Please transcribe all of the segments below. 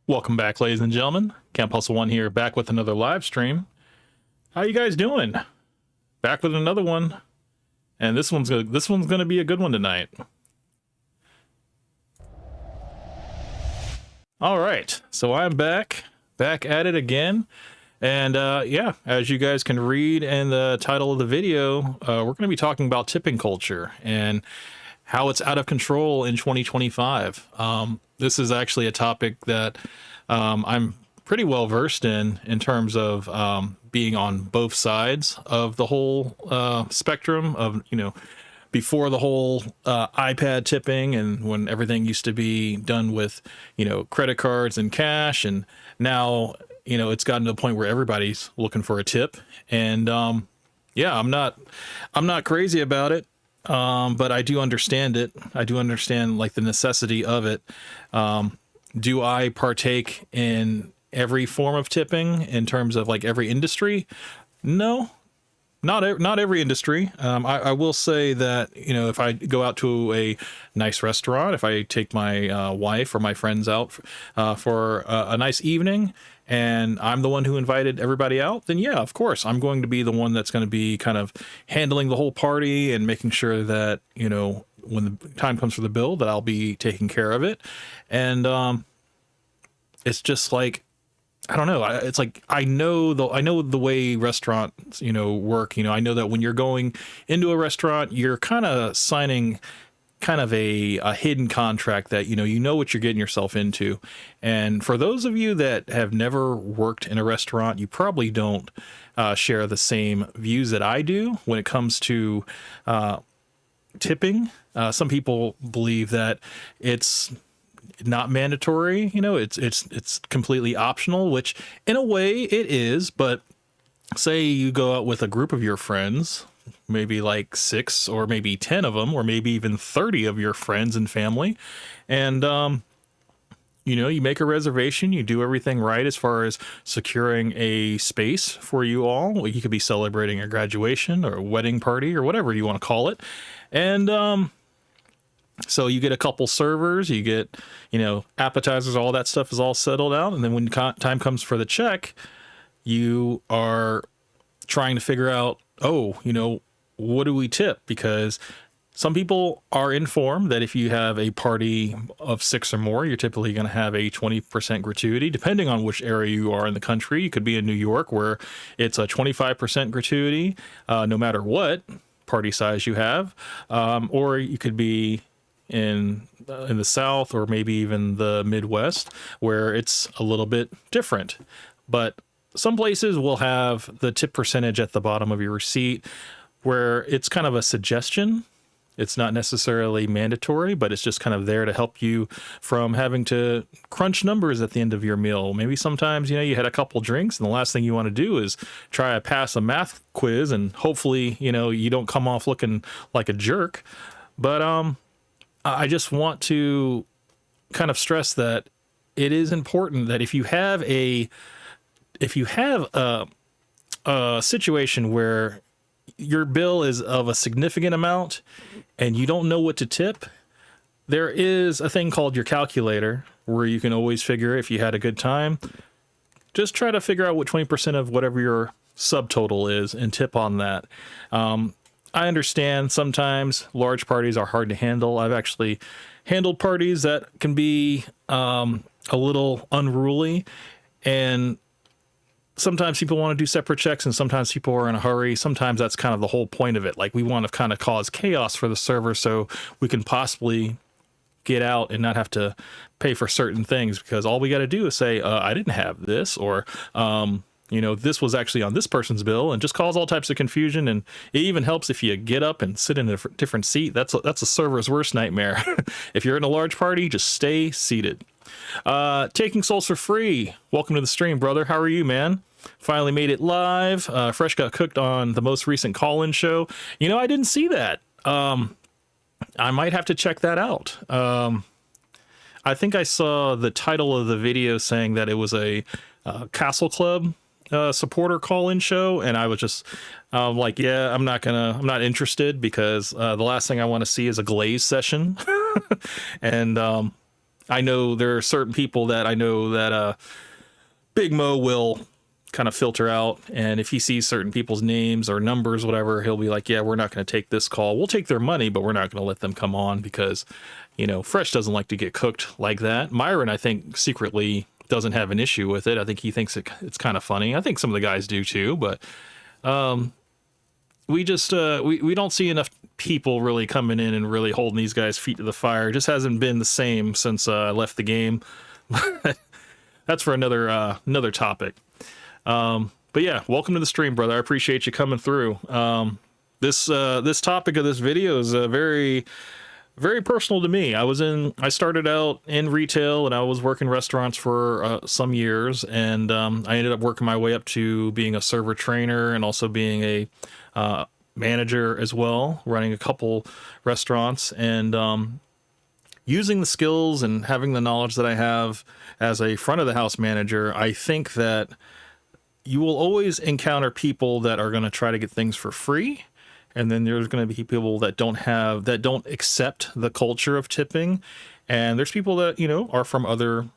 Welcome back, ladies and gentlemen. Camp Hustle One here, back with another live stream. How you guys doing? Back with another one, and this one's gonna be a good one tonight. All right, so I'm back at it again, and yeah, as you guys can read in the title of the video, we're going to be talking about tipping culture and how it's out of control in 2025. This is actually a topic that I'm pretty well versed in terms of being on both sides of the whole spectrum of, before the whole iPad tipping and when everything used to be done with, credit cards and cash. And now, it's gotten to the point where everybody's looking for a tip. And yeah, I'm not crazy about it. But I do understand it. I do understand like the necessity of it. Do I partake in every form of tipping in terms of like every industry? No, not every industry. I will say that, if I go out to a nice restaurant, if I take my wife or my friends out for a nice evening, and I'm the one who invited everybody out, then yeah, of course, I'm going to be the one that's going to be kind of handling the whole party and making sure that, when the time comes for the bill, that I'll be taking care of it. And it's just like, I don't know. It's like I know the way restaurants, work. I know that when you're going into a restaurant, you're kind of signing kind of a hidden contract that you know what you're getting yourself into. And for those of you that have never worked in a restaurant, you probably don't share the same views that I do when it comes to tipping. Some people believe that it's not mandatory, it's completely optional, which in a way it is. But say you go out with a group of your friends, maybe like 6 or maybe 10 of them, or maybe even 30 of your friends and family, and you make a reservation, you do everything right as far as securing a space for you all. You could be celebrating a graduation or a wedding party or whatever you want to call it. And so you get a couple servers, you get, appetizers, all that stuff is all settled out. And then when time comes for the check, you are trying to figure out, what do we tip? Because some people are informed that if you have a party of 6 or more, you're typically going to have a 20% gratuity, depending on which area you are in the country. You could be in New York where it's a 25% gratuity, no matter what party size you have. Or you could be in the South or maybe even the Midwest where it's a little bit different. But some places will have the tip percentage at the bottom of your receipt where it's kind of a suggestion. It's not necessarily mandatory, but it's just kind of there to help you from having to crunch numbers at the end of your meal. Maybe sometimes, you had a couple drinks and the last thing you want to do is try to pass a math quiz and hopefully, you don't come off looking like a jerk. But I just want to kind of stress that it is important that if you have a situation where your bill is of a significant amount and you don't know what to tip, there is a thing called your calculator where you can always figure if you had a good time. Just try to figure out what 20% of whatever your subtotal is and tip on that. I understand sometimes large parties are hard to handle. I've actually handled parties that can be a little unruly, and sometimes people want to do separate checks and sometimes people are in a hurry. Sometimes that's kind of the whole point of it. Like we want to kind of cause chaos for the server so we can possibly get out and not have to pay for certain things, because all we got to do is say, I didn't have this, or, this was actually on this person's bill, and just cause all types of confusion. And it even helps if you get up and sit in a different seat. That's a server's worst nightmare. If you're in a large party, just stay seated. Taking Souls for Free, welcome to the stream, brother. How are you, man? Finally made it live. Fresh got cooked on the most recent call-in show. I didn't see that. I might have to check that out. I think I saw the title of the video saying that it was a Castle Club supporter call-in show, and I was just like, yeah, I'm not interested, because the last thing I want to see is a Glaze session. And I know there are certain people that I know that Big Mo will kind of filter out, and if he sees certain people's names or numbers, whatever, he'll be like, yeah, we're not going to take this call. We'll take their money, but we're not going to let them come on because, you know, Fresh doesn't like to get cooked like that. Myron, I think, secretly doesn't have an issue with it. I think he thinks it's kind of funny. I think some of the guys do too, but we just we don't see enough people really coming in and really holding these guys' feet to the fire. It just hasn't been the same since I left the game. That's for another topic. But yeah, welcome to the stream, brother. I appreciate you coming through. This topic of this video is very, very personal to me. I started out in retail and I was working restaurants for some years, and I ended up working my way up to being a server trainer and also being a manager as well, running a couple restaurants, and using the skills and having the knowledge that I have as a front of the house manager. I think that you will always encounter people that are going to try to get things for free. And then there's going to be people that don't accept the culture of tipping. And there's people that, you know, are from other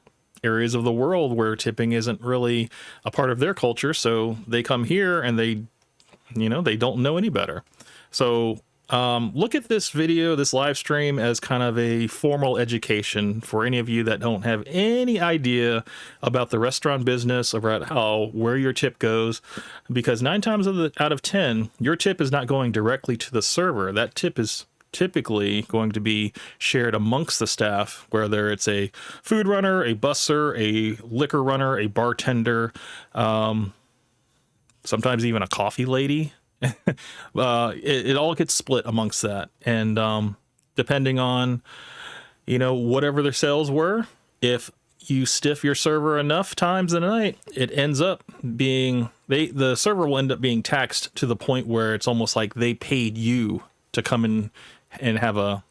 areas of the world where tipping isn't really a part of their culture. So they come here and they don't know any better. So look at this video, this live stream, as kind of a formal education for any of you that don't have any idea about the restaurant business, about where your tip goes, because 9 times out of 10, your tip is not going directly to the server. That tip is typically going to be shared amongst the staff, whether it's a food runner, a busser, a liquor runner, a bartender, sometimes even a coffee lady. It all gets split amongst that, and depending on, you know, whatever their sales were, if you stiff your server enough times in a night, it ends up being the server will end up being taxed to the point where it's almost like they paid you to come in and have a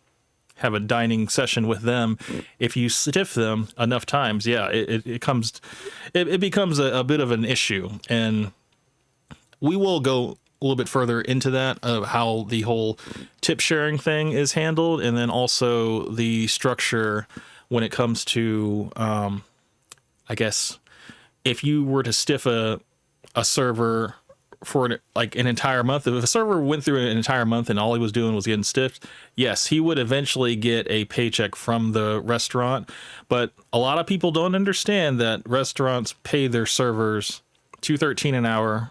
dining session with them. If you stiff them enough times, yeah, it becomes a bit of an issue, and we will go a little bit further into that, of how the whole tip sharing thing is handled, and then also the structure when it comes to, I guess, if you were to stiff a server for an entire month, if a server went through an entire month and all he was doing was getting stiffed, yes, he would eventually get a paycheck from the restaurant. But a lot of people don't understand that restaurants pay their servers $2.13 an hour.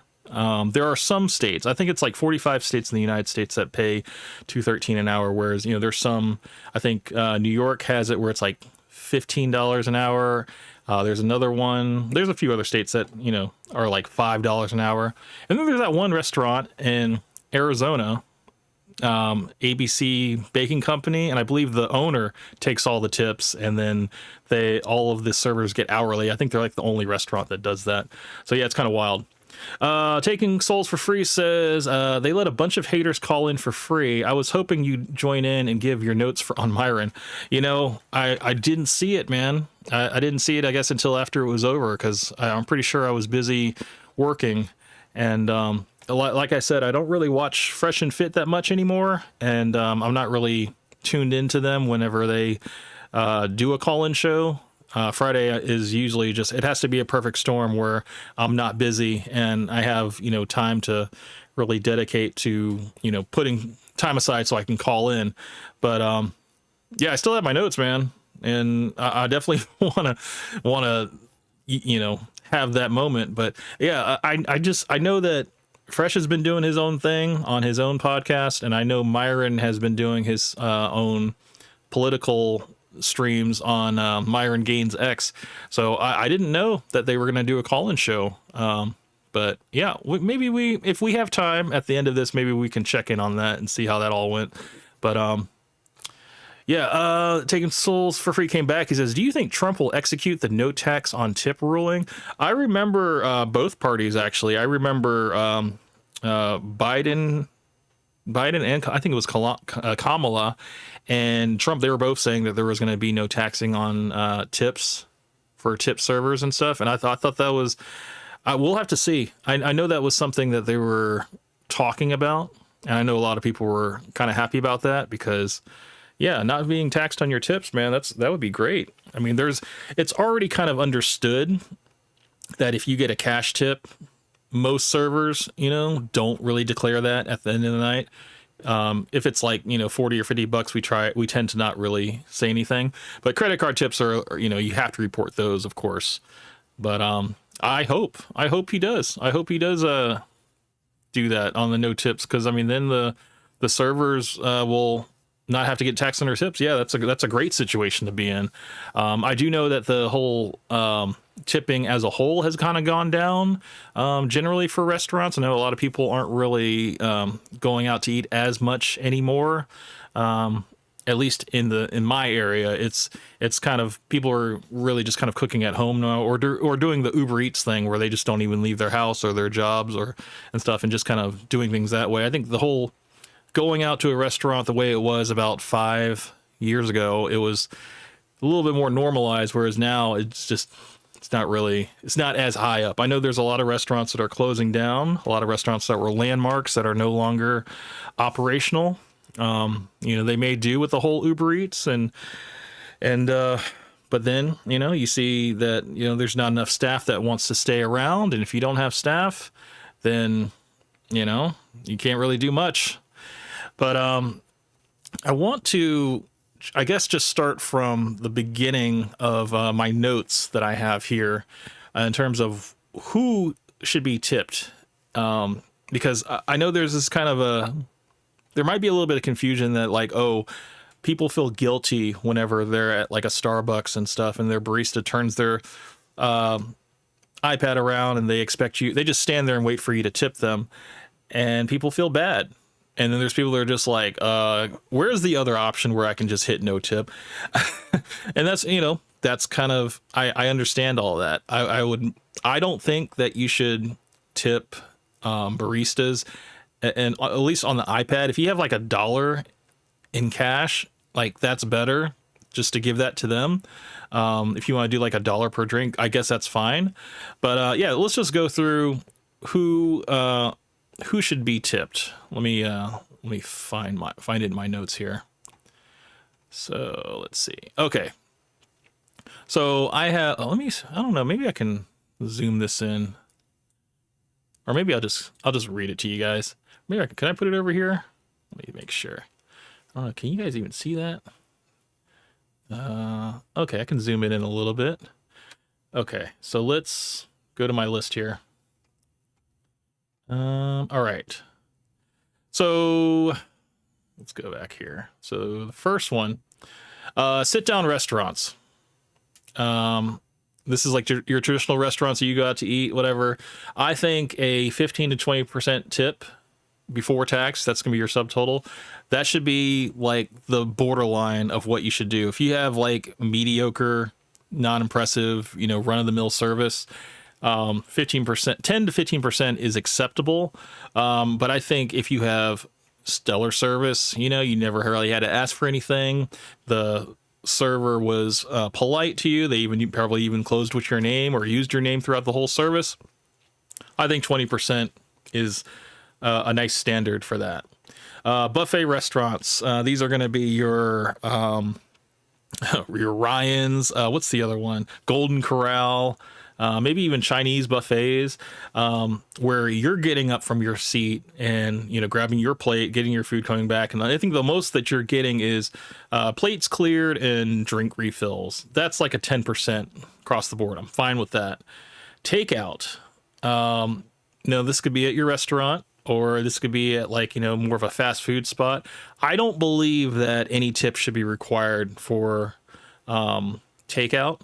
There are some states, I think it's like 45 states in the United States, that pay $2.13 an hour. Whereas, you know, there's some, I think, New York has it where it's like $15 an hour. There's another one. There's a few other states that, you know, are like $5 an hour. And then there's that one restaurant in Arizona, ABC Baking Company. And I believe the owner takes all the tips, and then all of the servers get hourly. I think they're like the only restaurant that does that. So yeah, it's kind of wild. Taking Souls for Free says, they let a bunch of haters call in for free. I was hoping you'd join in and give your notes on Myron. You know, I didn't see it, man. I didn't see it, I guess, until after it was over, because I'm pretty sure I was busy working. And like I said, I don't really watch Fresh and Fit that much anymore, and I'm not really tuned into them whenever they do a call-in show. Friday is usually just, it has to be a perfect storm where I'm not busy and I have, you know, time to really dedicate to, you know, putting time aside so I can call in. But yeah, I still have my notes, man, and I definitely want to you know, have that moment. But yeah, I know that Fresh has been doing his own thing on his own podcast, and I know Myron has been doing his own political streams on Myron Gaines X. So I didn't know that they were going to do a call-in show. But yeah, maybe if we have time at the end of this, maybe we can check in on that and see how that all went. But yeah, Taking Souls for Free came back. He says, do you think Trump will execute the no tax on tip ruling? I remember both parties, actually. I remember Biden and I think it was Kamala and Trump, they were both saying that there was going to be no taxing on tips for tip servers and stuff. And I thought that was, we'll have to see. I know that was something that they were talking about. And I know a lot of people were kind of happy about that because, yeah, not being taxed on your tips, man, that would be great. I mean, it's already kind of understood that if you get a cash tip, most servers, don't really declare that at the end of the night. If it's like, 40 or $50, we tend to not really say anything, but credit card tips are, you have to report those, of course. But, I hope he does. I hope he does, do that on the no tips. Cause I mean, then the servers, will not have to get taxed on their tips. Yeah, that's a great situation to be in. I do know that the whole, tipping as a whole has kind of gone down, generally for restaurants. I know a lot of people aren't really going out to eat as much anymore. At least in my area, it's kind of, people are really just kind of cooking at home now, or doing the Uber Eats thing where they just don't even leave their house or their jobs and stuff, and just kind of doing things that way. I think the whole going out to a restaurant the way it was about 5 years ago, it was a little bit more normalized, whereas now it's not as high up. I know there's a lot of restaurants that are closing down, a lot of restaurants that were landmarks that are no longer operational. They may do with the whole Uber Eats but then, you see that, there's not enough staff that wants to stay around. And if you don't have staff, then, you can't really do much. But, I want to, I guess, just start from the beginning of my notes that I have here in terms of who should be tipped. Because I know there's this kind of there might be a little bit of confusion that like, oh, people feel guilty whenever they're at like a Starbucks and stuff, and their barista turns their iPad around and they just stand there and wait for you to tip them, and people feel bad. And then there's people that are just like, where's the other option where I can just hit no tip? And that's kind of, I understand all that. I don't think that you should tip baristas, and at least on the iPad, if you have like $1 in cash, like that's better just to give that to them. If you want to do like $1 per drink, I guess that's fine. But yeah, let's just go through who should be tipped. Let me find it in my notes here. So let's see. Okay. So I have, I don't know, maybe I can zoom this in, or maybe I'll just read it to you guys. Maybe can I put it over here? Let me make sure. I don't know. Can you guys even see that? Okay. I can zoom it in a little bit. Okay. So let's go to my list here. All right. So let's go back here. So the first one, sit down restaurants. This is like your traditional restaurants that you go out to eat, whatever. I think a 15 to 20% tip before tax, that's going to be your subtotal. That should be like the borderline of what you should do. If you have like mediocre, non-impressive, run of the mill service, 15%, 10 to 15% is acceptable. But I think if you have stellar service, you never really had to ask for anything. The server was polite to you. You probably even closed with your name or used your name throughout the whole service. I think 20% is a nice standard for that. Buffet restaurants. These are going to be your Ryan's. What's the other one? Golden Corral. Maybe even Chinese buffets, where you're getting up from your seat and, grabbing your plate, getting your food, coming back. And I think the most that you're getting is plates cleared and drink refills. That's like a 10% across the board. I'm fine with that. Takeout. This could be at your restaurant, or this could be at like, more of a fast food spot. I don't believe that any tip should be required for takeout.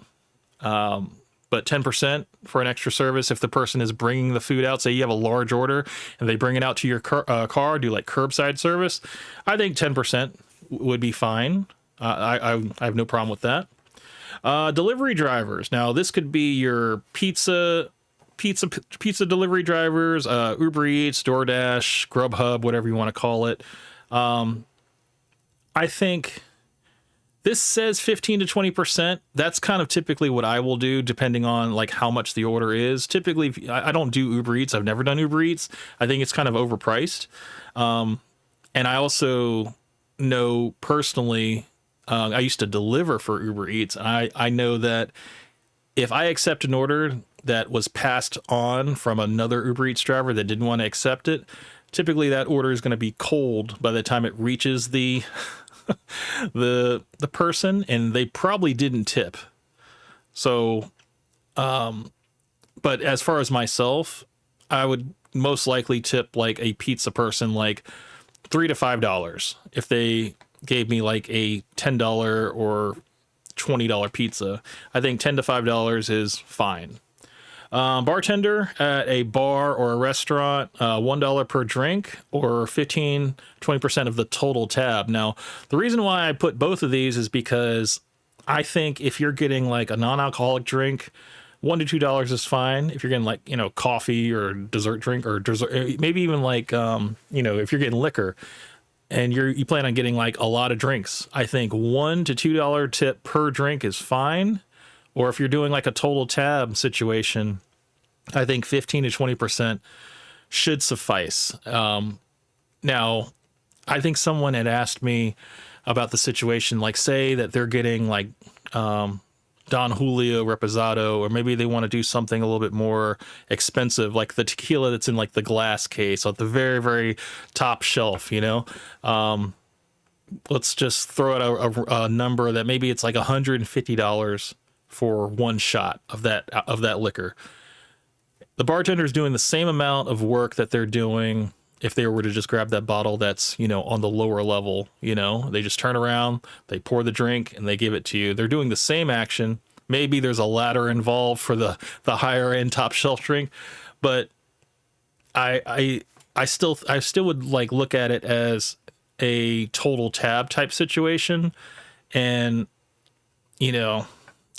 But 10% for an extra service if the person is bringing the food out. Say you have a large order and they bring it out to your car, do like curbside service. I think 10% would be fine. I have no problem with that. Delivery drivers. Now this could be your pizza delivery drivers, Uber Eats, DoorDash, Grubhub, whatever you want to call it. I think this says 15 to 20%. That's kind of typically what I will do, depending on like how much the order is. Typically, I don't do Uber Eats. I've never done Uber Eats. I think it's kind of overpriced. And I also know personally I used to deliver for Uber Eats, and I know that if I accept an order that was passed on from another Uber Eats driver that didn't want to accept it, typically that order is going to be cold by the time it reaches the the person, and they probably didn't tip. So, but as far as myself, I would most likely tip like a pizza person like $3 to $5 if they gave me like a $10 or $20 pizza. I think $10 to $5 is fine. Bartender at a bar or a restaurant, $1 per drink or 15-20% of the total tab. Now, the reason why I put both of these is because I think if you're getting like a non-alcoholic drink, $1 to $2 is fine. If you're getting like, coffee or dessert drink or dessert, maybe even like, if you're getting liquor and you plan on getting like a lot of drinks, I think $1 to $2 tip per drink is fine. Or if you're doing like a total tab situation, I think 15 to 20% should suffice. Now, I think someone had asked me about the situation, like say that they're getting like Don Julio Reposado, or maybe they want to do something a little bit more expensive, like the tequila that's in like the glass case at the very, very top shelf, let's just throw out a number that maybe it's like $150 for one shot of that liquor. The bartender is doing the same amount of work that they're doing if they were to just grab that bottle that's, on the lower level. They just turn around, they pour the drink, and they give it to you. They're doing the same action. Maybe there's a ladder involved for the higher end top shelf drink, but I still would like look at it as a total tab type situation. And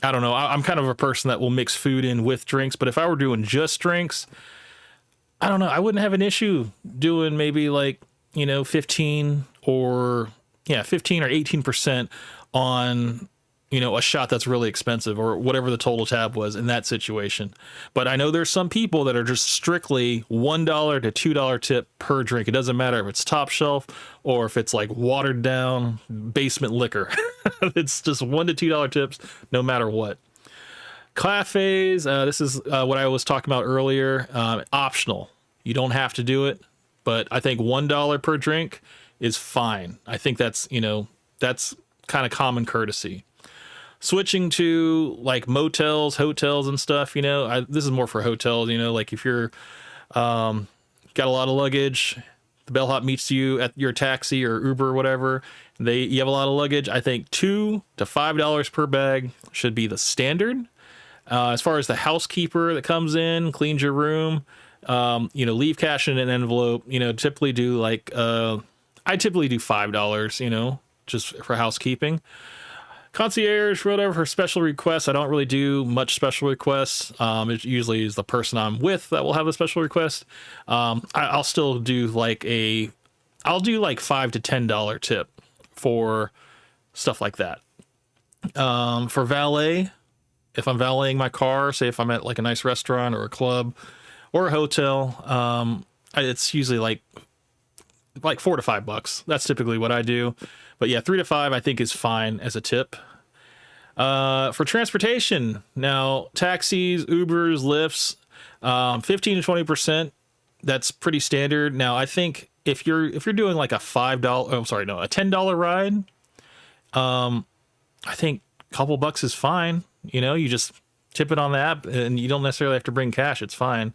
I don't know, I'm kind of a person that will mix food in with drinks, but if I were doing just drinks, I don't know, I wouldn't have an issue doing maybe like 15 or 18% on a shot that's really expensive, or whatever the total tab was in that situation. But I know there's some people that are just strictly $1 to $2 tip per drink. It doesn't matter if it's top shelf or if it's like watered down basement liquor. It's just $1 to $2 tips no matter what. Cafes, this is what I was talking about earlier. Optional. You don't have to do it, but I think $1 per drink is fine. I think that's kind of common courtesy. Switching to like motels, hotels and stuff, this is more for hotels, like if you're got a lot of luggage, the bellhop meets you at your taxi or Uber or whatever, you have a lot of luggage, I think $2 to $5 per bag should be the standard. As far as the housekeeper that comes in, cleans your room, leave cash in an envelope, typically do like, I typically do $5, just for housekeeping. Concierge, whatever, for special requests, I don't really do much special requests. It usually is the person I'm with that will have a special request. I'll still do like I'll do like $5 to $10 tip for stuff like that. For valet, if I'm valeting my car, say if I'm at like a nice restaurant or a club or a hotel, it's usually like $4 to $5. That's typically what I do. But yeah, $3 to $5 I think is fine as a tip. For transportation, now taxis, Ubers, Lyfts, 15 to 20%. That's pretty standard. Now I think if you're doing like a $10 ride, I think a couple bucks is fine. You just tip it on the app, and you don't necessarily have to bring cash. It's fine.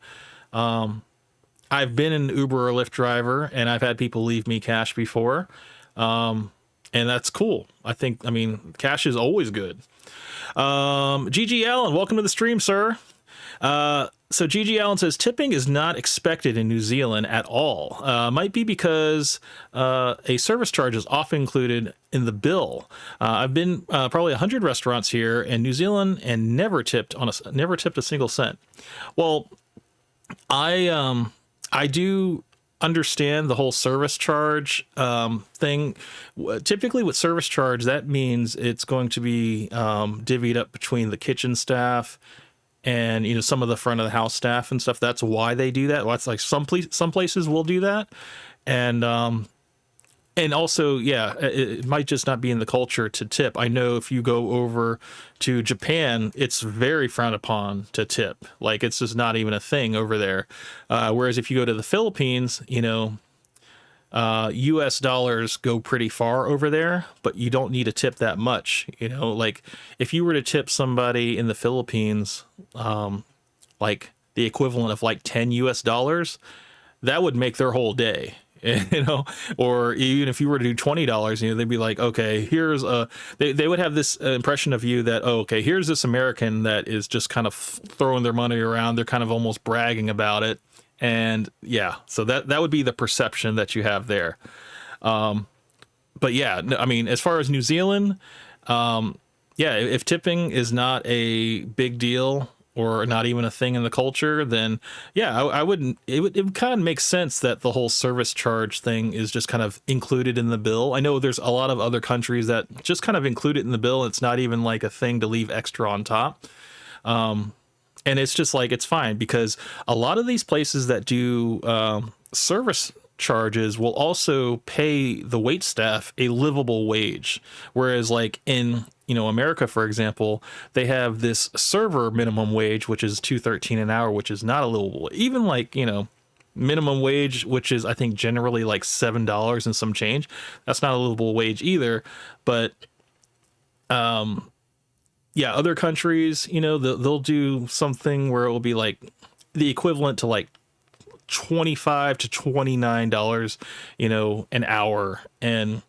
I've been an Uber or Lyft driver, and I've had people leave me cash before. And that's cool. I mean, cash is always good. GG Allen, welcome to the stream, sir. So GG Allen says, tipping is not expected in New Zealand at all. Might be because a service charge is often included in the bill. I've been probably 100 restaurants here in New Zealand and never tipped a single cent. Well, I do understand the whole service charge thing. Typically with service charge, that means it's going to be divvied up between the kitchen staff and some of the front of the house staff and stuff. That's why they do that. Well, it's like some places will do that, and And also, yeah, it might just not be in the culture to tip. I know if you go over to Japan, it's very frowned upon to tip. Like, it's just not even a thing over there. Whereas if you go to the Philippines, US dollars go pretty far over there, but you don't need to tip that much. Like if you were to tip somebody in the Philippines, like the equivalent of like 10 US dollars, that would make their whole day. Or even if you were to do $20, they'd be like, okay, here's they would have this impression of you that, oh, okay, here's this American that is just kind of throwing their money around. They're kind of almost bragging about it. And yeah, so that would be the perception that you have there. But yeah, I mean, as far as New Zealand, yeah, if tipping is not a big deal or not even a thing in the culture, then yeah, I wouldn't. It would kind of make sense that the whole service charge thing is just kind of included in the bill. I know there's a lot of other countries that just kind of include it in the bill. It's not even like a thing to leave extra on top. And it's just like, it's fine because a lot of these places that do service charges will also pay the wait staff a livable wage. Whereas like in, America, for example, they have this server minimum wage, which is $2.13 an hour, which is not a livable. Even like, minimum wage, which is I think generally like $7 and some change. That's not a livable wage either. But yeah, other countries, they'll do something where it will be like the equivalent to like $25 to $29, an hour, and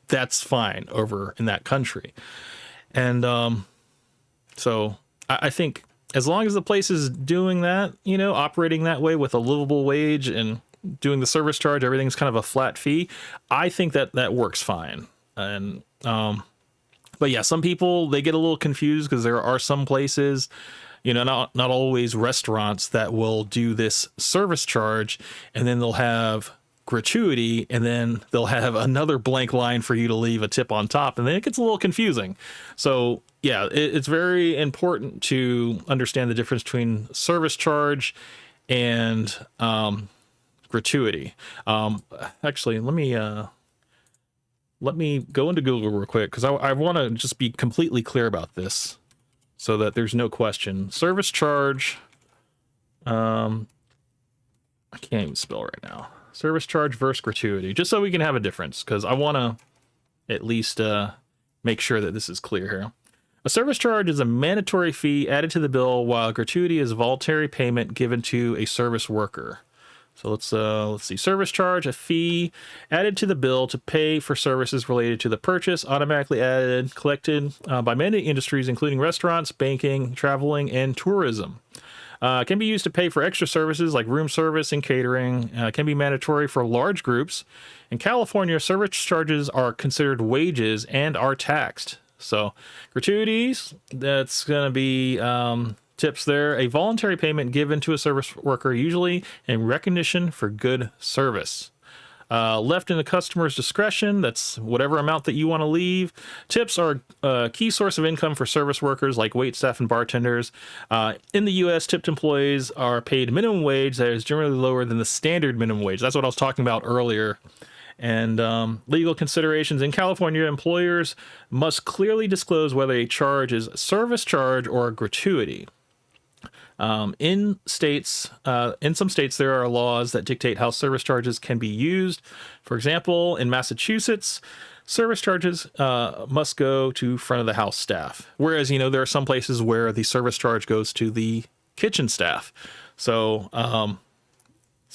that's fine over in that country. And so I think as long as the place is doing that, operating that way with a livable wage and doing the service charge, everything's kind of a flat fee. I think that works fine. And but yeah, some people, they get a little confused because there are some places, not always restaurants, that will do this service charge and then they'll have gratuity and then they'll have another blank line for you to leave a tip on top. And then it gets a little confusing. So yeah, it's very important to understand the difference between service charge and gratuity. Actually, let me go into Google real quick because I want to just be completely clear about this so that there's no question. Service charge. I can't even spell right now. Service charge versus gratuity, just so we can have a difference, because I want to at least make sure that this is clear here. A service charge is a mandatory fee added to the bill, while gratuity is a voluntary payment given to a service worker. So let's see. Service charge, a fee added to the bill to pay for services related to the purchase, automatically added, collected by many industries, including restaurants, banking, traveling, and tourism. Can be used to pay for extra services like room service and catering. Can be mandatory for large groups. In California, service charges are considered wages and are taxed. So gratuities, that's going to be tips there. A voluntary payment given to a service worker, usually in recognition for good service. Left in the customer's discretion, that's whatever amount that you want to leave. Tips are a key source of income for service workers like wait staff and bartenders. In the U.S., tipped employees are paid minimum wage that is generally lower than the standard minimum wage. That's what I was talking about earlier. And legal considerations. In California, employers must clearly disclose whether a charge is a service charge or a gratuity. In some states, there are laws that dictate how service charges can be used. For example, in Massachusetts, service charges must go to front of the house staff. Whereas, there are some places where the service charge goes to the kitchen staff. So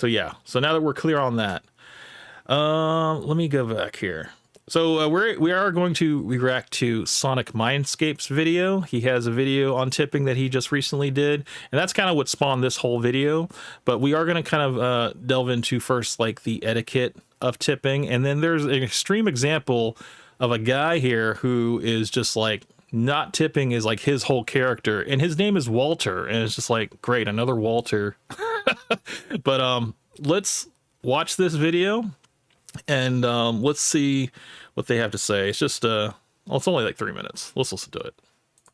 yeah. So now that we're clear on that, let me go back here. So we are going to react to Sonic Mindscape's video. He has a video on tipping that he just recently did, and that's kind of what spawned this whole video. But we are going to kind of delve into first like the etiquette of tipping, and then there's an extreme example of a guy here who is just like not tipping is like his whole character, and his name is Walter, and it's just like, great, another Walter. But let's watch this video. And let's see what they have to say. It's just, well, it's only like 3 minutes. Let's listen to it.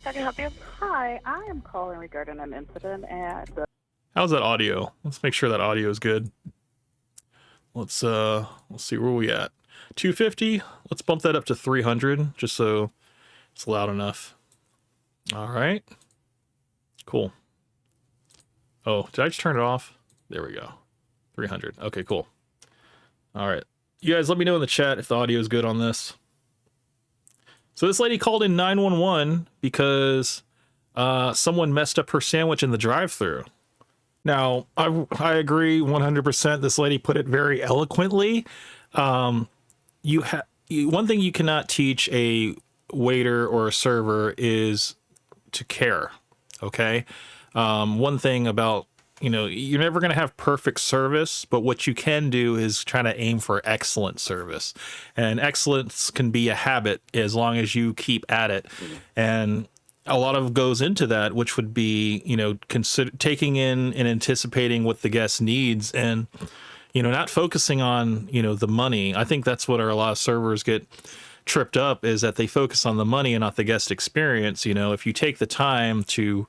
How can I help you? Hi, I am calling regarding an incident at the... How's that audio? Let's make sure that audio is good. Let's see where we at. 250. Let's bump that up to 300 just so it's loud enough. All right. Cool. Oh, did I just turn it off? There we go. 300. Okay, cool. All right. You guys let me know in the chat if the audio is good on this. So this lady called in 911 because someone messed up her sandwich in the drive-thru. Now, I agree 100%. This lady put it very eloquently. One thing you cannot teach a waiter or a server is to care. Okay. One thing about, you're never going to have perfect service, but what you can do is try to aim for excellent service, and excellence can be a habit as long as you keep at it. And a lot of goes into that, which would be, consider taking in and anticipating what the guest needs, and, not focusing on, the money. I think that's what a lot of servers get tripped up, is that they focus on the money and not the guest experience. If you take the time to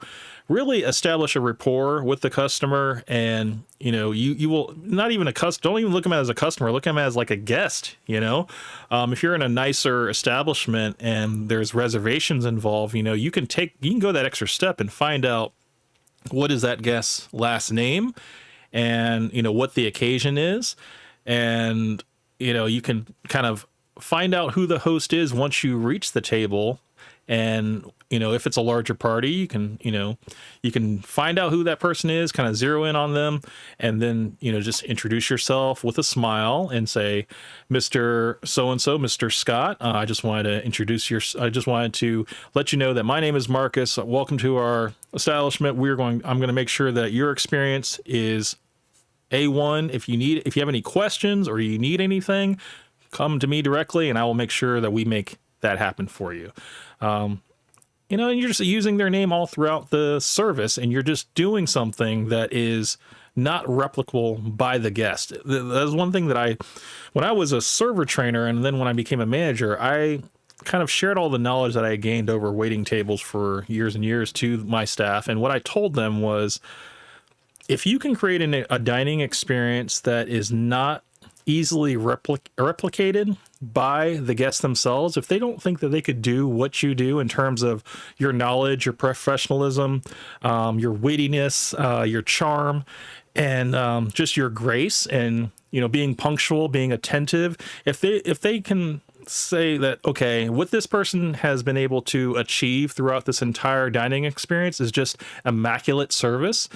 really establish a rapport with the customer, and you will not even don't even look at them as a customer, look at them as like a guest. If you're in a nicer establishment and there's reservations involved, you can go that extra step and find out what is that guest's last name, and what the occasion is, and you can kind of find out who the host is once you reach the table. And if it's a larger party, you can find out who that person is, kind of zero in on them, and then just introduce yourself with a smile and say, Mr. So-and-so, Mr. Scott, I just wanted to let you know that my name is Marcus. Welcome to our establishment. I'm going to make sure that your experience is A1. If you have any questions or you need anything, come to me directly, and I will make sure that we make that happen for you. And you're just using their name all throughout the service, and you're just doing something that is not replicable by the guest. That was one thing that when I was a server trainer, and then when I became a manager, I kind of shared all the knowledge that I gained over waiting tables for years and years to my staff. And what I told them was, if you can create a dining experience that is not easily replicated by the guests themselves, if they don't think that they could do what you do in terms of your knowledge, your professionalism, your wittiness, your charm, and just your grace, and being punctual, being attentive, if they can say that, okay, what this person has been able to achieve throughout this entire dining experience is just immaculate service,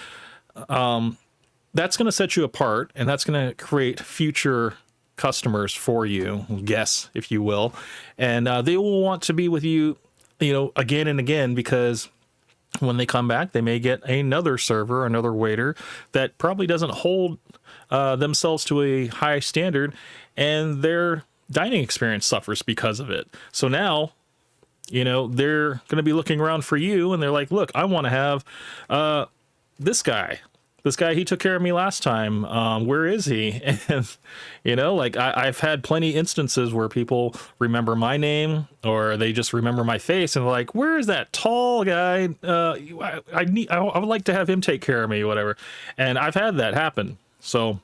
that's going to set you apart, and that's going to create future customers for you, guests, if you will, and they will want to be with you, again and again, because when they come back, they may get another server, another waiter that probably doesn't hold themselves to a high standard, and their dining experience suffers because of it. So now, they're going to be looking around for you, and they're like, look, I want to have this guy. This guy, he took care of me last time. Where is he? And, I've had plenty instances where people remember my name, or they just remember my face, and they're like, where is that tall guy? I would like to have him take care of me, whatever. And I've had that happen. So,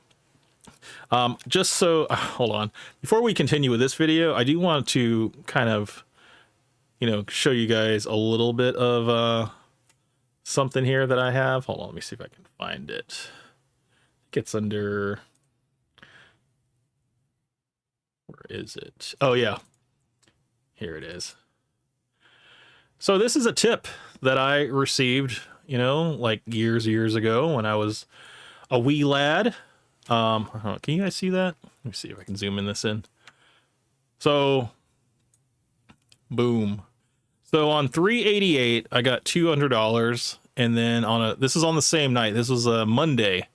hold on. Before we continue with this video, I do want to kind of, show you guys a little bit of, something here that I have. Hold on, let me see if I can find it. It's under, where is it? Oh yeah, here it is. So this is a tip that I received, like years ago when I was a wee lad. Can you guys see that? Let me see if I can zoom in this in. So, boom. So on 388, I got $200, and then this is on the same night. This was a Monday.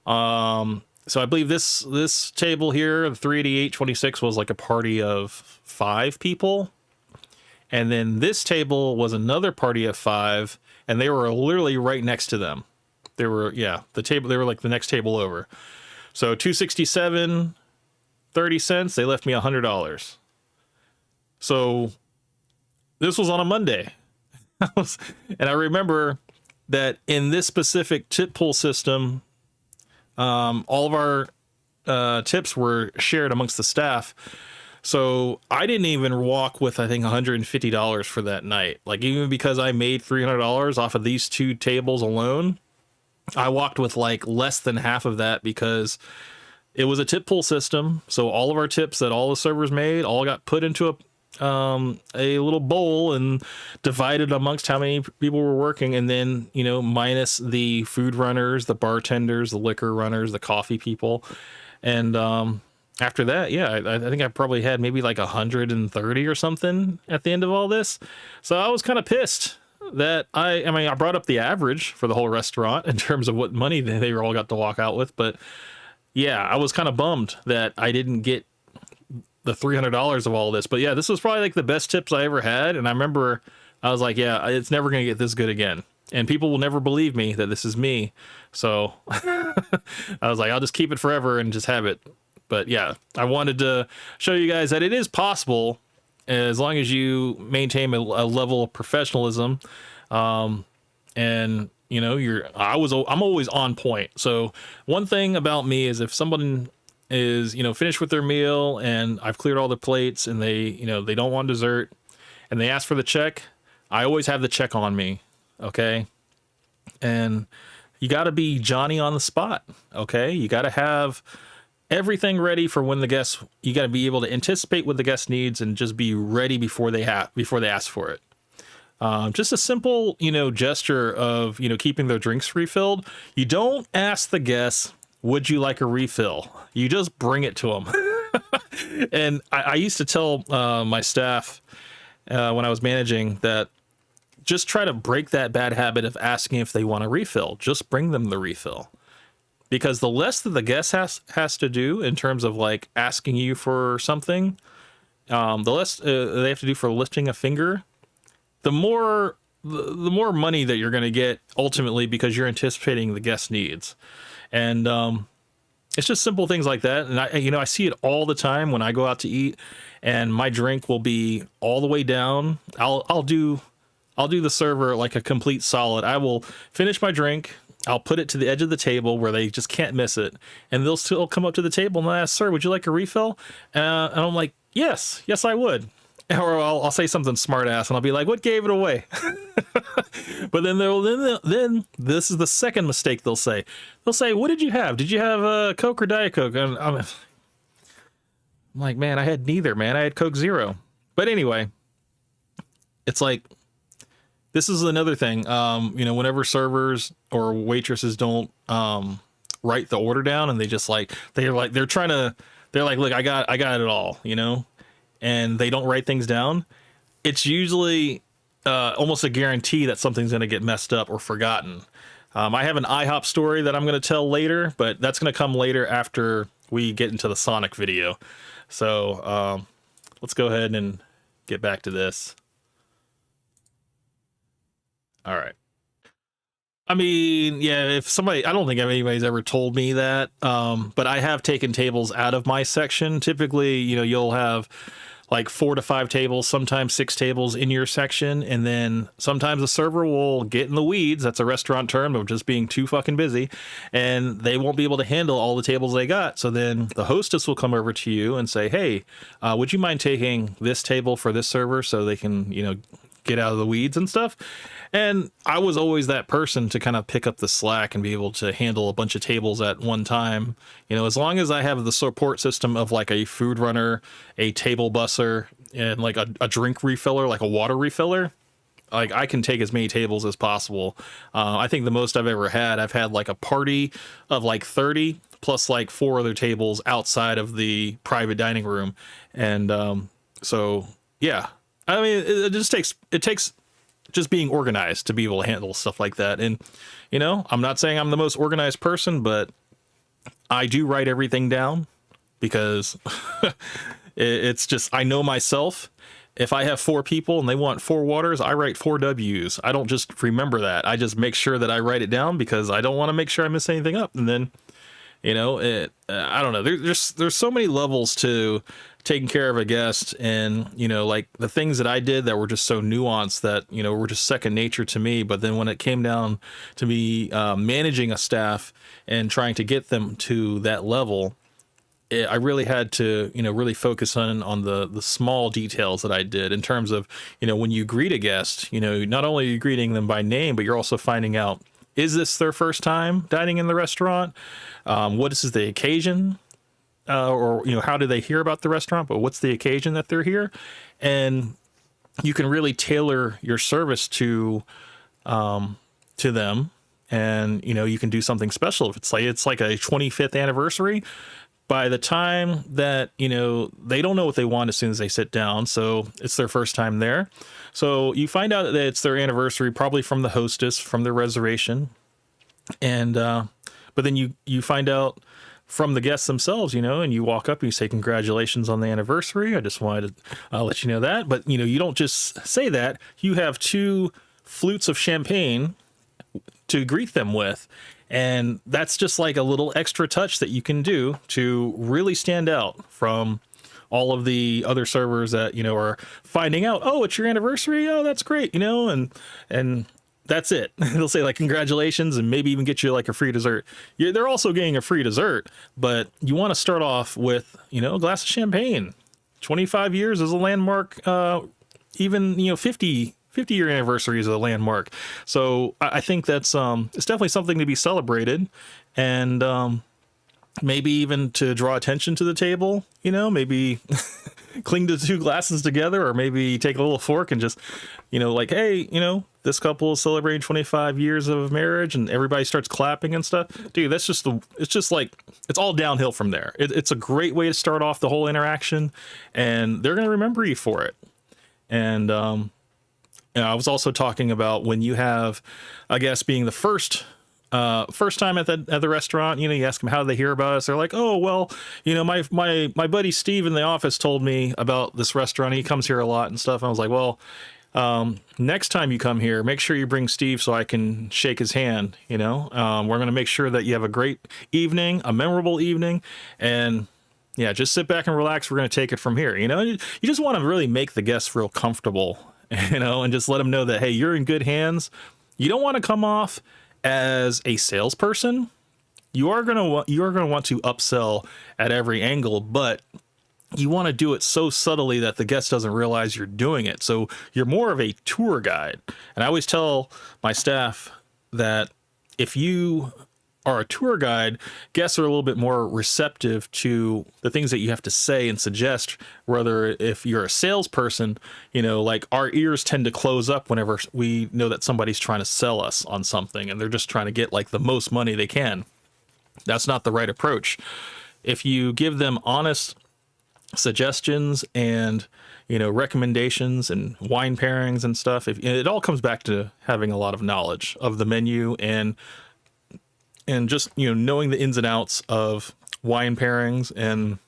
So I believe this table here, the 388.26, was like a party of 5 people, and then this table was another party of 5, and they were literally right next to them. They were they were like the next table over. So $267.30. They left me $100. So this was on a Monday. And I remember that in this specific tip pool system, all of our tips were shared amongst the staff. So I didn't even walk with, I think, $150 for that night. Like, even because I made $300 off of these 2 tables alone, I walked with like less than half of that because it was a tip pool system. So all of our tips that all the servers made all got put into a little bowl and divided amongst how many people were working. And then, you know, minus the food runners, the bartenders, the liquor runners, the coffee people. And, after that, yeah, I think I probably had maybe like 130 or something at the end of all this. So I was kind of pissed that I mean, I brought up the average for the whole restaurant in terms of what money they all got to walk out with. But yeah, I was kind of bummed that I didn't get the $300 of all this. But yeah, this was probably like the best tips I ever had. And I remember I was like, yeah, it's never going to get this good again. And people will never believe me that this is me. So I was like, I'll just keep it forever and just have it. But yeah, I wanted to show you guys that it is possible as long as you maintain a level of professionalism. And you know, I'm always on point. So one thing about me is if someone is, you know, finished with their meal and I've cleared all the plates and they, you know, they don't want dessert and they ask for the check, I always have the check on me. Okay. And you got to be Johnny on the spot. Okay. You got to have everything ready for when the guests, you got to be able to anticipate what the guest needs and just be ready before they ask for it. Just a simple, you know, gesture of, you know, keeping their drinks refilled. You don't ask the guests, would you like a refill? You just bring it to them. And I used to tell my staff when I was managing that just try to break that bad habit of asking if they want a refill. Just bring them the refill. Because the less that the guest has to do in terms of like asking you for something, the less they have to do for lifting a finger, the more money that you're going to get ultimately because you're anticipating the guest needs. And it's just simple things like that. And I see it all the time when I go out to eat and my drink will be all the way down. I'll do the server like a complete solid. I will finish my drink. I'll put it to the edge of the table where they just can't miss it. And they'll still come up to the table and ask, sir, would you like a refill? And I'm like, yes, I would. Or I'll say something smart ass and I'll be like, what gave it away? But then then this is the second mistake they'll say. They'll say, what did you have? Did you have a Coke or Diet Coke? And I'm like, man, I had neither, man. I had Coke Zero. But anyway, it's like, this is another thing, whenever servers or waitresses don't write the order down and they're like, look, I got it all, you know, and they don't write things down. It's usually almost a guarantee that something's going to get messed up or forgotten. I have an IHOP story that I'm going to tell later, but that's going to come later after we get into the Sonic video. So let's go ahead and get back to this. All right. I mean, yeah, I don't think anybody's ever told me that, but I have taken tables out of my section. Typically, you know, you'll have like 4 to 5 tables, sometimes 6 tables in your section. And then sometimes the server will get in the weeds. That's a restaurant term of just being too fucking busy. And they won't be able to handle all the tables they got. So then the hostess will come over to you and say, hey, would you mind taking this table for this server so they can, you know, get out of the weeds and stuff. And I was always that person to kind of pick up the slack and be able to handle a bunch of tables at one time. You know, as long as I have the support system of like a food runner, a table busser, and like a drink refiller, like a water refiller, like I can take as many tables as possible. I think the most I've had like a party of like 30 plus like 4 other tables outside of the private dining room. And so, yeah, I mean, it takes just being organized to be able to handle stuff like that. And, you know, I'm not saying I'm the most organized person, but I do write everything down because it's just, I know myself. If I have 4 people and they want 4 waters, I write 4 W's. I don't just remember that. I just make sure that I write it down because I don't want to make sure I miss anything up. And then, you know, I don't know. There's so many levels to taking care of a guest, and, you know, like the things that I did that were just so nuanced that, you know, were just second nature to me. But then when it came down to me managing a staff and trying to get them to that level, I really had to, really focus on the small details that I did in terms of, when you greet a guest, not only are you greeting them by name, but you're also finding out, is this their first time dining in the restaurant? What is the occasion? Or, how do they hear about the restaurant? But what's the occasion that they're here? And you can really tailor your service to them. And, you can do something special. If it's like a 25th anniversary, by the time that, they don't know what they want as soon as they sit down. So it's their first time there. So you find out that it's their anniversary, probably from the hostess, from their reservation. And, but then you find out from the guests themselves, and you walk up and you say, congratulations on the anniversary. I just wanted to let you know that. But, you don't just say that. You have 2 flutes of champagne to greet them with. And that's just like a little extra touch that you can do to really stand out from all of the other servers that, are finding out, oh, it's your anniversary. Oh, that's great. And that's it. They'll say like, congratulations, and maybe even get you like a free dessert. They're also getting a free dessert, but you want to start off with, a glass of champagne. 25 years is a landmark. Even, 50-year anniversary is a landmark. So I think that's it's definitely something to be celebrated, and maybe even to draw attention to the table, maybe cling the 2 glasses together, or maybe take a little fork and just, like, hey, this couple is celebrating 25 years of marriage, and everybody starts clapping and stuff. Dude, that's just it's just like, it's all downhill from there. It's a great way to start off the whole interaction, and they're going to remember you for it. And, I was also talking about when you have a guest being the first time at the restaurant, you ask them how they hear about us. They're like, oh, well, my buddy Steve in the office told me about this restaurant. He comes here a lot and stuff. And I was like, well, next time you come here, make sure you bring Steve so I can shake his hand. We're going to make sure that you have a great evening, a memorable evening. And yeah, just sit back and relax. We're going to take it from here. You just want to really make the guests feel comfortable, and just let them know that, hey, you're in good hands. You don't want to come off as a salesperson. You are going to want to upsell at every angle, but you want to do it so subtly that the guest doesn't realize you're doing it. So you're more of a tour guide. And I always tell my staff that if you are a tour guide, guests are a little bit more receptive to the things that you have to say and suggest. Rather, if you're a salesperson, like our ears tend to close up whenever we know that somebody's trying to sell us on something and they're just trying to get like the most money they can. That's not the right approach. If you give them honest suggestions and, recommendations and wine pairings and stuff, it all comes back to having a lot of knowledge of the menu and just, knowing the ins and outs of wine pairings and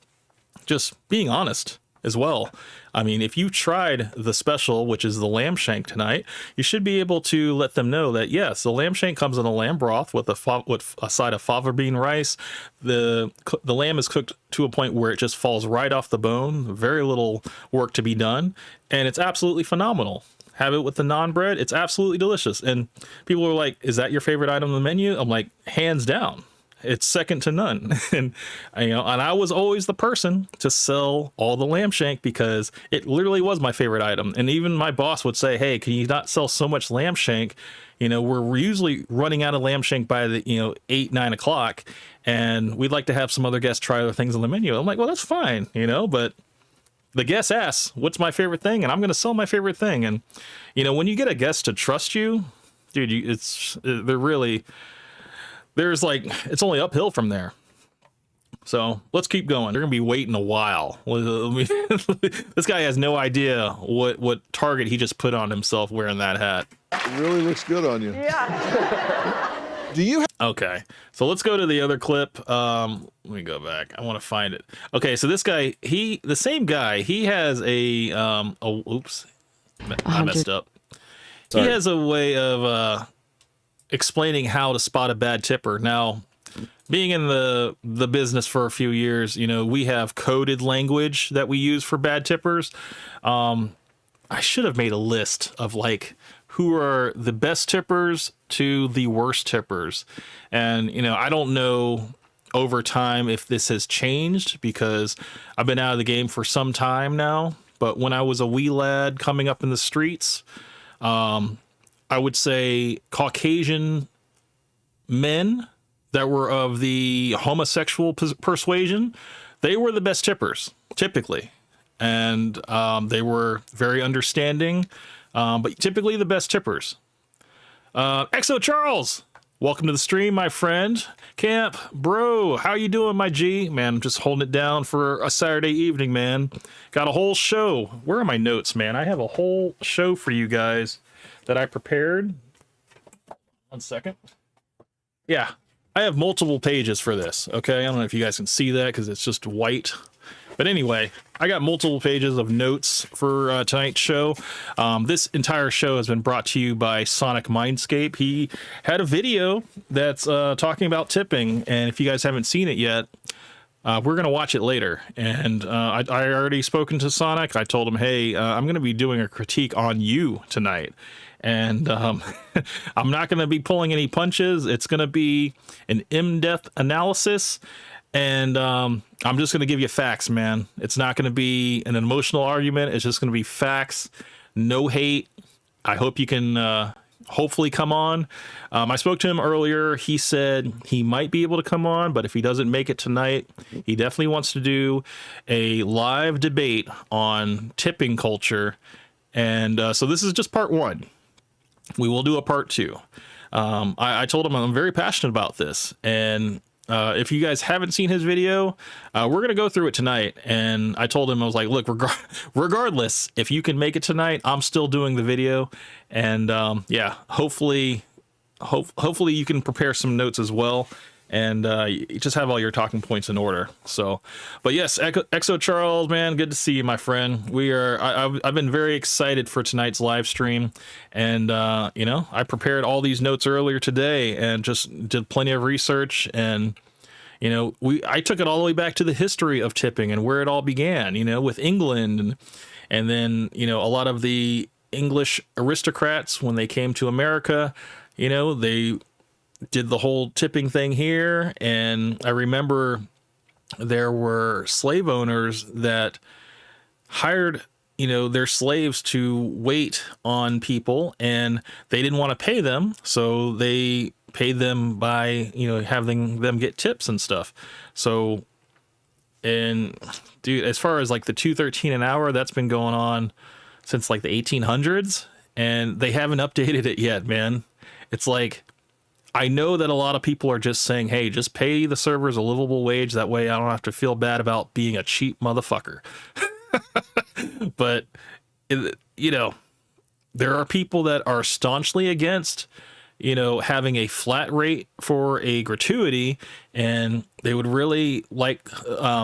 just being honest as well. I mean, if you tried the special, which is the lamb shank tonight, you should be able to let them know that, yes, the lamb shank comes in a lamb broth with a side of fava bean rice. The lamb is cooked to a point where it just falls right off the bone. Very little work to be done. And it's absolutely phenomenal. Have it with the naan bread. It's absolutely delicious. And people are like, is that your favorite item on the menu? I'm like, hands down. It's second to none. And I was always the person to sell all the lamb shank because it literally was my favorite item. And even my boss would say, hey, can you not sell so much lamb shank? We're usually running out of lamb shank by the 8, 9 o'clock, and we'd like to have some other guests try other things on the menu. I'm like, well, that's fine, but the guest asks, what's my favorite thing? And I'm going to sell my favorite thing. And, when you get a guest to trust you, dude, it's only uphill from there. So let's keep going. They're going to be waiting a while. This guy has no idea what target he just put on himself wearing that hat. It really looks good on you. Yeah. Do you have Okay, so let's go to the other clip. Let me go back. I want to find it. Okay, so this guy, the same guy, he has oops, I messed up. Sorry. He has a way of explaining how to spot a bad tipper. Now, being in the business for a few years, we have coded language that we use for bad tippers. I should have made a list of who are the best tippers to the worst tippers. And, I don't know over time if this has changed, because I've been out of the game for some time now. But when I was a wee lad coming up in the streets, I would say Caucasian men that were of the homosexual persuasion, they were the best tippers, typically. And they were very understanding, but typically the best tippers. Exo Charles, welcome to the stream, my friend. Camp, bro, how you doing, my G? Man, I'm just holding it down for a Saturday evening, man. Got a whole show. Where are my notes, man? I have a whole show for you guys that I prepared. 1 second. Yeah, I have multiple pages for this, okay? I don't know if you guys can see that because it's just white. But anyway, I got multiple pages of notes for tonight's show. This entire show has been brought to you by Sonic Mindscape. He had a video that's talking about tipping, and if you guys haven't seen it yet, we're going to watch it later. And I already spoken to Sonic. I told him, hey, I'm going to be doing a critique on you tonight. And I'm not going to be pulling any punches. It's going to be an in-depth analysis. And I'm just going to give you facts, man. It's not going to be an emotional argument. It's just going to be facts. No hate. I hope you can hopefully come on. I spoke to him earlier. He said he might be able to come on, but if he doesn't make it tonight, he definitely wants to do a live debate on tipping culture. And so this is just part 1. We will do a part 2. I told him I'm very passionate about this. And if you guys haven't seen his video, we're going to go through it tonight. And I told him, I was like, look, regardless, if you can make it tonight, I'm still doing the video. And yeah, hopefully you can prepare some notes as well. And you just have all your talking points in order. So, but yes, Exo Charles, man, good to see you, my friend. I've been very excited for tonight's live stream. And, you know, I prepared all these notes earlier today and just did plenty of research. And, you know, I took it all the way back to the history of tipping and where it all began, you know, with England. And then, you know, a lot of the English aristocrats, when they came to America, you know, they did the whole tipping thing here. And I remember there were slave owners that hired, you know, their slaves to wait on people, and they didn't want to pay them, so they paid them by, you know, having them get tips and stuff. So, and dude, as far as like the $2.13 an hour, that's been going on since like the 1800s, and they haven't updated it yet, man. It's like, I know that a lot of people are just saying, hey, just pay the servers a livable wage. That way I don't have to feel bad about being a cheap motherfucker. But, you know, there are people that are staunchly against, you know, having a flat rate for a gratuity, and they would really like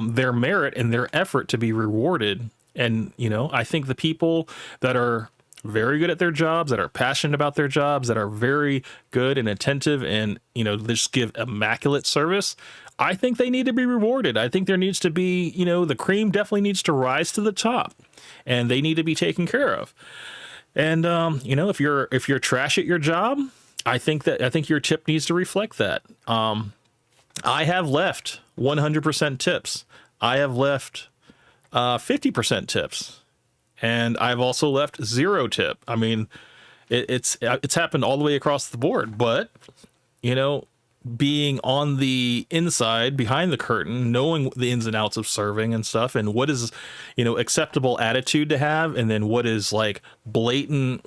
their merit and their effort to be rewarded. And, you know, I think the people that are very good at their jobs, that are passionate about their jobs, that are very good and attentive and, you know, just give immaculate service, I think they need to be rewarded. I think there needs to be, you know, the cream definitely needs to rise to the top, and they need to be taken care of. And, you know, if you're trash at your job, I think your tip needs to reflect that. I have left 100% tips. I have left 50% tips. And I've also left 0 tip. I mean, it's happened all the way across the board. But, you know, being on the inside, behind the curtain, knowing the ins and outs of serving and stuff, and what is, you know, acceptable attitude to have, and then what is like blatant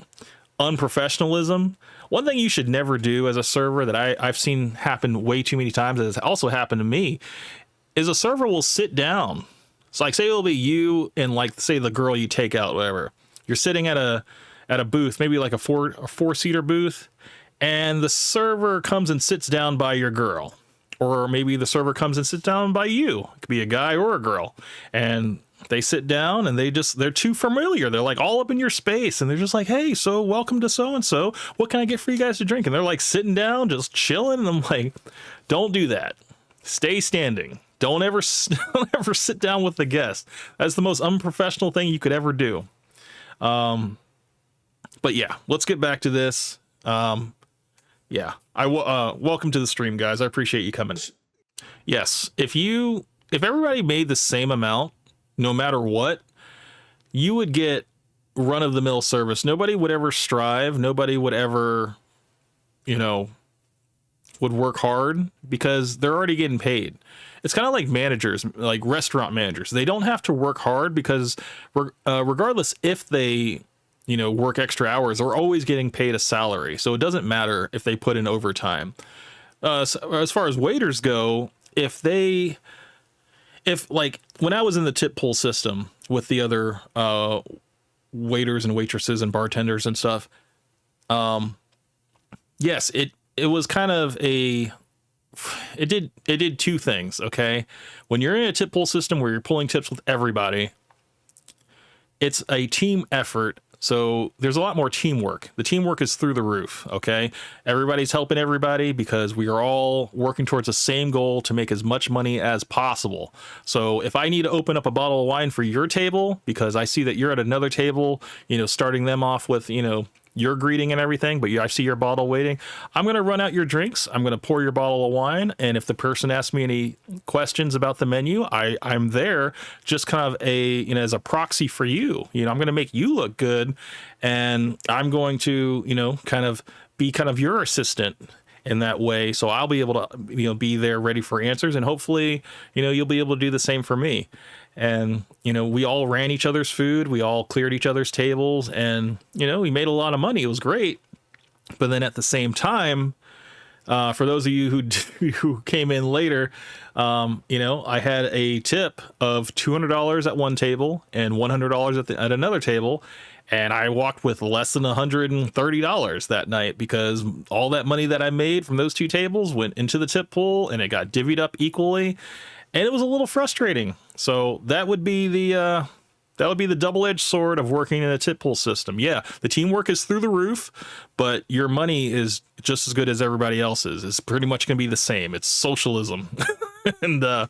unprofessionalism. One thing you should never do as a server that I've seen happen way too many times, that has also happened to me, is a server will sit down. So like, say it'll be you and like, say the girl you take out, whatever. You're sitting at a booth, maybe like a four-seater booth, and the server comes and sits down by your girl. Or maybe the server comes and sits down by you. It could be a guy or a girl. And they sit down and they're too familiar. They're like all up in your space, and they're just like, hey, so welcome to so-and-so. What can I get for you guys to drink? And they're like sitting down, just chilling. And I'm like, don't do that. Stay standing. Don't ever sit down with the guest. That's the most unprofessional thing you could ever do. But yeah, let's get back to this. Yeah, welcome to the stream, guys. I appreciate you coming. Yes, if everybody made the same amount, no matter what, you would get run of the mill service. Nobody would ever strive. Nobody would ever, you know, would work hard because they're already getting paid. It's kind of like managers, like restaurant managers. They don't have to work hard because regardless if they, you know, work extra hours, they're always getting paid a salary. So it doesn't matter if they put in overtime. So as far as waiters go, if like when I was in the tip pool system with the other waiters and waitresses and bartenders and stuff, yes, it was kind of it did two things. Okay, when you're in a tip pool system where you're pulling tips with everybody, it's a team effort. So there's a lot more teamwork. The teamwork is through the roof. Okay. Everybody's helping everybody because we are all working towards the same goal to make as much money as possible. So if I need to open up a bottle of wine for your table, because I see that you're at another table, you know, starting them off with, you know, your greeting and everything, but I see your bottle waiting. I'm going to run out your drinks. I'm going to pour your bottle of wine. And if the person asks me any questions about the menu, I'm there just kind of as a proxy for you. You know, I'm going to make you look good, and I'm going to, you know, kind of be kind of your assistant in that way. So I'll be able to, you know, be there ready for answers, and hopefully, you know, you'll be able to do the same for me. And, you know, we all ran each other's food. We all cleared each other's tables, and, you know, we made a lot of money. It was great. But then at the same time, for those of you who came in later, you know, I had a tip of $200 at one table and $100 at another table. And I walked with less than $130 that night because all that money that I made from those two tables went into the tip pool, and it got divvied up equally. And it was a little frustrating. So that would be the double-edged sword of working in a tip pool system. Yeah, the teamwork is through the roof, but your money is just as good as everybody else's. It's pretty much going to be the same. It's socialism. And I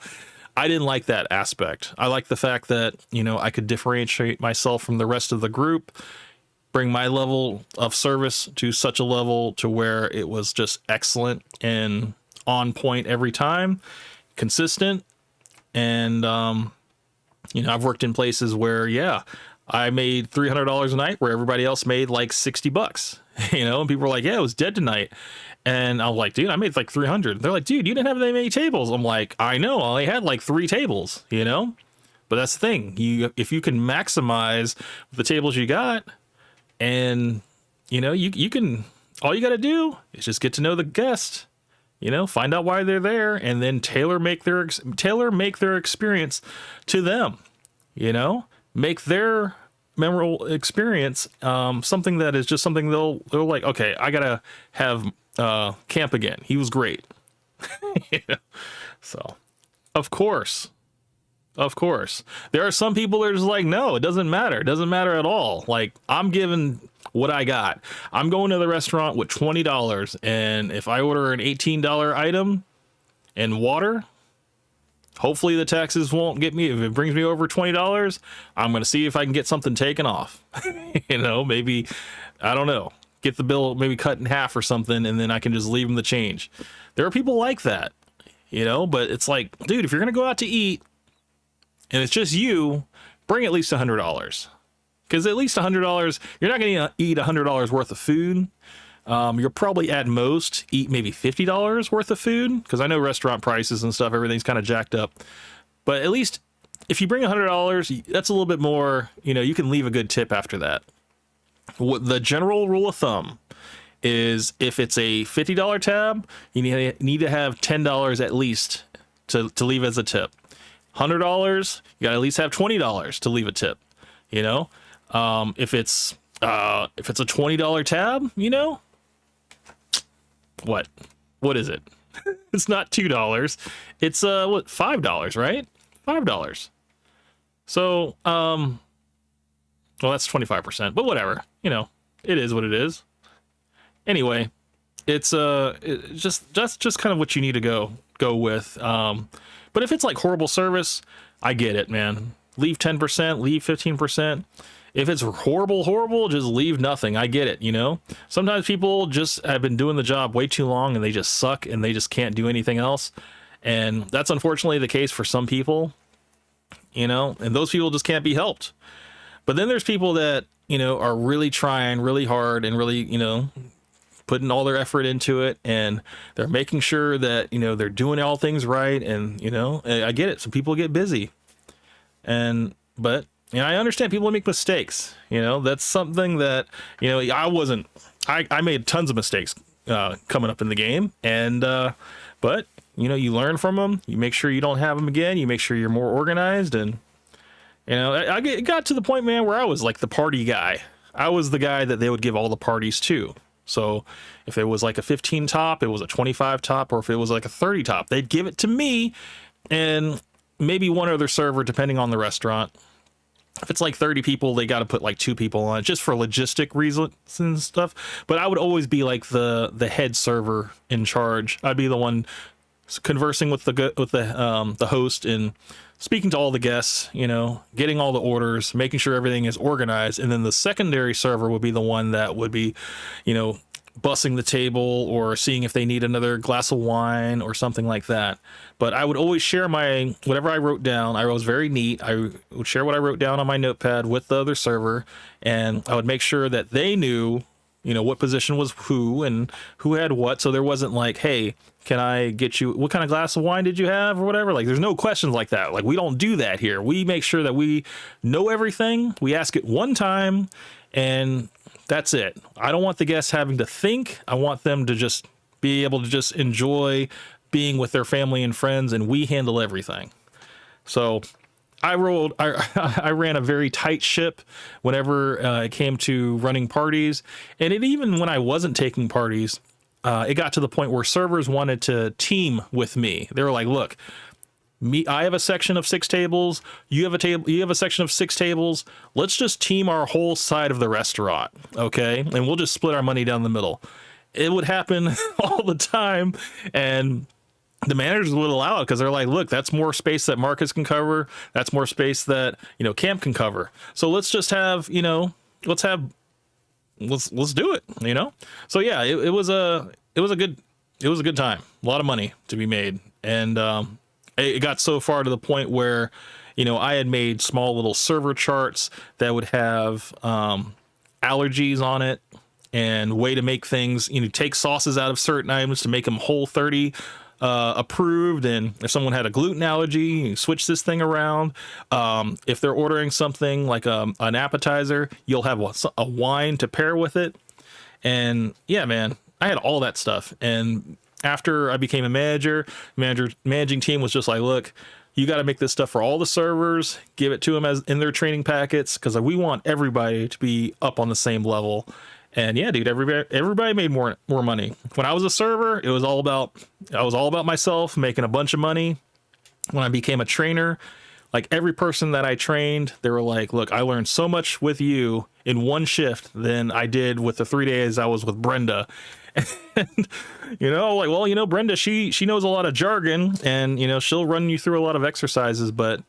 didn't like that aspect. I like the fact that, you know, I could differentiate myself from the rest of the group, bring my level of service to such a level to where it was just excellent and on point every time, consistent. And, you know, I've worked in places where, yeah, I made $300 a night where everybody else made like $60, you know, and people were like, yeah, it was dead tonight. And I was like, dude, I made like 300. They're like, dude, you didn't have that many tables. I'm like, I know, I only had like 3 tables, you know, but that's the thing. If you can maximize the tables you got, and, you know, you can, all you got to do is just get to know the guest. You know, find out why they're there, and then tailor make their experience to them. You know, make their memorable experience something that is just something they're like, okay, I gotta have Camp again. He was great. You know? So, of course, there are some people that are just like, no, it doesn't matter. It doesn't matter at all. Like, I'm giving what I got. I'm going to the restaurant with $20, and if I order an $18 item and water, hopefully the taxes won't get me. If it brings me over $20, I'm going to see if I can get something taken off. You know, maybe, I don't know, get the bill maybe cut in half or something, and then I can just leave them the change. There are people like that, you know, but it's like, dude, if you're going to go out to eat and it's just you, bring at least $100. Because at least $100, you're not going to eat $100 worth of food. You'll probably at most eat maybe $50 worth of food. Because I know restaurant prices and stuff, everything's kind of jacked up. But at least if you bring $100, that's a little bit more, you know, you can leave a good tip after that. The general rule of thumb is if it's a $50 tab, you need to have $10 at least to leave as a tip. $100, you got to at least have $20 to leave a tip, you know? If it's a $20 tab, you know, what is it? It's not $2. It's what, $5, right? $5. So, well, that's 25%, but whatever, you know, it is what it is. Anyway, it's that's just kind of what you need to go with. But if it's like horrible service, I get it, man. Leave 10%, leave 15%. If it's horrible, just leave nothing. I get it, you know? Sometimes people just have been doing the job way too long and they just suck and they just can't do anything else. And that's unfortunately the case for some people, you know, and those people just can't be helped. But then there's people that, you know, are really trying really hard and really, you know, putting all their effort into it, and they're making sure that, you know, they're doing all things right. And, you know, I get it. Some people get busy, but you know, I understand people make mistakes. You know, that's something that, you know, I made tons of mistakes coming up in the game, and but you know, you learn from them, you make sure you don't have them again, you make sure you're more organized. And you know, it got to the point, man, where I was like the party guy. I was the guy that they would give all the parties to. So if it was like a 15 top, it was a 25 top, or if it was like a 30 top, they'd give it to me and maybe one other server, depending on the restaurant. If it's like 30 people, they got to put like 2 people on it just for logistic reasons and stuff. But I would always be like the head server in charge. I'd be the one conversing with the host and speaking to all the guests, you know, getting all the orders, making sure everything is organized. And then the secondary server would be the one that would be, you know, bussing the table or seeing if they need another glass of wine or something like that. But I would always share whatever I wrote down. I was very neat. I would share what I wrote down on my notepad with the other server, and I would make sure that they knew, you know, what position was who and who had what. So there wasn't like, hey, can I get you, what kind of glass of wine did you have or whatever? Like, there's no questions like that. Like, we don't do that here. We make sure that we know everything. We ask it one time, and that's it. I don't want the guests having to think. I want them to just be able to just enjoy being with their family and friends, and we handle everything. So I ran a very tight ship whenever it came to running parties. And even when I wasn't taking parties, it got to the point where servers wanted to team with me. They were like, look, I have a section of 6 tables. You have a section of 6 tables. Let's just team our whole side of the restaurant. Okay. And we'll just split our money down the middle. It would happen all the time. And the managers would allow it because they're like, look, that's more space that Marcus can cover. That's more space that, you know, Camp can cover. So let's just have, you know, let's do it, you know? So yeah, it was a good time. A lot of money to be made. And, it got so far to the point where, you know, I had made small little server charts that would have allergies on it and way to make things, you know, take sauces out of certain items to make them Whole30 approved. And if someone had a gluten allergy, you switch this thing around. If they're ordering something like an appetizer, you'll have a wine to pair with it. And yeah, man, I had all that stuff. And after I became a managing team was just like, look, you got to make this stuff for all the servers, give it to them as in their training packets, because we want everybody to be up on the same level. And yeah, dude, everybody made more money. When I was a server, I was all about myself, making a bunch of money. When I became a trainer, like every person that I trained, they were like, look, I learned so much with you in one shift than I did with the 3 days I was with Brenda. And, you know, like, well, you know, Brenda, she knows a lot of jargon, and, you know, she'll run you through a lot of exercises, but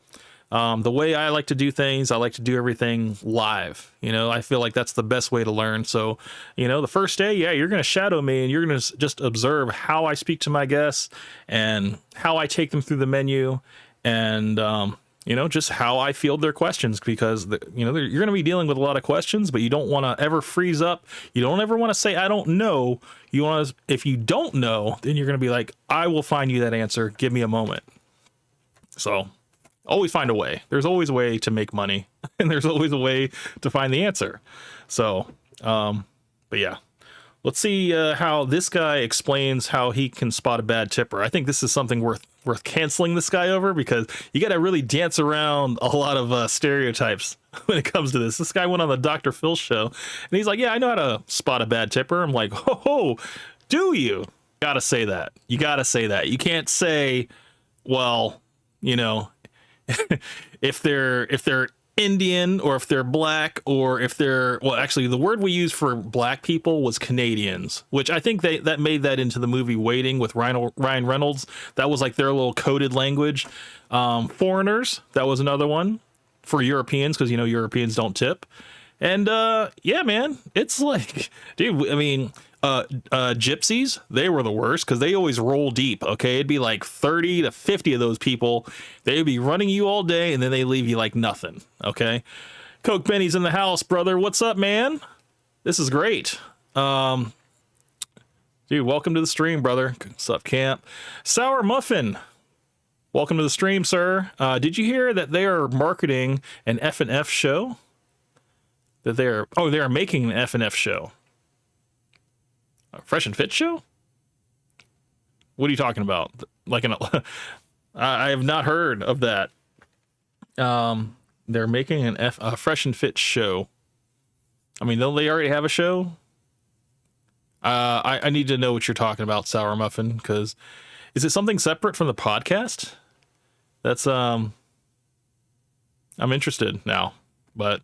the way I like to do things, I like to do everything live. You know, I feel like that's the best way to learn. So, you know, the first day, yeah, you're going to shadow me, and you're going to just observe how I speak to my guests and how I take them through the menu, and you know, just how I field their questions, because you know, you're going to be dealing with a lot of questions, but you don't want to ever freeze up. You don't ever want to say, I don't know. You want to, if you don't know, then you're going to be like, I will find you that answer. Give me a moment. So always find a way. There's always a way to make money, and there's always a way to find the answer. So, but yeah, let's see how this guy explains how he can spot a bad tipper. I think this is something worth canceling this guy over, because you got to really dance around a lot of stereotypes when it comes to this. This guy went on the Dr. Phil show, and he's like, yeah, I know how to spot a bad tipper. I'm like, oh, do you? Gotta say that. You gotta say that. You can't say, well, you know, if they're Indian, or if they're black, or if they're, well, actually the word we used for black people was Canadians, which I think that made that into the movie Waiting with Ryan Reynolds. That was like their little coded language. Foreigners, that was another one for Europeans, because, you know, Europeans don't tip. And yeah, man, it's like, dude, I mean, gypsies, they were the worst because they always roll deep. Okay, it'd be like 30 to 50 of those people. They'd be running you all day, and then they leave you like nothing. Okay, Coke Benny's in the house, brother. What's up, man? This is great. Dude, welcome to the stream, brother. What's up, Camp? Sour Muffin, welcome to the stream, sir. Did you hear that they are marketing an F&F show? That they're making an F&F show. A Fresh and Fit show? What are you talking about? Like I have not heard of that. They're making a Fresh and Fit show. I mean, don't they already have a show? I need to know what you're talking about, Sour Muffin, because is it something separate from the podcast? That's I'm interested now, but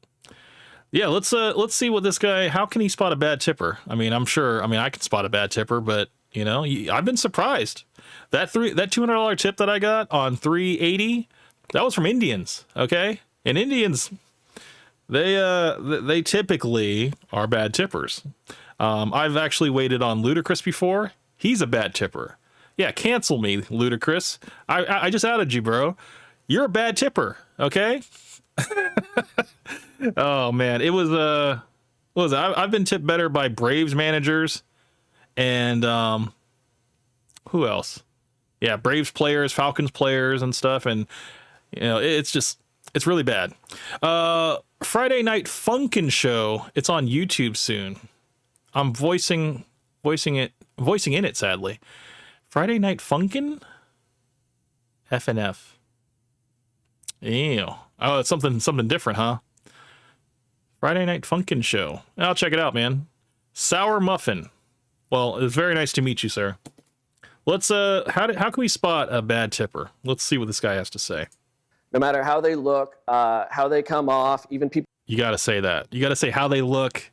yeah, let's see what this guy. How can he spot a bad tipper? I mean, I'm sure. I mean, I can spot a bad tipper, but you know, I've been surprised. That $200 tip that I got on 380, that was from Indians. Okay, and Indians, they typically are bad tippers. I've actually waited on Ludacris before. He's a bad tipper. Yeah, cancel me, Ludacris. I just outed you, bro. You're a bad tipper. Okay. Oh man, it was what was it? I've been tipped better by Braves managers and who else? Yeah, Braves players, Falcons players and stuff, and you know, it's really bad. Friday Night Funkin' Show, it's on YouTube soon. I'm voicing in it, sadly. Friday Night Funkin'? FNF. Ew. Oh, it's something different, huh? Friday Night Funkin' Show. I'll check it out, man. Sour Muffin. Well, it's very nice to meet you, sir. Let's how can we spot a bad tipper? Let's see what this guy has to say. No matter how they look, how they come off, even people. You got to say that. You got to say how they look.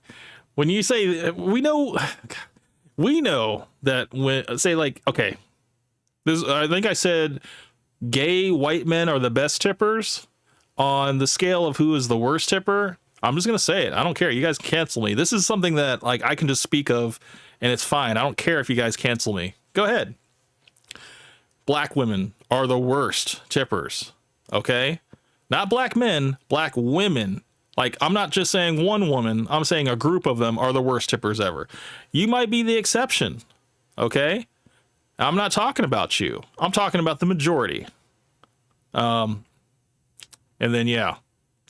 When you say, we know that when say like, okay, I think I said gay white men are the best tippers on the scale of who is the worst tipper. I'm just going to say it. I don't care. You guys cancel me. This is something that like I can just speak of and it's fine. I don't care if you guys cancel me. Go ahead. Black women are the worst tippers. Okay. Not black men, black women. Like, I'm not just saying one woman, I'm saying a group of them are the worst tippers ever. You might be the exception, okay? I'm not talking about you. I'm talking about the majority. And then, yeah,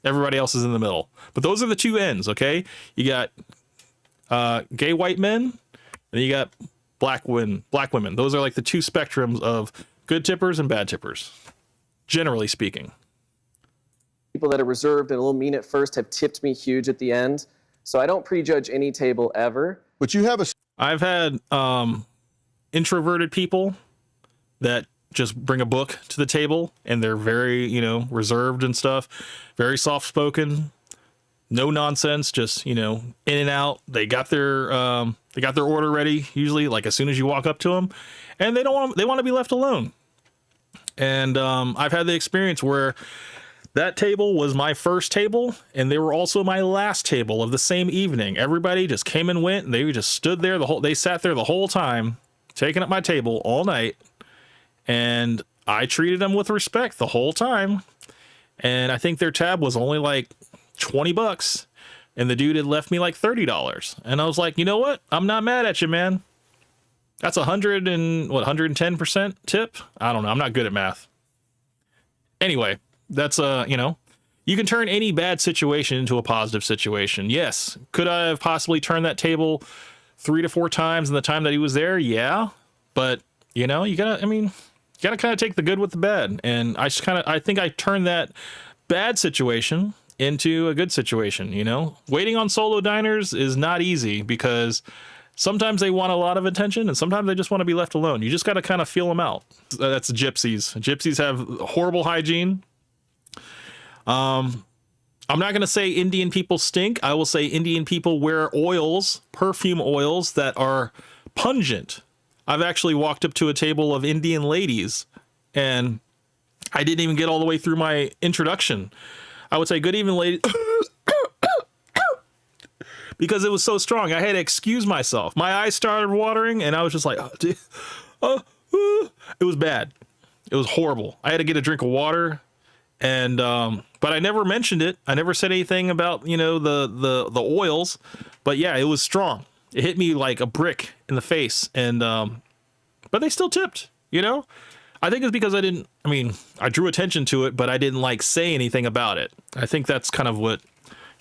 everybody else is in the middle. But those are the two ends, okay? You got gay white men, and you got black women. Those are like the two spectrums of good tippers and bad tippers, generally speaking. People that are reserved and a little mean at first have tipped me huge at the end. So I don't prejudge any table ever. But you have a. I've had introverted people that just bring a book to the table and they're very, you know, reserved and stuff, very soft spoken, no nonsense, just, you know, in and out. They got their order ready usually like as soon as you walk up to them, and they want to be left alone. And I've had the experience where that table was my first table, and they were also my last table of the same evening. Everybody just came and went, and they just stood there they sat there the whole time, taking up my table all night, and I treated them with respect the whole time. And I think their tab was only like $20, and the dude had left me like $30. And I was like, you know what? I'm not mad at you, man. That's 110% tip? I don't know. I'm not good at math. Anyway. That's you know, you can turn any bad situation into a positive situation. Yes. Could I have possibly turned that table 3 to 4 times in the time that he was there? Yeah. But you know, you gotta kind of take the good with the bad. And I think I turned that bad situation into a good situation. You know, waiting on solo diners is not easy because sometimes they want a lot of attention and sometimes they just want to be left alone. You just got to kind of feel them out. That's gypsies. Gypsies have horrible hygiene. I'm not going to say Indian people stink. I will say Indian people wear oils, perfume oils that are pungent. I've actually walked up to a table of Indian ladies and I didn't even get all the way through my introduction. I would say, good evening, ladies. because it was so strong. I had to excuse myself. My eyes started watering, and I was just like, oh, dude, it was bad. It was horrible. I had to get a drink of water, and but I never mentioned it. I never said anything about, you know, the oils. But yeah, it was strong. It hit me like a brick in the face, and but they still tipped. You know, I think it's because I drew attention to it, but I didn't like say anything about it. I think that's kind of what,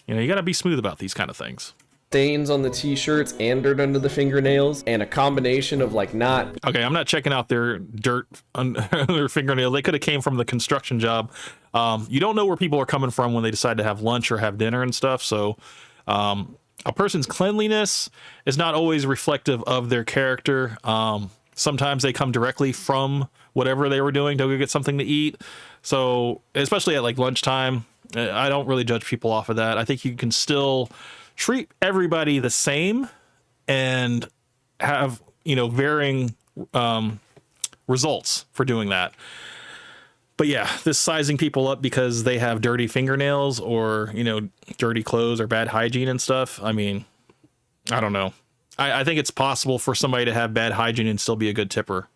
you know, you got to be smooth about these kind of things. Stains on the t-shirts and dirt under the fingernails, and a combination of like not. Okay, I'm not checking out their dirt on their fingernails. They could have came from the construction job. You don't know where people are coming from when they decide to have lunch or have dinner and stuff. So a person's cleanliness is not always reflective of their character. Sometimes they come directly from whatever they were doing to go get something to eat. So especially at like lunchtime, I don't really judge people off of that. I think you can still treat everybody the same and have, you know, varying results for doing that. But yeah, this sizing people up because they have dirty fingernails or, you know, dirty clothes or bad hygiene and stuff. I mean, I don't know. I think it's possible for somebody to have bad hygiene and still be a good tipper.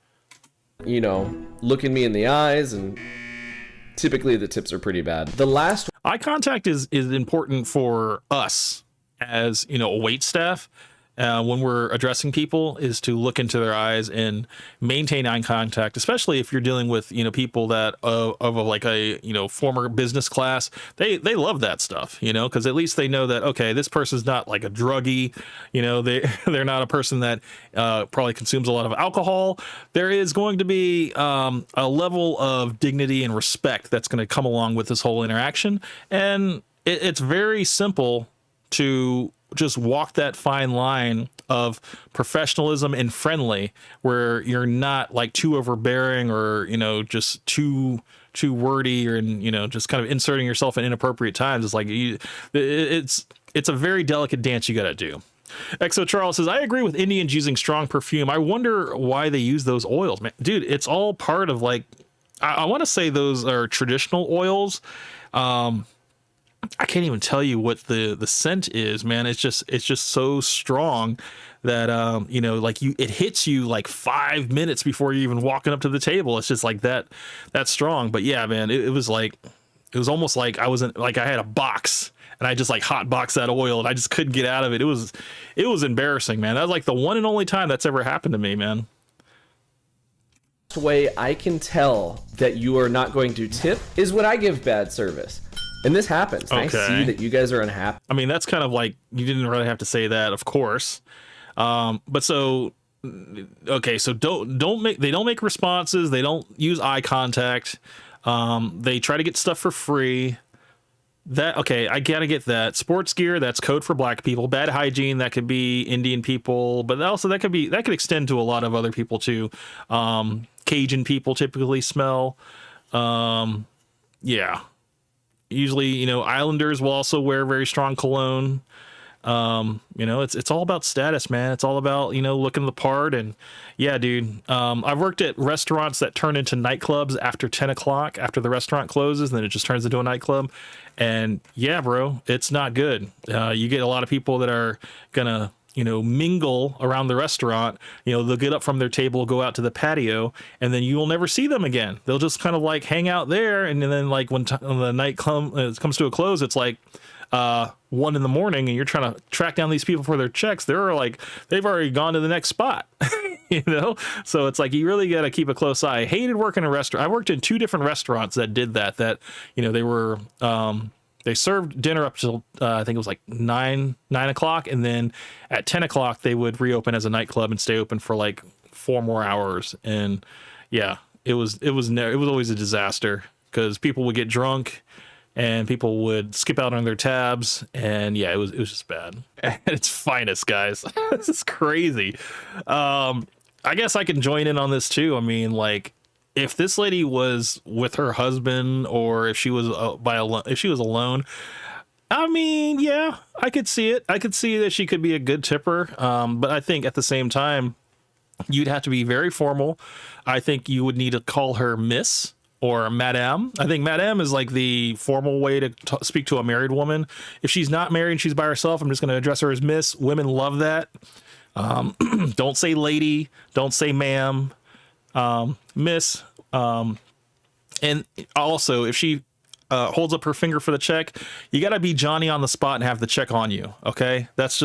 You know, looking me in the eyes, and typically the tips are pretty bad. The last Eye contact is important for us as, you know, a wait staff. When we're addressing people, is to look into their eyes and maintain eye contact, especially if you're dealing with, you know, people that of like a, you know, former business class. They love that stuff, you know, because at least they know that, okay, this person's not like a druggie, you know, they're not a person that probably consumes a lot of alcohol. There is going to be a level of dignity and respect that's going to come along with this whole interaction, and it's very simple to just walk that fine line of professionalism and friendly, where you're not like too overbearing or, you know, just too wordy, or, you know, just kind of inserting yourself in inappropriate times. It's like it's a very delicate dance you got to do. Exo Charles says, I agree with Indians using strong perfume. I wonder why they use those oils, man. Dude, it's all part of like, I want to say those are traditional oils. I can't even tell you what the scent is, man. It's just so strong that, you know, like it hits you like 5 minutes before you're even walking up to the table. It's just like that strong. But yeah, man, it was almost like I had a box and I just like hot boxed that oil and I just couldn't get out of it. It was embarrassing, man. That was like the one and only time that's ever happened to me, man. way I can tell that you are not going to tip is when I give bad service. And this happens. And Okay. I see that you guys are unhappy. I mean, that's kind of like, you didn't really have to say that, of course. But so, okay, so they don't make responses. They don't use eye contact. They try to get stuff for free. Okay, I gotta get that. Sports gear, that's code for black people. Bad hygiene, that could be Indian people, but also that could extend to a lot of other people too. Cajun people typically smell. Yeah. Usually, Islanders will also wear very strong cologne. It's all about status, man. It's all about, looking the part. And yeah, dude, I've worked at restaurants that turn into nightclubs after 10 o'clock, after the restaurant closes, and then it just turns into a nightclub. And yeah, bro, it's not good. You get a lot of people that are gonna, mingle around the restaurant. They'll get up from their table, go out to the patio, and then you will never see them again. They'll just kind of like hang out there. And then like when the night comes to a close, it's like 1 a.m, and you're trying to track down these people for their checks. They've already gone to the next spot. So it's like, you really got to keep a close eye. I hated working in a restaurant. I worked in 2 different restaurants that did that they were, they served dinner up till I think it was like 9 o'clock, and then at 10 o'clock they would reopen as a nightclub and stay open for like 4 more hours. And yeah, it was always a disaster because people would get drunk and people would skip out on their tabs, and yeah, it was just bad at its finest, guys. This is crazy. I guess I can join in on this too. I mean, like, if this lady was with her husband, or if she was alone, I mean, yeah, I could see it. I could see that she could be a good tipper. But I think at the same time, you'd have to be very formal. I think you would need to call her Miss or madame. I think madame is like the formal way to speak to a married woman. If she's not married and she's by herself, I'm just going to address her as miss. Women love that. Don't say lady, don't say ma'am, miss. And also, if she holds up her finger for the check, you got to be Johnny on the spot and have the check on you. Okay, that's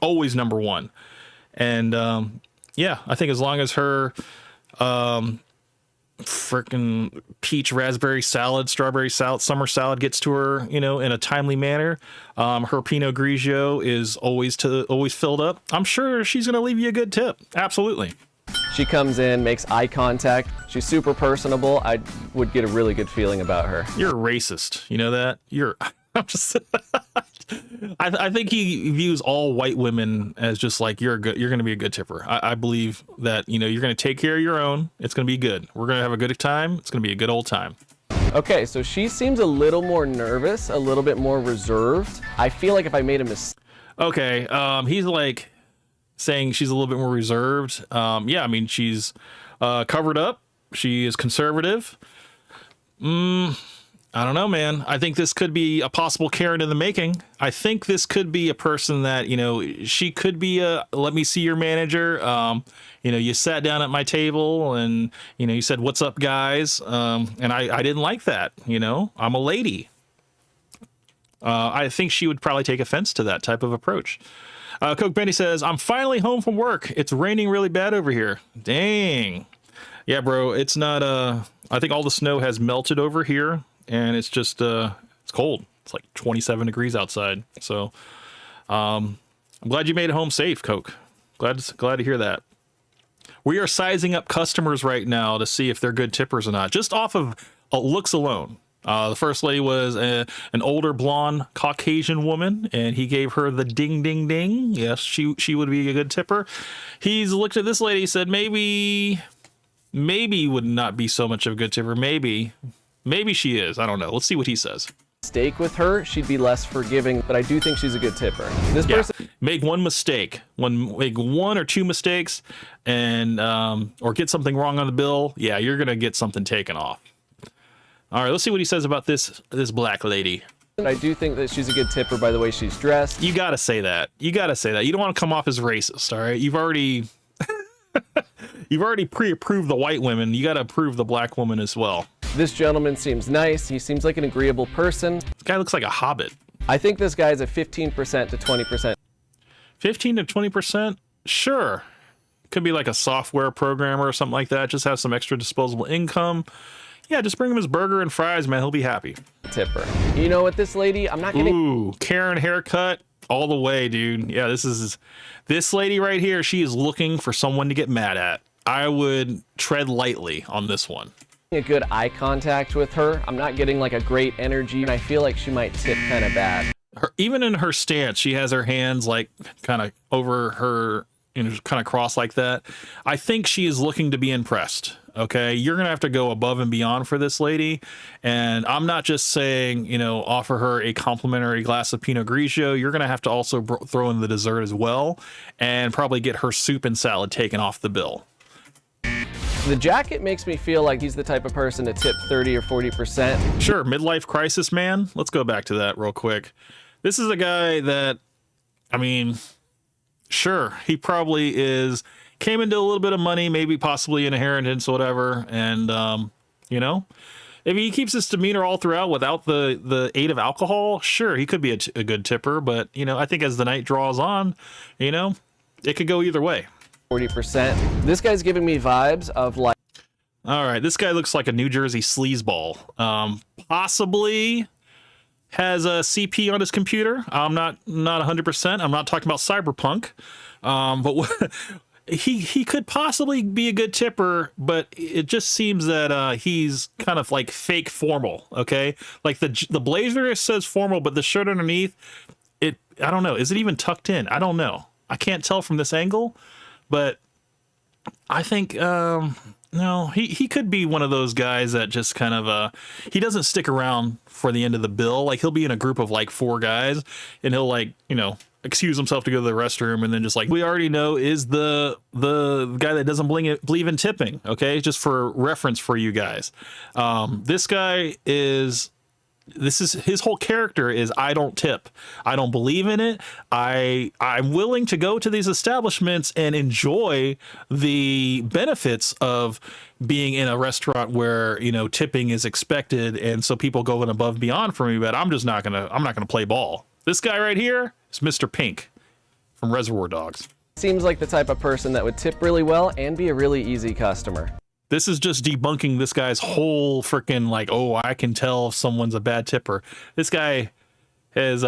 always number one. And yeah, I think as long as her freaking peach raspberry salad, strawberry salad, summer salad gets to her, in a timely manner, her Pinot Grigio is always filled up, I'm sure she's gonna leave you a good tip. Absolutely. She comes in, makes eye contact. She's super personable. I would get a really good feeling about her. You're a racist. You know that? I'm just I think he views all white women as just like you're going to be a good tipper. I believe that, you're going to take care of your own. It's going to be good. We're going to have a good time. It's going to be a good old time. Okay, so she seems a little more nervous, a little bit more reserved. I feel like if I made a mistake. Okay, he's like saying she's a little bit more reserved. Yeah, I mean, she's covered up. She is conservative. I don't know, man. I think this could be a possible Karen in the making. I think this could be a person that, she could be a, let me see your manager. You sat down at my table and, you said, what's up, guys? And I didn't like that. I'm a lady. I think she would probably take offense to that type of approach. Coke Benny says, I'm finally home from work. It's raining really bad over here. Dang. Yeah, bro. It's not, I think all the snow has melted over here. And it's just, it's cold. It's like 27 degrees outside. So, I'm glad you made it home safe, Coke. Glad to hear that. We are sizing up customers right now to see if they're good tippers or not, just off of looks alone. The first lady was an older blonde Caucasian woman, and he gave her the ding, ding, ding. Yes, she would be a good tipper. He's looked at this lady, said maybe would not be so much of a good tipper. Maybe she is. I don't know. Let's see what he says. Mistake with her, she'd be less forgiving, but I do think she's a good tipper. This person make one mistake, make one or two mistakes, and or get something wrong on the bill. Yeah, you're gonna get something taken off. All right, let's see what he says about this black lady. I do think that she's a good tipper by the way she's dressed. You gotta say that. You don't want to come off as racist. All right, you've already pre-approved the white women. You got to approve the black woman as well. This gentleman seems nice. He seems like an agreeable person. This guy looks like a hobbit. I think this guy's a 15% to 20%. 15 to 20%? Sure. Could be like a software programmer or something like that. Just have some extra disposable income. Yeah, just bring him his burger and fries, man. He'll be happy. Tipper. You know what, this lady, I'm not getting... Ooh, Karen haircut. All the way, dude. Yeah, this lady right here. She is looking for someone to get mad at. I would tread lightly on this one. A good eye contact with her. I'm not getting like a great energy, and I feel like she might tip kind of bad. Even in her stance, she has her hands like kind of over her, kind of crossed like that. I think she is looking to be impressed. Okay, you're gonna have to go above and beyond for this lady, and I'm not just saying, offer her a complimentary glass of Pinot Grigio. You're gonna have to also throw in the dessert as well, and probably get her soup and salad taken off the bill. The jacket makes me feel like he's the type of person to tip 30 or 40%. Sure, midlife crisis, man. Let's go back to that real quick. This is a guy that, I mean, sure, he probably came into a little bit of money, maybe possibly an inheritance or whatever. And, if he keeps his demeanor all throughout without the aid of alcohol, sure, he could be a good tipper. But, I think as the night draws on, it could go either way. 40%. This guy's giving me vibes of like... All right, this guy looks like a New Jersey sleazeball. Possibly has a CP on his computer. I'm not 100%. I'm not talking about Cyberpunk. But he could possibly be a good tipper, but it just seems that he's kind of like fake formal, okay? Like the blazer says formal, but the shirt underneath, I don't know. Is it even tucked in? I don't know. I can't tell from this angle, but I think, no, he could be one of those guys that just kind of, he doesn't stick around for the end of the bill. Like he'll be in a group of like 4 guys and he'll like, excuse himself to go to the restroom, and then just like we already know is the guy that doesn't believe in tipping. Okay, just for reference for you guys, this guy is. This is his whole character is I don't tip. I don't believe in it. I'm willing to go to these establishments and enjoy the benefits of being in a restaurant where, you know, tipping is expected. And so people go above and beyond for me, but I'm not going to play ball. This guy right here is Mr. Pink from Reservoir Dogs. Seems like the type of person that would tip really well and be a really easy customer. This is just debunking this guy's whole freaking like, oh, I can tell if someone's a bad tipper. This guy has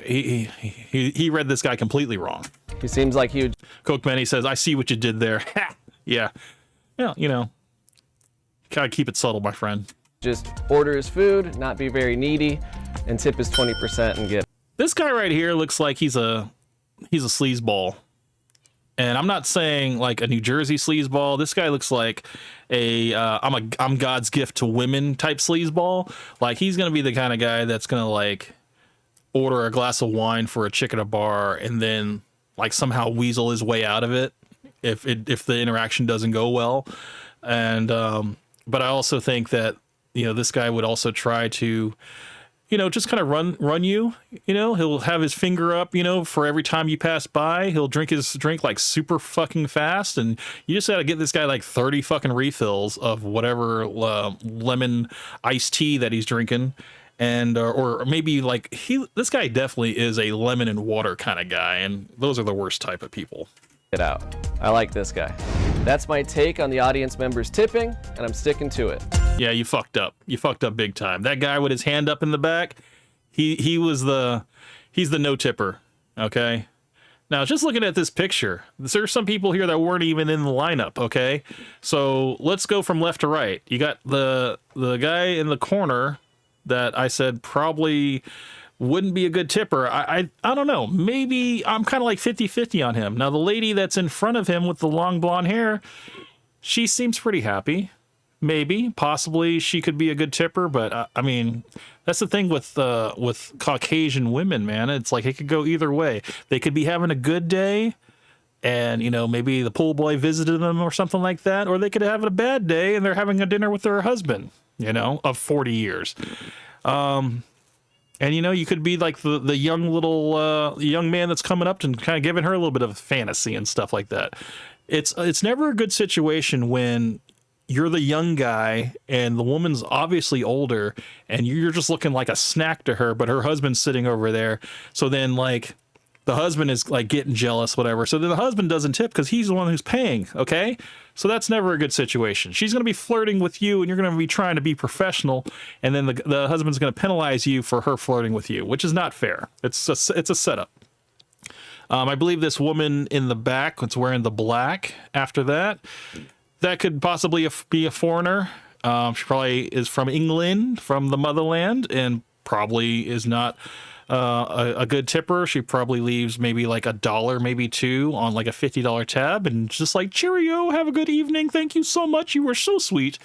he read this guy completely wrong. He seems like he would Coke Benny says, I see what you did there. Yeah. Yeah, you know. Gotta keep it subtle, my friend. just order his food, not be very needy, and tip his 20% and get. This guy right here looks like he's a sleazeball. And I'm not saying like a New Jersey sleazeball. This guy looks like I'm God's gift to women type sleazeball. Like he's gonna be the kind of guy that's gonna like order a glass of wine for a chick at a bar and then like somehow weasel his way out of it if the interaction doesn't go well. And but I also think that this guy would also try to just kind of run you. He'll have his finger up, for every time you pass by. He'll drink his drink like super fucking fast, and you just gotta get this guy like 30 fucking refills of whatever lemon iced tea that he's drinking, and or maybe like this guy definitely is a lemon and water kind of guy, and those are the worst type of people. Get out. I like this guy. That's my take on the audience members tipping, and I'm sticking to it. Yeah, you fucked up. You fucked up big time. That guy with his hand up in the back, he's the no tipper. Okay. Now, just looking at this picture, there's some people here that weren't even in the lineup. Okay, so let's go from left to right. You got the guy in the corner that I said probably wouldn't be a good tipper. I don't know. Maybe I'm kind of like 50-50 on him. Now, the lady that's in front of him with the long blonde hair, she seems pretty happy. Maybe, possibly she could be a good tipper, but I mean, that's the thing with Caucasian women, man. It's like it could go either way. They could be having a good day, and maybe the pool boy visited them or something like that, or they could have a bad day and they're having a dinner with their husband, of 40 years. And you could be like the young little young man that's coming up and kind of giving her a little bit of fantasy and stuff like that. It's never a good situation when you're the young guy and the woman's obviously older and you're just looking like a snack to her, but her husband's sitting over there. So then like the husband is like getting jealous, whatever. So then the husband doesn't tip because he's the one who's paying. Okay. So that's never a good situation. She's going to be flirting with you and you're going to be trying to be professional. And then the husband's going to penalize you for her flirting with you, which is not fair. It's a setup. I believe this woman in the back that's wearing the black after that could possibly be a foreigner. She probably is from England, from the motherland, and probably is not a good tipper. She probably leaves maybe like $1, maybe $2 on like a $50 tab, and just like, cheerio, have a good evening, thank you so much, you were so sweet.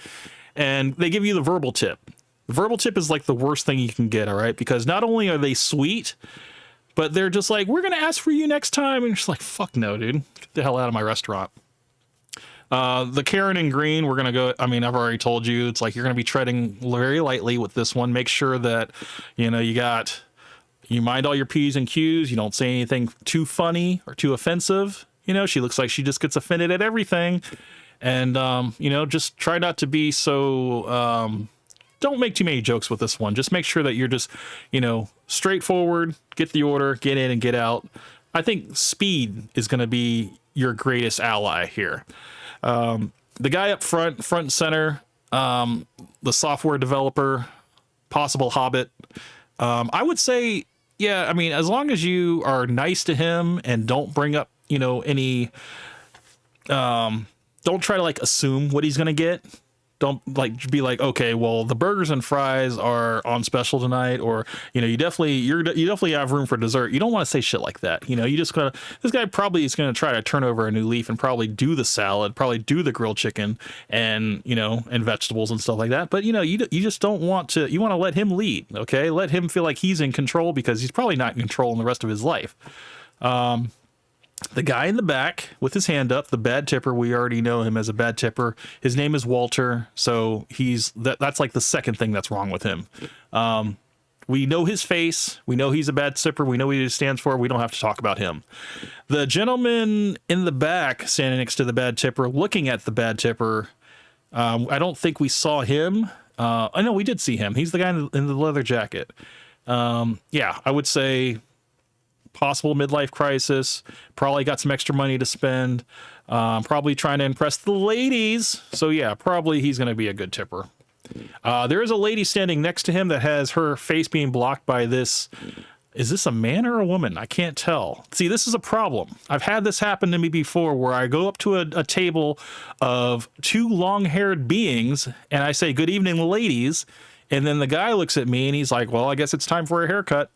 And they give you the verbal tip. The verbal tip is like the worst thing you can get, all right? Because not only are they sweet, but they're just like, we're gonna ask for you next time, and you're just like, fuck no, dude, get the hell out of my restaurant. The Karen in green, we're going to go, I mean, I've already told you, it's like you're going to be treading very lightly with this one. Make sure that, you mind all your P's and Q's. You don't say anything too funny or too offensive. She looks like she just gets offended at everything. And, just try not to be so, don't make too many jokes with this one. Just make sure that you're just, straightforward, get the order, get in and get out. I think speed is going to be your greatest ally here. The guy up front and center, the software developer, possible hobbit. I would say, yeah, I mean, as long as you are nice to him and don't bring up, any, don't try to like assume what he's going to get. Don't like be like, okay, well, the burgers and fries are on special tonight, or you definitely have room for dessert. You don't want to say shit like that. You just gotta. This guy probably is gonna try to turn over a new leaf and probably do the salad, probably do the grilled chicken, and and vegetables and stuff like that. But you just don't want to. You want to let him lead. Okay, let him feel like he's in control because he's probably not in control in the rest of his life. The guy in the back with his hand up, the bad tipper, we already know him as a bad tipper. His name is Walter, so that's like the second thing that's wrong with him. We know his face. We know he's a bad tipper. We know what he stands for. We don't have to talk about him. The gentleman in the back, standing next to the bad tipper, looking at the bad tipper, I don't think we saw him. I know we did see him. He's the guy in the leather jacket. Yeah, I would say possible midlife crisis, probably got some extra money to spend, probably trying to impress the ladies. So yeah, probably he's going to be a good tipper. There is a lady standing next to him that has her face being blocked by this. Is this a man or a woman? I can't tell. See, this is a problem. I've had this happen to me before where I go up to a table of two long-haired beings and I say, "Good evening, ladies." And then the guy looks at me and he's like, "Well, I guess it's time for a haircut."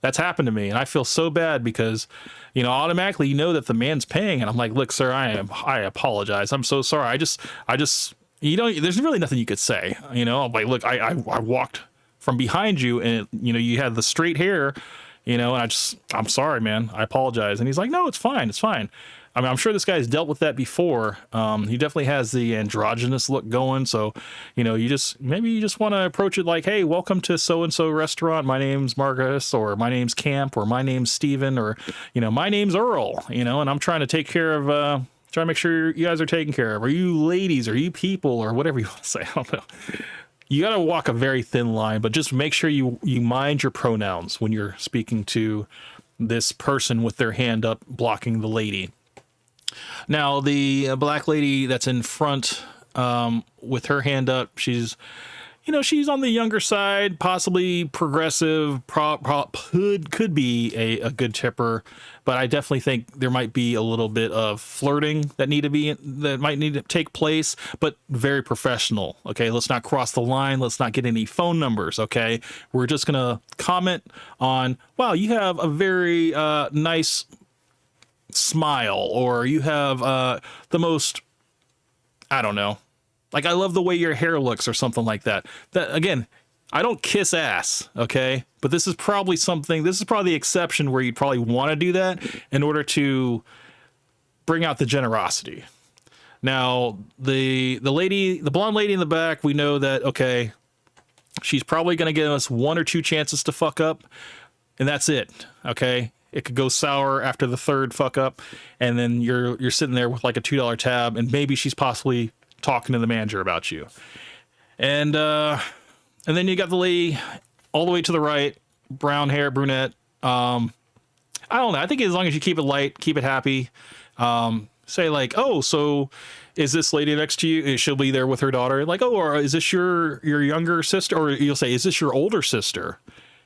That's happened to me, and I feel so bad because, you know, automatically you know that the man's paying, and I'm like, "Look, sir, I apologize. I'm so sorry. I just, you know, there's really nothing you could say, you know. I'm like, look, I walked from behind you, and you know, you had the straight hair, you know, and I'm sorry, man. I apologize." And he's like, "No, it's fine. It's fine." I mean, I'm sure this guy's dealt with that before. He definitely has the androgynous look going. So, you know, maybe you just want to approach it like, "Hey, welcome to so-and-so restaurant. My name's Marcus, or my name's Camp, or my name's Steven, or, you know, my name's Earl, you know, and I'm trying to take care of, trying to make sure you guys are taken care of. Are you ladies? Are you people?" Or whatever you want to say. I don't know. You got to walk a very thin line, but just make sure you mind your pronouns when you're speaking to this person with their hand up blocking the lady. Now, the black lady that's in front with her hand up, she's on the younger side, possibly progressive, could be a good tipper, but I definitely think there might be a little bit of flirting that might need to take place, but very professional. Okay, let's not cross the line. Let's not get any phone numbers. Okay, we're just gonna comment on, "Wow, you have a very nice smile," or "You have the most," I don't know, like, "I love the way your hair looks," or something like that. That, again, I don't kiss ass, okay? But this is probably the exception where you'd probably want to do that in order to bring out the generosity. Now, the blonde lady in the back, we know that, okay, she's probably going to give us one or two chances to fuck up, and that's it, okay? It could go sour after the third fuck up, and then you're sitting there with like a $2 tab, and maybe she's possibly talking to the manager about you. And then you got the lady all the way to the right, brown hair, brunette. I don't know. I think as long as you keep it light, keep it happy. Say like, "Oh, so is this lady next to you? She'll be there with her daughter." Like, "Oh, or is this your younger sister?" Or you'll say, "Is this your older sister?"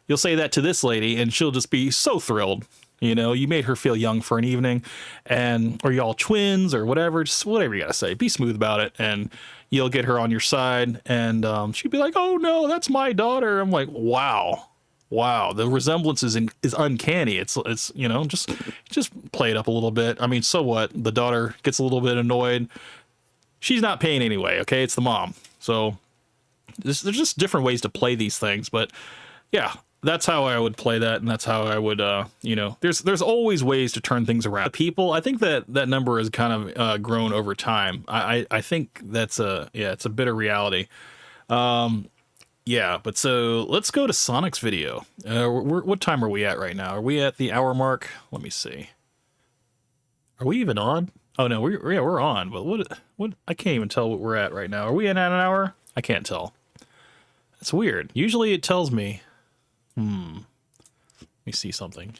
You'll say that to this lady, and she'll just be so thrilled. You know, you made her feel young for an evening, or y'all twins or whatever. Just whatever you gotta say. Be smooth about it, and you'll get her on your side. And she'd be like, "Oh no, that's my daughter." I'm like, wow, the resemblance is uncanny. It's you know, just play it up a little bit. I mean, so what? The daughter gets a little bit annoyed. She's not paying anyway. Okay, it's the mom. So there's just different ways to play these things, but yeah. That's how I would play that, and that's how I would, you know, there's always ways to turn things around. People, I think that number has kind of grown over time. I think it's a bit of reality. Yeah, but so let's go to Sonic's video. What time are we at right now? Are we at the hour mark? Let me see. Are we even on? Oh no, we're on. But what? I can't even tell what we're at right now. Are we at an hour? I can't tell. That's weird. Usually it tells me. Let me see something.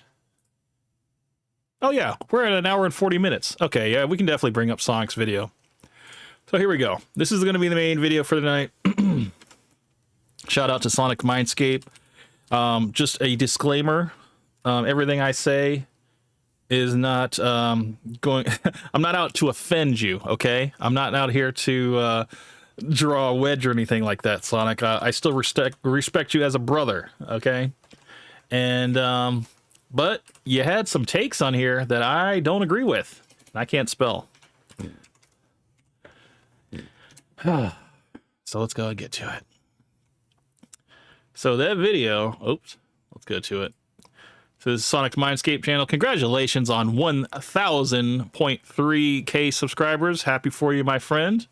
Oh yeah, we're at an hour and 40 minutes. Okay, yeah, we can definitely bring up Sonic's video. So here we go. This is going to be the main video for the night. Shout out to Sonic Mindscape. Just a disclaimer. Everything I say is not going... I'm not out to offend you, okay? I'm not out here to draw a wedge or anything like that, Sonic. I still respect you as a brother, okay? And but you had some takes on here that I don't agree with. I can't spell. So let's go and get to it. So that video, oops, let's go to it. to the Sonic Mindscape channel. Congratulations on 1,000.3K subscribers. Happy for you, my friend.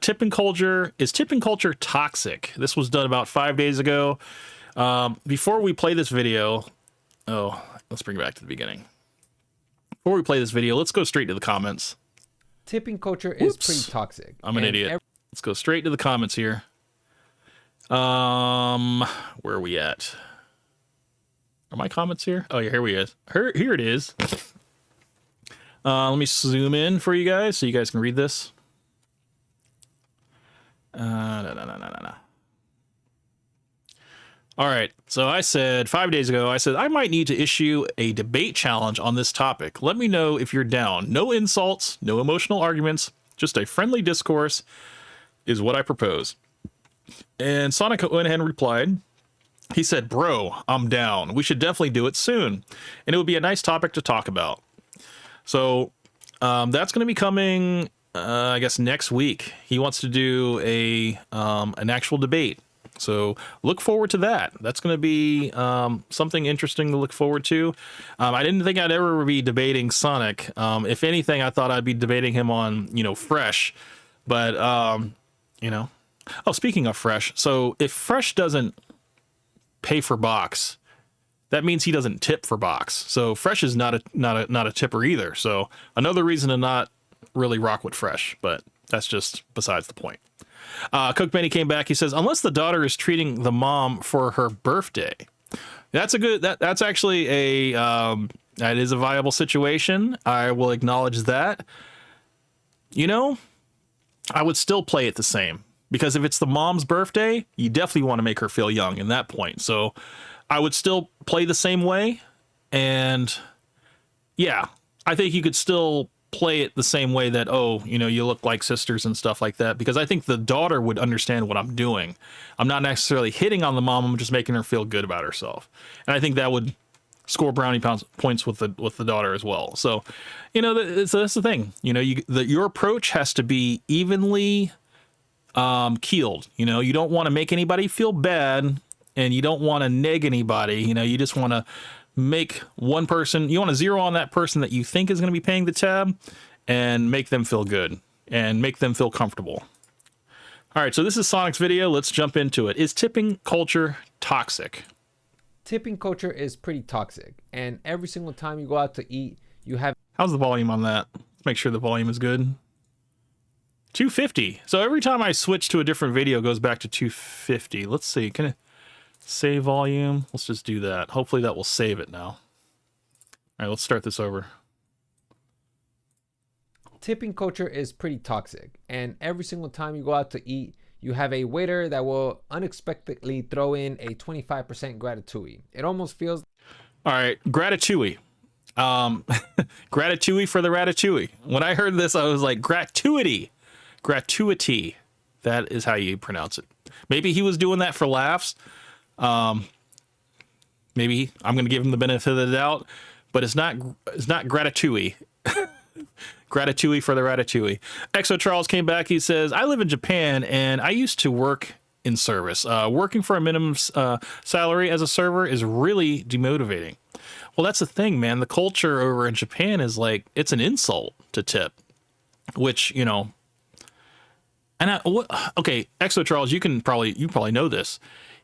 Tipping culture. Is tipping culture toxic? This was done about 5 days ago. Before we play this video, let's bring it back to the beginning. Before we play this video, let's go straight to the comments. Tipping culture is pretty toxic. I'm an idiot. Let's go straight to the comments here. Where are we at? Are my comments here? Oh yeah, here we is. Here it is. Let me zoom in for you guys so you guys can read this. No. All right, so I said 5 days ago, I might need to issue a debate challenge on this topic. Let me know if you're down. No insults, no emotional arguments, just a friendly discourse is what I propose. And Sonic went ahead and replied. He said, bro, I'm down. We should definitely do it soon. And it would be a nice topic to talk about. So that's going to be coming, I guess, next week. He wants to do an actual debate. So look forward to that. That's going to be something interesting to look forward to. I didn't think I'd ever be debating Sonic. If anything, I thought I'd be debating him on, Fresh. But, speaking of Fresh. So if Fresh doesn't pay for box, that means he doesn't tip for box. So Fresh is not a tipper either. So another reason to not really rock with Fresh, but that's just besides the point. Cook Benny came back. He says, unless the daughter is treating the mom for her birthday. That's a good, that's actually that is a viable situation. I will acknowledge that. I would still play it the same, because if it's the mom's birthday, you definitely want to make her feel young in that point. So I would still play the same way. And yeah, I think you could still play it the same way that, you look like sisters and stuff like that, because I think the daughter would understand what I'm doing. I'm not necessarily hitting on the mom. I'm just making her feel good about herself. And I think that would score brownie points with the daughter as well. So, that's the thing, your approach has to be evenly keeled. You don't want to make anybody feel bad, and you don't want to neg anybody. You just want to make one person, you want to zero on that person that you think is going to be paying the tab and make them feel good and make them feel comfortable. All right, so this is Sonic's video. Let's jump into it. Is tipping culture toxic? Tipping culture is pretty toxic, and every single time you go out to eat, you have... How's the volume on that? Let's make sure the volume is good. 250. So every time I switch to a different video, it goes back to 250. Let's see. Can I save volume? Let's just do that. Hopefully that will save it now. All right, let's start this over. Tipping culture is pretty toxic, and every single time you go out to eat, you have a waiter that will unexpectedly throw in a 25% gratuity. It almost feels... All right, gratuity. Gratuity for the ratatouille. When I heard this, I was like, gratuity. Gratuity. That is how you pronounce it. Maybe he was doing that for laughs. Maybe I'm going to give him the benefit of the doubt, but it's not gratuity. Gratuity for the ratatouille. Exo Charles came back. He says, I live in Japan and I used to work in service. Working for a minimum salary as a server is really demotivating. Well, that's the thing, man. The culture over in Japan is like, it's an insult to tip, which, and okay, Exo Charles, you probably know this.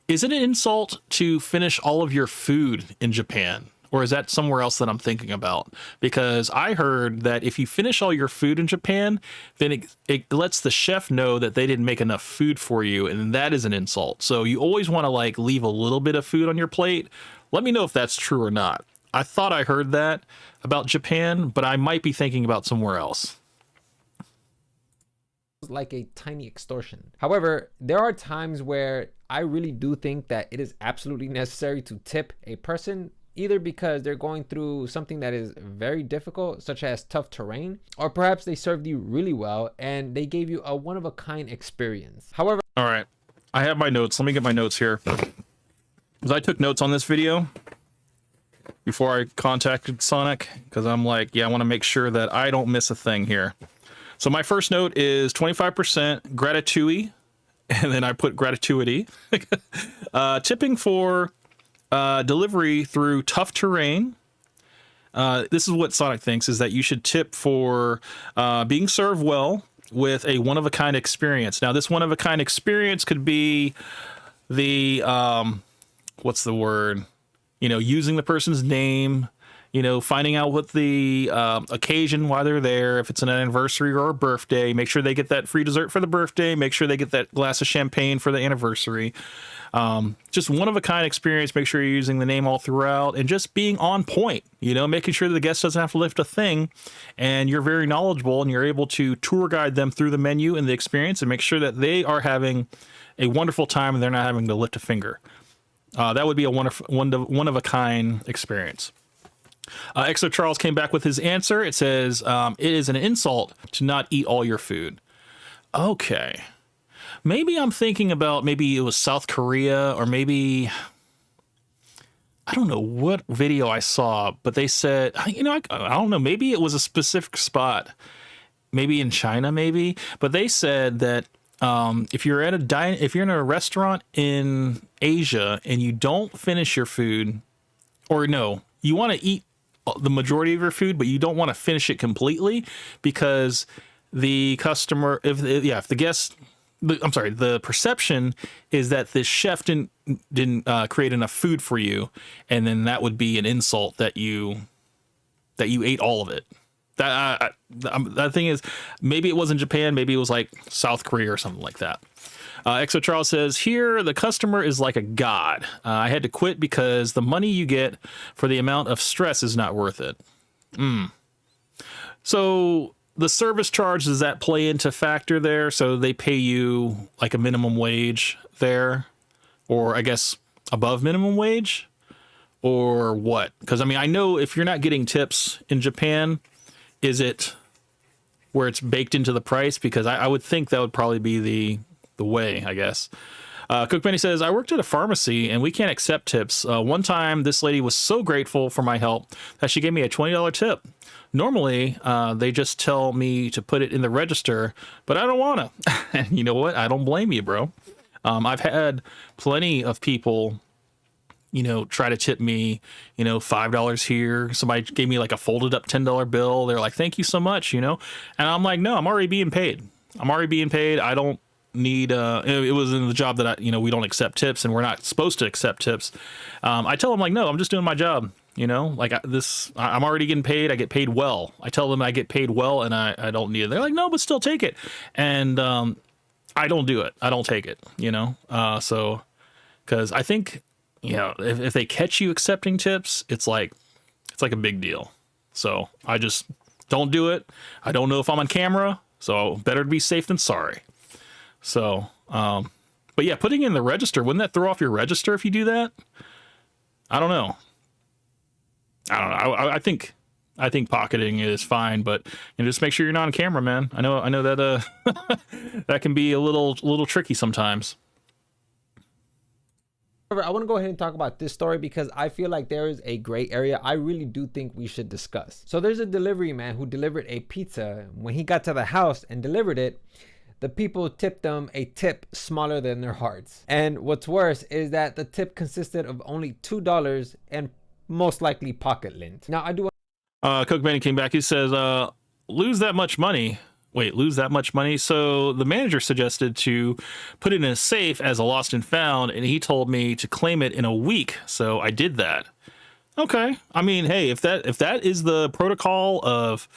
Is it an insult to finish all of your food in Japan? Or is that somewhere else that I'm thinking about? Because I heard that if you finish all your food in Japan, then it lets the chef know that they didn't make enough food for you, and that is an insult. So you always want to leave a little bit of food on your plate. Let me know if that's true or not. I thought I heard that about Japan, but I might be thinking about somewhere else. Like a tiny extortion. However, there are times where I really do think that it is absolutely necessary to tip a person, either because they're going through something that is very difficult, such as tough terrain, or perhaps they served you really well and they gave you a one-of-a-kind experience. However, all right, I have my notes. Let me get my notes here, because I took notes on this video before I contacted Sonic, because I'm like, yeah, I want to make sure that I don't miss a thing here. So my first note is 25% gratuity, and then I put gratuity. Tipping for delivery through tough terrain. This is what Sonic thinks, is that you should tip for being served well with a one-of-a-kind experience. Now, this one-of-a-kind experience could be the, what's the word? Using the person's name, finding out what the occasion, why they're there, if it's an anniversary or a birthday, make sure they get that free dessert for the birthday, make sure they get that glass of champagne for the anniversary. Just one-of-a-kind experience, make sure you're using the name all throughout, and just being on point, making sure the guest doesn't have to lift a thing, and you're very knowledgeable, and you're able to tour guide them through the menu and the experience, and make sure that they are having a wonderful time and they're not having to lift a finger. That would be a one-of-a-kind experience. Exo Charles came back with his answer. It says, it is an insult to not eat all your food. Okay. Maybe I'm thinking about, maybe it was South Korea, or maybe, I don't know what video I saw, but they said, I don't know, maybe it was a specific spot, maybe in China, maybe, but they said that if you're if you're in a restaurant in Asia and you don't finish your food, or no, you want to eat the majority of your food, but you don't want to finish it completely, because the customer, if the guest, the perception is that this chef didn't create enough food for you, and then that would be an insult that you ate all of it. That thing is, maybe it wasn't Japan, maybe it was like South Korea or something like that. Exo Charles says, here the customer is like a god. I had to quit because the money you get for the amount of stress is not worth it. So the service charge, does that play into factor there? So they pay you like a minimum wage there, or I guess above minimum wage, or what? Because I know if you're not getting tips in Japan, is it where it's baked into the price? Because I would think that would probably be the way, I guess. Cook Benny says, I worked at a pharmacy and we can't accept tips. One time this lady was so grateful for my help that she gave me a $20 tip. Normally, they just tell me to put it in the register, but I don't want to. And you know what? I don't blame you, bro. I've had plenty of people, try to tip me, $5 here. Somebody gave me like a folded up $10 bill. They're like, thank you so much, and I'm like, no, I'm already being paid. I don't need, it was in the job that we don't accept tips, and we're not supposed to accept tips. I tell them like, no, I'm just doing my job. I'm already getting paid. I get paid well. I tell them I get paid well and I don't need it. They're like, no, but still take it. And, I don't do it. I don't take it, so, cause I think, if they catch you accepting tips, it's like a big deal. So I just don't do it. I don't know if I'm on camera, so better to be safe than sorry. So, but yeah, putting in the register, wouldn't that throw off your register if you do that? I don't know. I think pocketing is fine, but just make sure you're not on camera, man. I know that that can be a little tricky sometimes. I want to go ahead and talk about this story because I feel like there is a gray area I really do think we should discuss. So there's a delivery man who delivered a pizza. When he got to the house and delivered it, the people tipped them a tip smaller than their hearts. And what's worse is that the tip consisted of only $2 and most likely pocket lint. Now I do. Cook Benny came back. He says, lose that much money. So the manager suggested to put it in a safe as a lost and found, and he told me to claim it in a week. So I did that. Okay. Hey, if that is the protocol of,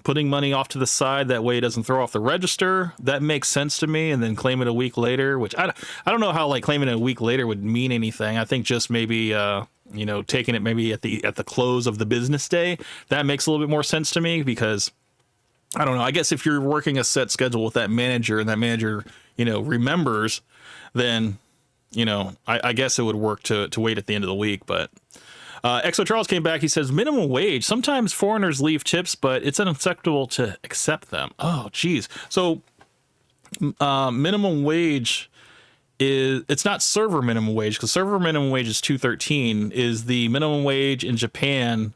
putting money off to the side, that way it doesn't throw off the register, that makes sense to me. And then claim it a week later, which I don't know how like claiming it a week later would mean anything. I think just maybe, taking it maybe at the close of the business day, that makes a little bit more sense to me, because I don't know. I guess if you're working a set schedule with that manager and that manager, remembers, then, I guess it would work to wait at the end of the week. But Exo Charles came back. He says, minimum wage. Sometimes foreigners leave tips, but it's unacceptable to accept them. Oh, geez. So minimum wage it's not server minimum wage, because server minimum wage is $2.13. Is the minimum wage in Japan?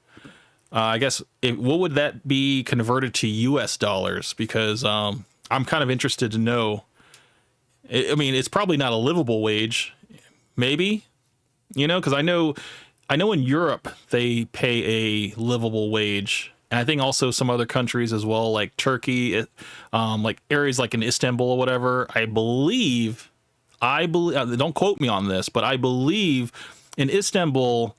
I guess what would that be converted to US dollars? Because I'm kind of interested to know. It's probably not a livable wage. Maybe You know, because I know in Europe they pay a livable wage. And I think also some other countries as well, like Turkey, like areas like in Istanbul or whatever. I believe, don't quote me on this, but I believe in Istanbul,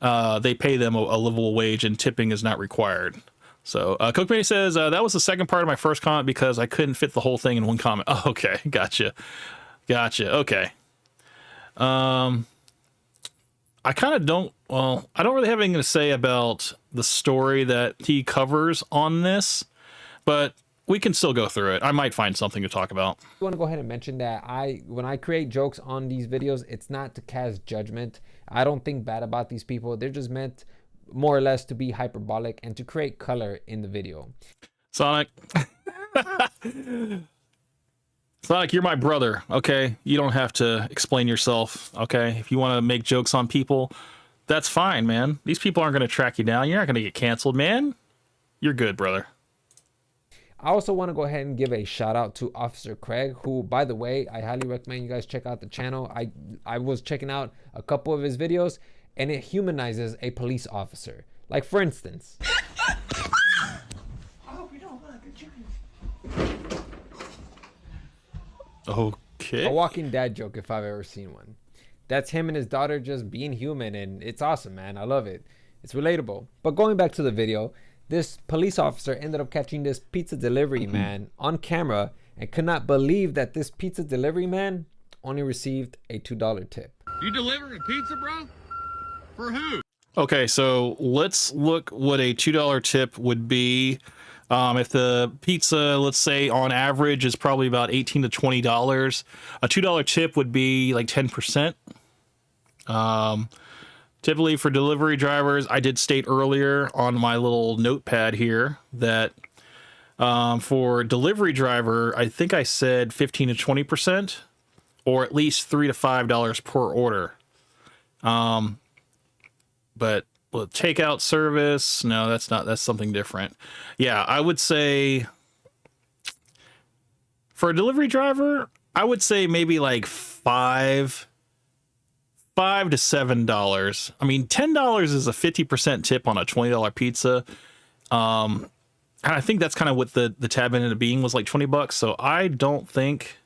they pay them a livable wage and tipping is not required. So Coke Manny says, that was the second part of my first comment because I couldn't fit the whole thing in one comment. Oh, okay. Gotcha. Okay. I kind of don't, well, I don't really have anything to say about the story that he covers on this, but we can still go through it. I might find something to talk about. I want to go ahead and mention that when I create jokes on these videos, it's not to cast judgment. I don't think bad about these people. They're just meant more or less to be hyperbolic and to create color in the video. Sonic. Sonic, you're my brother, okay? You don't have to explain yourself, okay? If you want to make jokes on people, that's fine, man. These people aren't going to track you down. You're not going to get canceled, man. You're good, brother. I also want to go ahead and give a shout out to Officer Craig, who, by the way, I highly recommend you guys check out the channel. I was checking out a couple of his videos, and it humanizes a police officer. Like, for instance... Okay. A walking dad joke if I've ever seen one. That's him and his daughter just being human, and it's awesome, man. I love it. It's relatable. But going back to the video, this police officer ended up catching this pizza delivery man on camera and could not believe that this pizza delivery man only received a $2 tip. You delivering a pizza, bro? For who? Okay, so let's look what a $2 tip would be. If the pizza, let's say on average, is probably about $18 to $20, a $2 tip would be like 10%. Typically for delivery drivers, I did state earlier on my little notepad here that for delivery driver, I think I said 15 to 20%, or at least $3 to $5 per order. But well, takeout service, no, that's something different. Yeah, I would say for a delivery driver, I would say maybe like $5 to $7. I mean, $10 is a 50% tip on a $20 pizza. And I think that's kind of what the tab ended up being, was like $20. So I don't think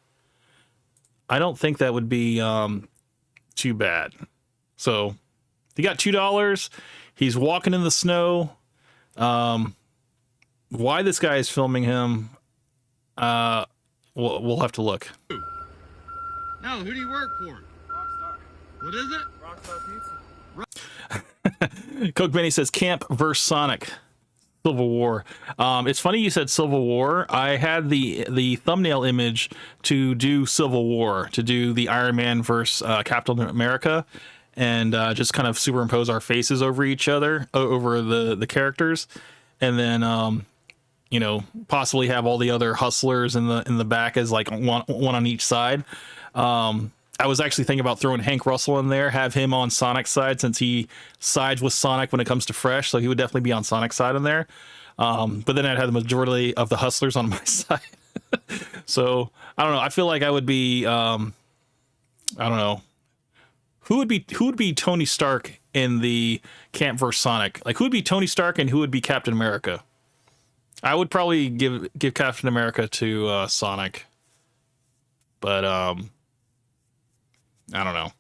that would be too bad. So he got $2. He's walking in the snow. Why this guy is filming him, we'll have to look. No, who do you work for? Rockstar. What is it? Rockstar Pizza. Coke Benny says Camp vs Sonic Civil War. It's funny you said Civil War. I had the thumbnail image to do Civil War, to do the Iron Man versus Captain America, and just kind of superimpose our faces over each other, over the characters, and then you know, possibly have all the other hustlers in the back as like one on each side. I was actually thinking about throwing Hank Russell in there, have him on Sonic's side, since he sides with Sonic when it comes to Fresh, so he would definitely be on Sonic's side in there. But then I'd have the majority of the hustlers on my side. So I don't know. I feel like I would be I don't know. Who would be Tony Stark in the Camp vs Sonic? Like, who would be Tony Stark and who would be Captain America? I would probably give Captain America to Sonic. But I don't know.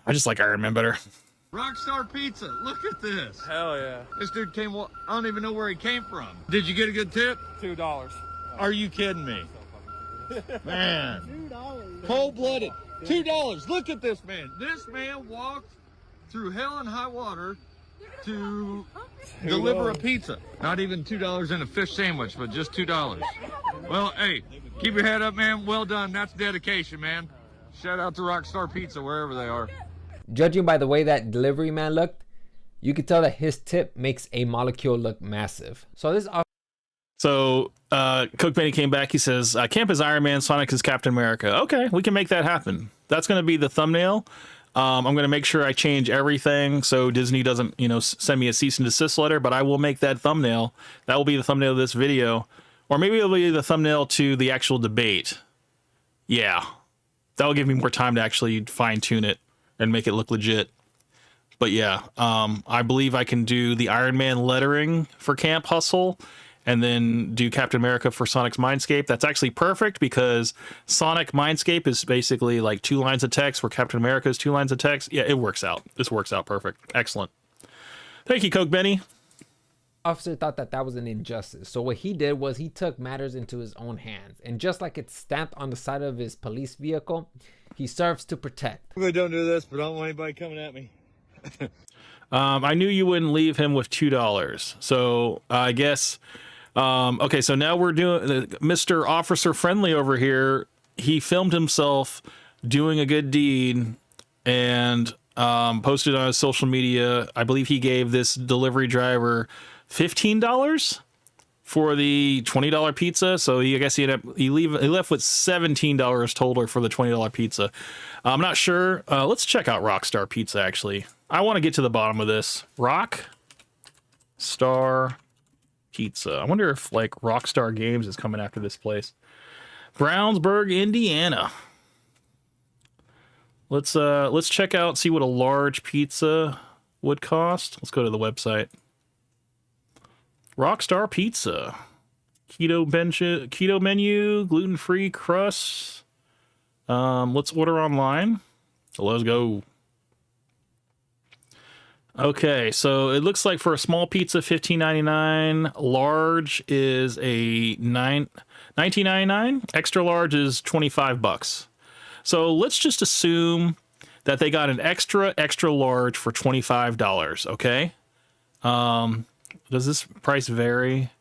I just like Iron Man better. Rockstar Pizza. Look at this. Hell yeah. This dude came, I don't even know where he came from. Did you get a good tip? $2. Are you kidding me? Man. Cold-blooded. $2. Look at this man. This man walked through hell and high water to deliver a pizza. Not even $2 in a fish sandwich, but just $2. Well, hey, keep your head up, man. Well done. That's dedication, man. Shout out to Rockstar Pizza, wherever they are. Judging by the way that delivery man looked, you could tell that his tip makes a molecule look massive. So Coke Benny came back. He says, Camp is Iron Man, Sonic is Captain America. Okay, we can make that happen. That's going to be the thumbnail. I'm going to make sure I change everything so Disney doesn't, you know, send me a cease and desist letter, but I will make that thumbnail. That will be the thumbnail of this video. Or maybe it'll be the thumbnail to the actual debate. Yeah. That will give me more time to actually fine tune it. and make it look legit. But yeah, I believe I can do the Iron Man lettering for Camp Hustle and then do Captain America for Sonic's Mindscape. That's actually perfect because Sonic Mindscape is basically like 2 lines of text where Captain America is 2 lines of text. Yeah, it works out. This works out perfect. Excellent. Thank you, Coke Benny. Officer thought that was an injustice. So what he did was he took matters into his own hands. And just like it's stamped on the side of his police vehicle, he serves to protect. I really don't do this, but I don't want anybody coming at me. I knew you wouldn't leave him with $2. So I guess, okay, so now we're doing Mr. Officer Friendly over here. He filmed himself doing a good deed and posted on his social media. I believe he gave this delivery driver $15 for the $20 pizza. So I guess he left with $17 total for the $20 pizza. I'm not sure. Let's check out Rockstar Pizza, actually. I want to get to the bottom of this. Rockstar Pizza. I wonder if like Rockstar Games is coming after this place. Brownsburg, Indiana. Let's check out, see what a large pizza would cost. Let's go to the website. Rockstar Pizza. Keto menu, gluten-free crust. Let's order online. So let's go. Okay, so it looks like for a small pizza, $15.99. Large is a $19.99. Extra large is $25. So let's just assume that they got an extra large for $25. Okay. Does this price vary?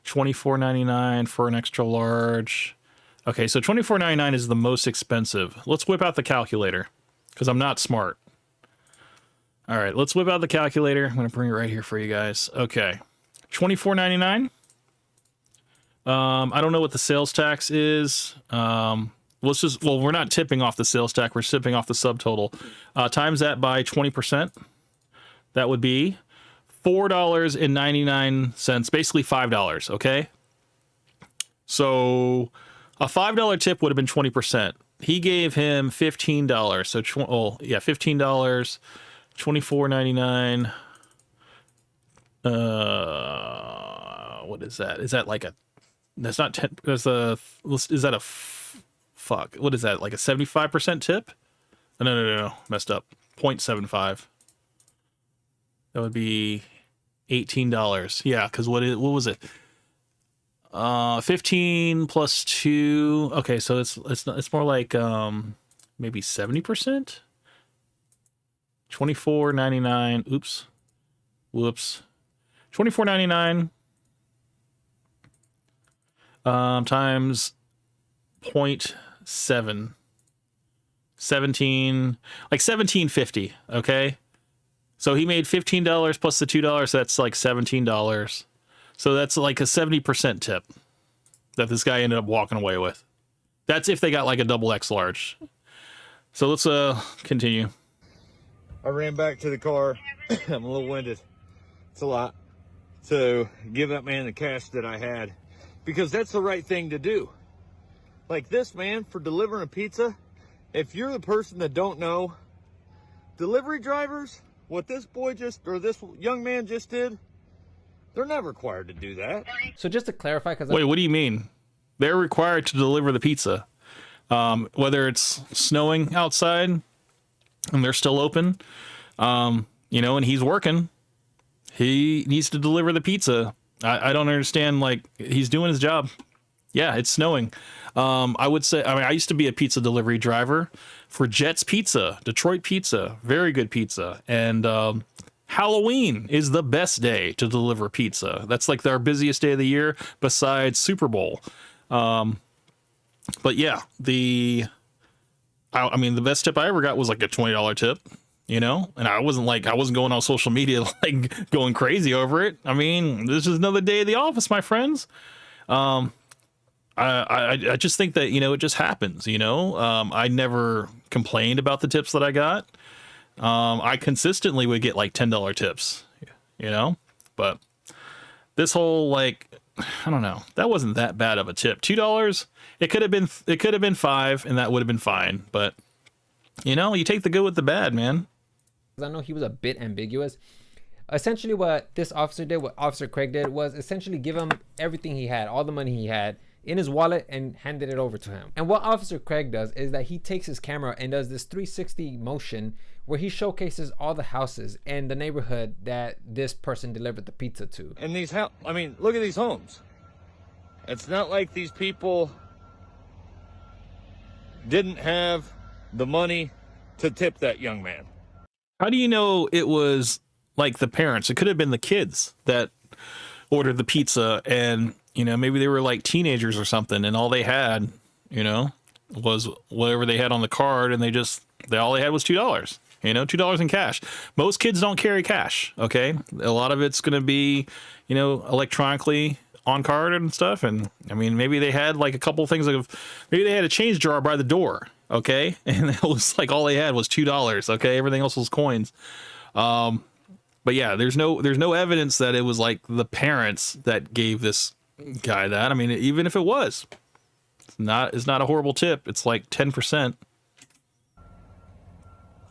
$24.99 for an extra large. Okay, so $24.99 is the most expensive. Let's whip out the calculator because I'm not smart. All right, let's whip out the calculator. I'm going to bring it right here for you guys. Okay, $24.99. I don't know what the sales tax is. We're not tipping off the sales tax. We're tipping off the subtotal. Times that by 20%. That would be $4.99, basically $5. Okay. So a $5 tip would have been 20%. He gave him $15. So, $15. $24.99. What is that? Is that like a? That's not 10. Is that a? Fuck. What is that? Like a 75% tip? No. Messed up. 0.75. That would be $18. Yeah, because what was it? 15 plus 2. Okay, so it's more like maybe 70%. $24.99. Oops. Whoops. $24.99 times 0.7. 17, like $17.50. Okay. So he made $15 plus the $2. So that's like $17. So that's like a 70% tip that this guy ended up walking away with. That's if they got like a double X large. So let's continue. I ran back to the car. I'm a little winded. It's a lot. To give that man the cash that I had. Because that's the right thing to do. Like this man, for delivering a pizza, if you're the person that don't know, delivery drivers, what this young man just did, they're not required to do that. So just to clarify, because wait, what do you mean? They're required to deliver the pizza. Whether it's snowing outside and they're still open, and he's working, he needs to deliver the pizza. I don't understand. Like, he's doing his job. Yeah, it's snowing. I would say, I used to be a pizza delivery driver for Jet's Pizza, Detroit Pizza, very good pizza. And Halloween is the best day to deliver pizza. That's like our busiest day of the year besides Super Bowl. But yeah, the best tip I ever got was like a $20 tip, and I wasn't going on social media, like going crazy over it. I mean, this is another day of the office, my friends. I just think that, it just happens, I never complained about the tips that I got. I consistently would get like $10 tips, but this whole, I don't know, that wasn't that bad of a tip. $2, it could have been $5 and that would have been fine. But you know, you take the good with the bad, man. I know he was a bit ambiguous. Essentially what this officer did, what Officer Craig did, was essentially give him everything he had, all the money he had in his wallet, and handed it over to him. And what Officer Craig does is that he takes his camera and does this 360 motion where he showcases all the houses and the neighborhood that this person delivered the pizza to. And these I mean, look at these homes. It's not like these people didn't have the money to tip that young man. How do you know it was like the parents? It could have been the kids that ordered the pizza, and you know, maybe they were like teenagers or something, and all they had, you know, was whatever they had on the card, and all they had was $2. You know, $2 in cash. Most kids don't carry cash. Okay, a lot of it's going to be, you know, electronically on card and stuff. And I mean, maybe they had like a couple things maybe they had a change jar by the door. Okay, and it was like all they had was $2. Okay, everything else was coins. But yeah, there's no evidence that it was like the parents that gave this guy that. I mean, even if it was, it's not a horrible tip. It's like 10%.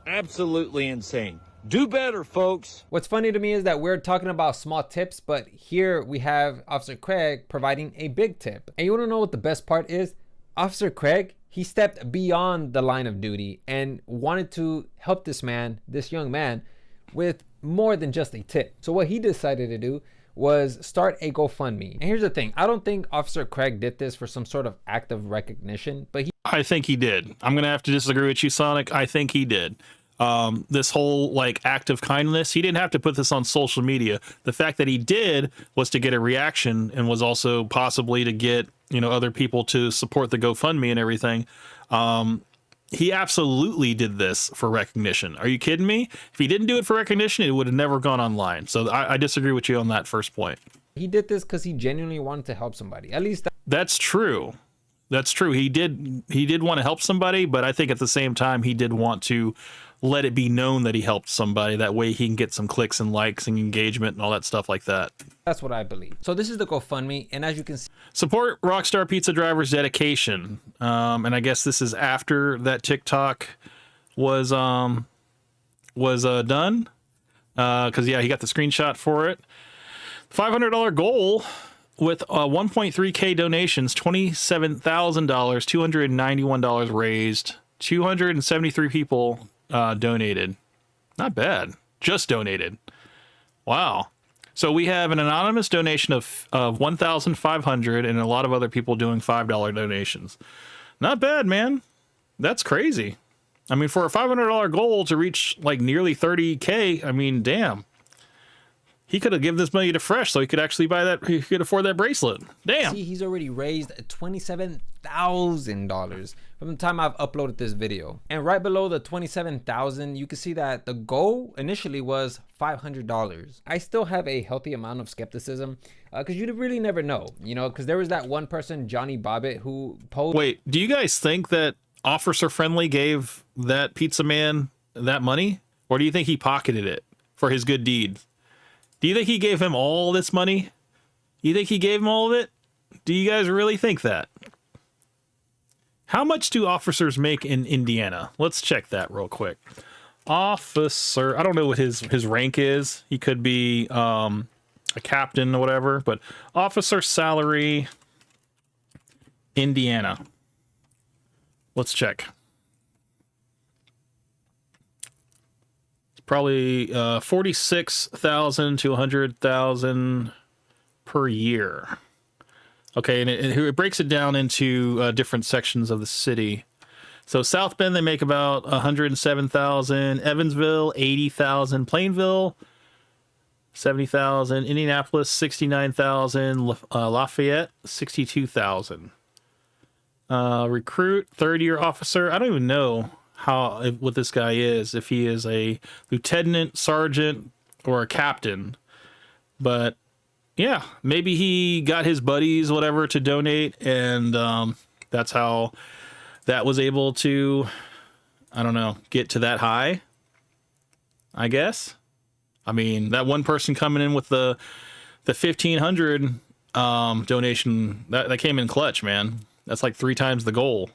Absolutely insane. Do better, folks. What's funny to me is that we're talking about small tips, but here we have Officer Craig providing a big tip. And you want to know what the best part is? Officer Craig, he stepped beyond the line of duty and wanted to help this young man, with more than just a tip. So what he decided to do was start a GoFundMe. And here's the thing, I don't think Officer Craig did this for some sort of act of recognition, but I think he did. I'm gonna have to disagree with you, Sonic. I think he did. This whole like act of kindness, he didn't have to put this on social media. The fact that he did was to get a reaction, and was also possibly to get, you know, other people to support the GoFundMe and everything. He absolutely did this for recognition. Are you kidding me? If he didn't do it for recognition, it would have never gone online. So I disagree with you on that first point. he did this because he genuinely wanted to help somebody. At least that's true. That's true. He did want to help somebody, but I think at the same time he did want to let it be known that he helped somebody. That way he can get some clicks and likes and engagement and all that stuff like that. that's what I believe. So this is the GoFundMe, and as you can see, Support Rockstar Pizza Driver's dedication. And I guess this is after that TikTok was done. Because yeah, he got the screenshot for it. $500 goal with 1.3K donations, $27,000, $291 raised, 273 people donated. Not bad. Just donated. Wow. So we have an anonymous donation of 1,500 and a lot of other people doing $5 donations. Not bad, man. That's crazy. I mean, for a $500 goal to reach like nearly 30K, I mean, damn. He could have given this money to Fresh so he could actually buy that. He could afford that bracelet. Damn. see he's already raised $27,000 from the time I've uploaded this video. And right below the $27,000, you can see that the goal initially was $500. I still have a healthy amount of skepticism because you really never know, you know, because there was that one person, Johnny Bobbitt, who posed. Wait, do you guys think that Officer Friendly gave that pizza man that money? Or do you think he pocketed it for his good deed? Do you think he gave him all this money? You think he gave him all of it? Do you guys really think that? How much do officers make in Indiana? Let's check that real quick. Officer, I don't know what his rank is. He could be a captain or whatever, but officer salary, Indiana. Let's check. It's probably 46,000 to 100,000 per year. Okay, and it breaks it down into different sections of the city. So South Bend, they make about 107,000. Evansville, 80,000. Plainville, 70,000. Indianapolis, 69,000. Lafayette, 62,000. Recruit, third-year officer. I don't even know what this guy is, if he is a lieutenant, sergeant, or a captain. But yeah, maybe he got his buddies, whatever, to donate, and that's how that was able to, I don't know, get to that high, I guess. I mean, that one person coming in with the 1,500 donation, that came in clutch, man. That's like 3 times the goal.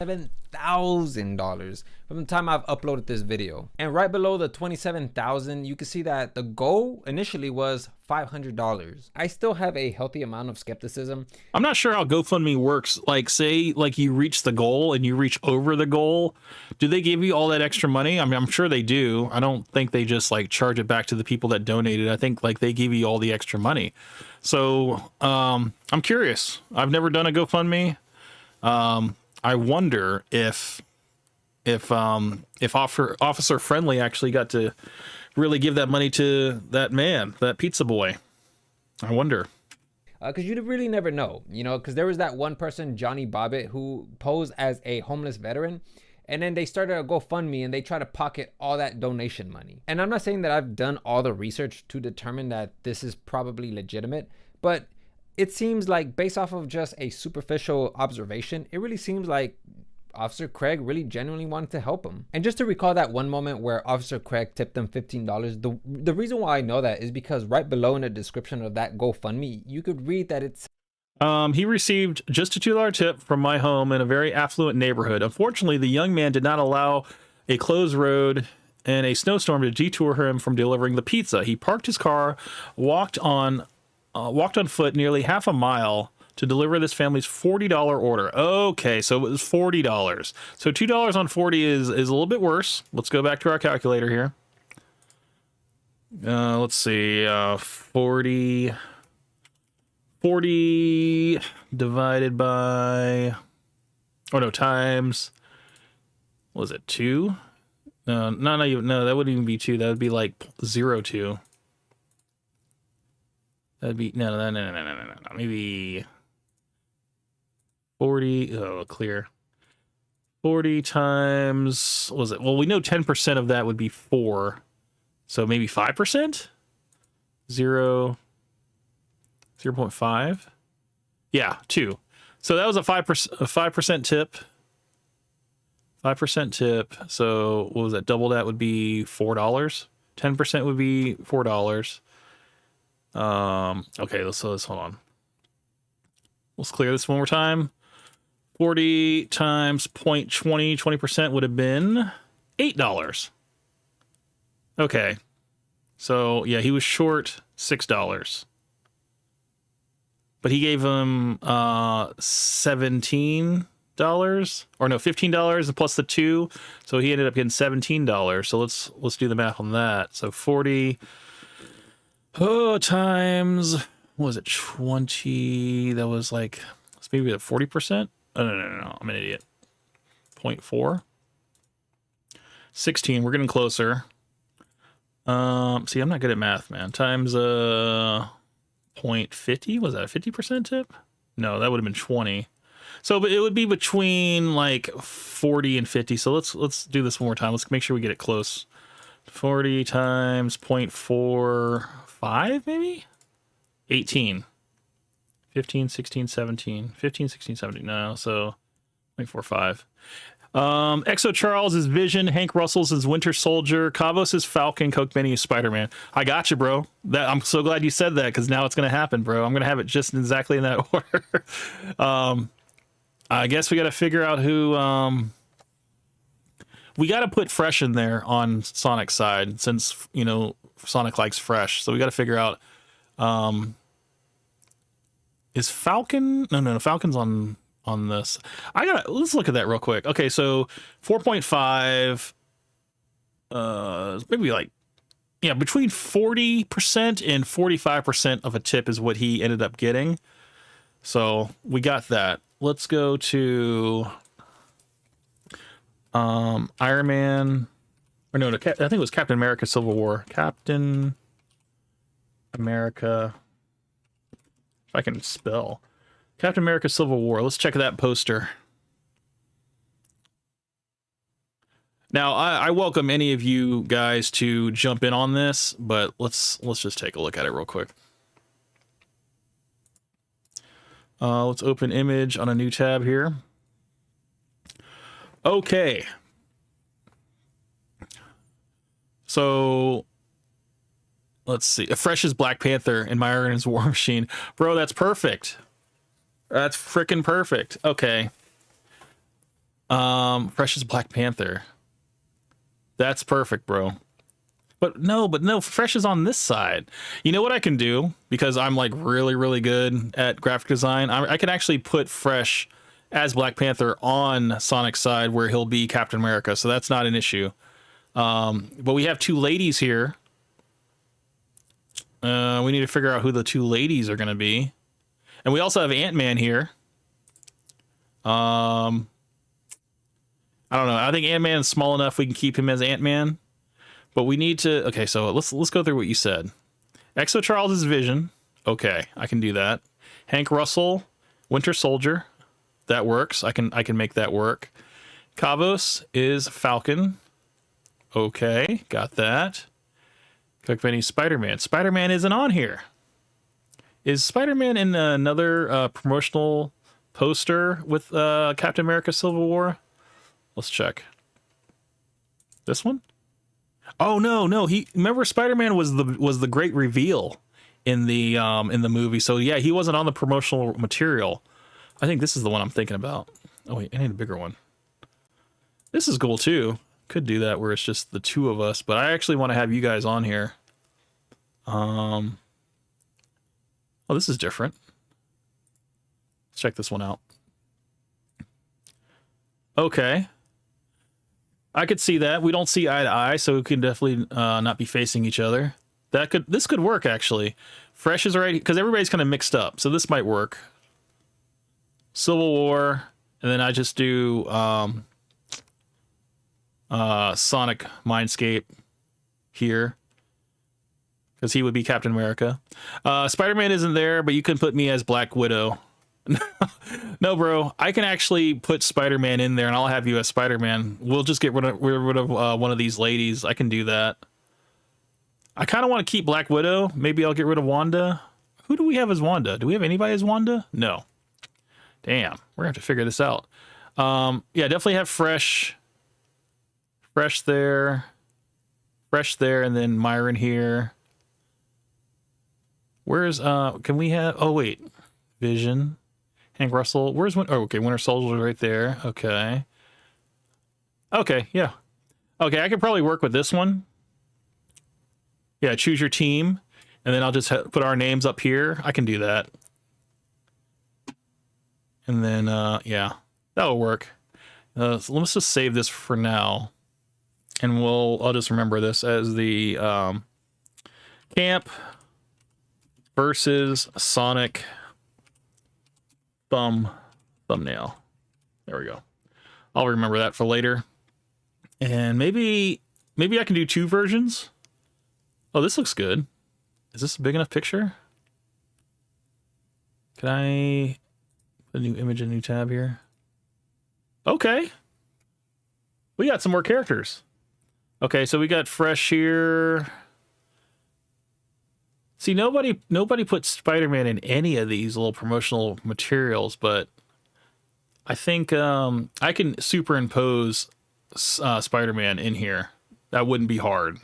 $27,000 from the time I've uploaded this video. And right below the $27,000, you can see that the goal initially was $500. I still have a healthy amount of skepticism. I'm not sure how GoFundMe works. Like, say, like you reach the goal and you reach over the goal. Do they give you all that extra money? I mean, I'm sure they do. I don't think they just like charge it back to the people that donated. I think like they give you all the extra money. So I'm curious. I've never done a GoFundMe. I wonder if Officer Friendly actually got to really give that money to that man, that pizza boy. I wonder. Because you really never know, you know, because there was that one person, Johnny Bobbitt, who posed as a homeless veteran. And then they started a GoFundMe and they try to pocket all that donation money. And I'm not saying that I've done all the research to determine that this is probably legitimate, but it seems like based off of just a superficial observation, it really seems like Officer Craig really genuinely wanted to help him. And just to recall that one moment where Officer Craig tipped him $15, the reason why I know that is because right below in the description of that GoFundMe, you could read that it's he received just a $2 tip from my home in a very affluent neighborhood. Unfortunately, the young man did not allow a closed road and a snowstorm to detour him from delivering the pizza. He parked his car, walked on foot nearly half a mile to deliver this family's $40 order. Okay, so it was $40. So $2 on 40 is a little bit worse. Let's go back to our calculator here. Let's see, 40 divided by, times, what was it, 2? No, that wouldn't even be 2. That would be like 0.02. That'd be, no, maybe 40, clear. 40 times, what was it? Well, we know 10% of that would be 4. So maybe 5%? 0.5? Yeah, 2. So that was a 5% tip. 5% tip. So what was that? Double that would be $4. 10% would be $4. Okay, let's hold on. Let's clear this one more time. 40 times 0.20, 20% would have been $8. Okay. So yeah, he was short $6. But he gave him $17 or no, $15 plus the 2. So he ended up getting $17. So let's do the math on that. So 40 times, what was it, 20? That was like, it's maybe at 40%. Oh, no, I'm an idiot. 0.4. 16. We're getting closer. See, I'm not good at math, man. Times 0.50. Was that a 50% tip? No, that would have been 20. So, but it would be between like 40 and 50. So let's do this one more time. Let's make sure we get it close. 40 times 0.45, maybe? 18. 15, 16, 17. 15, 16, 17. No, so 0.45. Exo Charles is Vision, Hank Russell's is Winter Soldier, Cabos is Falcon, Coke Benny is Spider-Man. I got you, bro. I'm so glad you said that because now it's going to happen, bro. I'm going to have it just exactly in that order. I guess we got to figure out who... we got to put Fresh in there on Sonic's side since, you know, Sonic likes Fresh. So we got to figure out... is Falcon... No, Falcon's on this. Let's look at that real quick. Okay, so 4.5, maybe like, yeah, between 40% and 45% of a tip is what he ended up getting. So we got that. Let's go to Iron Man, or no, I think it was Captain America Civil War. Captain America, if I can spell. Captain America Civil War. Let's check that poster. Now, I welcome any of you guys to jump in on this, but let's just take a look at it real quick. Let's open image on a new tab here. Okay. So let's see. Fresh is Black Panther and Myron is War Machine. Bro, that's perfect. That's freaking perfect. Okay. Fresh as Black Panther. That's perfect, bro. But no, Fresh is on this side. You know what I can do? Because I'm like really, really good at graphic design. I can actually put Fresh as Black Panther on Sonic's side where he'll be Captain America. So that's not an issue. But we have two ladies here. We need to figure out who the two ladies are going to be. And we also have Ant-Man here. I don't know. I think Ant-Man is small enough we can keep him as Ant-Man. But we need to... Okay, so let's go through what you said. Exo Charles is Vision. Okay, I can do that. Hank Russell, Winter Soldier. That works. I can make that work. Kavos is Falcon. Okay, got that. Cook Benny Spider-Man. Spider-Man isn't on here. Is Spider-Man in another promotional poster with Captain America Civil War? Let's check. This one? Oh no. He remember Spider-Man was the great reveal in the movie. So yeah, he wasn't on the promotional material. I think this is the one I'm thinking about. Oh wait, I need a bigger one. This is cool too. Could do that where it's just the two of us, but I actually want to have you guys on here. Oh, this is different. Let's check this one out. Okay. I could see that. We don't see eye to eye, so we can definitely not be facing each other. This could work actually. Fresh is right because everybody's kind of mixed up, so this might work. Civil War, and then I just do Sonic Mindscape here because he would be Captain America. Spider-Man isn't there, but you can put me as Black Widow. No, bro, I can actually put Spider-Man in there and I'll have you as Spider-Man. We'll just get rid of one of these ladies. I can do that. I kind of want to keep Black Widow. Maybe I'll get rid of Wanda. Who do we have as Wanda? Do we have anybody as Wanda? No. Damn, we're gonna have to figure this out. Yeah, definitely have Fresh there, and then Myron here. Where's can we have? Oh wait, Vision, Hank Russell. Where's okay, Winter Soldier right there. Okay, yeah, okay. I could probably work with this one. Yeah, choose your team, and then I'll just put our names up here. I can do that. And then, yeah, that'll work. So let's just save this for now. And I'll just remember this as the Camp versus Sonic thumbnail. There we go. I'll remember that for later. And maybe I can do two versions. Oh, this looks good. Is this a big enough picture? Can I... a new image, a new tab here. Okay. We got some more characters. Okay, so we got Fresh here. See, nobody put Spider-Man in any of these little promotional materials, but I think I can superimpose Spider-Man in here. That wouldn't be hard.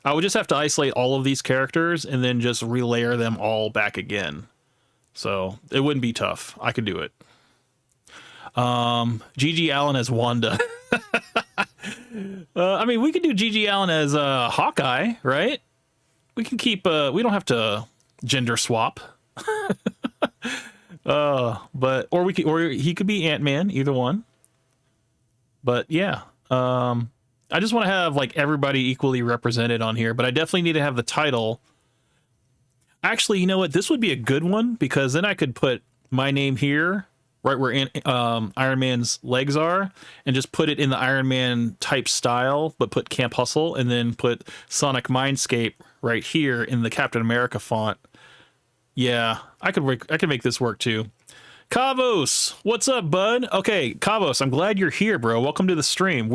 I would just have to isolate all of these characters and then just relayer them all back again. So it wouldn't be tough. I could do it. Gigi Allen as Wanda. I mean, we could do Gigi Allen as Hawkeye, right? We can keep. We don't have to gender swap. Or he could be Ant-Man. Either one. But yeah. I just want to have like everybody equally represented on here. But I definitely need to have the title. Actually, you know what? This would be a good one because then I could put my name here, right where Iron Man's legs are, and just put it in the Iron Man type style, but put Camp Hustle, and then put Sonic Mindscape right here in the Captain America font. Yeah, I could make this work too. Kavos, what's up, bud? Okay, Kavos, I'm glad you're here, bro. Welcome to the stream.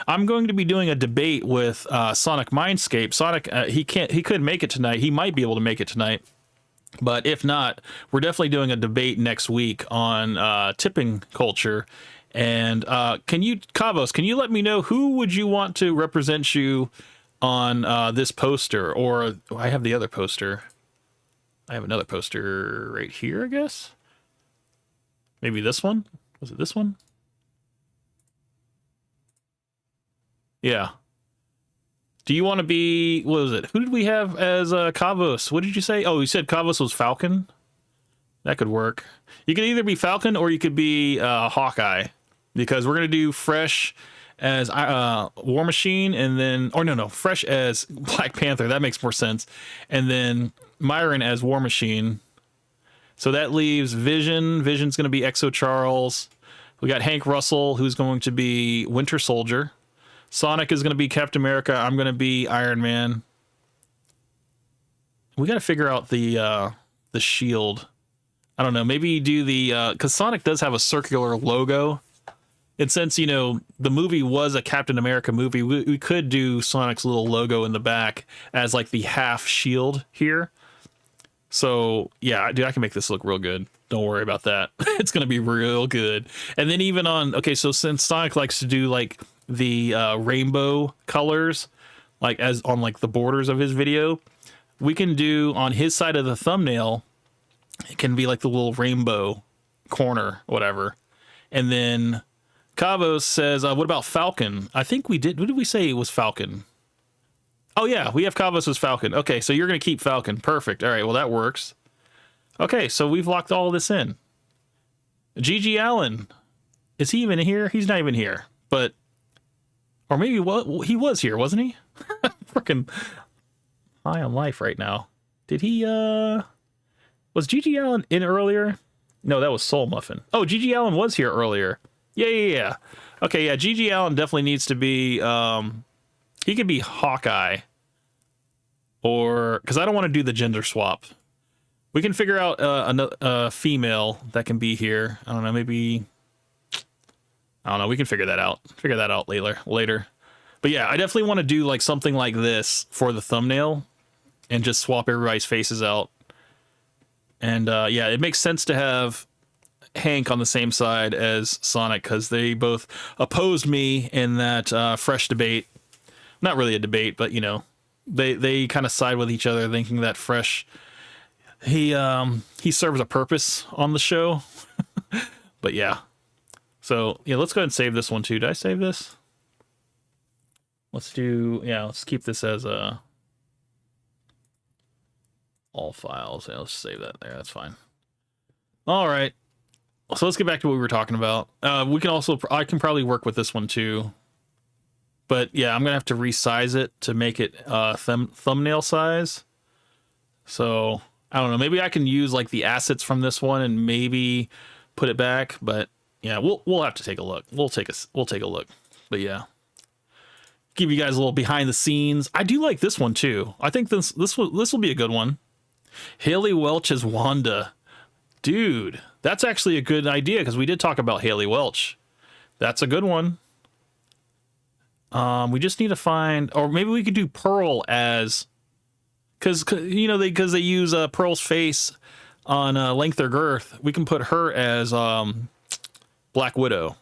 I'm going to be doing a debate with Sonic Mindscape. Sonic, he couldn't make it tonight. He might be able to make it tonight, but if not, we're definitely doing a debate next week on tipping culture. And Kavos, can you let me know who would you want to represent you on this poster? Or I have the other poster. I have another poster right here, I guess. Maybe this one? Was it this one? Yeah. Do you want to be, what was it? Who did we have as Kavos? What did you say? Oh, you said Kavos was Falcon? That could work. You could either be Falcon or you could be Hawkeye, because we're going to do Fresh as War Machine, and then, or no, Fresh as Black Panther. That makes more sense. And then Myron as War Machine. So that leaves Vision. Vision's going to be Exo Charles. We got Hank Russell, who's going to be Winter Soldier. Sonic is going to be Captain America. I'm going to be Iron Man. We got to figure out the shield. I don't know. Maybe do the, because Sonic does have a circular logo. And since, you know, the movie was a Captain America movie, we could do Sonic's little logo in the back as like the half shield here. So yeah, dude, I can make this look real good. Don't worry about that. It's going to be real good. And then even on, okay, so since Sonic likes to do like the rainbow colors, like as on like the borders of his video, we can do on his side of the thumbnail, it can be like the little rainbow corner, whatever. And then Kavos says, what about Falcon? I think we did. What did we say it was Falcon? Oh yeah, we have Kavos as Falcon. Okay, so you're going to keep Falcon. Perfect. All right, well that works. Okay, so we've locked all this in. Gigi Allen. Is he even here? He's not even here. But, or maybe he was here, wasn't he? Freaking high on life right now. Did he, was Gigi Allen in earlier? No, that was Soul Muffin. Oh, Gigi Allen was here earlier. Yeah. Okay, yeah, Gigi Allen definitely needs to be, he could be Hawkeye. Or, because I don't want to do the gender swap. We can figure out a female that can be here. I don't know, maybe, I don't know, we can figure that out. Figure that out later. But yeah, I definitely want to do like something like this for the thumbnail and just swap everybody's faces out. And yeah, it makes sense to have Hank on the same side as Sonic because they both opposed me in that Fresh debate. Not really a debate, but you know, they kind of side with each other, thinking that Fresh, he serves a purpose on the show. But yeah, so yeah, let's go ahead and save this one too. Did I save this? Let's keep this as all files. Yeah, let's save that there. That's fine. All right. So let's get back to what we were talking about. I can probably work with this one too. But yeah, I'm going to have to resize it to make it thumbnail size. So I don't know. Maybe I can use like the assets from this one and maybe put it back. But yeah, we'll have to take a look. We'll take a look. But yeah, give you guys a little behind the scenes. I do like this one too. I think this will be a good one. Haley Welch as Wanda. Dude, that's actually a good idea because we did talk about Haley Welch. That's a good one. We just need to find, or maybe we could do Pearl as, because you know they use Pearl's face on Length or Girth. We can put her as Black Widow.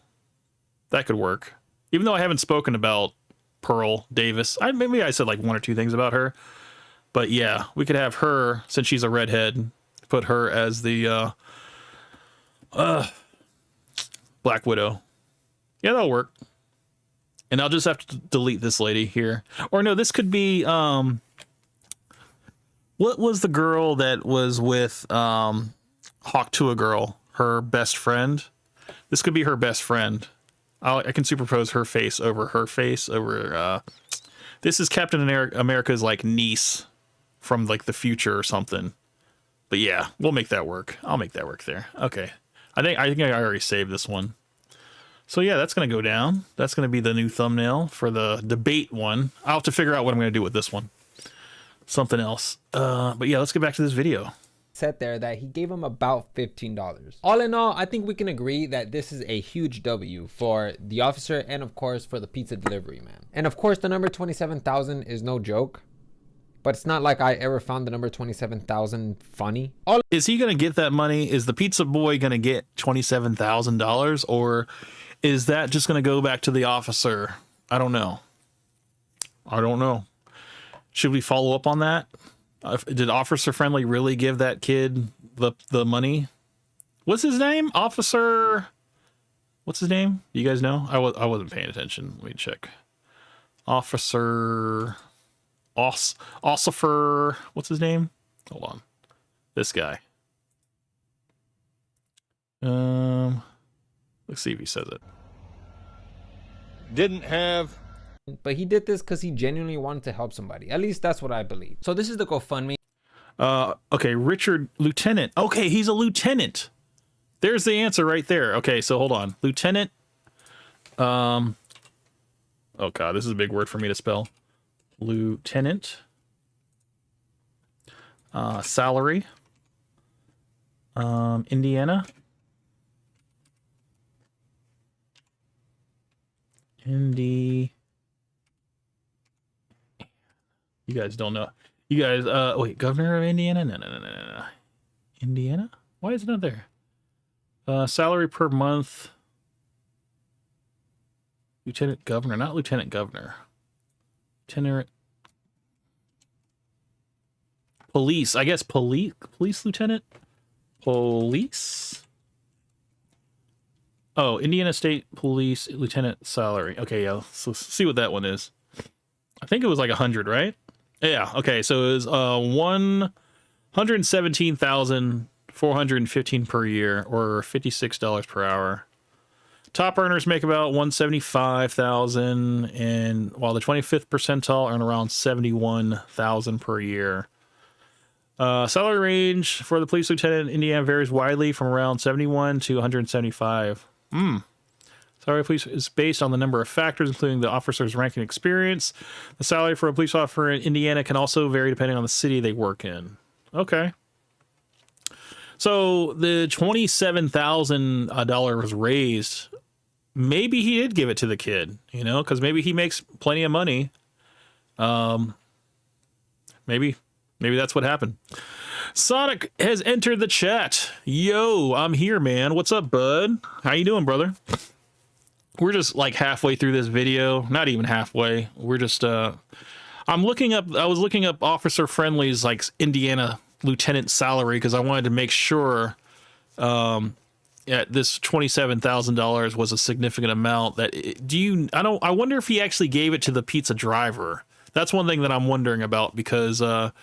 That could work. Even though I haven't spoken about Pearl Davis, maybe I said like one or two things about her. But yeah, we could have her, since she's a redhead, put her as the Black Widow. Yeah, that'll work. And I'll just have to delete this lady here. Or no, this could be, what was the girl that was with Hawk Tuah Girl? Her best friend? This could be her best friend. I can superpose her face over this is Captain America's like niece from like the future or something. But yeah, we'll make that work. I'll make that work there. Okay. I think I already saved this one. So yeah, that's going to go down. That's going to be the new thumbnail for the debate one. I'll have to figure out what I'm going to do with this one. Something else. But yeah, let's get back to this video. Said there that he gave him about $15. All in all, I think we can agree that this is a huge W for the officer and of course for the pizza delivery man. And of course the number 27,000 is no joke, but it's not like I ever found the number 27,000 funny. Is he going to get that money? Is the pizza boy going to get $27,000, or is that just going to go back to the officer? I don't know. Should we follow up on that? Did Officer Friendly really give that kid the money? What's his name? Officer... What's his name? You guys know? I wasn't paying attention. Let me check. Officer Ossifer, what's his name? Hold on. This guy. Let's see if he says it. Didn't have But he did this because he genuinely wanted to help somebody. At least that's what I believe. So this is the GoFundMe. Okay, Richard Lieutenant. Okay, he's a lieutenant. There's the answer right there. Okay, so hold on. Lieutenant. Oh god, this is a big word for me to spell. Lieutenant. Salary. Indiana. You guys don't know. You guys, wait, governor of Indiana? No. Indiana? Why is it not there? Salary per month. Lieutenant governor, not lieutenant governor. Lieutenant. Police, I guess police lieutenant? Police? Oh, Indiana State Police lieutenant salary. Okay, yeah, so see what that one is. I think it was like 100, right? Yeah, okay, so it was 117,415 per year, or $56 per hour. Top earners make about 175,000, and while the 25th percentile earn around 71,000 per year. Salary range for the police lieutenant in Indiana varies widely from around 71 to 175. Salary police is based on the number of factors, including the officer's rank and experience. The salary for a police officer in Indiana can also vary depending on the city they work in. Okay. So the $27,000 was raised. Maybe he did give it to the kid, you know, because maybe he makes plenty of money. Maybe that's what happened. Sonic has entered the chat. Yo, I'm here, man. What's up, bud? How you doing, brother? We're just like halfway through this video. Not even halfway. We're just I was looking up Officer Friendly's like Indiana lieutenant salary because I wanted to make sure this $27,000 was a significant amount. That I wonder if he actually gave it to the pizza driver. That's one thing that I'm wondering about because I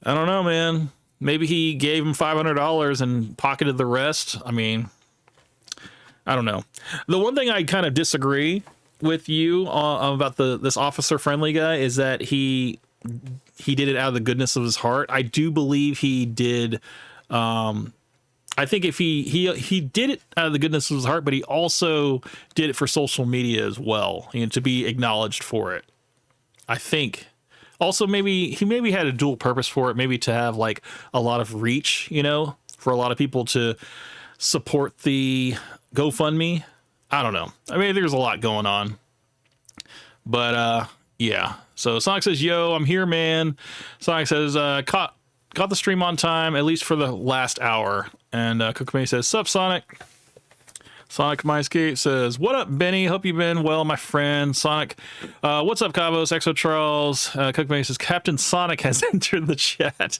don't know, man. Maybe he gave him $500 and pocketed the rest. I mean, I don't know. The one thing I kind of disagree with you about this Officer Friendly guy is that he did it out of the goodness of his heart. I do believe he did. I think if he did it out of the goodness of his heart, but he also did it for social media as well, and to be acknowledged for it. I think. Also, he maybe had a dual purpose for it, maybe to have like a lot of reach, you know, for a lot of people to support the GoFundMe. I don't know. I mean, there's a lot going on, but yeah. So Sonic says, "Yo, I'm here, man." Sonic says, "Caught the stream on time, at least for the last hour." And Cookamay says, "Sup, Sonic." Sonic MyScape says, "What up, Benny? Hope you've been well, my friend." Sonic, what's up, Cabos? Exo Charles. Cookamay says, "Captain Sonic has entered the chat."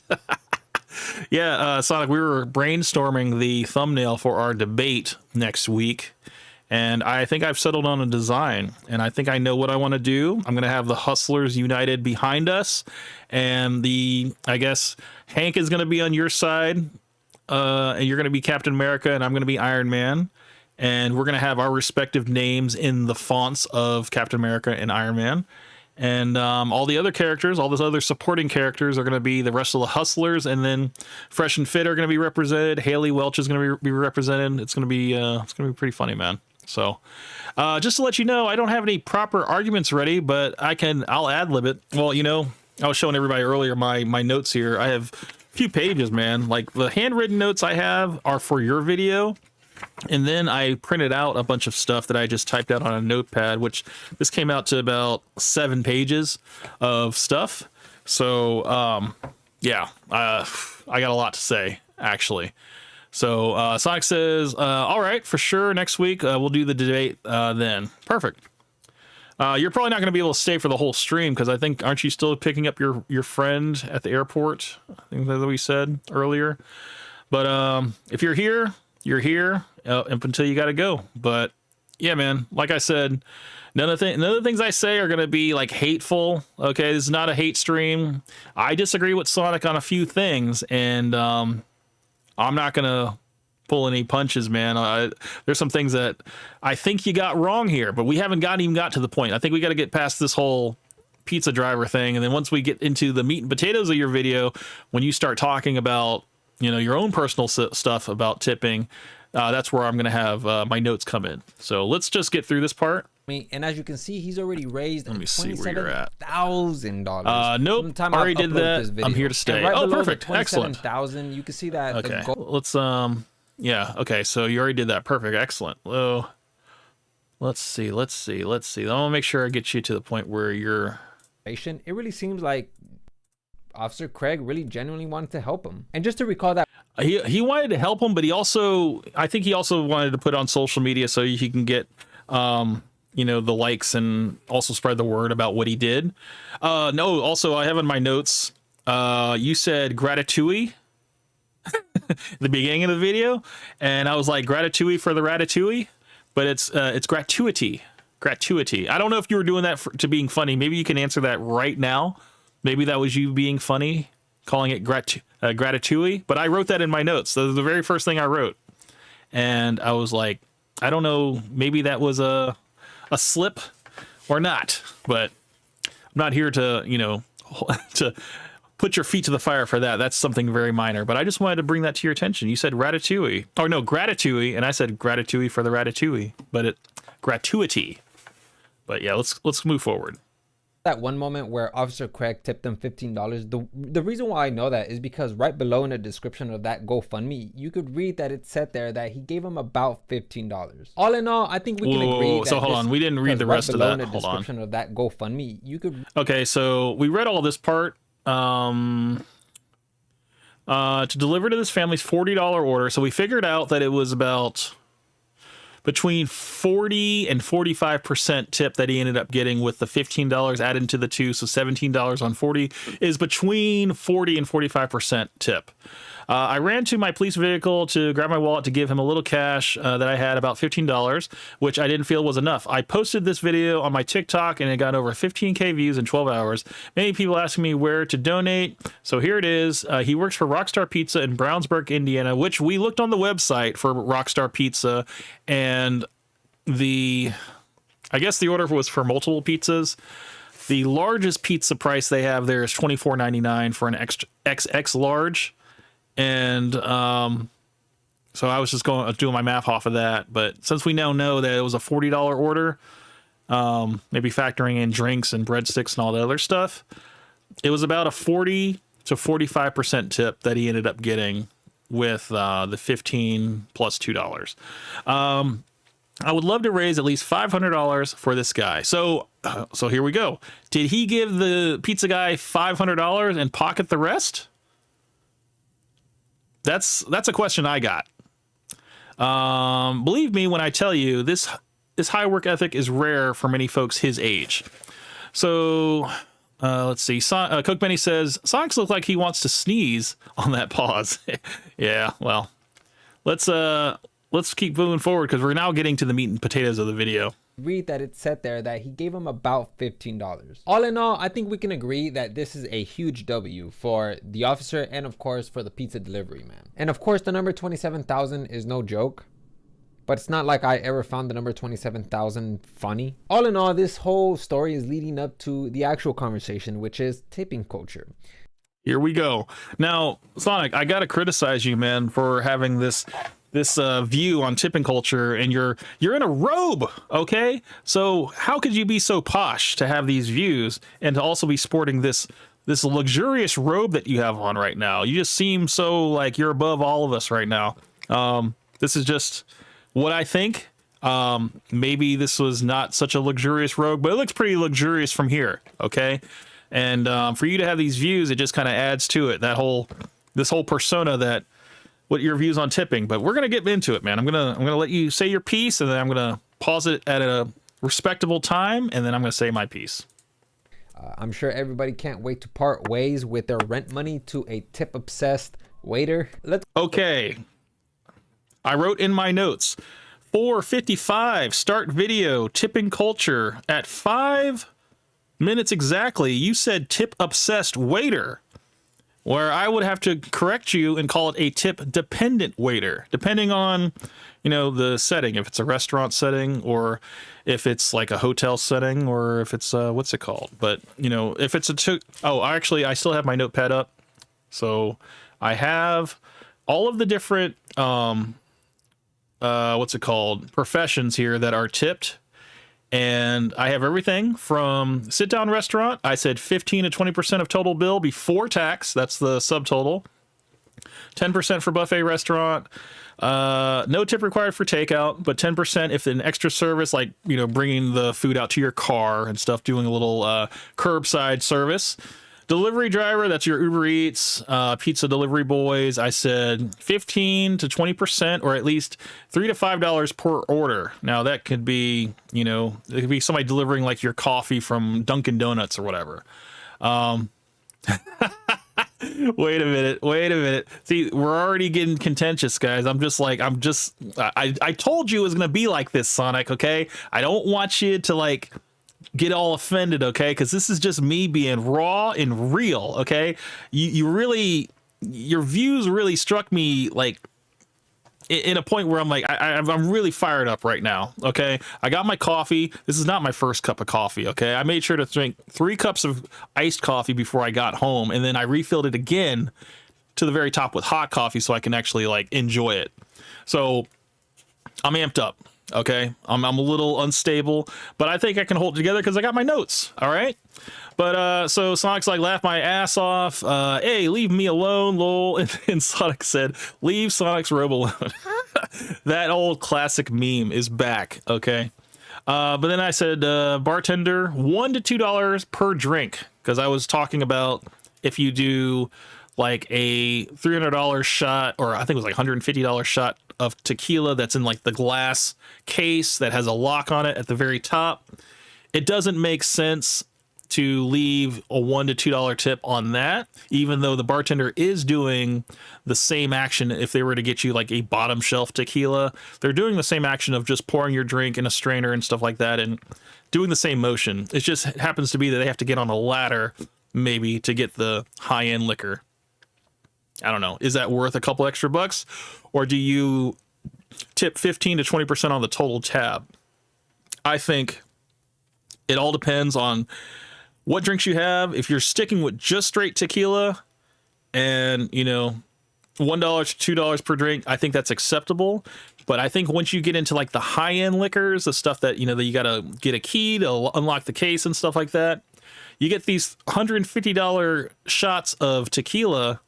Yeah, Sonic, we were brainstorming the thumbnail for our debate next week, and I think I've settled on a design, and I think I know what I want to do. I'm going to have the Hustlers United behind us, and I guess Hank is going to be on your side, and you're going to be Captain America, and I'm going to be Iron Man, and we're going to have our respective names in the fonts of Captain America and Iron Man. And all the other characters, all those other supporting characters are going to be the rest of the Hustlers, and then Fresh and Fit are going to be represented. Haley Welch is going to be represented. It's going to be pretty funny, man. So just to let you know, I don't have any proper arguments ready, but I'll ad-lib it. Well, you know, I was showing everybody earlier my notes here. I have a few pages, man. Like the handwritten notes I have are for your video. And then I printed out a bunch of stuff that I just typed out on a notepad, which this came out to about 7 pages of stuff. So, yeah, I got a lot to say, actually. So Sonic says, all right, for sure. Next week, we'll do the debate then. Perfect. You're probably not going to be able to stay for the whole stream because aren't you still picking up your friend at the airport? I think that's what we said earlier. But if you're here, you're here up until you got to go. But yeah, man, like I said, none of the things I say are going to be like hateful. Okay. This is not a hate stream. I disagree with Sonic on a few things, and I'm not going to pull any punches, man. There's some things that I think you got wrong here, but we haven't even got to the point. I think we got to get past this whole pizza driver thing. And then once we get into the meat and potatoes of your video, when you start talking about, your own personal stuff about tipping, that's where I'm going to have my notes come in. So let's just get through this part. And as you can see, he's already raised Let me see where you're at. $27,000. Nope, already did that. I'm here to stay. Right oh, below perfect. the Excellent. 27,000, you can see that. Okay, the goal let's, yeah, okay, so you already did that. Perfect. Excellent. Oh, let's see. I want to make sure I get you to the point where you're... it really seems like Officer Craig really genuinely wanted to help him. And just to recall that He wanted to help him, but I think he also wanted to put on social media so he can get, the likes and also spread the word about what he did. No, also I have in my notes, you said Ratatouille the beginning of the video, and I was like, Ratatouille for the Ratatouille, but it's gratuity. I don't know if you were doing that to being funny. Maybe you can answer that right now. Maybe that was you being funny, calling it Ratatouille, but I wrote that in my notes. That was the very first thing I wrote. And I was like, I don't know, maybe that was a slip or not, but I'm not here to, to put your feet to the fire for that. That's something very minor, but I just wanted to bring that to your attention. You said Ratatouille, or no, Gratitouille, and I said Gratitouille for the Ratatouille, but gratuity. But yeah, let's move forward. that one moment where Officer Craig tipped him $15. The reason why I know that is because right below in the description of that GoFundMe, you could read that it said there that he gave him about $15. All in all, I think we can agree that so hold on, we didn't read the rest of that. In the description of that GoFundMe, you could. Okay, so we read all this part. To deliver to this family's $40 order. So we figured out that it was about between 40 and 45% tip that he ended up getting with the $15 added to the two. So $17 on 40 is between 40 and 45% tip. I ran to my police vehicle to grab my wallet to give him a little cash that I had, about $15, which I didn't feel was enough. I posted this video on my TikTok and it got over 15K views in 12 hours. Many people asking me where to donate. So here it is. He works for Rockstar Pizza in Brownsburg, Indiana, which we looked on the website for Rockstar Pizza, and I guess the order was for multiple pizzas. The largest pizza price they have there is $24.99 for an XX large. And so I was just doing my math off of that. But since we now know that it was a $40 order, maybe factoring in drinks and breadsticks and all the other stuff, it was about a 40 to 45% tip that he ended up getting with the 15 plus $2. I would love to raise at least $500 for this guy. So here we go. Did he give the pizza guy $500 and pocket the rest? That's a question I got. Believe me when I tell you this high work ethic is rare for many folks his age. So let's see. Coke Benny says Sonics look like he wants to sneeze on that pause. Yeah, well, let's keep moving forward because we're now getting to the meat and potatoes of the video. Read that it said there that he gave him about $15. All in all, I think we can agree that this is a huge W for the officer and of course for the pizza delivery man. And of course the number 27,000 is no joke, but it's not like I ever found the number 27,000 funny. All in all, this whole story is leading up to the actual conversation, which is tipping culture. Here we go. Now, Sonic, I gotta criticize you, man, for having this view on tipping culture, and you're in a robe, okay? So how could you be so posh to have these views and to also be sporting this luxurious robe that you have on right now? You just seem so like you're above all of us right now. This is just what I think. Maybe this was not such a luxurious robe, but it looks pretty luxurious from here, okay? And for you to have these views, it just kind of adds to it, this whole persona that what your views on tipping. But we're gonna get into it, man. I'm gonna let you say your piece, and then I'm gonna pause it at a respectable time, and then I'm gonna say my piece. I'm sure everybody can't wait to part ways with their rent money to a tip obsessed waiter. Okay, I wrote in my notes 4:55 start video tipping culture at 5 minutes exactly. You said tip obsessed waiter, where I would have to correct you and call it a tip dependent waiter, depending on, you know, the setting, if it's a restaurant setting or if it's like a hotel setting or if it's what's it called. But, you know, if it's I still have my notepad up. So I have all of the different professions here that are tipped. And I have everything from sit down restaurant. I said 15 to 20% of total bill before tax. That's the subtotal. 10% for buffet restaurant. No tip required for takeout, but 10% if an extra service, like, you know, bringing the food out to your car and stuff, doing a little curbside service. Delivery driver, that's your Uber Eats, pizza delivery boys. I said 15 to 20%, or at least $3 to $5 per order. Now that could be, you know, it could be somebody delivering like your coffee from Dunkin' Donuts or whatever. Wait a minute. See, we're already getting contentious, guys. I told you it was going to be like this, Sonic, okay? I don't want you to like get all offended, okay? Because this is just me being raw and real, okay? Your views really struck me like in a point where I'm like, I'm really fired up right now, okay? I got my coffee. This is not my first cup of coffee, okay? I made sure to drink 3 cups of iced coffee before I got home, and then I refilled it again to the very top with hot coffee so I can actually like enjoy it. So I'm amped up. Okay, I'm a little unstable, but I think I can hold it together because I got my notes. All right, but so Sonic's like, laugh my ass off. Hey, leave me alone, lol. And Sonic said, leave Sonic's robe alone. That old classic meme is back. Okay, but then I said, bartender, $1 to $2 per drink, because I was talking about if you do like a $300 shot, or I think it was like $150 shot of tequila that's in like the glass case that has a lock on it at the very top. It doesn't make sense to leave a $1 to $2 tip on that, even though the bartender is doing the same action. If they were to get you like a bottom shelf tequila, they're doing the same action of just pouring your drink in a strainer and stuff like that and doing the same motion. It just happens to be that they have to get on a ladder maybe to get the high-end liquor. I don't know. Is that worth a couple extra bucks? Or do you tip 15 to 20% on the total tab? I think it all depends on what drinks you have. If you're sticking with just straight tequila and, you know, $1 to $2 per drink, I think that's acceptable. But I think once you get into like the high-end liquors, the stuff that, you know, that you got to get a key to unlock the case and stuff like that, you get these $150 shots of tequila.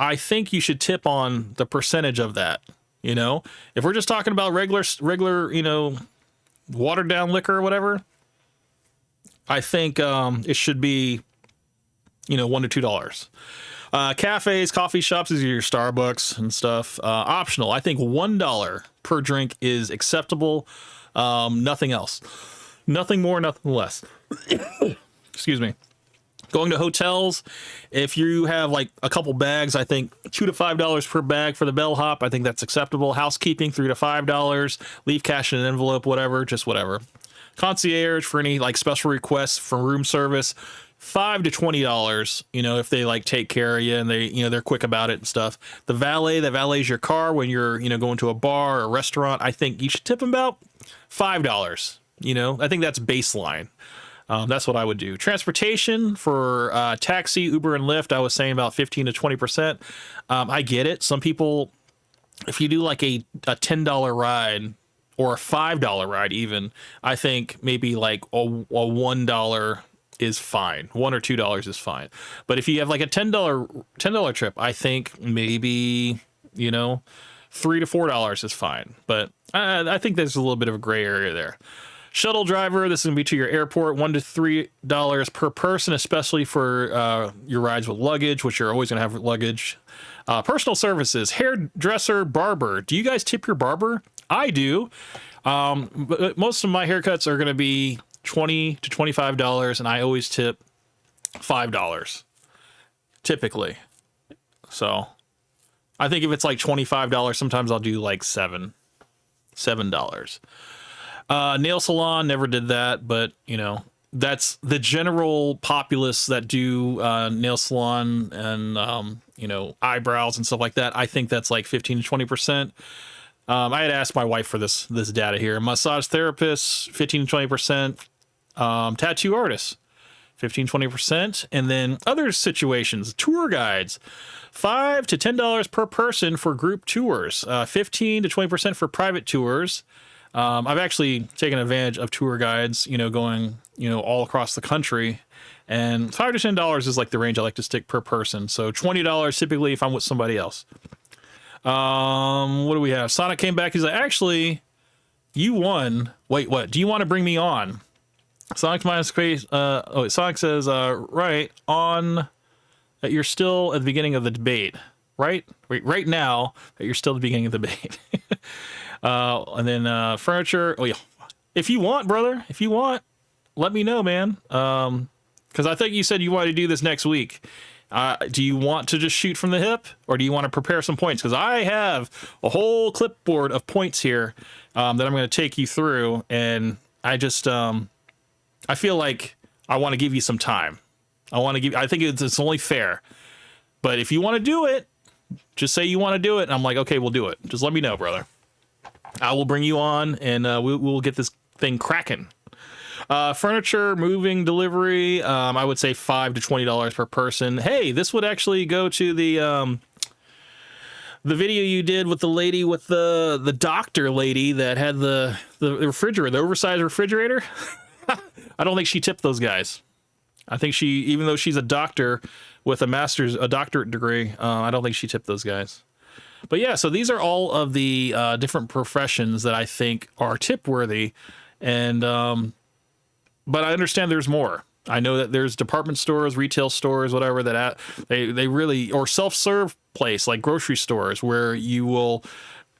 I think you should tip on the percentage of that. You know, if we're just talking about regular, you know, watered down liquor or whatever, I think it should be, you know, $1 to $2. Cafes, coffee shops, these are your Starbucks and stuff. Optional. I think $1 per drink is acceptable. Nothing else. Nothing more, nothing less. Excuse me. Going to hotels, if you have like a couple bags, I think $2 to $5 per bag for the bellhop. I think that's acceptable. Housekeeping, $3 to $5. Leave cash in an envelope, whatever, just whatever. Concierge for any like special requests from room service, $5 to $20. You know, if they like take care of you and they, you know, they're quick about it and stuff. The valet that valets your car when you're, you know, going to a bar or a restaurant, I think you should tip them about $5. You know, I think that's baseline. That's what I would do. Transportation for taxi, Uber, and Lyft, I was saying about 15 to 20%. I get it. Some people, if you do like a $10 ride or a $5 ride even, I think maybe like a $1 is fine. $1 or $2 is fine. But if you have like a $10 trip, I think maybe, you know, $3 to $4 is fine. But I think there's a little bit of a gray area there. Shuttle driver, this is going to be to your airport, $1 to $3 per person, especially for your rides with luggage, which you're always going to have luggage. Personal services, hairdresser, barber. Do you guys tip your barber? I do. But most of my haircuts are going to be $20 to $25, and I always tip $5, typically. So I think if it's like $25, sometimes I'll do like $7. $7. Nail salon, never did that, but you know, that's the general populace that do nail salon and you know, eyebrows and stuff like that. I think that's like 15 to 20%. I had asked my wife for this data here. Massage therapists, 15 to 20%. Tattoo artists, 15 20%. And then other situations, tour guides, $5 to $10 per person for group tours, 15 to 20% for private tours. I've actually taken advantage of tour guides, you know, going, you know, all across the country, and $5 to $10 is like the range I like to stick per person. So $20 typically if I'm with somebody else. What do we have? Sonic came back. He's like, actually, you won. Wait, what? Do you want to bring me on? Sonic's minus space. Sonic says, right on that you're still at the beginning of the debate, right? Right now that you're still at the beginning of the debate. And then furniture. Oh yeah, if you want, brother, if you want, let me know, man. Because I think you said you wanted to do this next week. Do you want to just shoot from the hip, or do you want to prepare some points? Because I have a whole clipboard of points here that I'm going to take you through, and I just I feel like I want to give you some time. I think it's only fair. But if you want to do it, just say you want to do it, and I'm like, okay, we'll do it. Just let me know, brother. I will bring you on, and we'll get this thing cracking. Furniture, moving, delivery, I would say $5 to $20 per person. Hey, this would actually go to the video you did with the lady, with the doctor lady that had the refrigerator, the oversized refrigerator. I don't think she tipped those guys. I think she, even though she's a doctor with a doctorate degree, I don't think she tipped those guys. But yeah, so these are all of the different professions that I think are tip worthy, and but I understand there's more. I know that there's department stores, retail stores, whatever, that they really, or self-serve place like grocery stores where you will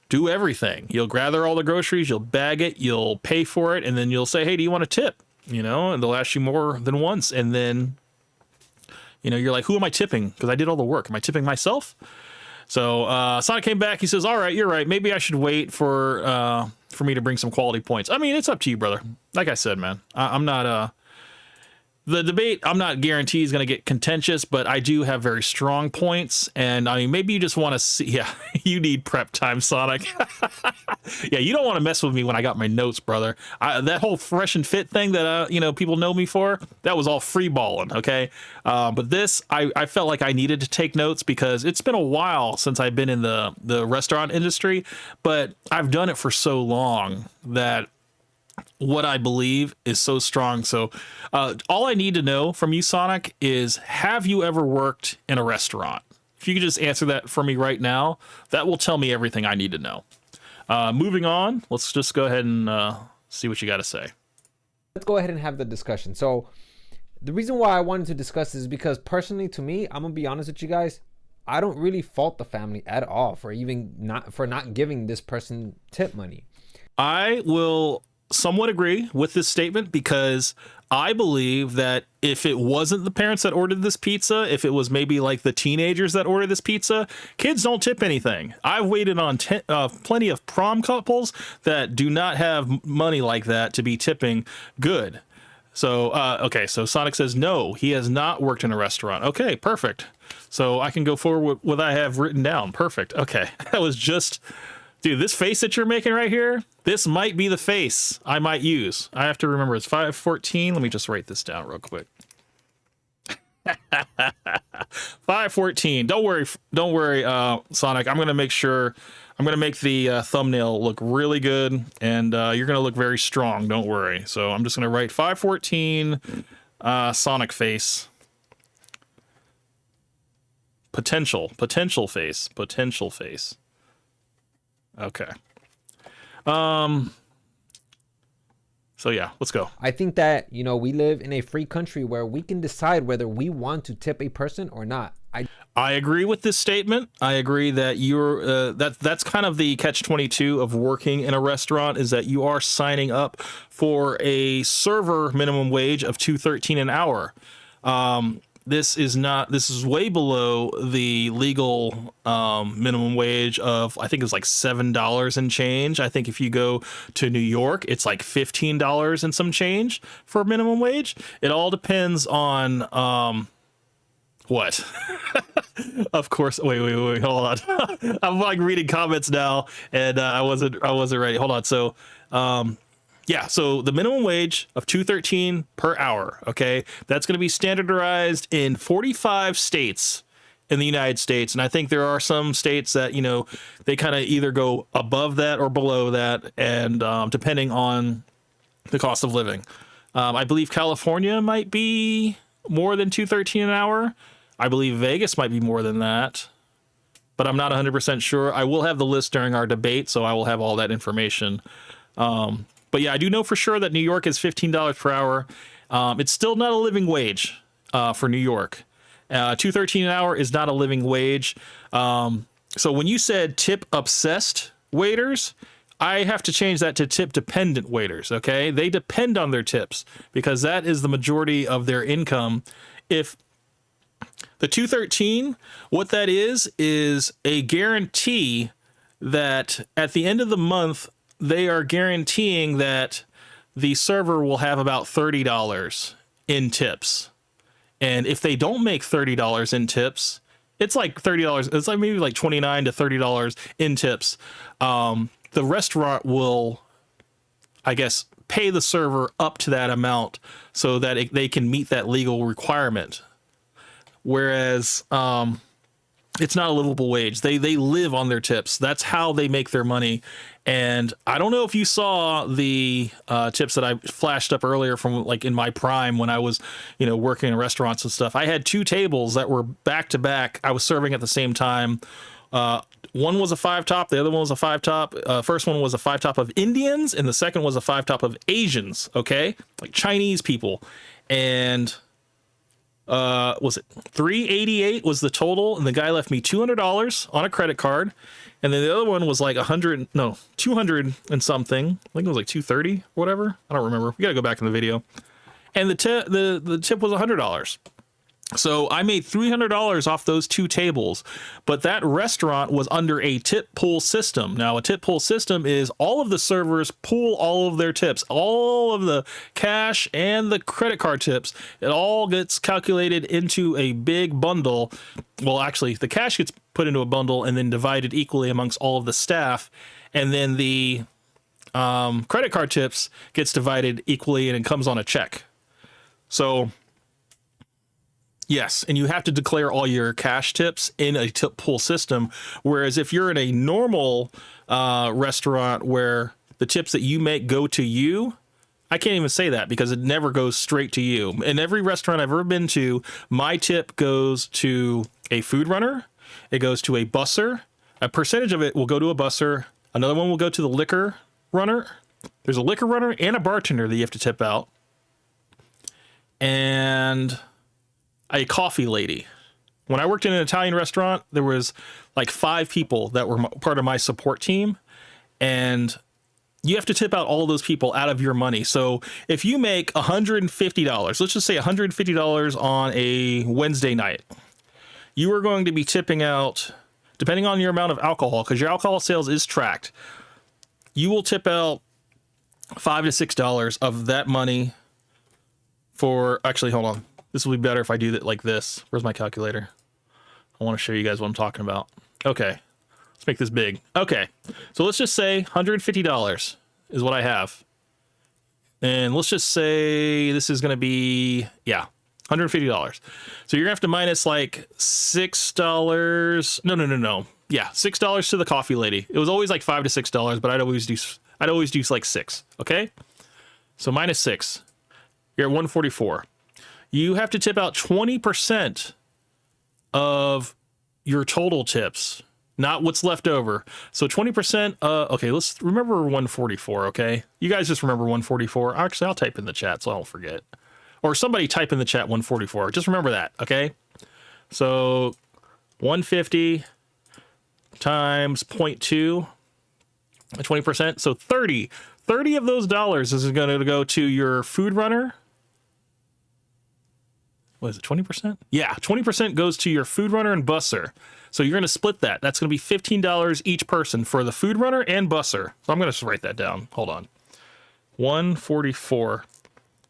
do everything. You'll gather all the groceries, you'll bag it, you'll pay for it, and then you'll say, hey, do you want a tip? You know, and they'll ask you more than once, and then, you know, you're like, who am I tipping? Because I did all the work. Am I tipping myself? So Sonic came back. He says, all right, you're right. Maybe I should wait for me to bring some quality points. I mean, it's up to you, brother. Like I said, man, I'm not the debate, I'm not guaranteed is going to get contentious, but I do have very strong points. And I mean, maybe you just want to see, yeah, you need prep time, Sonic. Yeah, you don't want to mess with me when I got my notes, brother. That whole fresh and fit thing that, you know, people know me for, that was all free balling. Okay. But this, I felt like I needed to take notes because it's been a while since I've been in the restaurant industry, but I've done it for so long that what I believe is so strong. So all I need to know from you, Sonic, is have you ever worked in a restaurant? If you could just answer that for me right now, that will tell me everything I need to know. Moving on, let's just go ahead and see what you got to say. Let's go ahead and have the discussion. So the reason why I wanted to discuss this is because personally to me, I'm gonna be honest with you guys, I don't really fault the family at all for not giving this person tip money. I will somewhat agree with this statement because I believe that if it wasn't the parents that ordered this pizza, if it was maybe like the teenagers that ordered this pizza, kids don't tip anything. I've waited on plenty of prom couples that do not have money like that to be tipping good. So, okay, so Sonic says, no, he has not worked in a restaurant. Okay, perfect. So I can go forward with what I have written down. Perfect. Okay, that was just... Dude, this face that you're making right here, this might be the face I might use. I have to remember it's 514. Let me just write this down real quick. 514. Don't worry, Sonic. I'm gonna make sure. I'm gonna make the thumbnail look really good, and you're gonna look very strong. Don't worry. So I'm just gonna write 514 Sonic face. Potential face. Okay. So yeah, let's go. I think that, you know, we live in a free country where we can decide whether we want to tip a person or not. I agree with this statement. I agree that you're that's kind of the catch-22 of working in a restaurant, is that you are signing up for a server minimum wage of $2.13 an hour. this is way below the legal minimum wage of, I think it's like $7 and change. I think if you go to New York, it's like $15 and some change for minimum wage. It all depends on what? Of course. Wait, hold on. I'm like reading comments now, and I wasn't ready. Hold on. So, yeah, so the minimum wage of $2.13 per hour, okay, that's going to be standardized in 45 states in the United States. And I think there are some states that, you know, they kind of either go above that or below that, and depending on the cost of living. I believe California might be more than $2.13 an hour. I believe Vegas might be more than that, but I'm not 100% sure. I will have the list during our debate, so I will have all that information. But yeah, I do know for sure that New York is $15 per hour. It's still not a living wage for New York. $2.13 an hour is not a living wage. So when you said tip obsessed waiters, I have to change that to tip dependent waiters. Okay, they depend on their tips because that is the majority of their income. If the $2.13, what that is a guarantee that at the end of the month, they are guaranteeing that the server will have about $30 in tips. And if they don't make $30 in tips, it's like $30. It's like maybe like $29 to $30 in tips. The restaurant will, I guess, pay the server up to that amount so that they can meet that legal requirement. Whereas it's not a livable wage. They live on their tips. That's how they make their money. And I don't know if you saw the tips that I flashed up earlier from like in my prime when I was, you know, working in restaurants and stuff. I had 2 tables that were back to back. I was serving at the same time. One was a 5-top. The other one was a 5-top. First one was a 5-top of Indians, and the second was a 5-top of Asians. Okay, like Chinese people. And was it $388 was the total, and the guy left me $200 on a credit card, and then the other one was like 200 and something. I think it was like 230 or whatever. I don't remember. We gotta go back in the video. And the tip was $100. So I made $300 off those 2 tables, but that restaurant was under a tip pool system. Now, a tip pool system is all of the servers pool all of their tips, all of the cash and the credit card tips. It all gets calculated into a big bundle. Well, actually, the cash gets put into a bundle and then divided equally amongst all of the staff. And then the credit card tips gets divided equally and it comes on a check. So yes, and you have to declare all your cash tips in a tip pool system. Whereas if you're in a normal restaurant where the tips that you make go to you, I can't even say that because it never goes straight to you. In every restaurant I've ever been to, my tip goes to a food runner. It goes to a busser. A percentage of it will go to a busser. Another one will go to the liquor runner. There's a liquor runner and a bartender that you have to tip out. And a coffee lady. When I worked in an Italian restaurant, there was like 5 people that were part of my support team, and you have to tip out all those people out of your money. So if you make $150, let's just say $150 on a Wednesday night, you are going to be tipping out, depending on your amount of alcohol, because your alcohol sales is tracked, you will tip out $5 to $6 of that money for, actually, hold on. This will be better if I do that like this. Where's my calculator? I want to show you guys what I'm talking about. Okay, let's make this big. Okay, so let's just say $150 is what I have. And let's just say this is going to be, yeah, $150. So you're going to have to minus like $6. No. Yeah, $6 to the coffee lady. It was always like $5 to $6, but I'd always do like 6, okay? So minus 6. You're at 144. You have to tip out 20% of your total tips, not what's left over. So 20%, okay, let's remember 144, okay? You guys just remember 144. Actually, I'll type in the chat so I don't forget. Or somebody type in the chat 144. Just remember that, okay? So 150 times 0.2, 20%. So 30 of those dollars is going to go to your food runner what is it, 20%? Yeah, 20% goes to your food runner and busser. So you're going to split that. That's going to be $15 each person for the food runner and busser. So I'm going to just write that down. Hold on. 144.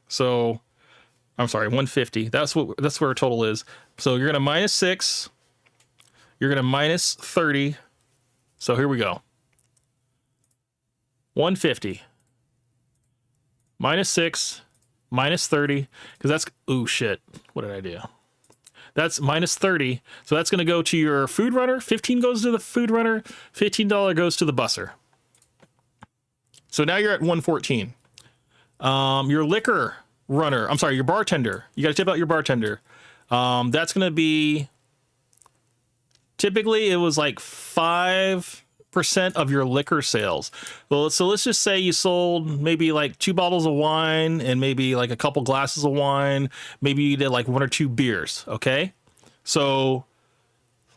So I'm sorry, 150. That's where our total is. So you're going to minus 6. You're going to minus 30. So here we go. 150 minus 6 minus 30, because that's, oh shit, what did I do? That's minus 30. So that's going to go to your food runner. 15 goes to the food runner. $15 goes to the busser. So now you're at 114. Your liquor runner, I'm sorry, your bartender. You got to tip out your bartender. That's going to be, typically it was like 5% of your liquor sales. Well, so let's just say you sold maybe like 2 bottles of wine and maybe like a couple glasses of wine. Maybe you did like 1 or 2 beers. Okay. So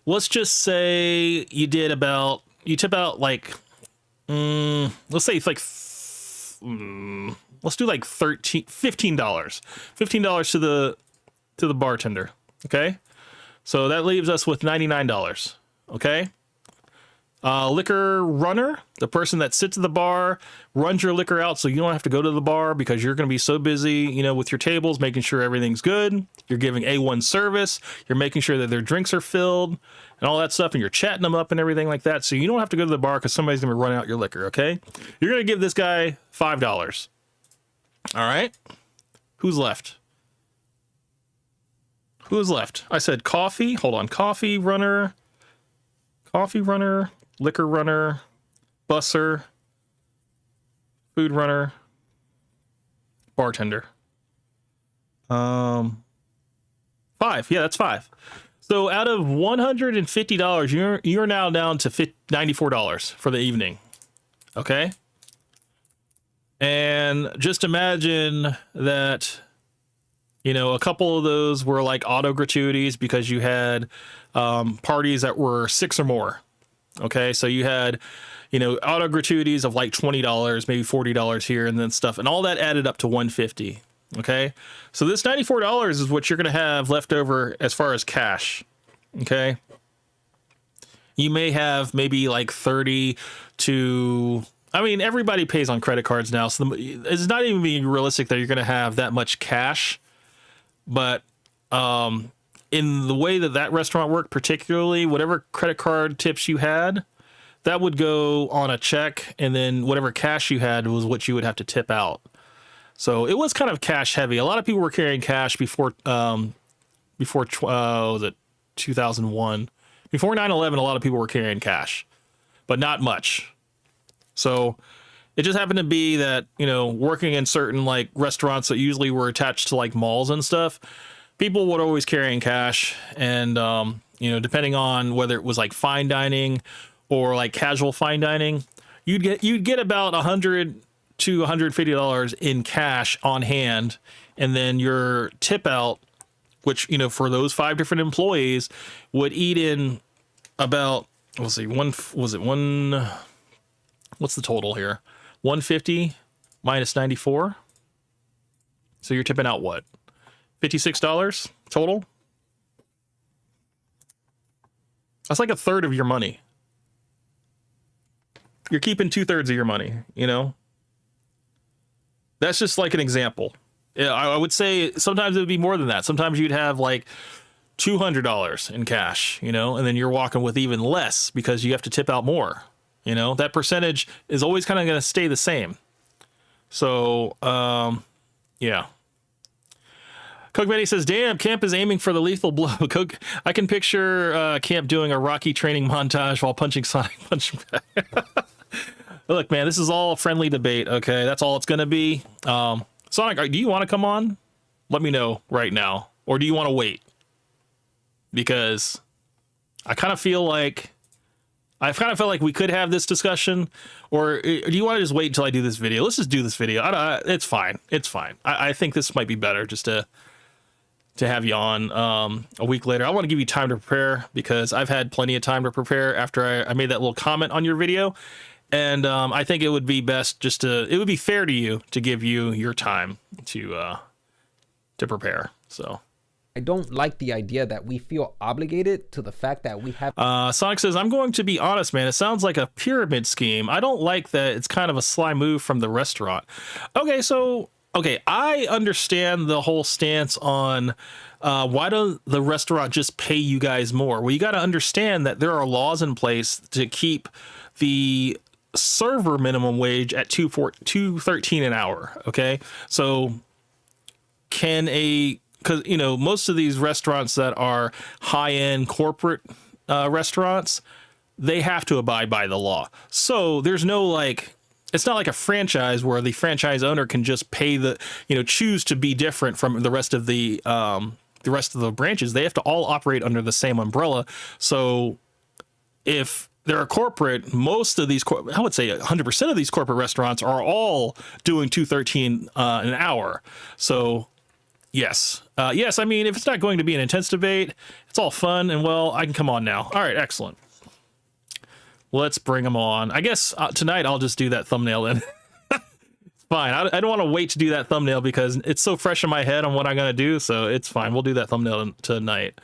let's just say you tip out like, let's say it's like, let's do like $15 to the bartender. Okay. So that leaves us with $99. Okay. Liquor runner, the person that sits at the bar, runs your liquor out so you don't have to go to the bar because you're going to be so busy, with your tables, making sure everything's good. You're giving A1 service. You're making sure that their drinks are filled and all that stuff, and you're chatting them up and everything like that. So you don't have to go to the bar because somebody's going to be running out your liquor, okay? You're going to give this guy $5. All right? Who's left? Who's left? I said coffee. Hold on. Coffee runner, liquor runner, busser, food runner, bartender. 5. Yeah, that's 5. So out of $150, you're now down to $94 for the evening. Okay? And just imagine that, a couple of those were like auto gratuities because you had parties that were 6 or more. Okay, so you had, auto gratuities of like $20, maybe $40 here and then stuff, and all that added up to $150. Okay, so this $94 is what you're going to have left over as far as cash. Okay, you may have maybe like 30 to, everybody pays on credit cards now, so it's not even being realistic that you're going to have that much cash, but in the way that restaurant worked, particularly, whatever credit card tips you had, that would go on a check, and then whatever cash you had was what you would have to tip out. So it was kind of cash heavy. A lot of people were carrying cash before was it 2001? Before 9/11, a lot of people were carrying cash, but not much. So it just happened to be that, working in certain like restaurants that usually were attached to like malls and stuff, people would always carrying cash, and depending on whether it was like fine dining or like casual fine dining, you'd get about $100 to $150 in cash on hand, and then your tip out, which for those 5 different employees, would eat in about, what's the total here? 150 minus 94. So you're tipping out what? $56 total? That's like a third of your money. You're keeping 2/3 of your money, That's just like an example. I would say sometimes it would be more than that. Sometimes you'd have like $200 in cash, and then you're walking with even less because you have to tip out more. That percentage is always kind of going to stay the same. So, yeah. Coke Betty says, damn, Camp is aiming for the lethal blow. Coke, I can picture Camp doing a Rocky training montage while punching Sonic. Look, man, this is all friendly debate, okay? That's all it's going to be. Sonic, do you want to come on? Let me know right now. Or do you want to wait? Because I kind of feel like we could have this discussion, or do you want to just wait until I do this video? Let's just do this video. It's fine. It's fine. I think this might be better just to have you on a week later. I want to give you time to prepare because I've had plenty of time to prepare after I made that little comment on your video. And I think it would be best it would be fair to you to give you your time to prepare. So I don't like the idea that we feel obligated to the fact that we have. Sonic says, I'm going to be honest, man. It sounds like a pyramid scheme. I don't like that it's kind of a sly move from the restaurant. Okay, so, I understand the whole stance on why don't the restaurant just pay you guys more? Well, you got to understand that there are laws in place to keep the server minimum wage at $2.13 an hour. Okay, so because most of these restaurants that are high-end corporate restaurants, they have to abide by the law. So there's no it's not like a franchise where the franchise owner can just pay choose to be different from the rest of the branches. They have to all operate under the same umbrella. So if they're a corporate, most of these, I would say 100% of these corporate restaurants are all doing $2.13 an hour. So yes. Yes, I mean, if it's not going to be an intense debate, it's all fun and well, I can come on now. All right, excellent. Let's bring them on. I guess tonight I'll just do that thumbnail then. It's fine. I don't want to wait to do that thumbnail because it's so fresh in my head on what I'm going to do. So it's fine. We'll do that thumbnail tonight.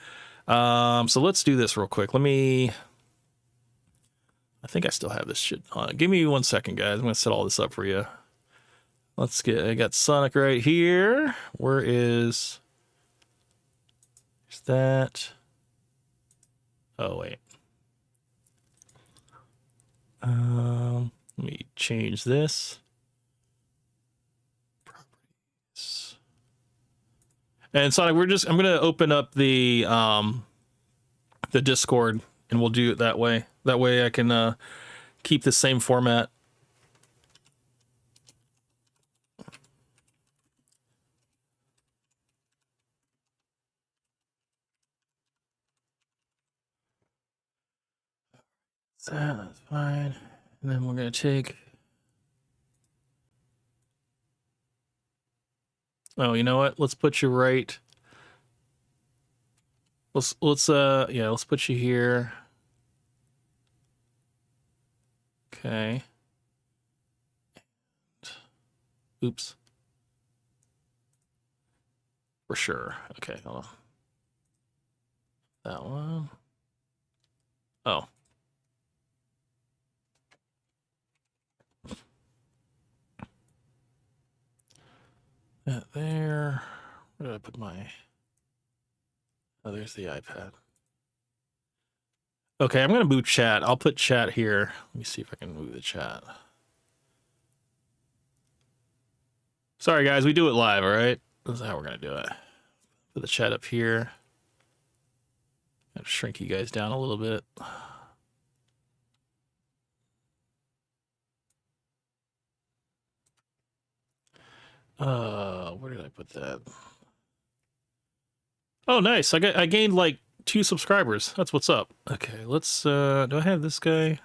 So let's do this real quick. I think I still have this shit on. Give me 1 second, guys. I'm going to set all this up for you. I got Sonic right here. Where's that? Oh, wait. Let me change this. Properties. And Sonic, I'm going to open up the Discord and we'll do it that way. That way I can keep the same format. That's fine. And then we're going to take... Oh, you know what? Let's put you right... Let's put you here. Okay. Oops. For sure. Okay, hold on. That one. Oh. That there. Where did I put my... Oh, there's the iPad. Okay, I'm going to move chat. I'll put chat here. Let me see if I can move the chat. Sorry, guys. We do it live, all right? This is how we're going to do it. Put the chat up here. Gotta shrink you guys down a little bit. Where did I put that? Oh, nice. I gained like 2 subscribers. That's what's up. Okay, let's do I have this guy?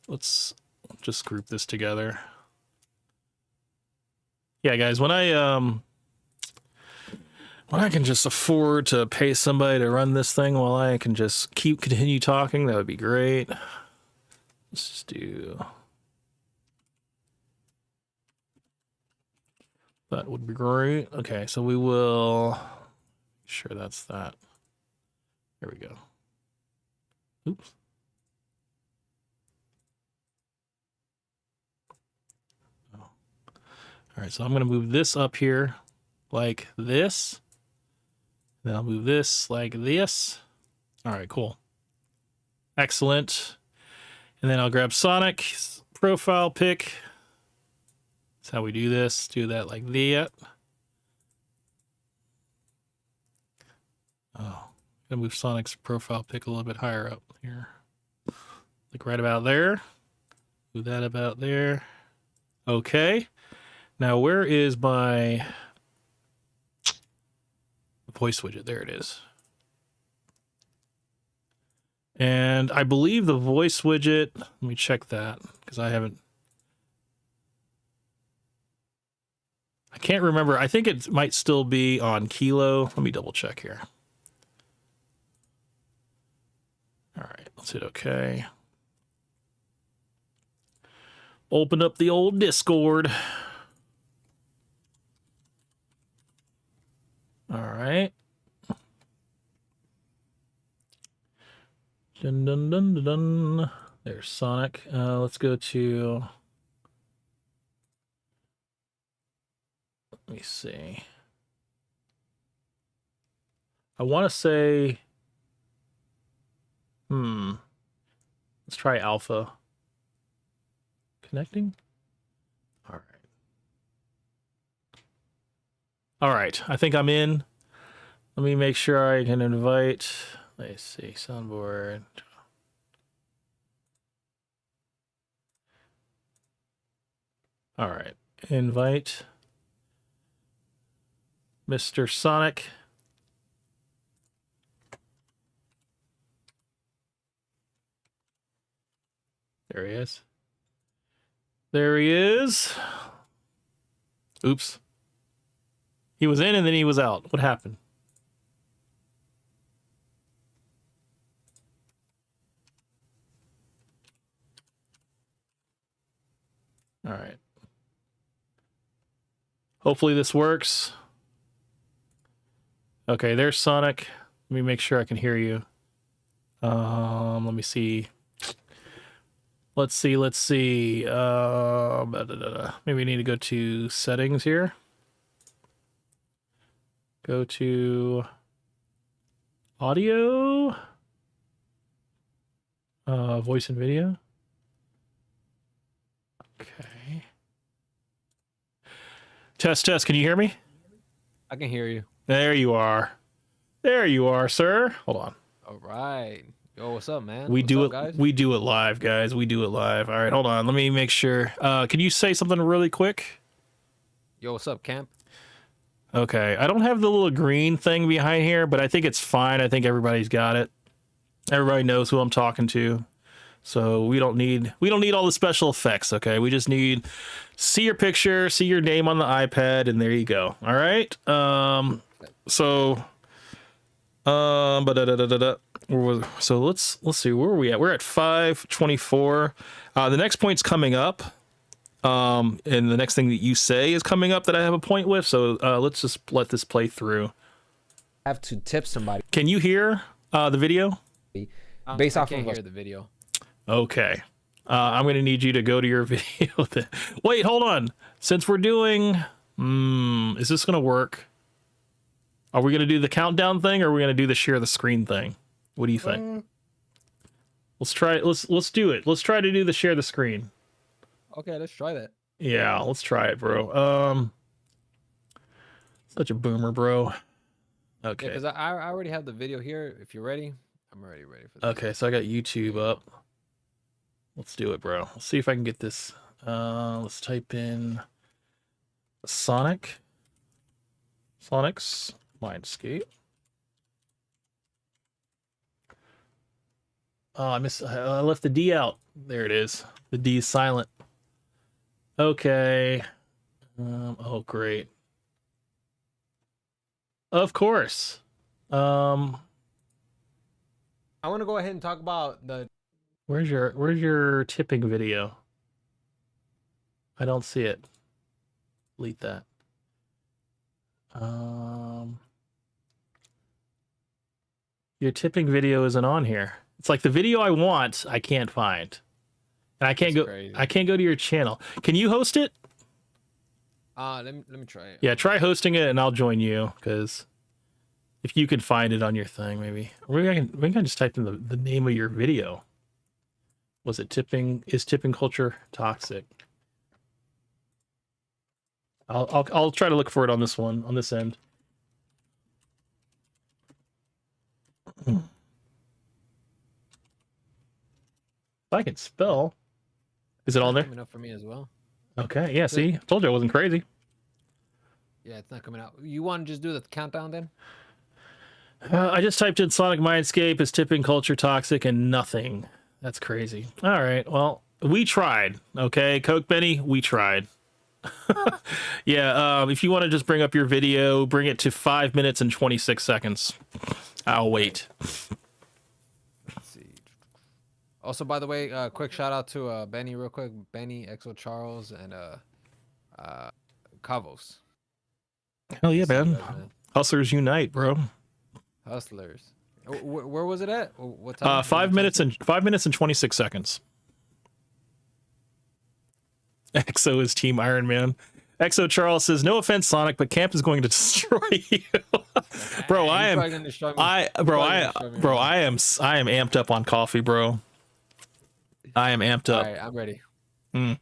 Let's just group this together. Yeah, guys, when I can just afford to pay somebody to run this thing while I can just continue talking, that would be great. Let's just do... That would be great. Okay, so we will... Sure, that's that. There we go. Oops. Oh. All right, so I'm going to move this up here like this. Then I'll move this like this. All right, cool. Excellent. And then I'll grab Sonic's profile pic. That's how we do this. Do that like that. Oh, I'm gonna move Sonic's profile pic a little bit higher up here. Like right about there. Move that about there. Okay. Now where is my voice widget? There it is. And I believe the voice widget, let me check that because I can't remember. I think it might still be on Kilo. Let me double check here. All right, let's hit OK. Open up the old Discord. All right. Dun dun dun dun dun. There's Sonic. Let's go to. Let me see. I want to say. Let's try Alpha. Connecting. All right. All right. I think I'm in. Let me make sure I can invite. Let's see. Soundboard. All right. Invite Mr. Sonic. There he is. There he is. Oops. He was in and then he was out. What happened? All right. Hopefully this works. Okay, there's Sonic. Let me make sure I can hear you. Let me see. Let's see. Maybe we need to go to settings here. Go to audio. Voice and video. Okay. Test. Can you hear me? I can hear you. There you are. There you are, sir. Hold on. All right. Yo, what's up, man? We What's do up, it. guys? We do it live, guys. We do it live. All right, hold on. Let me make sure. Can you say something really quick? Yo, what's up, Camp? Okay. I don't have the little green thing behind here, but I think it's fine. I think everybody's got it. Everybody knows who I'm talking to. So we don't need all the special effects, okay? We just need see your picture, see your name on the iPad, and there you go. All right. So let's see, where are we at? We're at 5:24. The next point's coming up. And the next thing that you say is coming up that I have a point with. So let's just let this play through. I have to tip somebody. Can you hear the video? Based I off can't of hear the video. Okay. I'm going to need you to go to your video. Wait, hold on. Since we're doing... is this going to work? Are we going to do the countdown thing, or are we going to do the share the screen thing? What do you think? Let's try it. Let's do it. Let's try to do the share the screen. Okay, let's try that. Yeah, let's try it, bro. Such a boomer, bro. Okay. Yeah, because I already have the video here. If you're ready, I'm already ready for this. Okay, so I got YouTube up. Let's do it, bro. Let's see if I can get this. Let's type in Sonic's Mindscape. Oh, I left the D out. There it is. The D is silent. Okay. Oh, great. Of course. I want to go ahead and talk about the Where's your tipping video? I don't see it. Delete that. Your tipping video isn't on here. It's like the video I want, I can't find. And I can't That's go crazy. I can't go to your channel. Can you host it? Let me try it. Yeah, try hosting it and I'll join you, because if you can find it on your thing, maybe. Or maybe I can just type in the name of your video. Was it is tipping culture toxic? I'll try to look for it on this one, on this end. If I can spell. Is it on there? Coming up for me as well. Okay, yeah, see? Told you I wasn't crazy. Yeah, it's not coming out. You want to just do the countdown then? I just typed in Sonic Mindscape, is tipping culture toxic, and nothing. That's crazy. All right, well, we tried, okay? Coke Benny, we tried. Yeah, if you want to just bring up your video, bring it to 5 minutes and 26 seconds. I'll wait. Let's see. Also, by the way, quick shout out to Benny real quick. Benny, Exo Charles, and Cavos. Hell yeah, See you man. guys, man. Hustlers unite, bro. Hustlers. Where was it at? What time? 5 minutes and 26 seconds. Exo is Team Iron Man. Exo Charles says, "No offense, Sonic, but Camp is going to destroy you." Bro, I am amped up on coffee, bro. I am amped up. All right, I'm ready. All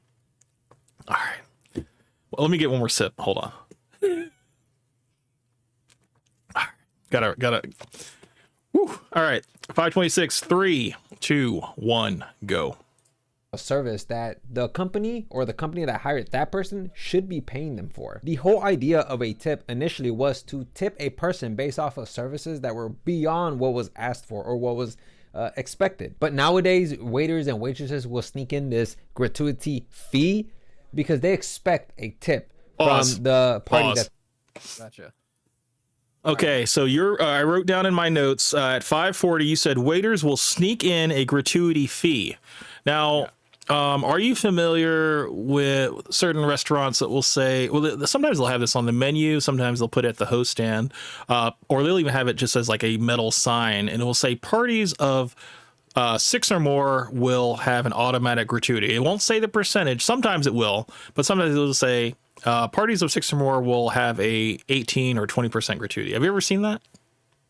right. Well, let me get one more sip. Hold on. Gotta. Whew. All right. 5:26. 3, 2, 1, go. A service that the company or the company that hired that person should be paying them for. The whole idea of a tip initially was to tip a person based off of services that were beyond what was asked for or what was expected. But nowadays, waiters and waitresses will sneak in this gratuity fee because they expect a tip from the party. That Gotcha. Okay, so I wrote down in my notes at 5:40, you said waiters will sneak in a gratuity fee. Now, are you familiar with certain restaurants that will say, well, sometimes they'll have this on the menu, sometimes they'll put it at the host stand, or they'll even have it just as like a metal sign, and it will say parties of 6 or more will have an automatic gratuity. It won't say the percentage. Sometimes it will, but sometimes it will say parties of 6 or more will have a 18 or 20% gratuity. Have you ever seen that?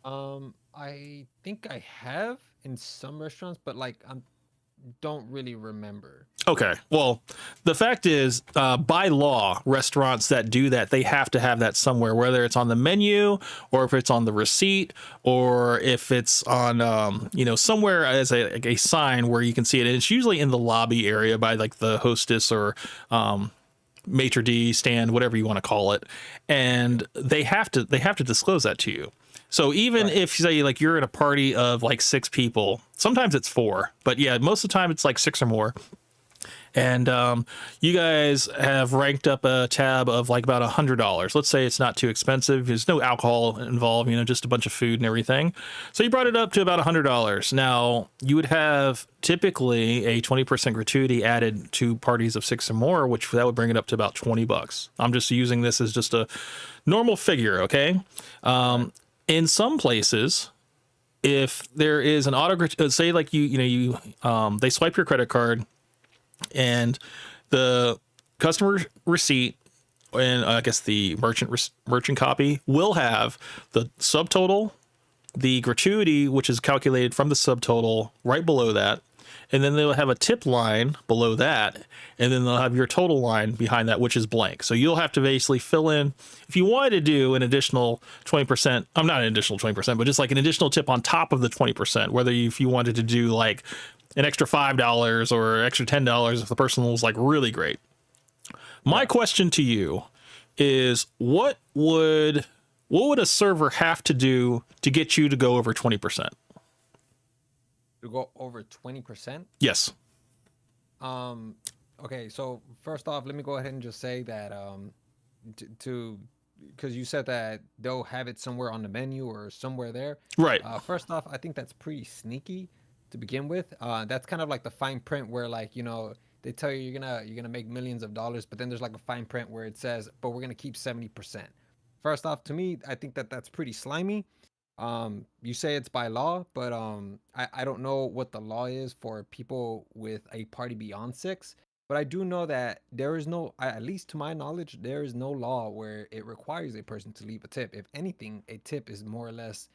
I think I have in some restaurants, but like I don't really remember. Okay. Well, the fact is, by law, restaurants that do that, they have to have that somewhere, whether it's on the menu or if it's on the receipt or if it's on, somewhere as a sign where you can see it. And it's usually in the lobby area by like the hostess or maitre d' stand, whatever you want to call it. And they have to disclose that to you. So even if, say, like you're in a party of like 6 people, sometimes it's 4, but yeah, most of the time it's like 6 or more. And you guys have ranked up a tab of like about $100. Let's say it's not too expensive. There's no alcohol involved, just a bunch of food and everything. So you brought it up to about $100. Now you would have typically a 20% gratuity added to parties of 6 or more, which that would bring it up to about $20. I'm just using this as just a normal figure. Okay. In some places, if there is an auto, say like they swipe your credit card and the customer receipt and I guess the merchant copy will have the subtotal, the gratuity, which is calculated from the subtotal right below that. And then they'll have a tip line below that. And then they'll have your total line behind that, which is blank. So you'll have to basically fill in, if you wanted to do an additional 20%, I'm not an additional 20%, but just like an additional tip on top of the 20%, whether if you wanted to do like an extra $5 or extra $10 if the person was like really great. My question to you is what would a server have to do to get you to go over 20%? To go over 20%? Yes. Okay, so first off, let me go ahead and just say that because you said that they'll have it somewhere on the menu or somewhere there. Right. First off, I think that's pretty sneaky to begin with. That's kind of like the fine print where like, they tell you you're gonna make millions of dollars, but then there's like a fine print where it says, but we're gonna keep 70%. First off, to me, I think that's pretty slimy. You say it's by law, but I don't know what the law is for people with a party beyond 6. But I do know that there is no, at least to my knowledge, there is no law where it requires a person to leave a tip. If anything, a tip is more or less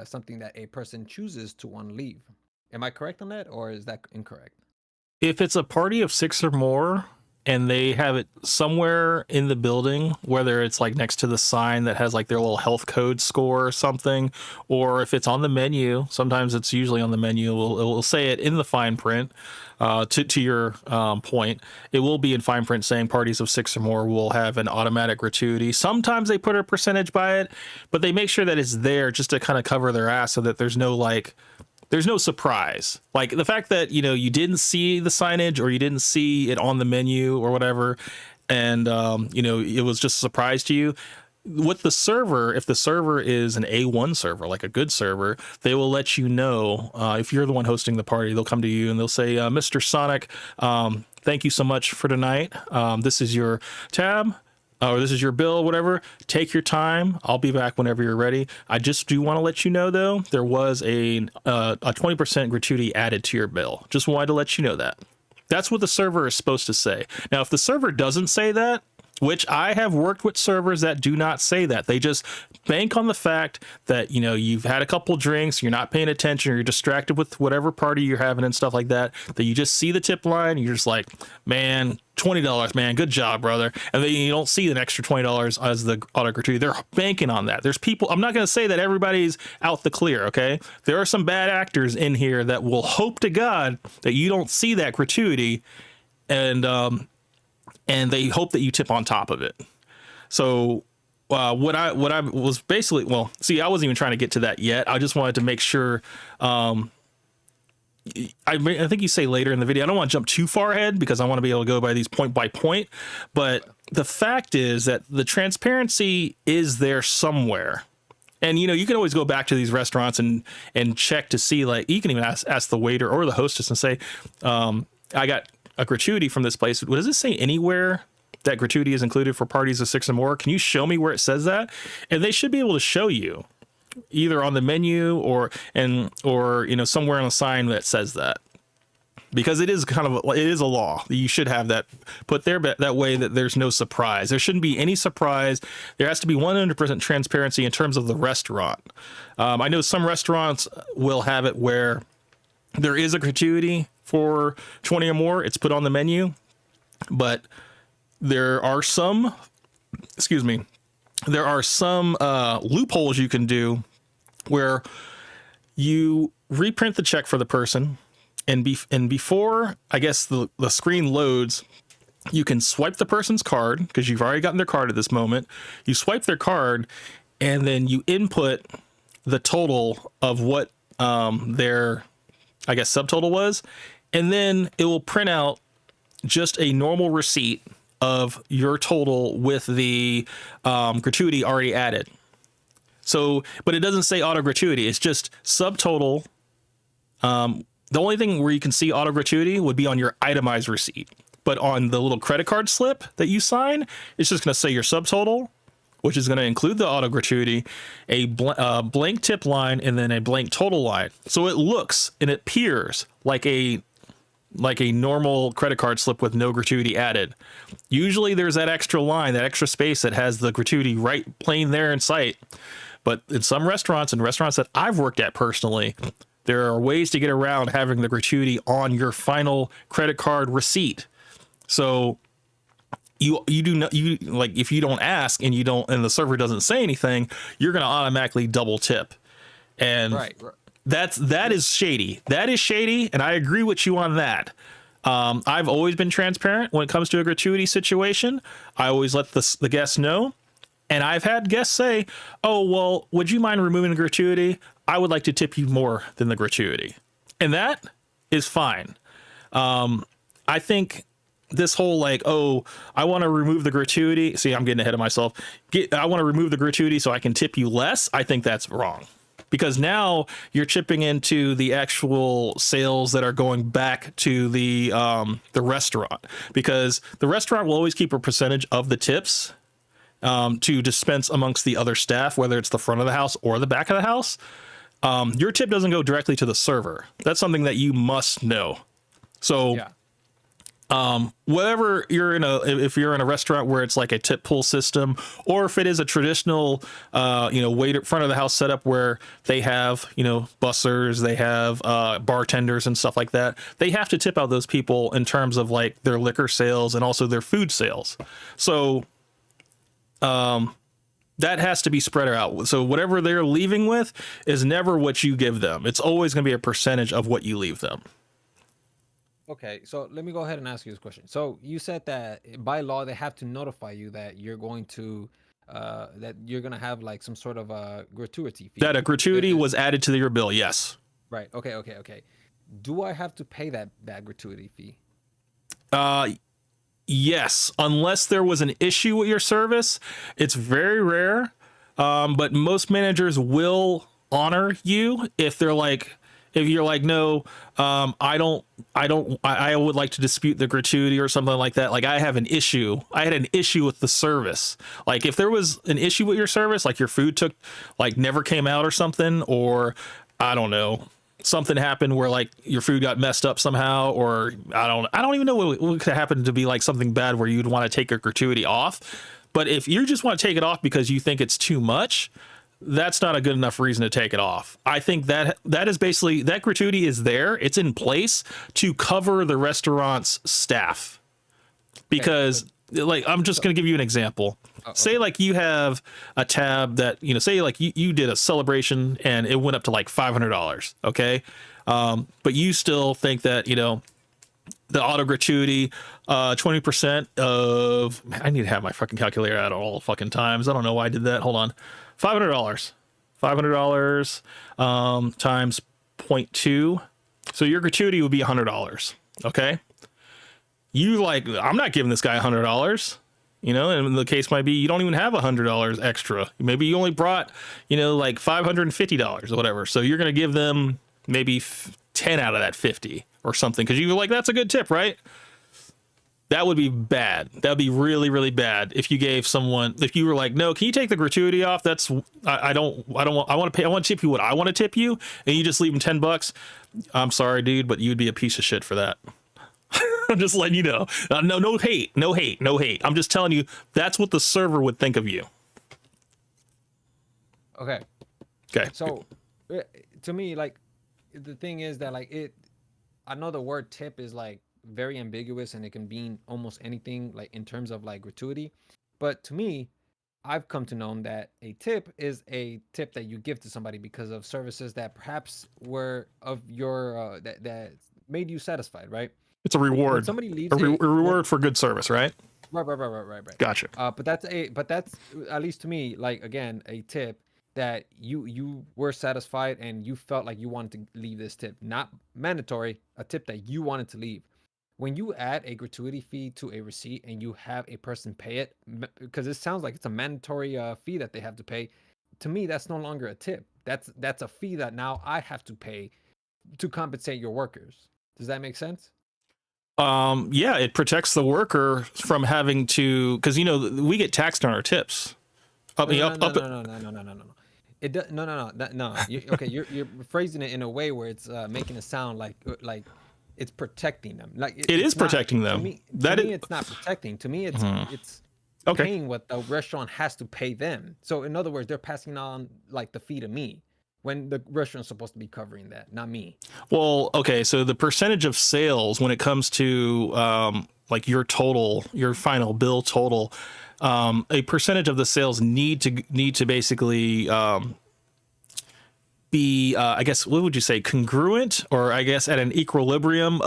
something that a person chooses to want to leave. Am I correct on that, or is that incorrect? If it's a party of 6 or more and they have it somewhere in the building, whether it's like next to the sign that has like their little health code score or something, or if it's on the menu, sometimes it's usually on the menu, it will say it in the fine print. To your point, it will be in fine print saying parties of 6 or more will have an automatic gratuity. Sometimes they put a percentage by it, but they make sure that it's there just to kind of cover their ass so that there's no surprise. Like the fact that, you didn't see the signage or you didn't see it on the menu or whatever, and, it was just a surprise to you. With the server, if the server is an A1 server, like a good server, they will let you know, if you're the one hosting the party, they'll come to you and they'll say, Mr. Sonic, thank you so much for tonight. This is your tab. or this is your bill, whatever. Take your time. I'll be back whenever you're ready. I just do want to let you know, though, there was a 20% gratuity added to your bill. Just wanted to let you know that. That's what the server is supposed to say. Now, if the server doesn't say that, which I have worked with servers that do not say that, they just bank on the fact that, you know, you've had a couple drinks, you're not paying attention, or you're distracted with whatever party you're having and stuff like that, that you just see the tip line, you're just like, man, $20, man, good job, brother. And then you don't see an extra $20 as the auto gratuity. They're banking on that. There's people, I'm not going to say that everybody's out the clear, okay? There are some bad actors in here that will hope to God that you don't see that gratuity, and they hope that you tip on top of it. So what I was basically, well, see, I wasn't even trying to get to that yet. I just wanted to make sure. I think you say later in the video, I don't want to jump too far ahead because I want to be able to go by these point by point. But the fact is that the transparency is there somewhere. And, you know, you can always go back to these restaurants and check to see, like, you can even ask the waiter or the hostess and say, I got a gratuity from this place. Does it say anywhere that gratuity is included for parties of 6 or more? Can you show me where it says that? And they should be able to show you either on the menu or you know, somewhere on a sign that says that, because it is it is a law. You should have that put there, but that way that there's no surprise. There shouldn't be any surprise. There has to be 100% transparency in terms of the restaurant. I know some restaurants will have it where there is a gratuity for 20 or more. It's put on the menu, but there are some, loopholes you can do where you reprint the check for the person, and before, I guess, the screen loads, you can swipe the person's card, because you've already gotten their card at this moment. You swipe their card, and then you input the total of what their, I guess, subtotal was, and then it will print out just a normal receipt of your total with the gratuity already added. So, but it doesn't say auto gratuity. It's just subtotal. The only thing where you can see auto gratuity would be on your itemized receipt. But on the little credit card slip that you sign, it's just going to say your subtotal, which is going to include the auto gratuity, a blank tip line, and then a blank total line. So it looks and it appears like a normal credit card slip with no gratuity added. Usually there's that extra line, that extra space that has the gratuity right plain there in sight. But in some restaurants, and restaurants that I've worked at personally, there are ways to get around having the gratuity on your final credit card receipt. So you like, if you don't ask and the server doesn't say anything, you're going to automatically double tip. And Right. that is shady. That is shady. And I agree with you on that. I've always been transparent when it comes to a gratuity situation. I always let the guests know. And I've had guests say, oh, well, would you mind removing the gratuity? I would like to tip you more than the gratuity. And that is fine. I think this whole like, oh, I want to remove the gratuity. See, I'm getting ahead of myself. I want to remove the gratuity so I can tip you less. I think that's wrong, because now you're chipping into the actual sales that are going back to the restaurant, because the restaurant will always keep a percentage of the tips to dispense amongst the other staff, whether it's the front of the house or the back of the house. Your tip doesn't go directly to the server. That's something that you must know. So Yeah. whatever if you're in a restaurant where it's like a tip pool system, or if it is a traditional, waiter front of the house setup where they have, bussers, they have bartenders and stuff like that, they have to tip out those people in terms of like their liquor sales and also their food sales. So, that has to be spread out. So whatever they're leaving with is never what you give them. It's always going to be a percentage of what you leave them. Okay, so let me go ahead and ask you this question. So you said that by law they have to notify you that you're going to have like some sort of a gratuity fee. That a gratuity was added to your bill. Yes. Right. Okay. Do I have to pay that gratuity fee? Yes, unless there was an issue with your service. It's very rare, but most managers will honor you if they're like, If you're like, no, I would like to dispute the gratuity or something like that. Like I had an issue with the service. Like if there was an issue with your service, like your food never came out or something, or I don't know, something happened where like your food got messed up somehow, or I don't even know what could happen to be like something bad where you'd want to take a gratuity off. But if you just want to take it off because you think it's too much, that's not a good enough reason to take it off. I think that is basically, that gratuity is there. It's in place to cover the restaurant's staff. Because like, I'm just going to give you an example. Say like you have a tab that, say like you did a celebration and it went up to like $500. Okay. But you still think that, the auto gratuity, 20% of, I need to have my fucking calculator out at all fucking times. I don't know why I did that. Hold on. $500 times 0.2. So your gratuity would be $100. Okay. You like, I'm not giving this guy $100, and the case might be, you don't even have $100 extra. Maybe you only brought, like $550 or whatever. So you're going to give them maybe 10 out of that 50 or something. Cause you were like, that's a good tip, right? That would be bad. That would be really, really bad if you gave someone, if you were like, no, can you take the gratuity off? That's, I want to tip you what I want to tip you. And you just leave them $10. I'm sorry, dude, but you'd be a piece of shit for that. I'm just letting you know. No hate. I'm just telling you, that's what the server would think of you. Okay. Okay. So to me, like, the thing is that like I know the word tip is like very ambiguous and it can mean almost anything, like in terms of like gratuity. But to me, I've come to know that a tip is a tip that you give to somebody because of services that perhaps were of your that made you satisfied, right? It's a reward. When somebody leaves a reward for good service, right? Right. Gotcha. But that's at least to me, like, again, a tip that you were satisfied and you felt like you wanted to leave this tip, not mandatory, a tip that you wanted to leave. When you add a gratuity fee to a receipt and you have a person pay it, because it sounds like it's a mandatory fee that they have to pay, to me that's no longer a tip. That's a fee that now I have to pay to compensate your workers. Does that make sense? Yeah, it protects the worker from having to, because we get taxed on our tips. No. It does, no. You're phrasing it in a way where it's making it sound like it's protecting them. Like it is protecting them. To me, it's not protecting. To me, it's okay. Paying what the restaurant has to pay them. So in other words, they're passing on like the fee to me when the restaurant's supposed to be covering that, not me. Well, okay. So the percentage of sales when it comes to like your final bill total, a percentage of the sales need to basically be I guess, what would you say, congruent, or I guess at an equilibrium,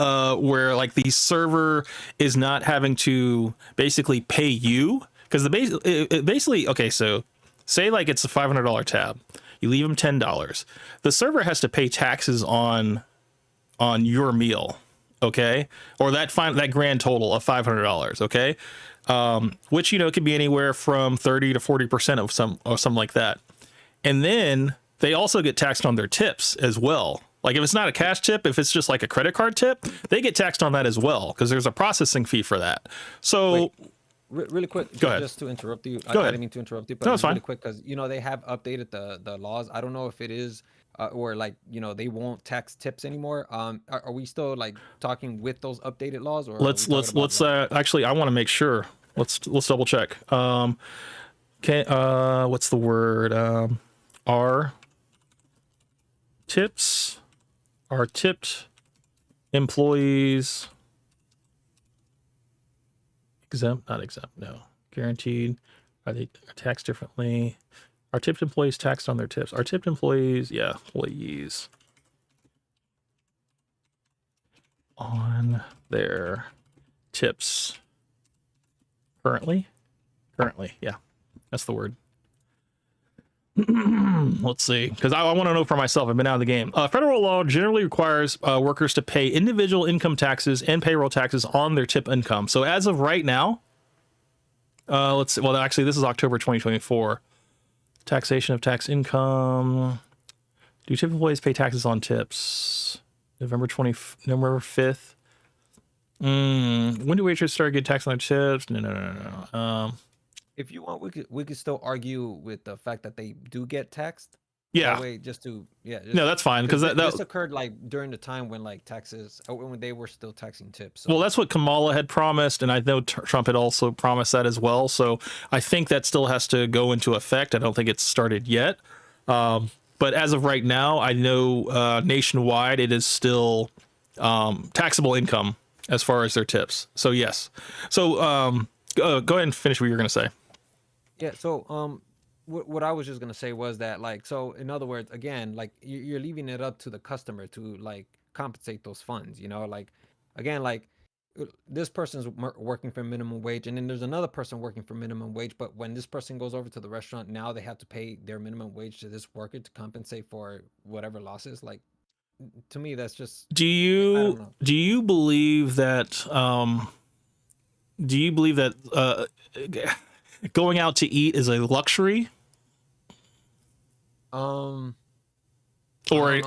where like the server is not having to basically pay you, because basically, okay, so say like it's a $500 tab, you leave them $10, the server has to pay taxes on your meal, okay, or that grand total of $500, okay, which could be anywhere from 30 to 40% of something like that. And then they also get taxed on their tips as well. Like if it's not a cash tip, if it's just like a credit card tip, they get taxed on that as well, because there's a processing fee for that. So really quick, go ahead. Just to interrupt you. Go ahead. I didn't mean to interrupt you, but No, it's really fine. quick, because they have updated the laws. I don't know if it is or like they won't tax tips anymore. Are we still like talking with those updated laws, or let's actually, I want to make sure. Let's double check. Okay, what's the word? Our tipped employees not exempt, no, guaranteed, are they taxed differently? Are tipped employees taxed on their tips? Are tipped employees, yeah, employees on their tips currently, yeah, that's the word. Let's see, because I want to know for myself. I've been out of the game. Federal law generally requires workers to pay individual income taxes and payroll taxes on their tip income. So as of right now, let's see. Well, actually, this is October 2024. Taxation of tax income. Do tip employees pay taxes on tips? November 5th. When do waitresses start getting taxed on their tips? No. If you want, we could still argue with the fact that they do get taxed. Yeah. That way, just to No, that's fine because this occurred like during the time when like taxes when they were still taxing tips. So. Well, that's what Kamala had promised, and I know Trump had also promised that as well. So I think that still has to go into effect. I don't think it's started yet, but as of right now, I know nationwide it is still taxable income as far as their tips. So yes. So go ahead and finish what you were going to say. Yeah. So what I was just gonna say was that like, so in other words, again, like you're leaving it up to the customer to like compensate those funds, you know, like again, like this person's working for minimum wage, and then there's another person working for minimum wage, but when this person goes over to the restaurant, now they have to pay their minimum wage to this worker to compensate for whatever losses. Like, to me, that's just, do you believe that going out to eat is a luxury? Well, okay,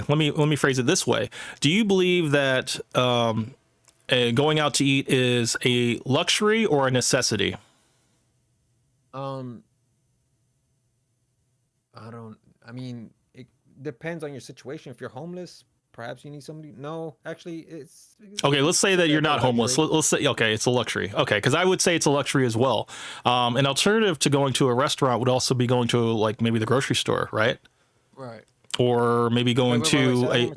let me phrase it this way. Do you believe that going out to eat is a luxury or a necessity? I mean, it depends on your situation. If you're homeless, perhaps you need somebody. No, actually, it's okay. Let's say that you're not homeless. Let's say, okay, it's a luxury. Okay, because I would say it's a luxury as well. An alternative to going to a restaurant would also be going to like maybe the grocery store, right? Right. Or maybe going to a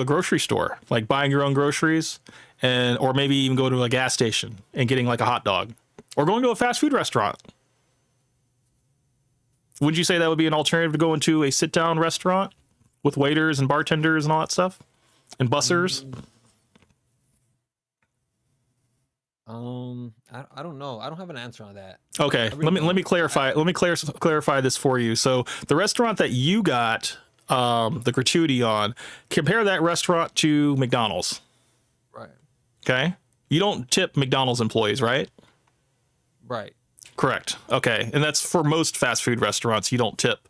grocery store, like buying your own groceries, or maybe even go to a gas station and getting like a hot dog, or going to a fast food restaurant. Would you say that would be an alternative to going to a sit-down restaurant with waiters and bartenders and all that stuff, and bussers? I don't know. I don't have an answer on that. Okay, let me clarify. Let me clarify this for you. So the restaurant that you got the gratuity on, compare that restaurant to McDonald's. Right. Okay. You don't tip McDonald's employees, right? Right. Correct. Okay. And that's for most fast food restaurants. You don't tip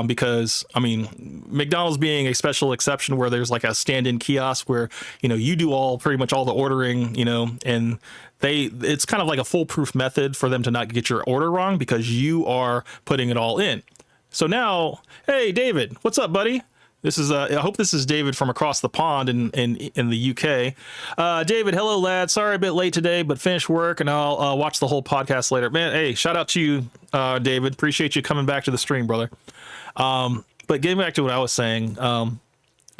because, I mean, McDonald's being a special exception where there's like a stand-in kiosk where, you know, you do pretty much all the ordering, you know, and it's kind of like a foolproof method for them to not get your order wrong because you are putting it all in. So now, hey, David, what's up, buddy? This is I hope this is David from across the pond in the UK. David, hello, lad. Sorry a bit late today, but finished work and I'll watch the whole podcast later. Man, hey, shout out to you, David. Appreciate you coming back to the stream, brother. But getting back to what I was saying,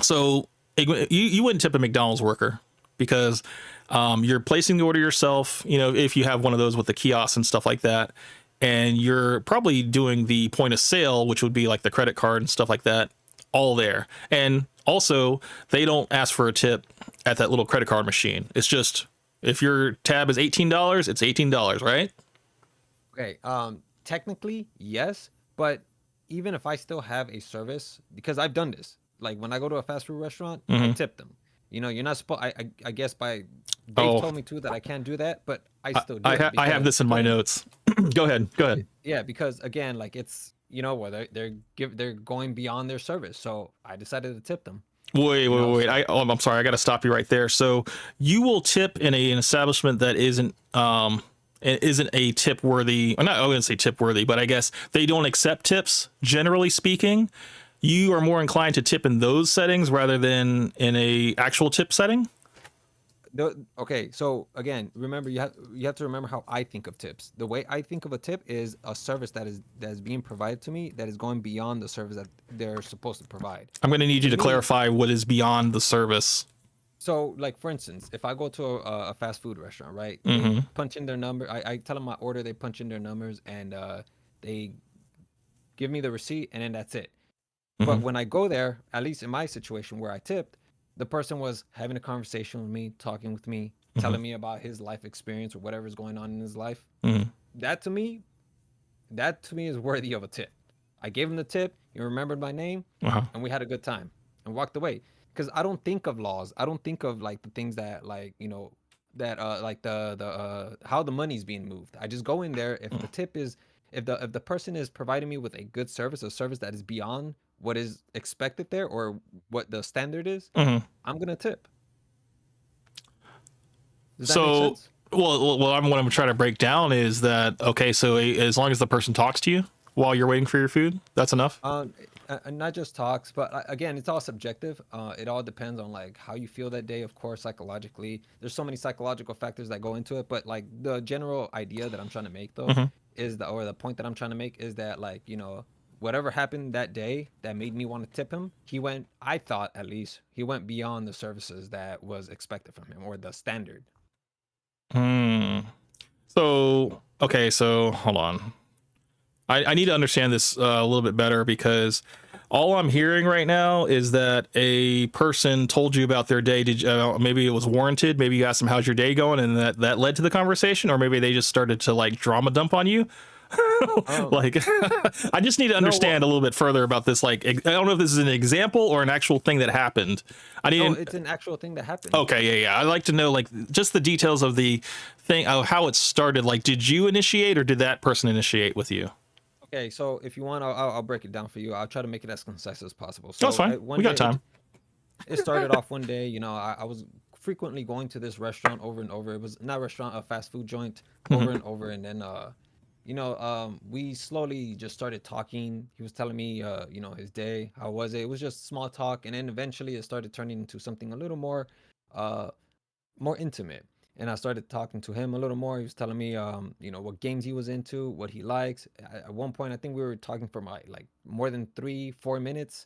so you wouldn't tip a McDonald's worker because you're placing the order yourself. You know, if you have one of those with the kiosks and stuff like that, and you're probably doing the point of sale, which would be like the credit card and stuff like that. All there. And also they don't ask for a tip at that little credit card machine. It's just if your tab is $18, it's $18, right? Okay. Technically yes, but even if I still have a service, because I've done this, like when I go to a fast food restaurant, I tip them. You know, you're not supposed. I guess Dave told me too that I can't do that, but I still do. I have this in my notes. Go ahead. Yeah, because again, like it's, you know what, they're going beyond their service, so I decided to tip them. Wait. I'm sorry, I got to stop you right there. So you will tip in an establishment that isn't a tip worthy. I'm not going to say tip worthy, but I guess they don't accept tips. Generally speaking, you are more inclined to tip in those settings rather than in a actual tip setting. Okay, so again, remember you have to remember how I think of tips. The way I think of a tip is a service that is being provided to me that is going beyond the service that they're supposed to provide. I'm going to need you to clarify what is beyond the service. So, like for instance, if I go to a fast food restaurant, right? Mm-hmm. They punch in their number. I tell them my order. They punch in their numbers, and they give me the receipt, and then that's it. Mm-hmm. But when I go there, at least in my situation where I tipped, the person was having a conversation with me, talking with me, telling me about his life experience or whatever's going on in his life. That to me is worthy of a tip. I gave him the tip. He remembered my name, and we had a good time and walked away. Because I don't think of laws. I don't think of like the things that like, you know, that like the how the money's being moved. I just go in there. If the tip is if the person is providing me with a good service, a service that is beyond what is expected there or what the standard is, Mhm. I'm gonna tip. Does that make So, sense? what I'm trying to break down is that okay. So as long as the person talks to you while you're waiting for your food, that's enough. Not just talks, but again, it's all subjective. It all depends on like how you feel that day, of course, psychologically. There's so many psychological factors that go into it, but like the general idea that I'm trying to make though is or the point that I'm trying to make is that like, you know, whatever happened that day that made me want to tip him, I thought at least, he went beyond the services that was expected from him or the standard. Hmm. So okay. So hold on. I need to understand this a little bit better because all I'm hearing right now is that a person told you about their day. Did maybe it was warranted? Maybe you asked them how's your day going, and that led to the conversation, or maybe they just started to like drama dump on you. Like, I just need to understand a little bit further about this. Like, I don't know if this is an example or an actual thing that happened. No, it's an actual thing that happened. Okay, yeah. I'd like to know like just the details of the thing, how it started. Like, did you initiate or did that person initiate with you? Okay, so if you want, I'll break it down for you. I'll try to make it as concise as possible. So That's fine. We got time. It started off one day, you know, I was frequently going to this restaurant over and over. It was not a restaurant, a fast food joint over and over. And then, you know, we slowly just started talking. He was telling me, you know, his day, how was it? It was just small talk. And then eventually it started turning into something a little more, more intimate. And I started talking to him a little more. He was telling me, you know, what games he was into, what he likes. At one point, I think we were talking for like more than 3-4 minutes.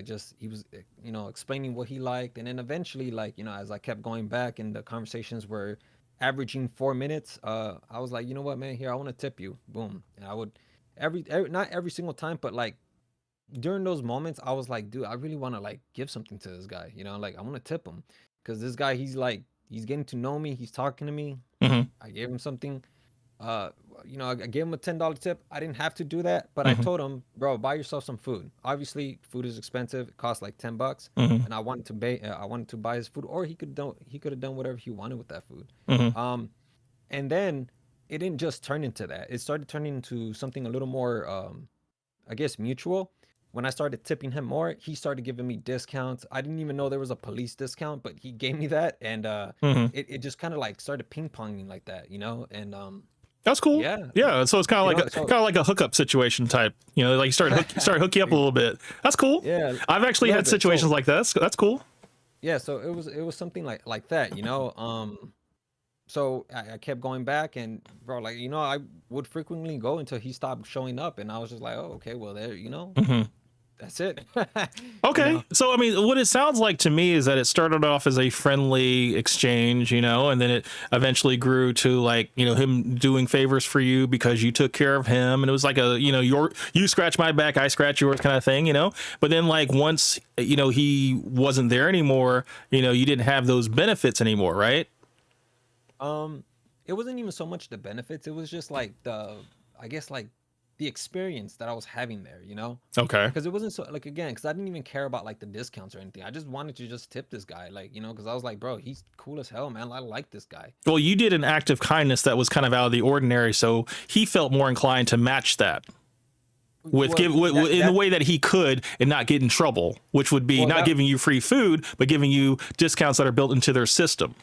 Just he was, you know, explaining what he liked, and then eventually, like, you know, as I kept going back and the conversations were averaging 4 minutes, I was like, you know what, man, here I want to tip you. Boom, and I would not every single time, but like during those moments, I was like, dude, I really want to like give something to this guy. You know, like I want to tip him because this guy, he's getting to know me. He's talking to me. I gave him something. You know, I gave him a $10 tip. I didn't have to do that, but I told him, bro, buy yourself some food. Obviously, food is expensive. It costs like $10, and I wanted to buy his food, or he could have done whatever he wanted with that food. And then it didn't just turn into that. It started turning into something a little more, I guess, mutual. When I started tipping him more, he started giving me discounts. I didn't even know there was a police discount, but he gave me that, and it just kind of like started ping ponging like that, you know. And that's cool. Yeah. So it's kind of like know, like a hookup situation type. You know, like you start hook you up a little bit. That's cool. Yeah, I've actually had situations like that. That's cool. Yeah. So it was something like that, you know. So I kept going back, and bro, like, you know, I would frequently go until he stopped showing up, and I was just like, oh, okay, well, there, you know. That's it. Okay. You know? So, I mean, what it sounds like to me is that it started off as a friendly exchange, you know, and then it eventually grew to like, you know, him doing favors for you because you took care of him. And it was like a, you know, you scratch my back, I scratch yours kind of thing, you know. But then like once, you know, he wasn't there anymore, you know, you didn't have those benefits anymore, right? It wasn't even so much the benefits. It was just like I guess like the experience that I was having there, you know? Okay. Because it wasn't so like, again, because I didn't even care about like the discounts or anything. I just wanted to just tip this guy, like, you know, because I was like, bro, he's cool as hell, man. I like this guy. Well, you did an act of kindness that was kind of out of the ordinary, so he felt more inclined to match that with in the way that he could and not get in trouble, which would be not giving you free food, but giving you discounts that are built into their system.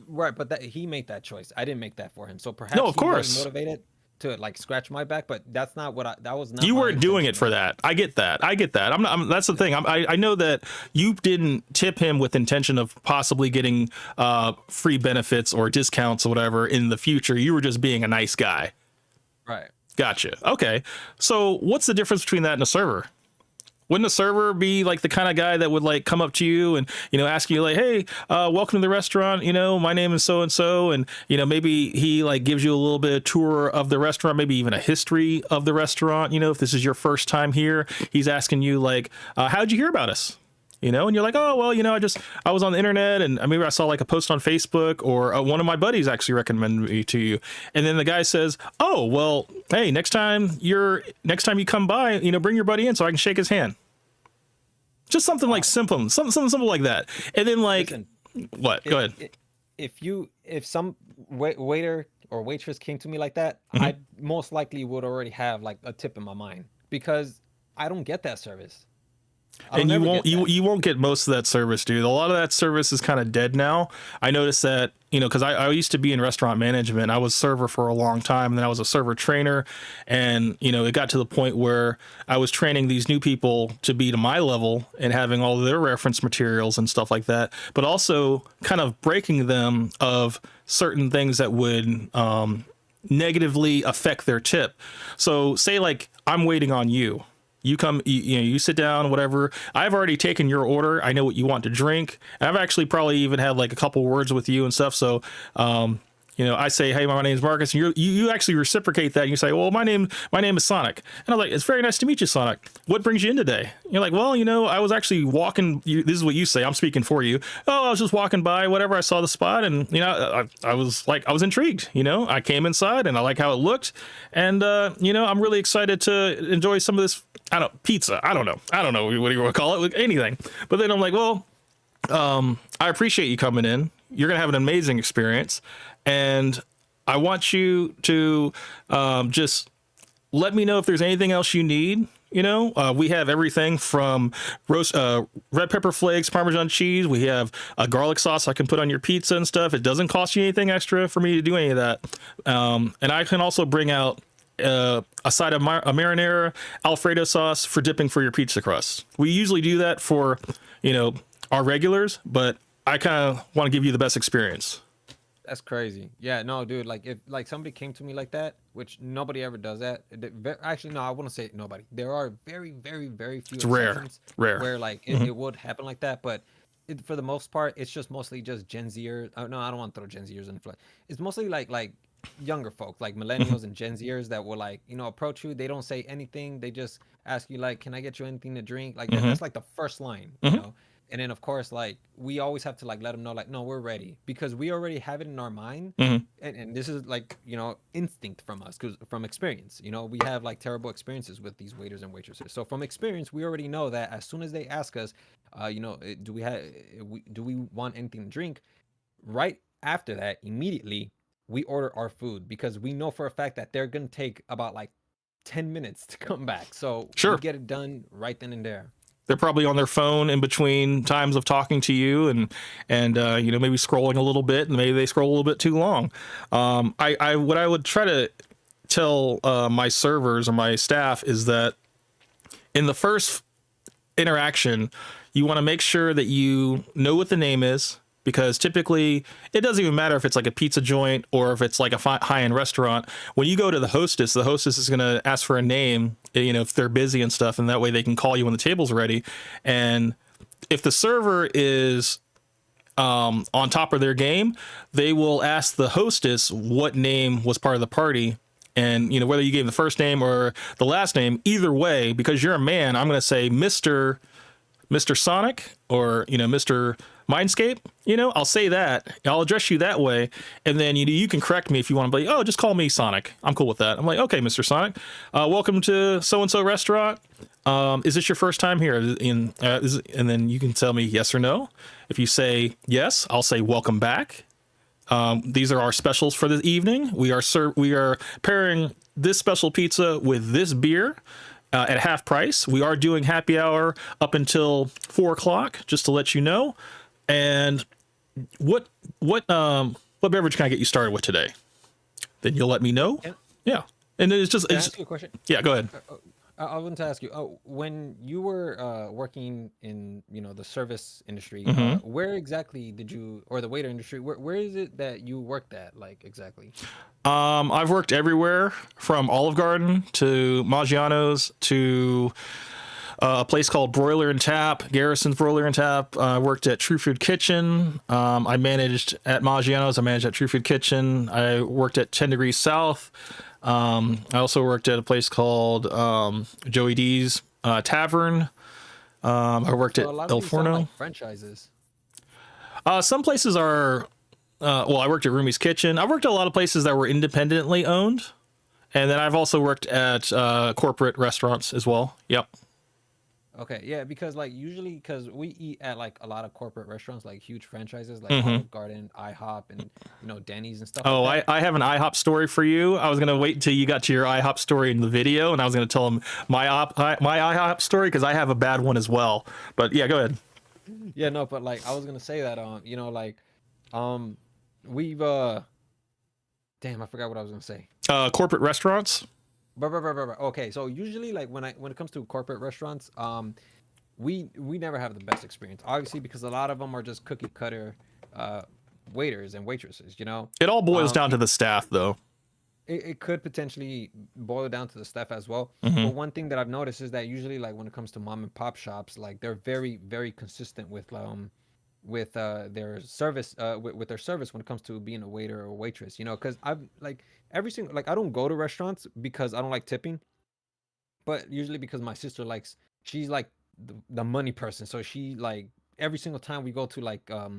Right, but he made that choice. I didn't make that for him. So perhaps no, of course, he was motivated to like scratch my back, but that's not what that was not. You weren't doing it for that. I get that. That's the thing. I know that you didn't tip him with intention of possibly getting free benefits or discounts or whatever in the future. You were just being a nice guy. Right. Gotcha. Okay. So what's the difference between that and a server? Wouldn't a server be like the kind of guy that would like come up to you and, you know, ask you like, hey, welcome to the restaurant. You know, my name is so-and-so. And, you know, maybe he like gives you a little bit of tour of the restaurant, maybe even a history of the restaurant. You know, if this is your first time here, he's asking you like, how'd you hear about us? You know, and you're like, oh, well, you know, I was on the internet and maybe I saw like a post on Facebook or one of my buddies actually recommended me to you. And then the guy says, oh, well, hey, next time you come by, you know, bring your buddy in so I can shake his hand. Just something like something simple like that. And then like, Listen, what? Go ahead. If some waiter or waitress came to me like that, Mm-hmm. I most likely would already have like a tip in my mind because I don't get that service. I And don't you ever won't get that. you won't get most of that service, dude. A lot of that service is kind of dead now. I noticed that, you know, because I used to be in restaurant management. I was server for a long time, and then I was a server trainer, and you know, it got to the point where I was training these new people to be to my level and having all of their reference materials and stuff like that, but also kind of breaking them of certain things that would negatively affect their tip. So say like I'm waiting on you. You come, you know, you sit down, whatever. I've already taken your order. I know what you want to drink. And I've actually probably even had like a couple words with you and stuff. So, you know, I say, hey, my name's Marcus, and you actually reciprocate that. And you say, well, my name is Sonic. And I'm like, it's very nice to meet you, Sonic. What brings you in today? And you're like, well, you know, I was actually walking. This is what you say. I'm speaking for you. Oh, I was just walking by, whatever. I saw the spot, and you know, I was intrigued. You know, I came inside and I like how it looked, and you know, I'm really excited to enjoy some of this. Pizza. I don't know what you want to call it, anything. But then I'm like, well, I appreciate you coming in. You're gonna have an amazing experience, and I want you to just let me know if there's anything else you need. You know, we have everything from roast red pepper flakes, Parmesan cheese. We have a garlic sauce I can put on your pizza and stuff. It doesn't cost you anything extra for me to do any of that. And I can also bring out a side of a marinara Alfredo sauce for dipping for your pizza crust. We usually do that for, you know, our regulars, but I kind of want to give you the best experience. That's crazy. Yeah, no, dude. Like if like somebody came to me like that, which nobody ever does that. Actually, no, I wouldn't say nobody. There are very, very, very few. It's rare. exceptions Rare. where like it would happen like that, but for the most part, it's just mostly just Gen Zers. Oh, no, I don't want to throw Gen Zers in. It's mostly like younger folk, like millennials and Gen Zers that will like, you know, approach you. They don't say anything. They just ask you like, can I get you anything to drink? Like that's like the first line, you know? And then of course, like we always have to like let them know like, no, we're ready because we already have it in our mind. And this is like, you know, instinct from us because from experience, you know, we have like terrible experiences with these waiters and waitresses. So from experience, we already know that as soon as they ask us, you know, do we want anything to drink? Right after that, immediately we order our food because we know for a fact that they're going to take about like 10 minutes to come back. So Sure. we get it done right then and there. They're probably on their phone in between times of talking to you and you know, maybe scrolling a little bit, and maybe they scroll a little bit too long. What I would try to tell my servers or my staff is that in the first interaction, you want to make sure that you know what the name is, because typically it doesn't even matter if it's like a pizza joint or if it's like a high-end restaurant. When you go to the hostess is going to ask for a name, you know, if they're busy and stuff, and that way they can call you when the table's ready. And if the server is on top of their game, they will ask the hostess what name was part of the party. And, you know, whether you gave the first name or the last name, either way, because you're a man, I'm going to say Mr. Sonic or, you know, Mr. Mindscape, you know, I'll say that. I'll address you that way. And then, you know, you can correct me if you want to be, oh, just call me Sonic. I'm cool with that. I'm like, okay, Mr. Sonic, welcome to so-and-so restaurant. Is this your first time here? And then you can tell me yes or no. If you say yes, I'll say welcome back. These are our specials for the evening. We are pairing this special pizza with this beer. At half price. We are doing happy hour up until 4 o'clock, just to let you know. And what beverage can I get you started with today? Then you'll let me know. Yeah. And then Can I ask you a question? yeah, go ahead. I wanted to ask you, when you were working in, you know, the service industry, where exactly did you, or the waiter industry, where is it that you worked at, like exactly? I've worked everywhere from Olive Garden to Maggiano's to a place called Broiler and Tap, Garrison's Broiler and Tap. I worked at True Food Kitchen. I managed at Maggiano's. I managed at True Food Kitchen. I worked at 10 Degrees South. I also worked at a place called Joey D's Tavern. I worked at a lot El of these sound Forno. like franchises. Some places are, well, I worked at Roomy's Kitchen. I worked at a lot of places that were independently owned. And then I've also worked at corporate restaurants as well. Yep. Okay, yeah, because like usually, because we eat at like a lot of corporate restaurants, like huge franchises, like Mhm. Olive Garden, IHOP, and Denny's and stuff Oh, like that. I have an IHOP story for you. I was gonna wait until you got to your IHOP story in the video, and I was gonna tell them my IHOP story because I have a bad one as well. But yeah, go ahead. Yeah, no, but like I was gonna say that, we've damn, I forgot what I was gonna say. Corporate restaurants. But okay, so usually like when it comes to corporate restaurants, we never have the best experience, obviously, because a lot of them are just cookie cutter waiters and waitresses, It all boils down to it, the staff, though. it could potentially boil down to the staff as well. Mhm. But one thing that I've noticed is that usually like when it comes to mom and pop shops, like they're very, very consistent with their service with their service when it comes to being a waiter or a waitress, because I've like every single, like I don't go to restaurants because I don't like tipping, but usually because my sister likes, she's like the money person, so she like every single time we go to like a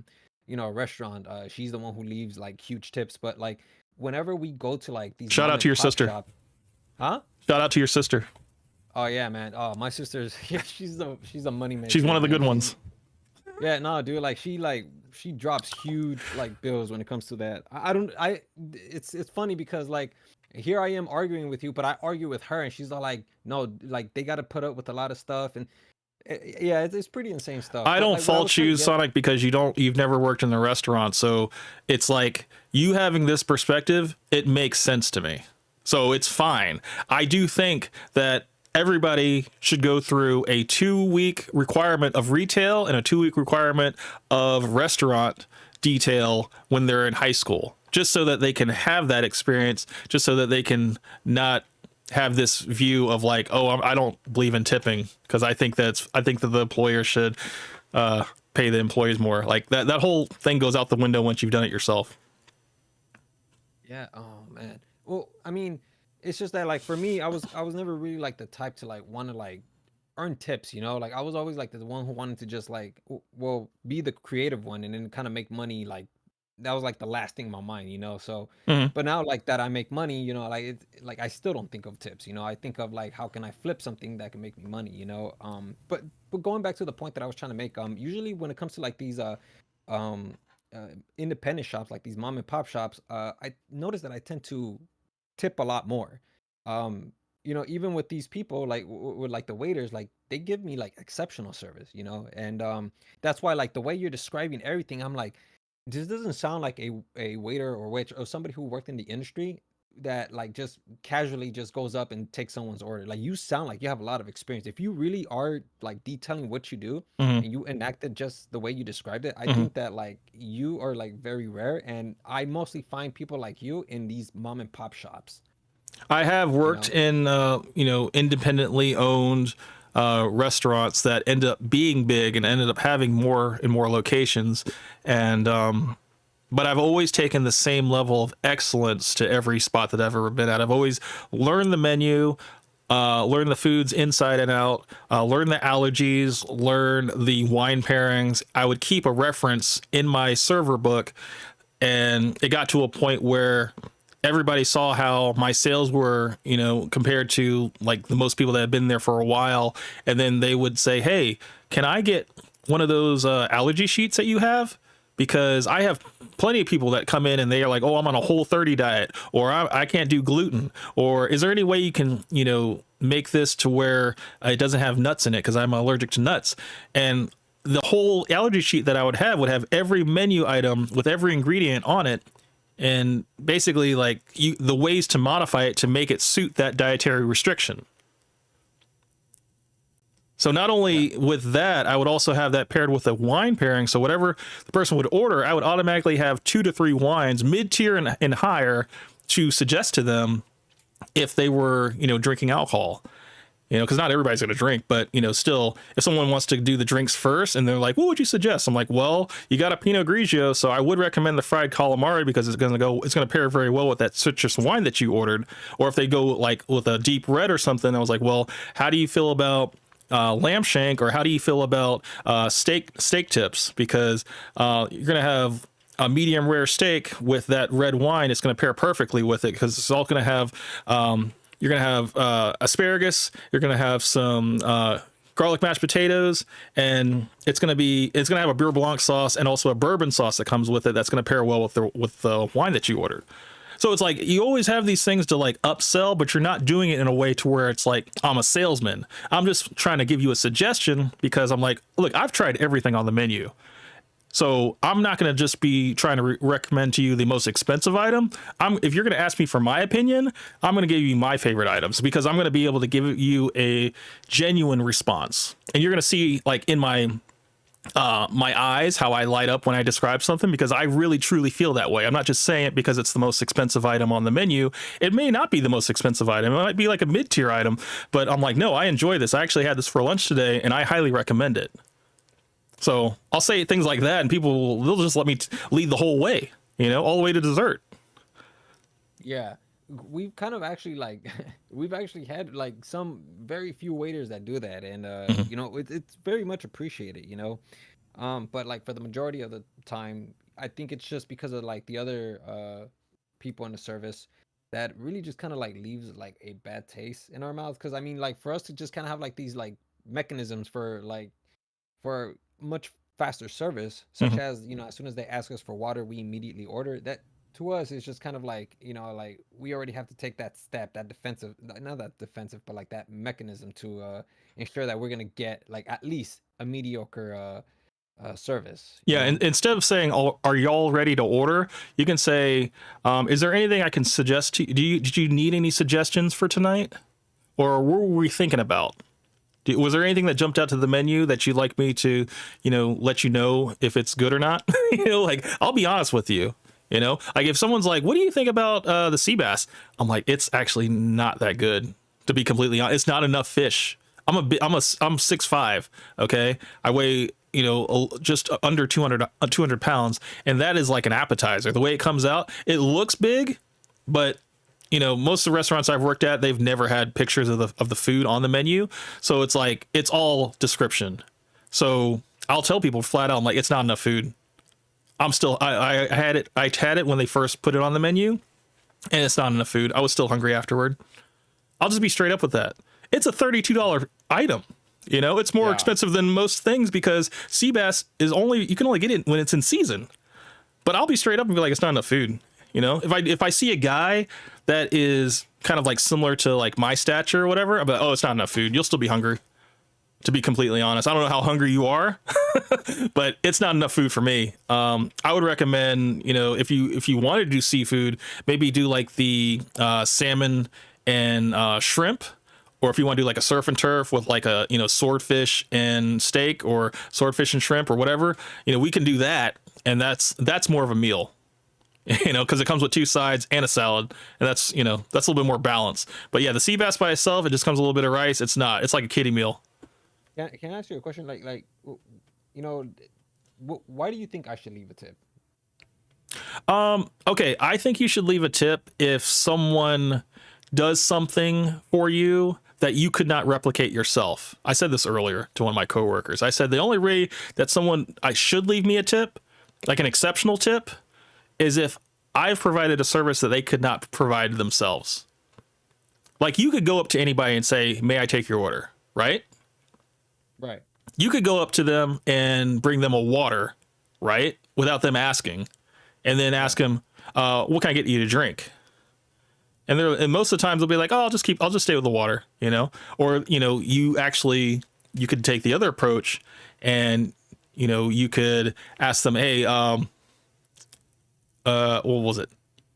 restaurant, she's the one who leaves like huge tips. But like whenever we go to like these Shout mom out to and your pop sister. shop, huh? Shout out to your sister. Oh yeah, man. Oh, my sister's yeah, she's a money maker, She's one of the man. good ones. Yeah, no, dude, like she drops huge like bills when it comes to that. I don't I it's funny because like here I am arguing with you, but I argue with her and she's all like, no, like they got to put up with a lot of stuff. And yeah, it's pretty insane stuff. I But don't like what I was fault trying to you, get, Sonic, because you've never worked in the restaurant. So it's like you having this perspective, it makes sense to me. So it's fine. I do think that everybody should go through a 2-week requirement of retail and a 2-week requirement of restaurant detail when they're in high school, just so that they can have that experience, just so that they can not have this view of like, oh, I don't believe in tipping because I think that the employer should pay the employees more. Like that whole thing goes out the window once you've done it yourself. yeah, oh man. Well, I mean, it's just that like for me, I was never really like the type to like want to like earn tips, like I was always like the one who wanted to just like well be the creative one and then kind of make money. Like that was like the last thing in my mind, so Mhm. but now like that I make money, like like I still don't think of tips, I think of like how can I flip something that can make me money, but going back to the point that I was trying to make, usually when it comes to like these um independent shops, like these mom and pop shops, I notice that I tend to tip a lot more. Even with these people, like with like the waiters, like they give me like exceptional service, and that's why like the way you're describing everything, I'm like, this doesn't sound like a waiter or waitress or somebody who worked in the industry that like just casually just goes up and takes someone's order. Like you sound like you have a lot of experience. If you really are like detailing what you do Mhm. and you enact it just the way you described it, I Mhm. think that like you are like very rare, and I mostly find people like you in these mom and pop shops. I have You worked know? in independently owned restaurants that end up being big and ended up having more and more locations, and but I've always taken the same level of excellence to every spot that I've ever been at. I've always learned the menu, learn the foods inside and out, learn the allergies, learn the wine pairings. I would keep a reference in my server book, and it got to a point where everybody saw how my sales were, compared to like the most people that had been there for a while. And then they would say, hey, can I get one of those allergy sheets that you have? Because I have plenty of people that come in and they are like, oh, I'm on a Whole30 diet, or I can't do gluten, or is there any way you can, make this to where it doesn't have nuts in it because I'm allergic to nuts? And the whole allergy sheet that I would have every menu item with every ingredient on it, and basically like the ways to modify it to make it suit that dietary restriction. So not only with that, I would also have that paired with a wine pairing. So whatever the person would order, I would automatically have 2 to 3 wines, mid-tier and higher, to suggest to them if they were, drinking alcohol. Because not everybody's going to drink, but, still, if someone wants to do the drinks first and they're like, what would you suggest? I'm like, well, you got a Pinot Grigio, so I would recommend the fried calamari because it's going to pair very well with that citrus wine that you ordered. Or if they go like with a deep red or something, I was like, well, how do you feel about lamb shank, or how do you feel about steak tips? Because you're going to have a medium rare steak with that red wine. It's going to pair perfectly with it because it's all going to have, you're going to have asparagus. You're going to have some garlic mashed potatoes, and it's gonna have a beer blanc sauce and also a bourbon sauce that comes with it. That's gonna pair well with the wine that you ordered. So it's like you always have these things to like upsell, but you're not doing it in a way to where it's like I'm a salesman. I'm just trying to give you a suggestion because I'm like, look, I've tried everything on the menu. So I'm not going to just be trying to recommend to you the most expensive item. If you're going to ask me for my opinion, I'm going to give you my favorite items because I'm going to be able to give you a genuine response. And you're going to see like in my eyes how I light up when I describe something, because I really truly feel that way. I'm not just saying it because it's the most expensive item on the menu. It may not be the most expensive item. It might be like a mid-tier item, but I'm like, no, I enjoy this. I actually had this for lunch today and I highly recommend it. So I'll say things like that and they'll just let me lead the whole way, all the way to dessert. Yeah, we've kind of actually like we've actually had like some very few waiters that do that, and it's very much appreciated, but like for the majority of the time, I think it's just because of like the other people in the service that really just kind of like leaves like a bad taste in our mouths. Because I mean, like for us to just kind of have like these like mechanisms for much faster service, such as as soon as they ask us for water, we immediately order. That to us is just kind of like like we already have to take that step, that defensive, not that defensive, but like that mechanism to ensure that we're gonna get like at least a mediocre service. Yeah, and instead of saying, "Oh, are y'all ready to order?" you can say, "Is there anything I can suggest to you? Did you need any suggestions for tonight, or what were we thinking about? Was there anything that jumped out to the menu that you'd like me to, let you know if it's good or not?" Like I'll be honest with you. Like if someone's like, "What do you think about the sea bass?" I'm like, it's actually not that good. To be completely honest, it's not enough fish. I'm 6'5". Okay, I weigh just under 200 pounds, and that is like an appetizer. The way it comes out, it looks big, but most of the restaurants I've worked at, they've never had pictures of the food on the menu. So it's like, it's all description. So I'll tell people flat out, I'm like, it's not enough food. I had it when they first put it on the menu, and it's not enough food. I was still hungry afterward. I'll just be straight up with that. It's a $32 item. It's more expensive than most things because sea bass you can only get it when it's in season. But I'll be straight up and be like, it's not enough food. If I see a guy that is kind of like similar to like my stature or whatever, I'm like, oh, it's not enough food. You'll still be hungry. To be completely honest, I don't know how hungry you are, but it's not enough food for me. I would recommend, if you want to do seafood, maybe do like the salmon and shrimp, or if you want to do like a surf and turf with like a swordfish and steak, or swordfish and shrimp, or whatever. We can do that, and that's more of a meal. Because it comes with 2 sides and a salad, and that's a little bit more balanced. But yeah, the sea bass by itself, it just comes with a little bit of rice. It's like a kiddie meal. Can I ask you a question? Why do you think I should leave a tip? Okay, I think you should leave a tip if someone does something for you that you could not replicate yourself. I said this earlier to one of my coworkers. I said the only way that I should leave me a tip, like an exceptional tip, is if I've provided a service that they could not provide themselves. Like you could go up to anybody and say, "May I take your order?" Right? Right. You could go up to them and bring them a water, right? Without them asking, and then ask them, "What can I get you to drink?" And most of the times they'll be like, "Oh, I'll just stay with the water," Or you could take the other approach, and you could ask them, "Hey, what was it?"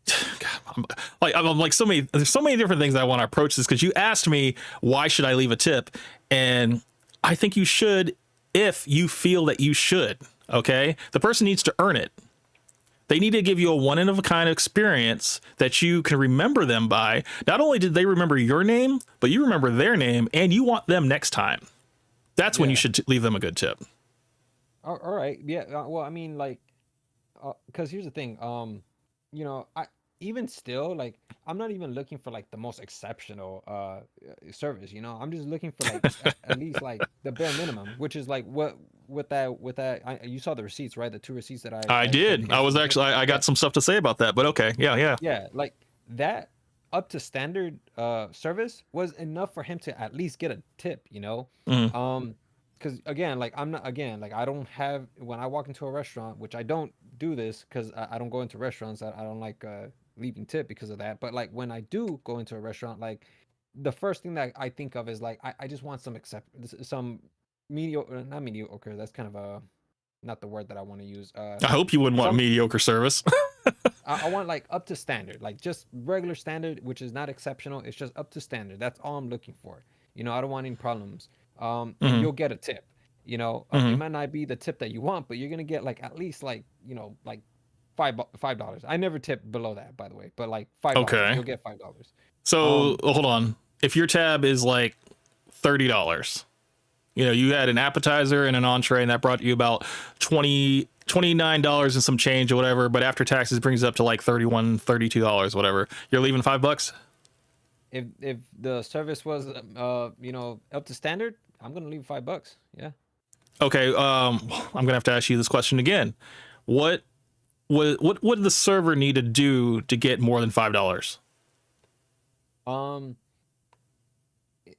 God, I'm like there's so many different things I want to approach this, because you asked me why should I leave a tip, and I think you should if you feel that you should. Okay, the person needs to earn it. They need to give you a one-in-a-kind experience that you can remember them by. Not only did they remember your name, but you remember their name, and you want them next time. That's when you should leave them a good tip. All right. Yeah. Well, I mean, like, because here's the thing. I even still, like, I'm not even looking for like the most exceptional service. I'm just looking for like at least like the bare minimum, which is like what with that. You saw the receipts, right? The 2 receipts that I did. I was actually I got some stuff to say about that, but okay. Yeah. Yeah, like that up to standard service was enough for him to at least get a tip, you know. Mhm. Because again, like I'm not again, like I don't have when I walk into a restaurant, which I don't do this because I don't go into restaurants. I don't like leaving tip because of that. But like when I do go into a restaurant, like the first thing that I think of is like I just want some mediocre, not mediocre. That's kind of a not the word that I want to use. I hope you wouldn't want some mediocre service. I want like up to standard, like just regular standard, which is not exceptional. It's just up to standard. That's all I'm looking for. You know, I don't want any problems. And Mhm. you'll get a tip. You know, it Mhm. might not be the tip that you want, but you're gonna get like at least like you know like $5. I never tip below that, by the way, but like $5. Okay. You'll get $5. So hold on. If your tab is like $30, you know, you had an appetizer and an entree, and that brought you about $29 and some change or whatever. But after taxes, brings it up to like $31, $32, whatever. You're leaving $5. If the service was you know up to standard, I'm gonna leave $5. Yeah. Okay. I'm gonna have to ask you this question again. What would the server need to do to get more than $5?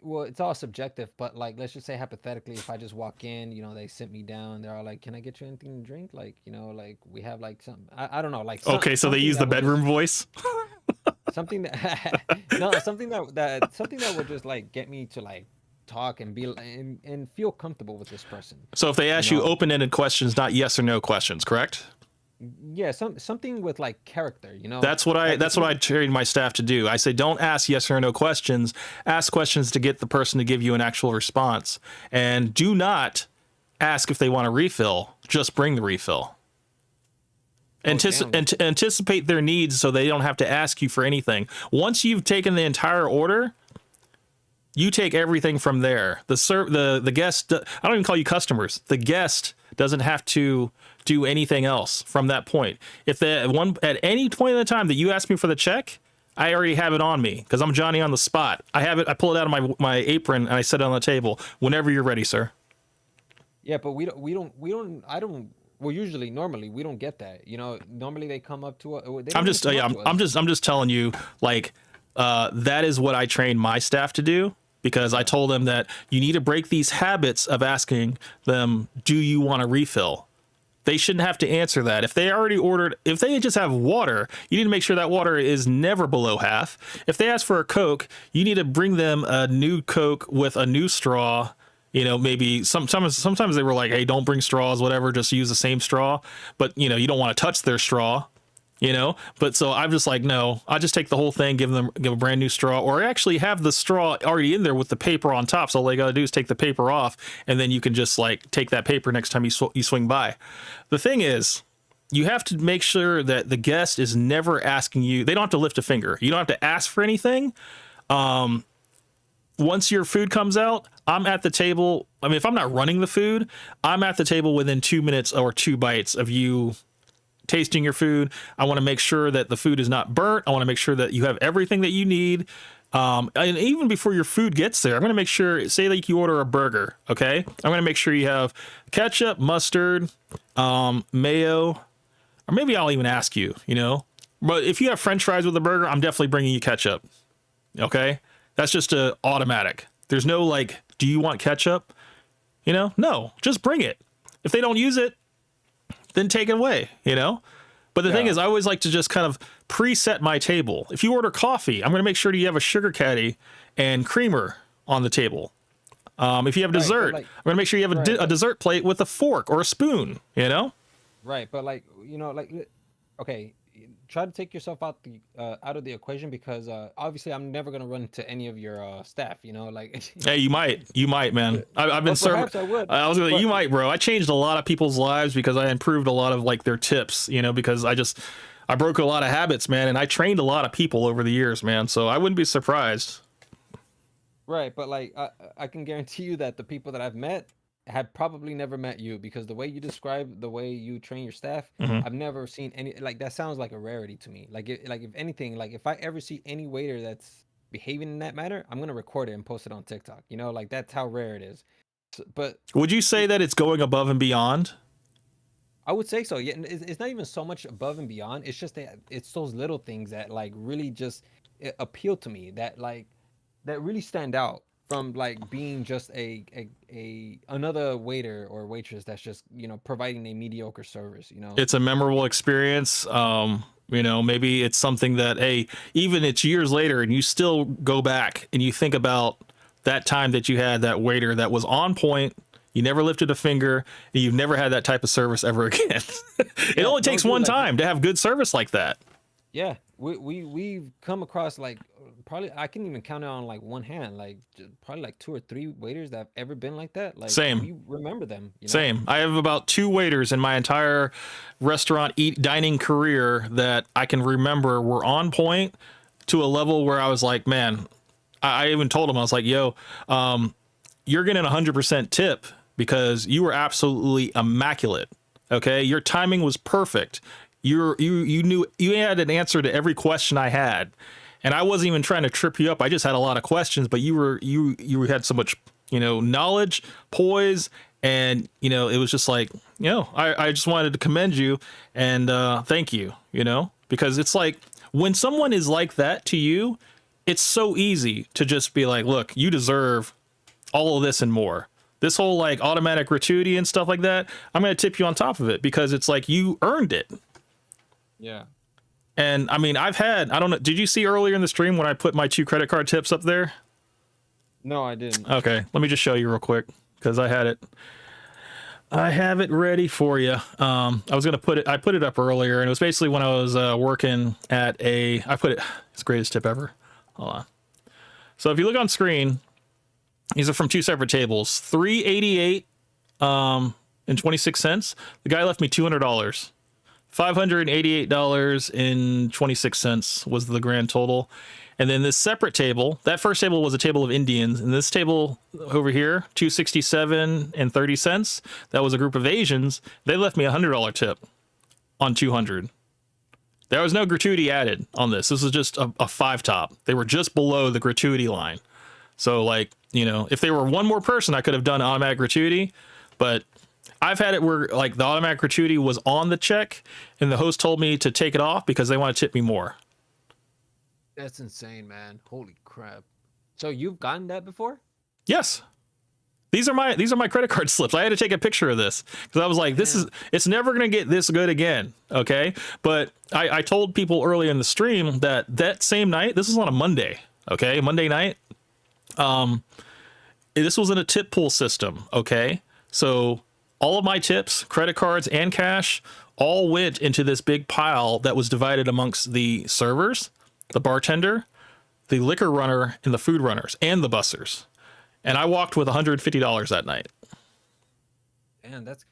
Well, it's all subjective, but like let's just say hypothetically, if I just walk in, you know, they sit me down, they're all like, "Can I get you anything to drink?" Like, you know, like we have like some I don't know, like Okay, so they something use the that would bedroom voice. something that no, something that would just like get me to like talk and be and feel comfortable with this person. So if they ask You you know? open-ended questions, not yes or no questions, correct? Yeah, something with like character, you know. That's what I train my staff to do. I say don't ask yes or no questions. Ask questions to get the person to give you an actual response. And do not ask if they want a refill. Just bring the refill. Anticipate their needs so they don't have to ask you for anything. Once you've taken the entire order, you take everything from there. The guest, I don't even call you customers. The guest doesn't have to do anything else from that point. If at any point in the time that you ask me for the check, I already have it on me because I'm Johnny on the spot. I have it. I pull it out of my apron and I set it on the table whenever you're ready, sir. Yeah, but we don't. I don't. Well, normally we don't get that. You know, normally they come up to us. I'm just telling you, like, that is what I train my staff to do, because I told them that you need to break these habits of asking them, do you want a refill? They shouldn't have to answer that. If they already ordered, if they just have water, you need to make sure that water is never below half. If they ask for a Coke, you need to bring them a new Coke with a new straw. You know, maybe sometimes they were like, hey, don't bring straws, whatever, just use the same straw. But, you know, you don't want to touch their straw, you know. But so I'm just like, no, I just take the whole thing, give a brand new straw, or actually have the straw already in there with the paper on top. So all they got to do is take the paper off, and then you can just like take that paper next time you swing by. The thing is, you have to make sure that the guest is never asking you. They don't have to lift a finger. You don't have to ask for anything. Once your food comes out, I'm at the table. I mean, if I'm not running the food, I'm at the table within 2 minutes or 2 bites of you tasting your food. I want to make sure that the food is not burnt. I want to make sure that you have everything that you need. And even before your food gets there, I'm going to make sure, say like you order a burger, okay? I'm going to make sure you have ketchup, mustard, mayo, or maybe I'll even ask you, you know? But if you have French fries with a burger, I'm definitely bringing you ketchup, okay? That's just a automatic. There's no like, do you want ketchup? You know, no, just bring it. If they don't use it, then take it away, you know? But the thing is, I always like to just kind of preset my table. If you order coffee, I'm going to make sure you have a sugar caddy and creamer on the table. If you have dessert, I'm going to make sure you have a dessert plate with a fork or a spoon, you know? Right, but like, you know, like, okay, try to take yourself out of the equation, because obviously I'm never gonna run into any of your staff, you know, like. Hey, you might, man. I've been serving. I was gonna, you might, bro. I changed a lot of people's lives because I improved a lot of like their tips, you know, because I broke a lot of habits, man, and I trained a lot of people over the years, man. So I wouldn't be surprised. Right, but like I can guarantee you that the people that I've met have probably never met you, because the way you describe the way you train your staff, I've never seen any, like, that sounds like a rarity to me. Like if anything, like if I ever see any waiter that's behaving in that manner, I'm gonna record it and post it on TikTok, you know, like that's how rare it is. So, but would you say that it's going above and beyond? I would say so. Yeah, it's not even so much above and beyond. It's just that it's those little things that like really just appeal to me, that like that really stand out from like being just a another waiter or waitress that's just, you know, providing a mediocre service, you know. It's a memorable experience. You know, maybe it's something that, hey, even it's years later and you still go back and you think about that time that you had that waiter that was on point. You never lifted a finger, and you've never had that type of service ever again. It only takes one time to have good service like that. Yeah, we've come across like probably I can even count it on like one hand, like probably like 2 or 3 waiters that have ever been like that. Like Same. we remember them. You know? Same. I have about 2 waiters in my entire restaurant dining career that I can remember were on point to a level where I was like, man, I even told them, I was like, yo, you're getting 100% tip because you were absolutely immaculate. Okay. Your timing was perfect. You knew you had an answer to every question I had. And I wasn't even trying to trip you up. I just had a lot of questions, but you had so much, you know, knowledge, poise, and, you know, it was just like, you know, I just wanted to commend you and thank you, you know, because it's like when someone is like that to you, it's so easy to just be like, look, you deserve all of this and more. This whole like automatic gratuity and stuff like that, I'm going to tip you on top of it because it's like you earned it. Yeah. And I mean, I don't know. Did you see earlier in the stream when I put my 2 credit card tips up there? No, I didn't. Okay. Let me just show you real quick because I have it ready for you. I was going to I put it up earlier, and it was basically when I was working at it's the greatest tip ever. Hold on. So if you look on screen, these are from 2 separate tables, $388 and 26 cents. The guy left me $200. $588.26 was the grand total. And then this separate table, that first table was a table of Indians, and this table over here, $267 and 30 cents, that was a group of Asians. They left me $100 tip on 200. There was no gratuity added on this. This was just a 5 top. They were just below the gratuity line. So like, you know, if they were one more person, I could have done automatic gratuity, but I've had it where like the automatic gratuity was on the check and the host told me to take it off because they want to tip me more. That's insane, man. Holy crap. So you've gotten that before? Yes. These are my credit card slips. I had to take a picture of this because I was like, it's never going to get this good again. Okay. But I told people early in the stream that same night, this was on a Monday. Okay. Monday night. This was in a tip pool system. Okay. So all of my tips, credit cards and cash all went into this big pile that was divided amongst the servers, the bartender, the liquor runner, and the food runners and the bussers. And I walked with $150 that night. Damn, that's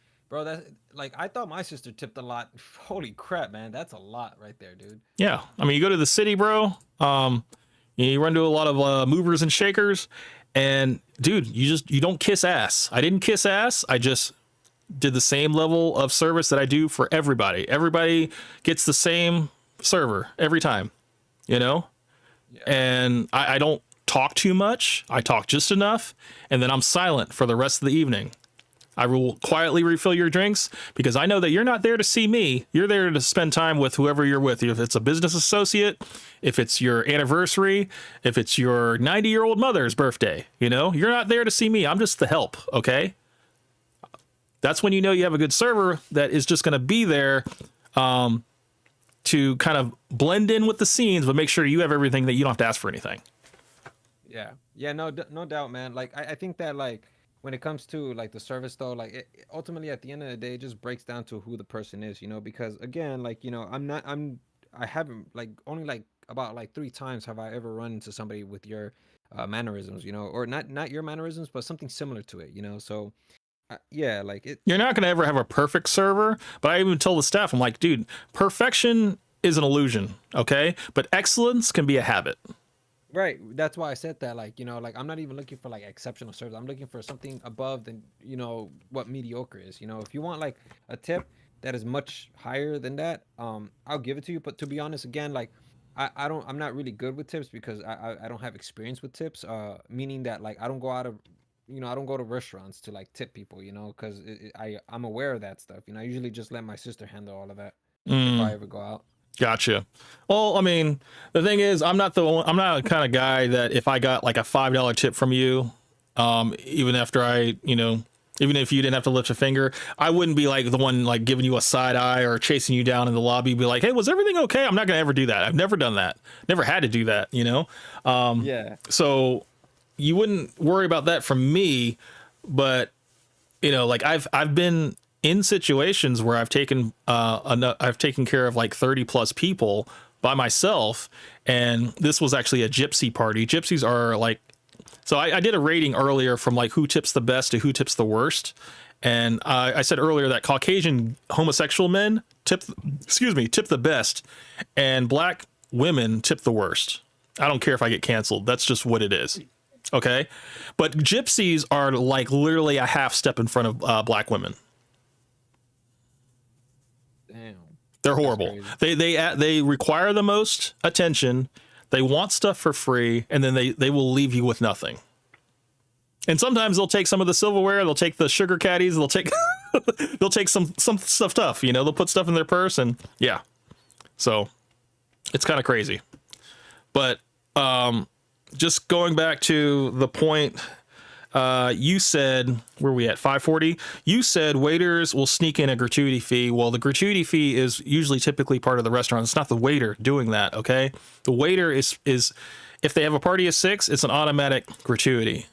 like, I thought my sister tipped a lot. Holy crap, man. That's a lot right there, dude. Yeah. I mean, you go to the city, bro. You run to a lot of movers and shakers, and dude, you don't kiss ass. I didn't kiss ass. I just did the same level of service that I do for everybody. Everybody gets the same server every time, you know? Yeah. And I don't talk too much. I talk just enough, and then I'm silent for the rest of the evening. I will quietly refill your drinks because I know that you're not there to see me. You're there to spend time with whoever you're with. If it's a business associate, if it's your anniversary, if it's your 90-year-old mother's birthday, you know, you're not there to see me. I'm just the help. Okay. That's when you know you have a good server that is just going to be there to kind of blend in with the scenes, but make sure you have everything that you don't have to ask for anything. Yeah. Yeah. No doubt, man. Like, I think that like when it comes to like the service though, like ultimately at the end of the day, it just breaks down to who the person is, you know, because again, like, you know, I haven't like only like about like 3 times have I ever run into somebody with your mannerisms, you know, or not your mannerisms, but something similar to it, you know? So yeah, like you're not going to ever have a perfect server, but I even told the staff, I'm like, dude, perfection is an illusion. Okay. But excellence can be a habit. Right. That's why I said that, like, you know, like I'm not even looking for like exceptional service. I'm looking for something above than, you know, what mediocre is. You know, if you want like a tip that is much higher than that, I'll give it to you. But to be honest, again, like I'm not really good with tips because I don't have experience with tips. Meaning that like I don't go to restaurants to like tip people, you know, because I'm aware of that stuff. You know, I usually just let my sister handle all of that if I ever go out. Gotcha. Well, I mean, the thing is, I'm not the kind of guy that if I got like a $5 tip from you, even after even if you didn't have to lift a finger, I wouldn't be like the one like giving you a side eye or chasing you down in the lobby, be like, hey, was everything okay? I'm not gonna ever do that. I've never done that. Never had to do that, Yeah. So you wouldn't worry about that from me, but like I've been in situations where I've taken care of like 30 plus people by myself, and this was actually a gypsy party. Gypsies are like, so I did a rating earlier from like who tips the best to who tips the worst, and I said earlier that Caucasian homosexual men tip the best, and black women tip the worst. I don't care if I get canceled. That's just what it is. Okay, but gypsies are like literally a half step in front of black women. Damn. They're horrible. They require the most attention. They want stuff for free, and then they will leave you with nothing. And sometimes they'll take some of the silverware. They'll take the sugar caddies. They'll take they'll take some stuff. They'll put stuff in their purse, and yeah. So it's kind of crazy. But just going back to the point. You said, where are we at? 540. You said waiters will sneak in a gratuity fee. Well, the gratuity fee is usually typically part of the restaurant. It's not the waiter doing that. Okay. The waiter is if they have a party of 6, it's an automatic gratuity.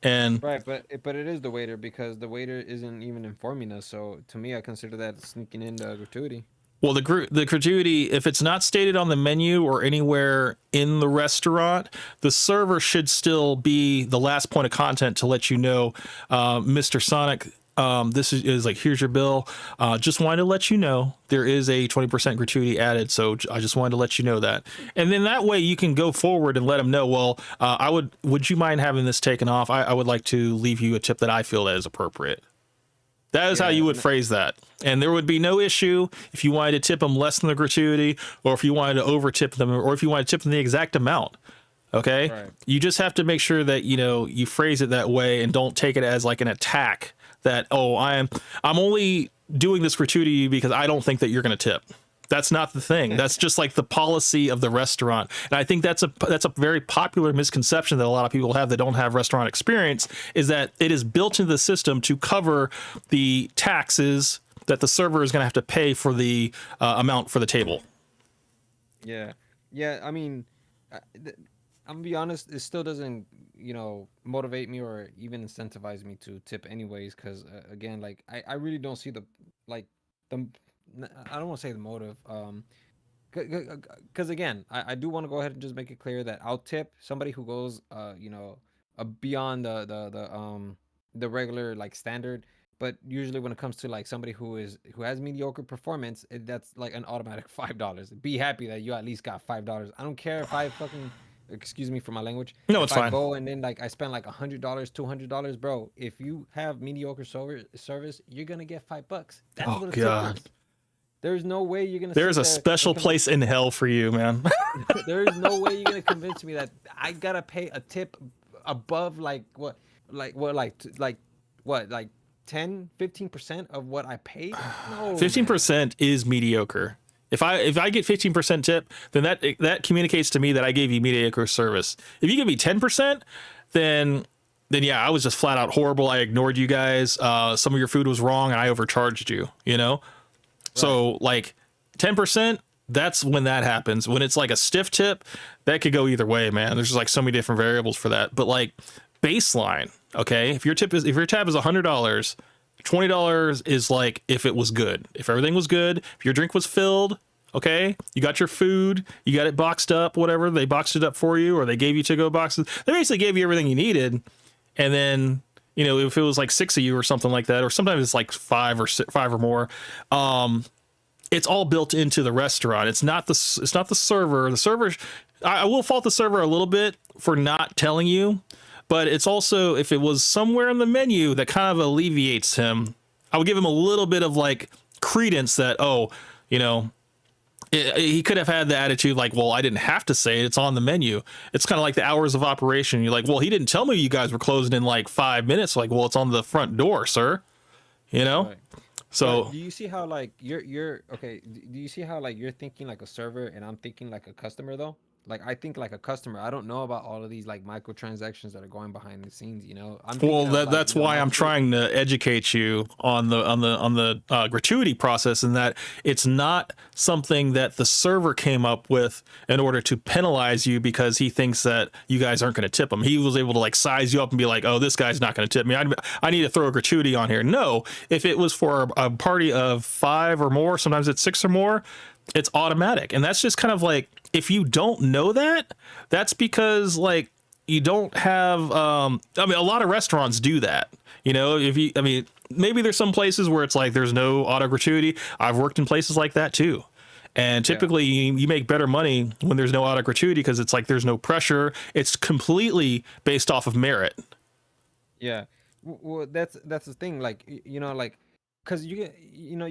And Right, but it is the waiter, because the waiter isn't even informing us. So to me, I consider that sneaking in the gratuity. well, the gratuity, if it's not stated on the menu or anywhere in the restaurant, the server should still be the last point of contact to let you know, Mr. Sonic, this is like, here's your bill. Just wanted to let you know there is a 20% gratuity added. So I just wanted to let you know that. And then that way you can go forward and let them know, well, would you mind having this taken off? I would like to leave you a tip that I feel that is appropriate. That is how you would phrase that. And there would be no issue if you wanted to tip them less than the gratuity, or if you wanted to over tip them, or if you wanted to tip them the exact amount. Okay. Right. You just have to make sure that, you phrase it that way and don't take it as like an attack that, oh, I'm only doing this gratuity because I don't think that you're going to tip. That's not the thing. That's just like the policy of the restaurant. And I think that's a very popular misconception that a lot of people have that don't have restaurant experience, is that it is built into the system to cover the taxes that the server is going to have to pay for the amount for the table. Yeah. I mean, I'm gonna be honest, it still doesn't, motivate me or even incentivize me to tip anyways. Cause again, like I really don't see I don't want to say the motive, because again, I do want to go ahead and just make it clear that I'll tip somebody who goes, beyond the regular like standard. But usually when it comes to like somebody who has mediocre performance, that's like an automatic $5. Be happy that you at least got $5. I don't care if I fucking, excuse me for my language. No, it's fine. I go and then like I spend like $100, $200, bro. If you have mediocre service, you're gonna get $5. That's what it's God. There's no way you're gonna. There's a special place in hell for you, man. There's no way you're gonna convince me that I gotta pay a tip above like 10-15% of what I paid. No, 15% is mediocre. If I get 15% tip, then that communicates to me that I gave you mediocre service. If you give me 10%, then yeah, I was just flat out horrible. I ignored you guys. Some of your food was wrong, and I overcharged you. So like 10%, that's when that happens. When it's like a stiff tip, that could go either way, man. There's just like so many different variables for that. But like baseline, okay, if your tab is $100, $20 is like if it was good, if everything was good, if your drink was filled, okay, you got your food, you got it boxed up, whatever, they boxed it up for you, or they gave you to-go boxes. They basically gave you everything you needed, and then if it was like 6 of you or something like that, or sometimes it's like 5 or more, it's all built into the restaurant. It's not the server. The server, I will fault the server a little bit for not telling you, but it's also, if it was somewhere in the menu that kind of alleviates him, I would give him a little bit of like credence that, he could have had the attitude like, well, I didn't have to say it. It's on the menu. It's kind of like the hours of operation. You're like, well, he didn't tell me you guys were closing in like 5 minutes. Like, well, it's on the front door, sir. Right. So do you see how like you're okay? Do you see how like you're thinking like a server and I'm thinking like a customer though? Like I think like a customer. I don't know about all of these like microtransactions that are going behind the scenes. You know, I'm well, thinking of, like, that's you know, why I'm monthly- trying to educate you on the gratuity process, and that it's not something that the server came up with in order to penalize you because he thinks that you guys aren't going to tip him. He was able to like size you up and be like, oh, this guy's not going to tip me. I need to throw a gratuity on here. No, if it was for a party of 5 or more, sometimes it's 6 or more, it's automatic. And that's just kind of like, if you don't know that, that's because like you don't have I mean, a lot of restaurants do that. You know, if you, I mean, maybe there's some places where it's like there's no auto gratuity. I've worked in places like that too. And typically you make better money when there's no auto gratuity because it's like there's no pressure. It's completely based off of merit. Yeah. Well, that's the thing. Like you know, like because you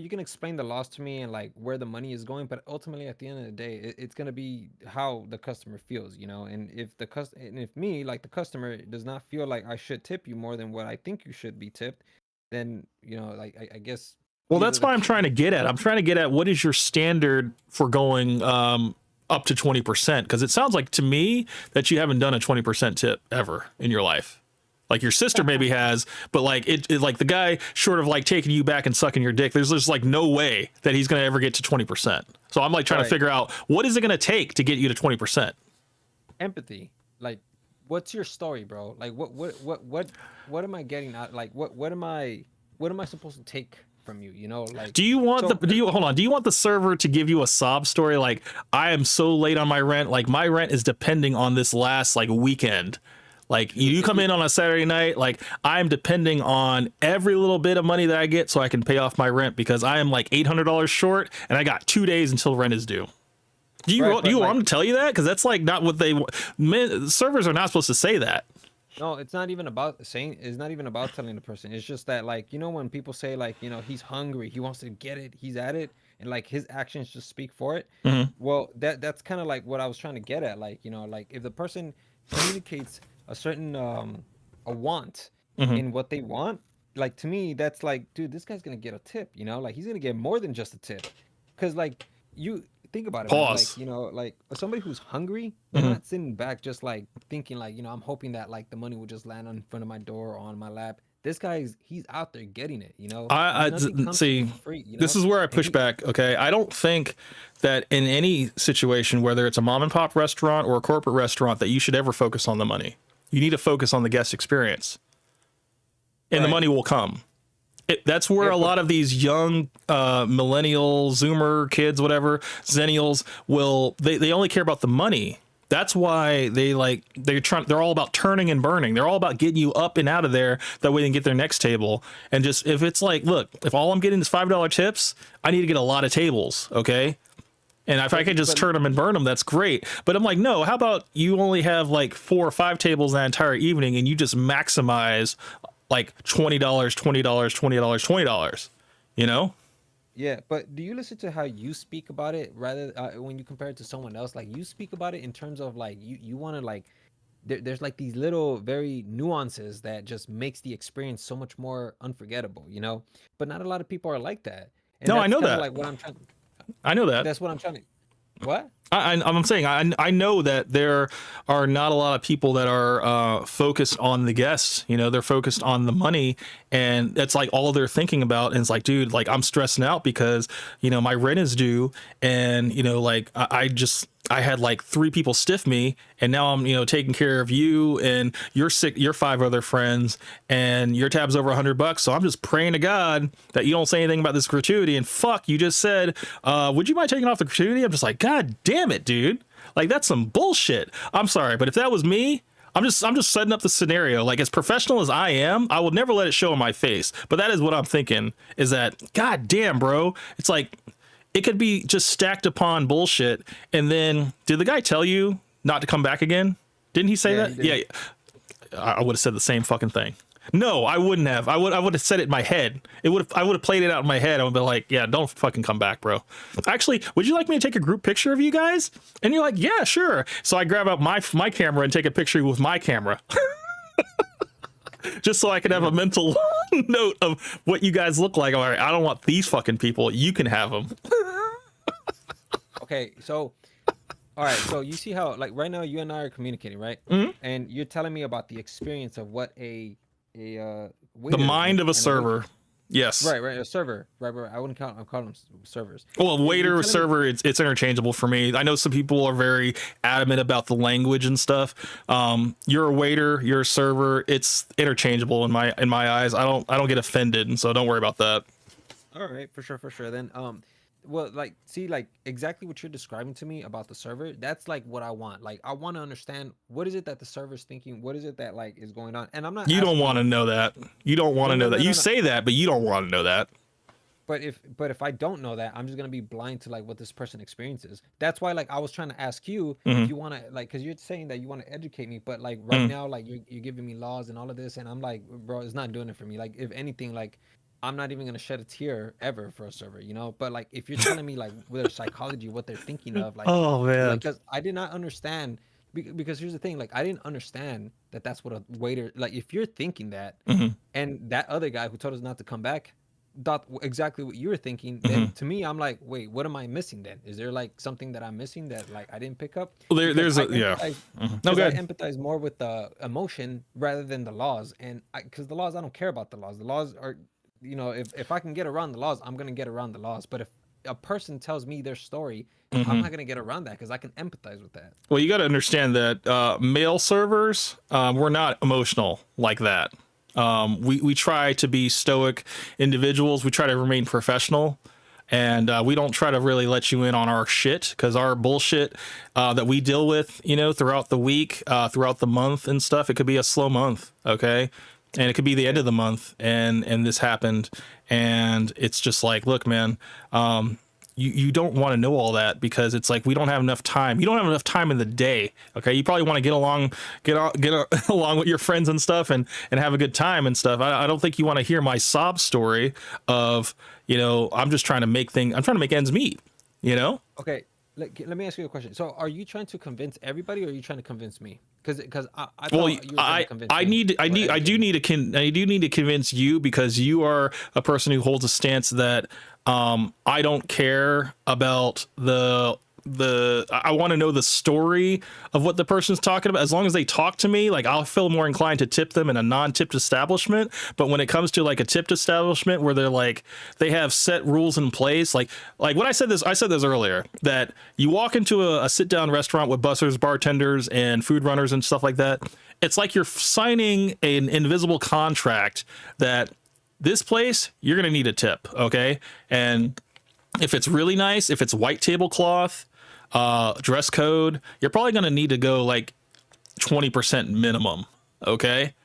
can explain the loss to me and like where the money is going, but ultimately at the end of the day, it's gonna be how the customer feels, you know. And if if me, like the customer, does not feel like I should tip you more than what I think you should be tipped, then you know, like I guess. Well, either that's the why I'm trying to get at. I'm trying to get at what is your standard for going up to 20%? Because it sounds like to me that you haven't done a 20% tip ever in your life. Like your sister maybe has, but like it like the guy short of like taking you back and sucking your dick, there's just like no way that he's going to ever get to 20%. So I'm like trying to figure out what is it going to take to get you to 20%? empathy. Like, what's your story, bro? Like, what am I getting at? Like, what am I supposed to take from you? You know, like. Do you want so- do you hold on? Do you want the server to give you a sob story like I am so late on my rent, like my rent is depending on this last like weekend? Like you come in on a Saturday night, like I'm depending on every little bit of money that I get so I can pay off my rent because I am like $800 short and I got 2 days until rent is due. Do you Right, want but, like- them to tell you that? Because that's like not what servers are not supposed to say that. No, it's not even about saying. It's not even about telling the person. It's just that, like, you know, when people say, like, you know, he's hungry, he wants to get it, he's at it, and like his actions just speak for it. Mhm. Well, that's kind of like what I was trying to get at. Like, you know, like if the person communicates a certain a want in what they want, like to me, that's like, dude, this guy's gonna get a tip. You know, like he's gonna get more than just a tip, because like you. Think about it, man. Pause. Like, you know, like somebody who's hungry, they're not sitting back just like thinking like, you know, I'm hoping that like the money will just land in front of my door or on my lap. This guy's he's out there getting it, you know. Nothing comes See, for free, you this know? is where I And push he- back. Okay, I don't think that in any situation, whether it's a mom and pop restaurant or a corporate restaurant, that you should ever focus on the money. You need to focus on the guest experience, and the Right. money will come. That's where Yeah, a but- lot of these young millennial Zoomer kids, whatever, Zennials they only care about the money. That's why they're all about turning and burning. They're all about getting you up and out of there. That way they can get their next table. And just, if it's like, look, if all I'm getting is $5 tips, I need to get a lot of tables. Okay. And if I can just turn them and burn them, that's great. But I'm like, no, how about you only have like 4 or 5 tables that entire evening and you just maximize like $20, $20, $20, $20, you know? Yeah, but do you listen to how you speak about it rather when you compare it to someone else? Like you speak about it in terms of like you want to like there's like these little very nuances that just makes the experience so much more unforgettable, you know? But not a lot of people are like that. And No, I that's know kinda that. Like what I'm trying. I know that. That's what I'm trying to. What? I'm saying I know that there are not a lot of people that are focused on the guests. You know, they're focused on the money, and that's like all they're thinking about. And it's like, dude, like I'm stressing out because you know my rent is due, and you know, like I had like 3 people stiff me, and now I'm, you know, taking care of you and your 5 other friends, and your tab's over $100. So I'm just praying to God that you don't say anything about this gratuity. And fuck, you just said, would you mind taking off the gratuity? I'm just like, God damn it, dude. Like that's some bullshit. I'm sorry, but if that was me, I'm just setting up the scenario. Like as professional as I am, I would never let it show in my face. But that is what I'm thinking, is that, God damn, bro. It's like, it could be just stacked upon bullshit. And then, did the guy tell you not to come back again? Didn't he say Yeah, that? he did. Yeah. I would have said the same fucking thing. No, I wouldn't have. I would have said it in my head. I would have played it out in my head. I would be like, yeah, don't fucking come back, bro. Actually, would you like me to take a group picture of you guys? And you're like, yeah, sure. So I grab out my camera and take a picture with my camera. Just so I could have a mental note of what you guys look like. All right, I don't want these fucking people. You can have them. Okay, so all right, so you see how like right now you and I are communicating, right? Mhm. And you're telling me about the experience of what a The waiter mind of a and server. Yes. right, a server, right. I wouldn't count. I'm calling them servers. Well, waiter or telling me- server, it's interchangeable for me. I know some people are very adamant about the language and stuff. You're a waiter, you're a server. It's interchangeable in my eyes. I don't get offended, and so don't worry about that. All right, for sure. Then, well, like, see, like, exactly what you're describing to me about the server, that's like what I want. Like, I want to understand what is it that the server's thinking, what is it that like is going on, and I'm not. You don't asking want to know that. You don't want to know that. You no. say that, but you don't want to know that. But if I don't know that, I'm just gonna be blind to like what this person experiences. That's why like I was trying to ask you Mm-hmm. if you want to like, because you're saying that you want to educate me, but like right now like you're giving me laws and all of this, and I'm like, bro, it's not doing it for me. Like if anything, like I'm not even gonna shed a tear ever for a server, you know. But like if you're telling me like with their psychology, what they're thinking of, like, Oh man. because I did not understand. Because here's the thing, like I didn't understand that that's what a waiter like. If you're thinking that, Mhm. and that other guy who told us not to come back thought exactly what you were thinking, then to me, I'm like, wait, what am I missing then? Is there like something that I'm missing that like I didn't pick up? Well, Because there's a yeah. No, because go I ahead. empathize more with the emotion rather than the laws, and because the laws, I don't care about the laws. The laws are, you know, if I can get around the laws, I'm gonna get around the laws. But if a person tells me their story, I'm not gonna get around that because I can empathize with that. Well, you got to understand that male servers, we're not emotional like that. We try to be stoic individuals. We try to remain professional, and we don't try to really let you in on our shit, because our bullshit that we deal with, you know, throughout the week, throughout the month and stuff. It could be a slow month, okay, and it could be the end of the month, and this happened, and it's just like, look, man. You don't want to know all that, because it's like we don't have enough time. You don't have enough time in the day. Okay, you probably want to get along with your friends and stuff, and have a good time and stuff. I don't think you want to hear my sob story of, you know, I'm trying to make ends meet. You know. Okay, let me ask you a question. So, are you trying to convince everybody, or are you trying to convince me? Because I thought Well, you were trying to convince I me do or need to convince you, because you are a person who holds a stance that I don't care about I want to know the story of what the person's talking about. As long as they talk to me, like, I'll feel more inclined to tip them in a non-tipped establishment. But when it comes to like a tipped establishment where they're like, they have set rules in place, like when I said this earlier, that you walk into a sit-down restaurant with bussers, bartenders, and food runners and stuff like that. It's like you're signing an invisible contract that this place, you're going to need a tip. Okay. And if it's really nice, if it's white tablecloth, dress code, you're probably going to need to go like 20% minimum. Okay.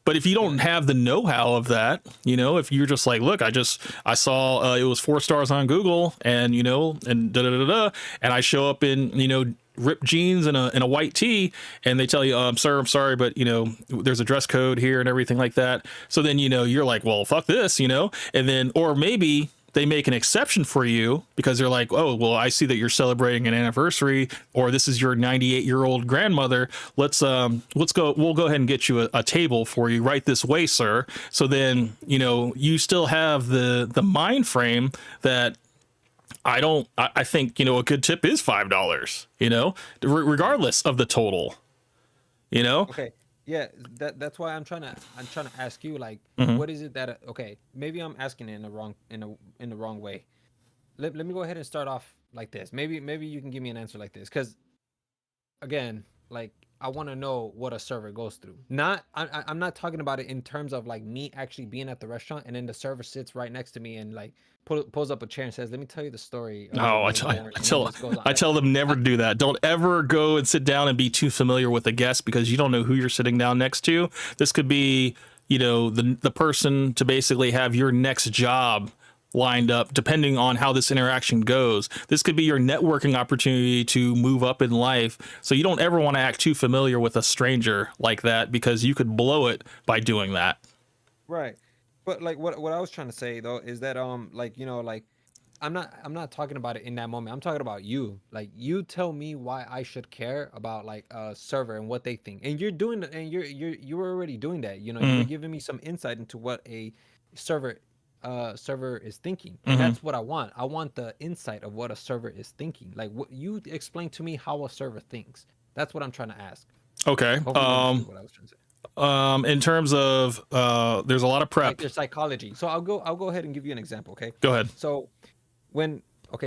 But if you don't have the know-how of that, you know, if you're just like, look, I saw it was 4 stars on Google, and, you know, and and I show up in, you know, ripped jeans and a white tee, and they tell you, sir, I'm sorry, but, you know, there's a dress code here and everything like that. So then, you know, you're like, well, fuck this, you know, and then, or maybe they make an exception for you because they're like, oh, well, I see that you're celebrating an anniversary, or this is your 98-year-old grandmother. We'll go ahead and get you a table for you right this way, sir. So then, you know, you still have the mind frame that I think, you know, a good tip is $5, you know, regardless of the total, you know? Okay. Yeah, that's why I'm trying to ask you, like, what is it that okay, maybe I'm asking it in the wrong way. Let me go ahead and start off like this. Maybe you can give me an answer like this, because again, like, I want to know what a server goes through. I'm not talking about it in terms of like me actually being at the restaurant and then the server sits right next to me and like pulls up a chair and says, "Let me tell you the story." No, I tell them never to do that. Don't ever go and sit down and be too familiar with a guest, because you don't know who you're sitting down next to. This could be, you know, the person to basically have your next job lined up, depending on how this interaction goes. This could be your networking opportunity to move up in life. So you don't ever want to act too familiar with a stranger like that, because you could blow it by doing that. Right. But like what I was trying to say though is that like, you know, like I'm not talking about it in that moment. I'm talking about you. Like, you tell me why I should care about like a server and what they think. And you're doing it, and you were already doing that. You know, you were giving me some insight into what a server server is thinking. And that's what I want. I want the insight of what a server is thinking. Like, what you explain to me how a server thinks. That's what I'm trying to ask. Okay. Hopefully you understood what I was trying to say. In terms of there's a lot of prep. Like their psychology. So I'll go ahead and give you an example, okay? Go ahead. So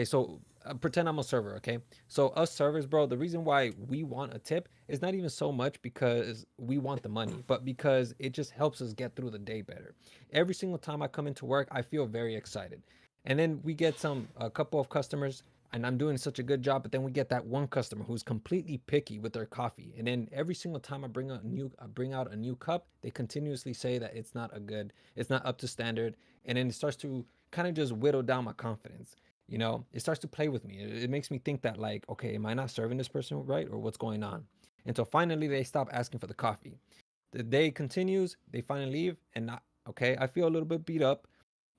so pretend I'm a server, okay? So us servers, bro, the reason why we want a tip is not even so much because we want the money, but because it just helps us get through the day better. Every single time I come into work, I feel very excited. And then we get a couple of customers, and I'm doing such a good job, but then we get that one customer who's completely picky with their coffee. And then every single time I bring out a new cup, they continuously say that it's not up to standard. And then it starts to kind of just whittle down my confidence. You know, it starts to play with me. It makes me think that, like, okay, am I not serving this person right, or what's going on? And so finally they stop asking for the coffee. The day continues, they finally leave, and I feel a little bit beat up,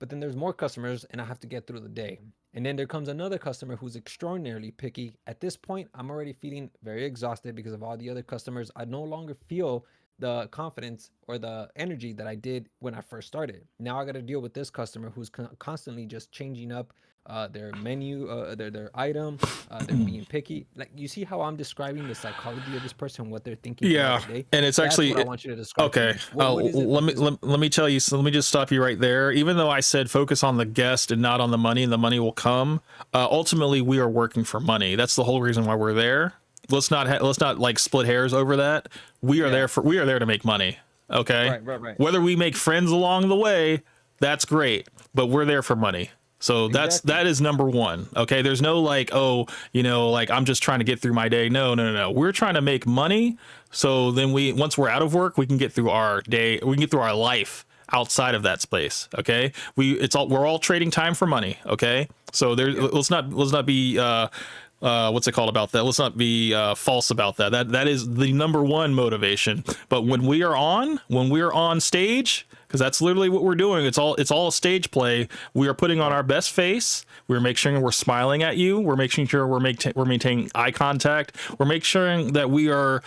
but then there's more customers and I have to get through the day. And then there comes another customer who's extraordinarily picky. At this point, I'm already feeling very exhausted because of all the other customers. I no longer feel the confidence or the energy that I did when I first started. Now I got to deal with this customer who's constantly just changing up their menu, their item, they're being picky. Like, you see how I'm describing the psychology of this person, what they're thinking. Yeah, and it's That's actually what I want you to describe. okay. Let me tell you. So let me just stop you right there. Even though I said focus on the guest and not on the money, and the money will come. Ultimately, we are working for money. That's the whole reason why we're there. Let's not like split hairs over that. We are there to make money. Okay. Right. Whether we make friends along the way, that's great. But we're there for money. So that is number one. Okay. There's no like, oh, like I'm just trying to get through my day. No. We're trying to make money. So then once we're out of work, we can get through our day. We can get through our life outside of that space. Okay. We're all trading time for money. Okay. So let's not be, what's it called about that? Let's not be false about that. That is the number one motivation. But when we're on stage, because that's literally what we're doing. It's all a stage play. We are putting on our best face. We're making sure we're smiling at you. We're making sure we're maintaining eye contact. We're making sure that we are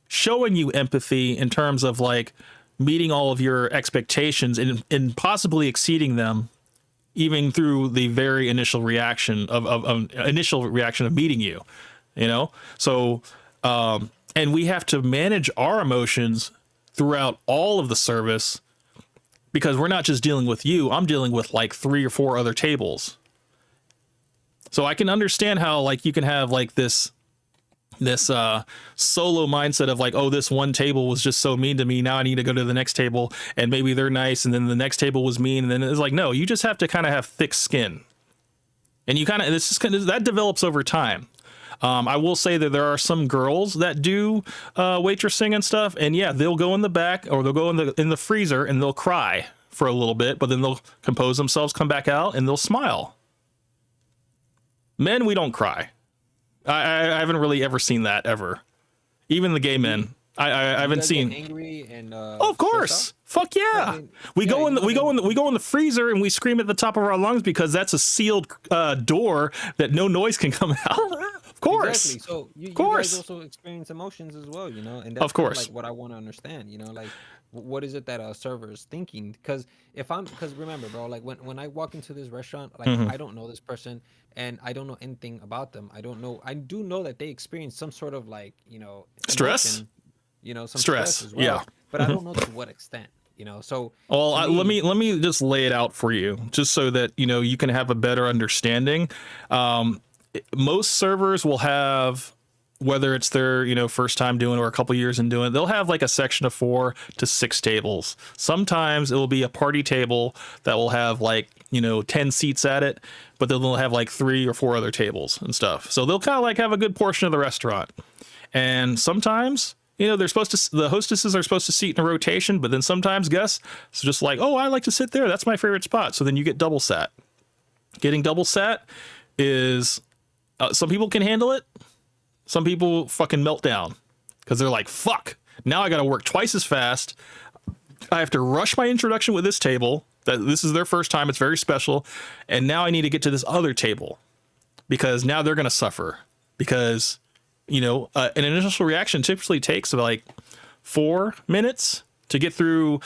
showing you empathy in terms of like meeting all of your expectations and possibly exceeding them, even through the very initial reaction of meeting you, So, and we have to manage our emotions throughout all of the service, because we're not just dealing with you. I'm dealing with like 3 or 4 other tables. So I can understand how like you can have like this solo mindset of like, oh, this one table was just so mean to me. Now I need to go to the next table and maybe they're nice. And then the next table was mean. And then it's like, no, you just have to kind of have thick skin, and that develops over time. I will say that there are some girls that do waitressing and stuff, and yeah, they'll go in the back or they'll go in the freezer and they'll cry for a little bit, but then they'll compose themselves, come back out, and they'll smile. Men, we don't cry. I haven't really ever seen that ever. Even the gay men, I haven't seen. Angry and of course, fuck yeah. We go in the freezer and we scream at the top of our lungs because that's a sealed door that no noise can come out. Of course. Exactly. So you guys also experience emotions as well, and that's of course like what I want to understand, like what is it that a server is thinking? Because remember, bro, like when I walk into this restaurant, like I don't know this person and I don't know anything about them. I do know that they experience some sort of like, stress, emotion, some stress as well. Yeah. But I don't know to what extent. So let me just lay it out for you, just so that you can have a better understanding. Most servers will have, whether it's their first time doing it or a couple years in doing it, they'll have like a section of 4 to 6 tables. Sometimes it will be a party table that will have like 10 seats at it, but then they'll have like 3 or 4 other tables and stuff. So they'll kind of like have a good portion of the restaurant. And sometimes the hostesses are supposed to seat in a rotation, but then sometimes guests are just like, oh, I like to sit there. That's my favorite spot. So then you get double sat. Getting double sat is, some people can handle it. Some people fucking melt down because they're like, fuck, now I got to work twice as fast. I have to rush my introduction with this table. that this is their first time. It's very special. And now I need to get to this other table because now they're going to suffer because, you know, an initial reaction typically takes like 4 minutes to get through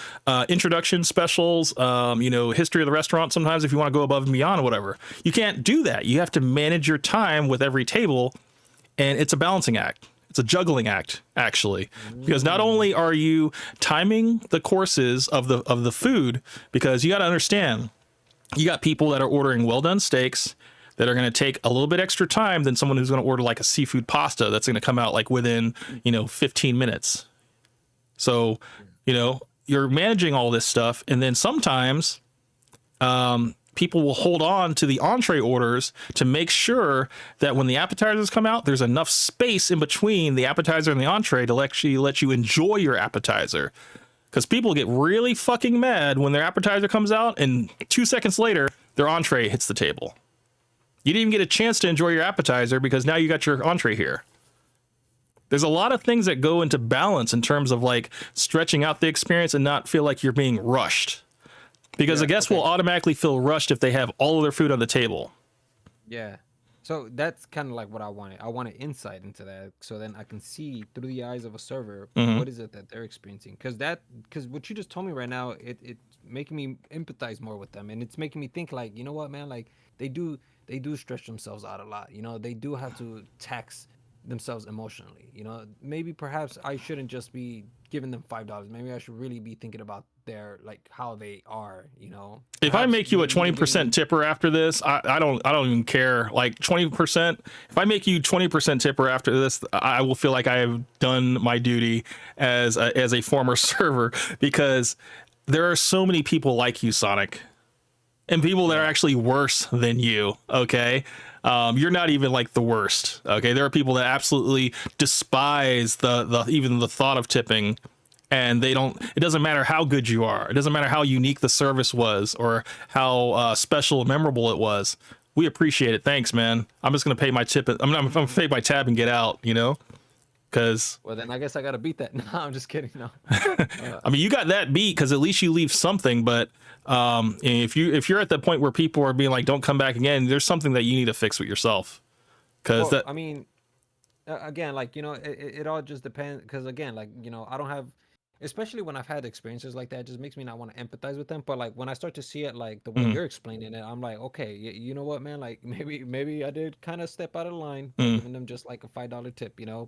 introduction specials, you know, history of the restaurant. Sometimes if you want to go above and beyond or whatever, you can't do that. You have to manage your time with every table, and it's a balancing act. It's a juggling act, actually, because not only are you timing the courses of the food, because you got to understand, you got people that are ordering well done steaks that are going to take a little bit extra time than someone who's going to order like a seafood pasta that's going to come out like within, you know, 15 minutes. So, you know, you're managing all this stuff, and then sometimes people will hold on to the entree orders to make sure that when the appetizers come out, there's enough space in between the appetizer and the entree to let you enjoy your appetizer. Because people get really fucking mad when their appetizer comes out and 2 seconds later, their entree hits the table. You didn't even get a chance to enjoy your appetizer because now you got your entree here. There's a lot of things that go into balance in terms of like stretching out the experience and not feel like you're being rushed. Because a guest will automatically feel rushed if they have all of their food on the table. Yeah. So that's kind of like what I wanted. I wanted insight into that, so then I can see through the eyes of a server what is it that they're experiencing. Because what you just told me right now, it's making me empathize more with them, and it's making me think like, you know what, man, like they do stretch themselves out a lot. You know, they do have to tax themselves emotionally. You know, maybe perhaps I shouldn't just be giving them $5. Maybe I should really be thinking about their like how they are, you know. If I make you a 20% tipper after this, I don't even care. Like 20%, if I make you 20% tipper after this, I will feel like I have done my duty as a former server, because there are so many people like you, Sonic, and people that are actually worse than you. Okay. You're not even like the worst. Okay. There are people that absolutely despise even the thought of tipping. And it doesn't matter how good you are. It doesn't matter how unique the service was or how special and memorable it was. We appreciate it. Thanks, man. I'm just going to pay my tip. I'm going to pay my tab and get out, you know, because. Well, then I guess I got to beat that. No, I'm just kidding. No. I mean, you got that beat because at least you leave something. But if you're at the point where people are being like, don't come back again, there's something that you need to fix with yourself. Because I mean, again, like, you know, it all just depends. Because again, like, you know, I don't have. Especially when I've had experiences like that, it just makes me not want to empathize with them. But like when I start to see it like the way you're explaining it, I'm like, okay, you know what, man? Like maybe I did kind of step out of line, giving them just like a $5 tip, you know.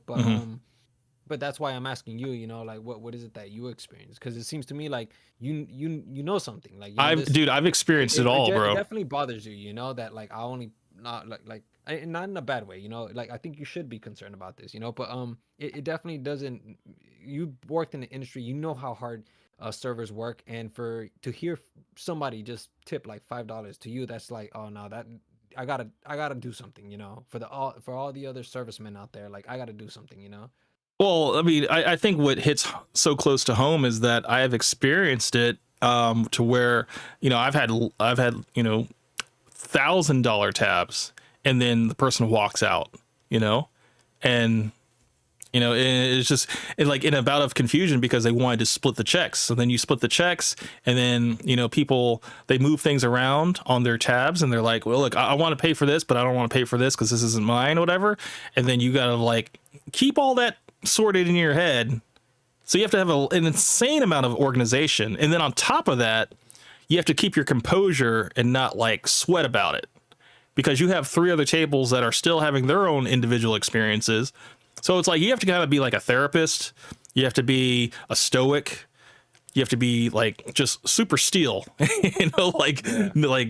But that's why I'm asking you, you know, like what is it that you experience? Because it seems to me like you know something. Like, you know, I've experienced it all, bro. It definitely bothers you, you know, that like I only not like. Not in a bad way, you know, like I think you should be concerned about this, you know, but it definitely doesn't. You worked in the industry, you know how hard servers work, and to hear somebody just tip like $5 to you, that's like, oh no, that I gotta do something, you know, for all the other servicemen out there, like I gotta do something, you know. Well, I mean, I think what hits so close to home is that I have experienced it to where, you know, I've had you know, $1,000 tabs. And then the person walks out, you know, and, you know, it's just like in a bout of confusion because they wanted to split the checks. So then you split the checks, and then, you know, people, they move things around on their tabs, and they're like, well, look, I want to pay for this, but I don't want to pay for this because this isn't mine, or whatever. And then you got to like keep all that sorted in your head. So you have to have an insane amount of organization. And then on top of that, you have to keep your composure and not like sweat about it, because you have 3 other tables that are still having their own individual experiences. So it's like you have to kind of be like a therapist. You have to be a stoic. You have to be like just super steel, you know, like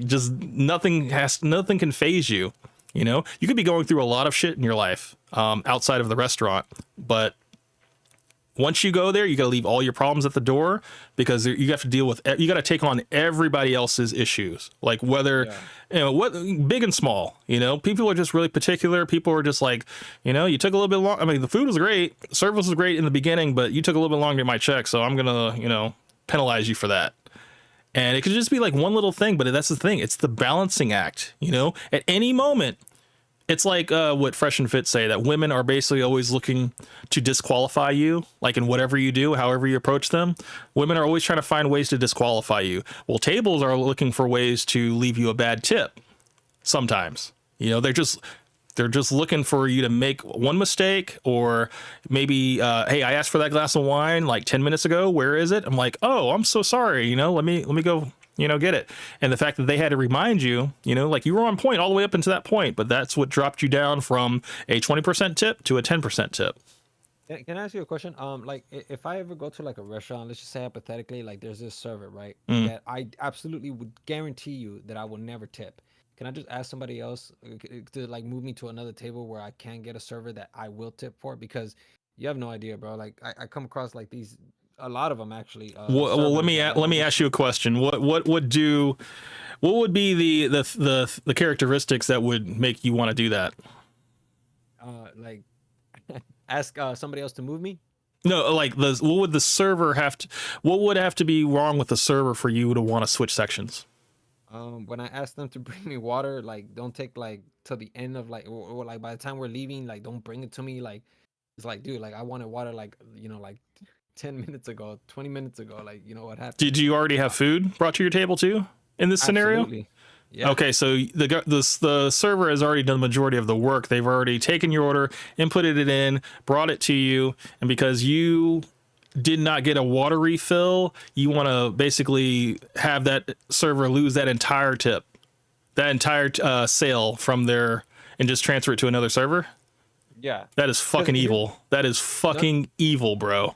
just nothing can phase you. You know, you could be going through a lot of shit in your life outside of the restaurant, but once you go there, you got to leave all your problems at the door, because you have to deal with, you got to take on everybody else's issues, like whether, you know, what big and small, you know, people are just really particular. People are just like, you know, you took a little bit long. I mean, the food was great. Service was great in the beginning, but you took a little bit longer to get my check. So I'm going to, you know, penalize you for that. And it could just be like one little thing, but that's the thing. It's the balancing act, you know, at any moment It's like what Fresh and Fit say, that women are basically always looking to disqualify you, like in whatever you do, however you approach them. Women are always trying to find ways to disqualify you. Well, tables are looking for ways to leave you a bad tip. Sometimes, you know, they're just looking for you to make one mistake, or maybe, hey, I asked for that glass of wine like 10 minutes ago. Where is it? I'm like, oh, I'm so sorry. You know, let me go, you know, get it. And the fact that they had to remind you, you know, like you were on point all the way up into that point, but that's what dropped you down from a 20% tip to a 10% tip. Can I ask you a question? Like if I ever go to like a restaurant, let's just say hypothetically, like there's this server, right? That I absolutely would guarantee you that I will never tip. Can I just ask somebody else to like move me to another table where I can get a server that I will tip for? Because you have no idea, bro. Like I come across like these, a lot of them actually. Well, let servers me that ask you a question. What would be the characteristics that would make you want to do that? like ask somebody else to move me. No, like what would the server have to? What would have to be wrong with the server for you to want to switch sections? When I ask them to bring me water, like don't take like till the end of like, or like by the time we're leaving, like don't bring it to me. Like it's like, dude, like I wanted water like, you know, like 10 minutes ago, 20 minutes ago. Like, you know what happened? Did you already have food brought to your table too in this scenario? Absolutely. Yeah. Okay, so the server has already done the majority of the work. They've already taken your order, inputted it in, brought it to you, and because you did not get a water refill, you want to basically have that server lose that entire tip, that entire sale from there, and just transfer it to another server? Yeah. That is fucking evil. That is fucking evil, bro.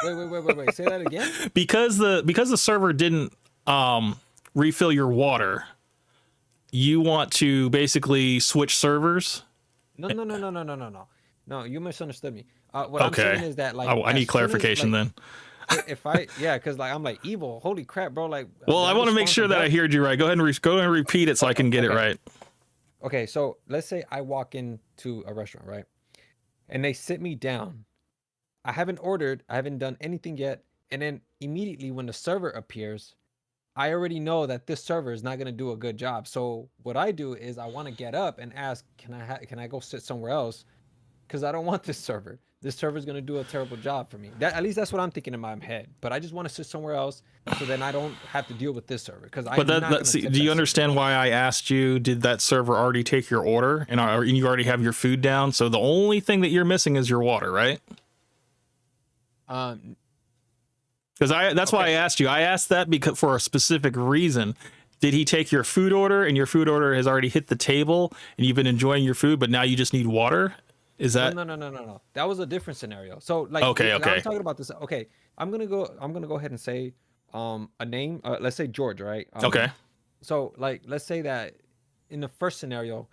Wait. Say that again. Because the server didn't refill your water, you want to basically switch servers? No. No, you misunderstood me. What I'm saying is that like I need as soon as, clarification like, then. If I because like I'm like evil. Holy crap, bro! Like Well, I I'm want to make sure that I responsible. heard you right. Go ahead and repeat it so I can get it Okay. right. Okay, so let's say I walk into a restaurant, right? And they sit me down. I haven't ordered, I haven't done anything yet. And then immediately when the server appears, I already know that this server is not going to do a good job. So what I do is I want to get up and ask, can I go sit somewhere else? Because I don't want this server. This server is going to do a terrible job for me. At least that's what I'm thinking in my head. But I just want to sit somewhere else so then I don't have to deal with this server. Because But do you understand why I asked you, did that server already take your order and you already have your food down? So the only thing that you're missing is your water, right? Because that's why I asked you. I asked that because for a specific reason. Did he take your food order and your food order has already hit the table and you've been enjoying your food, but now you just need water? Is that No. That was a different scenario. So like Okay. I'm talking about this. Okay. I'm gonna go ahead and say a name. Let's say George, right? okay? So like let's say that in the first scenario,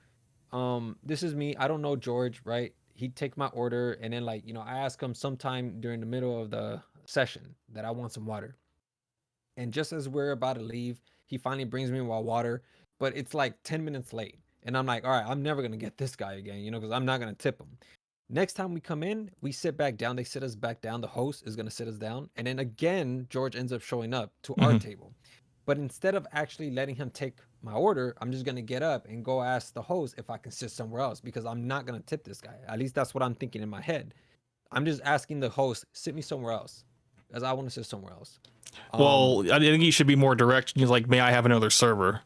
this is me. I don't know George, right? He'd take my order and then like, you know, I ask him sometime during the middle of the session that I want some water. And just as we're about to leave, he finally brings me my water, but it's like 10 minutes late. And I'm like, all right, I'm never going to get this guy again, you know, because I'm not going to tip him. Next time we come in, we sit back down. They sit us back down. The host is going to sit us down. And then again, George ends up showing up to our table. But instead of actually letting him take my order, I'm just going to get up and go ask the host if I can sit somewhere else because I'm not going to tip this guy. At least that's what I'm thinking in my head. I'm just asking the host, sit me somewhere else because I want to sit somewhere else. Well, I think you should be more direct. You're like, may I have another server?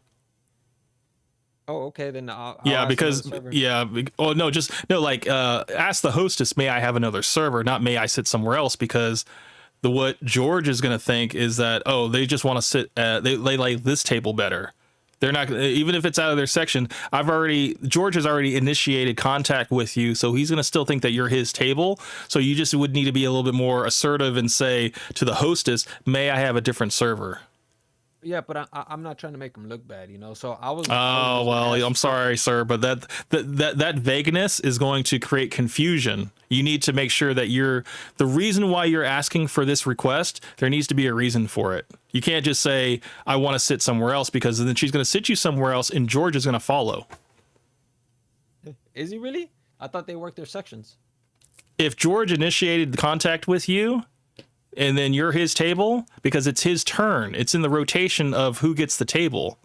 Oh, okay. Then I'll Yeah, ask because another server. like ask the hostess, may I have another server, not may I sit somewhere else, because what George is going to think is that, oh, they just want to sit they like this table better. They're not, even if it's out of their section. George has already initiated contact with you, so he's going to still think that you're his table. So you just would need to be a little bit more assertive and say to the hostess, may I have a different server? Yeah, but I'm not trying to make him look bad, you know. So I was. Oh, well, I'm sorry, sir, but that vagueness is going to create confusion. You need to make sure that the reason why you're asking for this request, there needs to be a reason for it. You can't just say, I want to sit somewhere else, because then she's going to sit you somewhere else and George is going to follow. Is he really? I thought they worked their sections. If George initiated contact with you, and then you're his table, because it's his turn. It's in the rotation of who gets the table.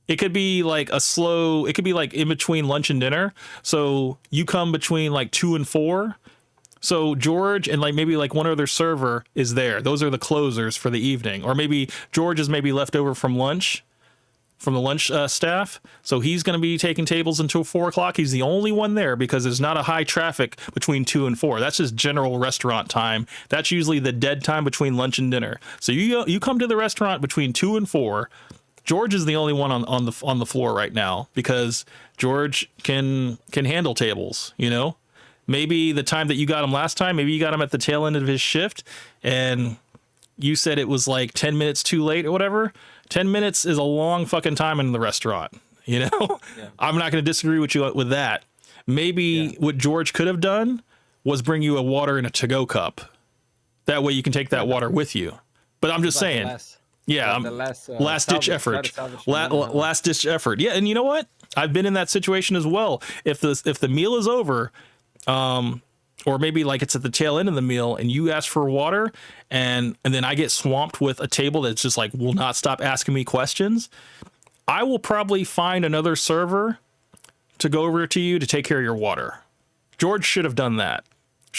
It could be like it could be like in between lunch and dinner. So you come between like 2 and 4. So George and like maybe like one other server is there. Those are the closers for the evening. Or maybe George is maybe left over from lunch, from the lunch staff. So he's going to be taking tables until 4 o'clock. He's the only one there because there's not a high traffic between 2 and 4. That's just general restaurant time. That's usually the dead time between lunch and dinner. So you come to the restaurant between 2 and 4. George is the only one on the floor right now because George can handle tables, you know? Maybe the time that you got him last time, maybe you got him at the tail end of his shift and you said it was like 10 minutes too late or whatever. 10 minutes is a long fucking time in the restaurant, you know? Yeah. I'm not going to disagree with you with that. Maybe what George could have done was bring you a water in a to-go cup. That way you can take that water with you. But I'm just saying. Yeah, last ditch effort. Last ditch effort. Yeah, and you know what? I've been in that situation as well. If the meal is over, or maybe like it's at the tail end of the meal, and you ask for water, and then I get swamped with a table that's just like will not stop asking me questions, I will probably find another server to go over to you to take care of your water. George should have done that.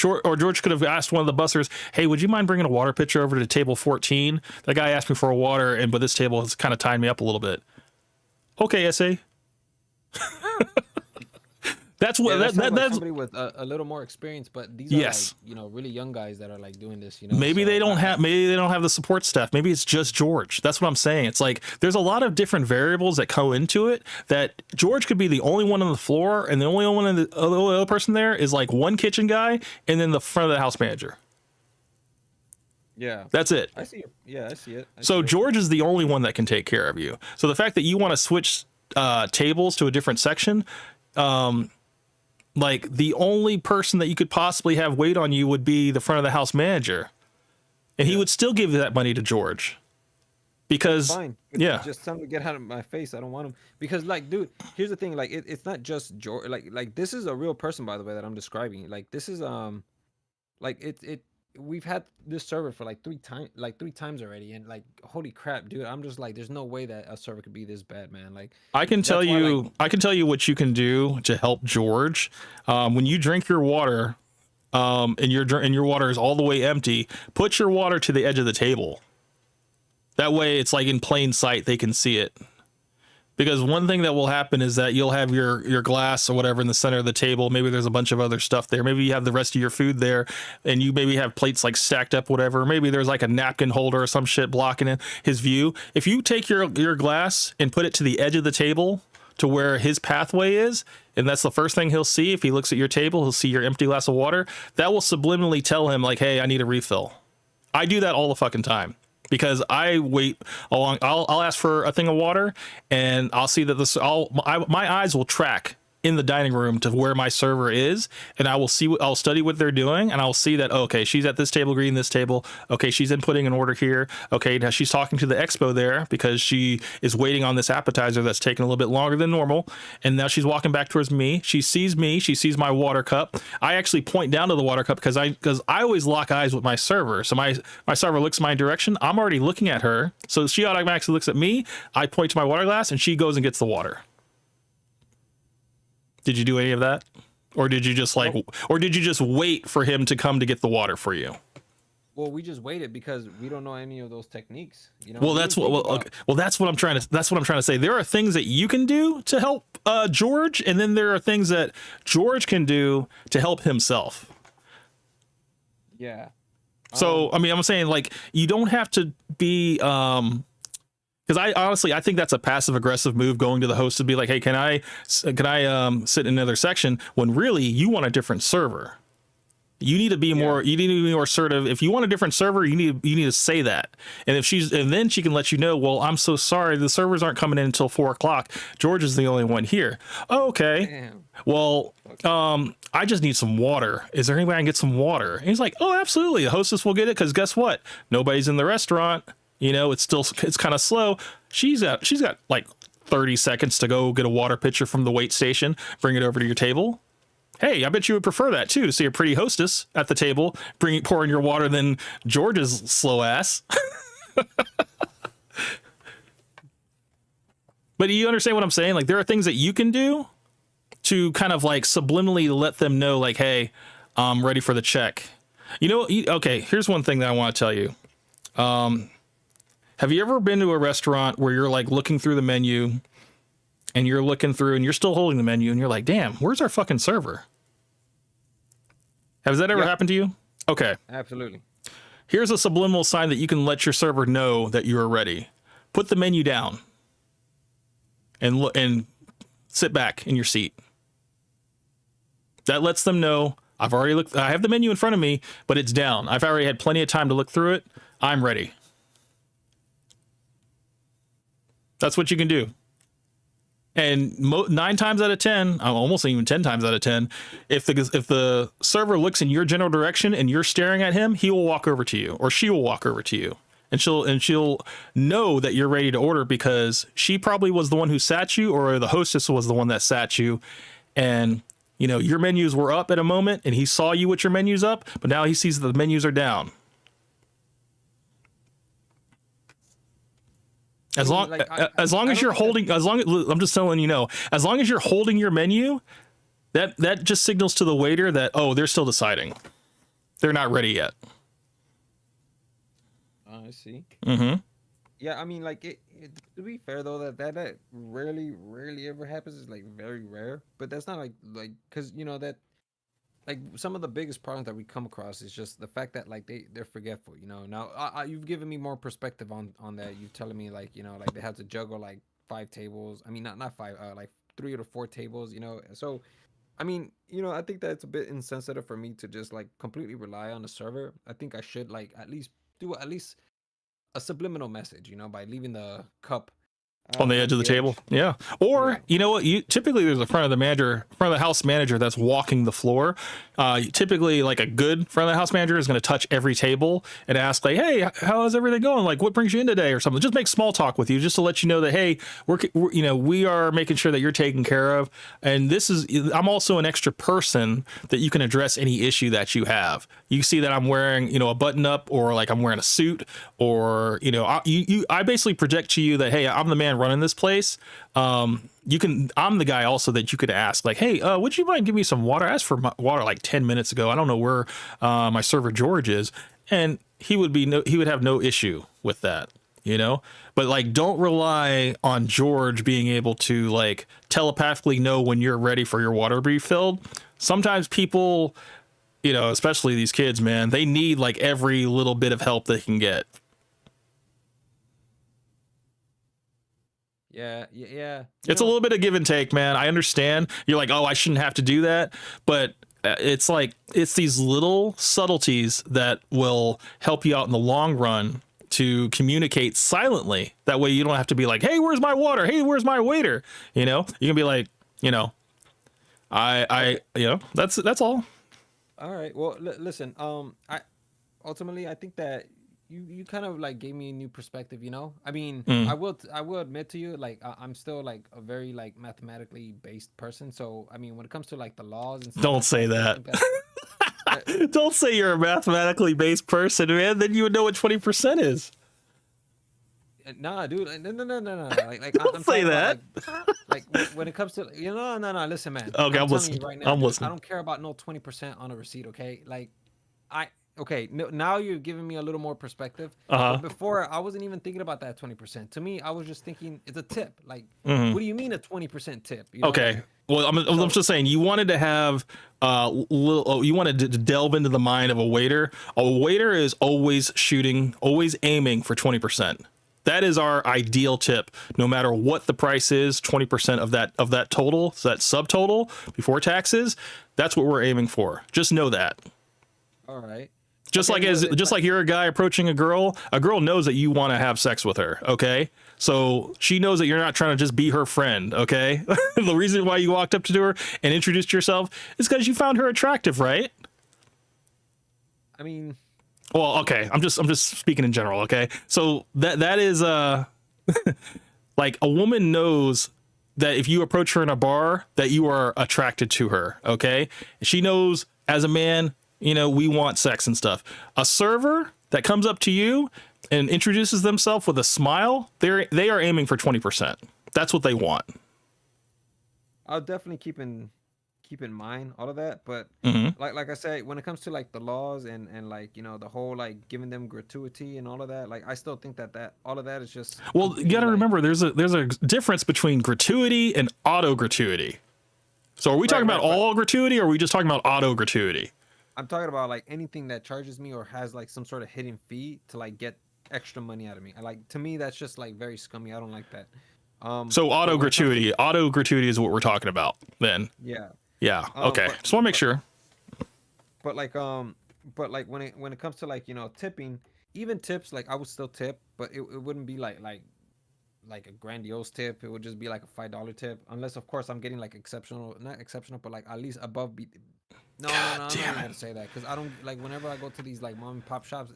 Or George could have asked one of the bussers, hey, would you mind bringing a water pitcher over to table 14? That guy asked me for a water, but this table has kind of tied me up a little bit. Okay, SA. That's what that's somebody with a little more experience, but these are like, you know, really young guys that are like doing this, you know. Maybe they don't have the support staff. Maybe it's just George. That's what I'm saying. It's like there's a lot of different variables that go into it that George could be the only one on the floor and the only one the other person there is like one kitchen guy and then the front of the house manager. Yeah. That's it. I see it. Yeah, I see it. So George is the only one that can take care of you. So the fact that you want to switch tables to a different section, like the only person that you could possibly have wait on you would be the front of the house manager, and he would still give that money to George because just tell him to get out of my face. I don't want him because like, dude, here's the thing. Like it's not just George. Like this is a real person, by the way, that I'm describing. Like this is like we've had this server for like three times already, and like holy crap, dude, I'm just like there's no way that a server could be this bad, man. Like I can tell you what you can do to help George. When you drink your water, and your water is all the way empty, put your water to the edge of the table. That way it's like in plain sight, they can see it. Because one thing that will happen is that you'll have your glass or whatever in the center of the table. Maybe there's a bunch of other stuff there. Maybe you have the rest of your food there and you maybe have plates like stacked up, whatever. Maybe there's like a napkin holder or some shit blocking his view. If you take your glass and put it to the edge of the table to where his pathway is, and that's the first thing he'll see. If he looks at your table, he'll see your empty glass of water. That will subliminally tell him like, hey, I need a refill. I do that all the fucking time. Because I wait along, I'll ask for a thing of water, and I'll see that my eyes will track in the dining room to where my server is, and I'll study what they're doing, and I'll see that, okay, she's at this table, greeting this table. Okay, she's inputting an order here. Okay, now she's talking to the expo there because she is waiting on this appetizer that's taking a little bit longer than normal. And now she's walking back towards me. She sees my water cup. I actually point down to the water cup because I always lock eyes with my server. So my server looks my direction. I'm already looking at her. So she automatically looks at me. I point to my water glass and she goes and gets the water. Did you do any of that? Or did you just wait for him to come to get the water for you? Well, we just waited because we don't know any of those techniques. You know. Well, that's what I'm trying to say. There are things that you can do to help George, and then there are things that George can do to help himself. Yeah. So, I mean, I'm saying like you don't have to be because I think that's a passive aggressive move going to the host to be like, hey, can I sit in another section, when really you want a different server. You need to be more assertive. If you want a different server, you need to say that. And then she can let you know, well, I'm so sorry, the servers aren't coming in until 4 o'clock. George is the only one here. Oh, okay. Damn. Well, I just need some water. Is there any way I can get some water? And he's like, oh, absolutely. The hostess will get it because guess what? Nobody's in the restaurant. You know, it's kind of slow. She's got like 30 seconds to go get a water pitcher from the wait station, bring it over to your table. Hey, I bet you would prefer that too, to see a pretty hostess at the table pouring your water than George's slow ass. But you understand what I'm saying? Like, there are things that you can do to kind of like subliminally let them know, like, hey, I'm ready for the check. Okay, here's one thing that I want to tell you. Have you ever been to a restaurant where you're like looking through the menu and you're looking through and you're still holding the menu and you're like, damn, where's our fucking server? Has that ever happened to you? Okay. Absolutely. Here's a subliminal sign that you can let your server know that you are ready. Put the menu down and sit back in your seat. That lets them know I've already looked. I have the menu in front of me, but it's down. I've already had plenty of time to look through it. I'm ready. That's what you can do. And 9 times out of 10, almost even 10 times out of 10, if the server looks in your general direction and you're staring at him, he will walk over to you, or she will walk over to you, and she'll know that you're ready to order because she probably was the one who sat you, or the hostess was the one that sat you, and your menus were up at a moment, and he saw you with your menus up, but now he sees that the menus are down. As long as you're holding, I'm just telling as long as you're holding your menu, that just signals to the waiter that, oh, they're still deciding. They're not ready yet. I see. Mm-hmm. Yeah, I mean, like, to be fair though, that rarely ever happens. It's like very rare, but that's not like because that. Like, some of the biggest problems that we come across is just the fact that like they're forgetful. Now you've given me more perspective on that. You're telling me like like they have to juggle like 5 tables. I mean not 5, like 3 or 4 tables. So I mean I think that's a bit insensitive for me to just like completely rely on the server. I think I should like at least do a subliminal message. By leaving the cup on the edge of the table. Yeah. Or, you know what? Typically there's a front of the house manager that's walking the floor. Typically like a good front of the house manager is going to touch every table and ask like, hey, how is everything going? Like, what brings you in today or something? Just make small talk with you just to let you know that, hey, we are making sure that you're taken care of. And I'm also an extra person that you can address any issue that you have. You see that I'm wearing, a button up, or like I'm wearing a suit, or, I basically project to you that, hey, I'm the man running this place. I'm the guy also that you could ask like, hey, would you mind giving me some water? I asked for water like 10 minutes ago. I don't know where my server George is. And he would have no issue with that, but like, don't rely on George being able to like telepathically know when you're ready for your water to be filled. Sometimes people, especially these kids, man, they need like every little bit of help they can get. Yeah. It's a little bit of give and take, man. I understand. You're like, oh, I shouldn't have to do that. But it's these little subtleties that will help you out in the long run to communicate silently. That way you don't have to be like, hey, where's my water? Hey, where's my waiter? You can be like, that's all. All right. Well, listen, I think that you kind of like gave me a new perspective, I mean, I will admit to you, like, I'm still like a very like mathematically based person. So, I mean, when it comes to like the laws and stuff, don't say that. Don't say you're a mathematically based person, man. Then you would know what 20% is. Nah, dude. No. Like don't say that. Like when it comes to, no. Listen, man. Okay, I'm listening. Right now, I'm listening. I don't care about no 20% on a receipt. Okay, like Okay, now you're giving me a little more perspective. But before, I wasn't even thinking about that 20%. To me, I was just thinking it's a tip. Like, what do you mean a 20% tip? Okay. Well, I'm just saying, you wanted to have you wanted to delve into the mind of a waiter. A waiter is always aiming for 20%. That is our ideal tip. No matter what the price is, 20% of that total, so that subtotal before taxes, that's what we're aiming for. Just know that. All right. Just like you're a guy approaching a girl knows that you want to have sex with her, okay? So she knows that you're not trying to just be her friend, okay? The reason why you walked up to her and introduced yourself is because you found her attractive, right? I mean, well, okay, I'm just speaking in general, okay? So that is like, a woman knows that if you approach her in a bar that you are attracted to her, okay? She knows as a man, we want sex and stuff. A server that comes up to you and introduces themselves with a smile, they are aiming for 20%. That's what they want. I'll definitely keep in mind all of that, but Mm-hmm. like I said, when it comes to like the laws and like, you know, the whole like giving them gratuity and all of that, like I still think that all of that is just Well, you completely, got to like, remember there's a difference between gratuity and auto gratuity. So are we talking about right. all gratuity, or are we just talking about auto gratuity? I'm talking about like anything that charges me or has like some sort of hidden fee to like get extra money out of me. Like to me, that's just like very scummy. I don't like that. So but when it comes to- auto gratuity is what we're talking about then. yeah. Yeah. Okay. But- Just want to make sure. But like when it comes to like, you know, tipping, even tips, like I would still tip, but it wouldn't be like a grandiose tip. It would just be like a $5 tip, unless of course I'm getting like not exceptional, but like at least above. No, I'm not even gonna say that, because I don't like, whenever I go to these like mom and pop shops,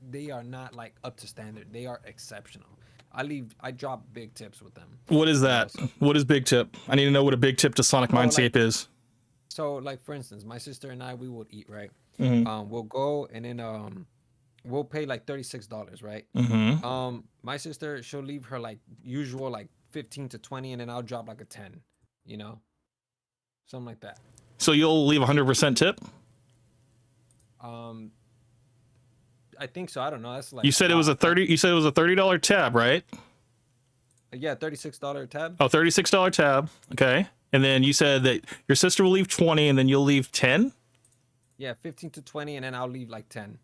they are not like up to standard. They are exceptional. I drop big tips with them. What is that? What is big tip? I need to know what a big tip to Sonic Mindscape is. So like for instance, my sister and I, we would eat, right? Mhm. We'll go and then we'll pay like $36, right? Mm-hmm. My sister, she'll leave her like usual like 15 to 20, and then I'll drop like a 10, you know, something like that. So you'll leave 100% tip? I think so. I don't know. That's like You said it was a $30 tab, right? Yeah, $36 tab. Oh, $36 tab. Okay. And then you said that your sister will leave 20 and then you'll leave 10? Yeah, 15 to 20, and then I'll leave like 10.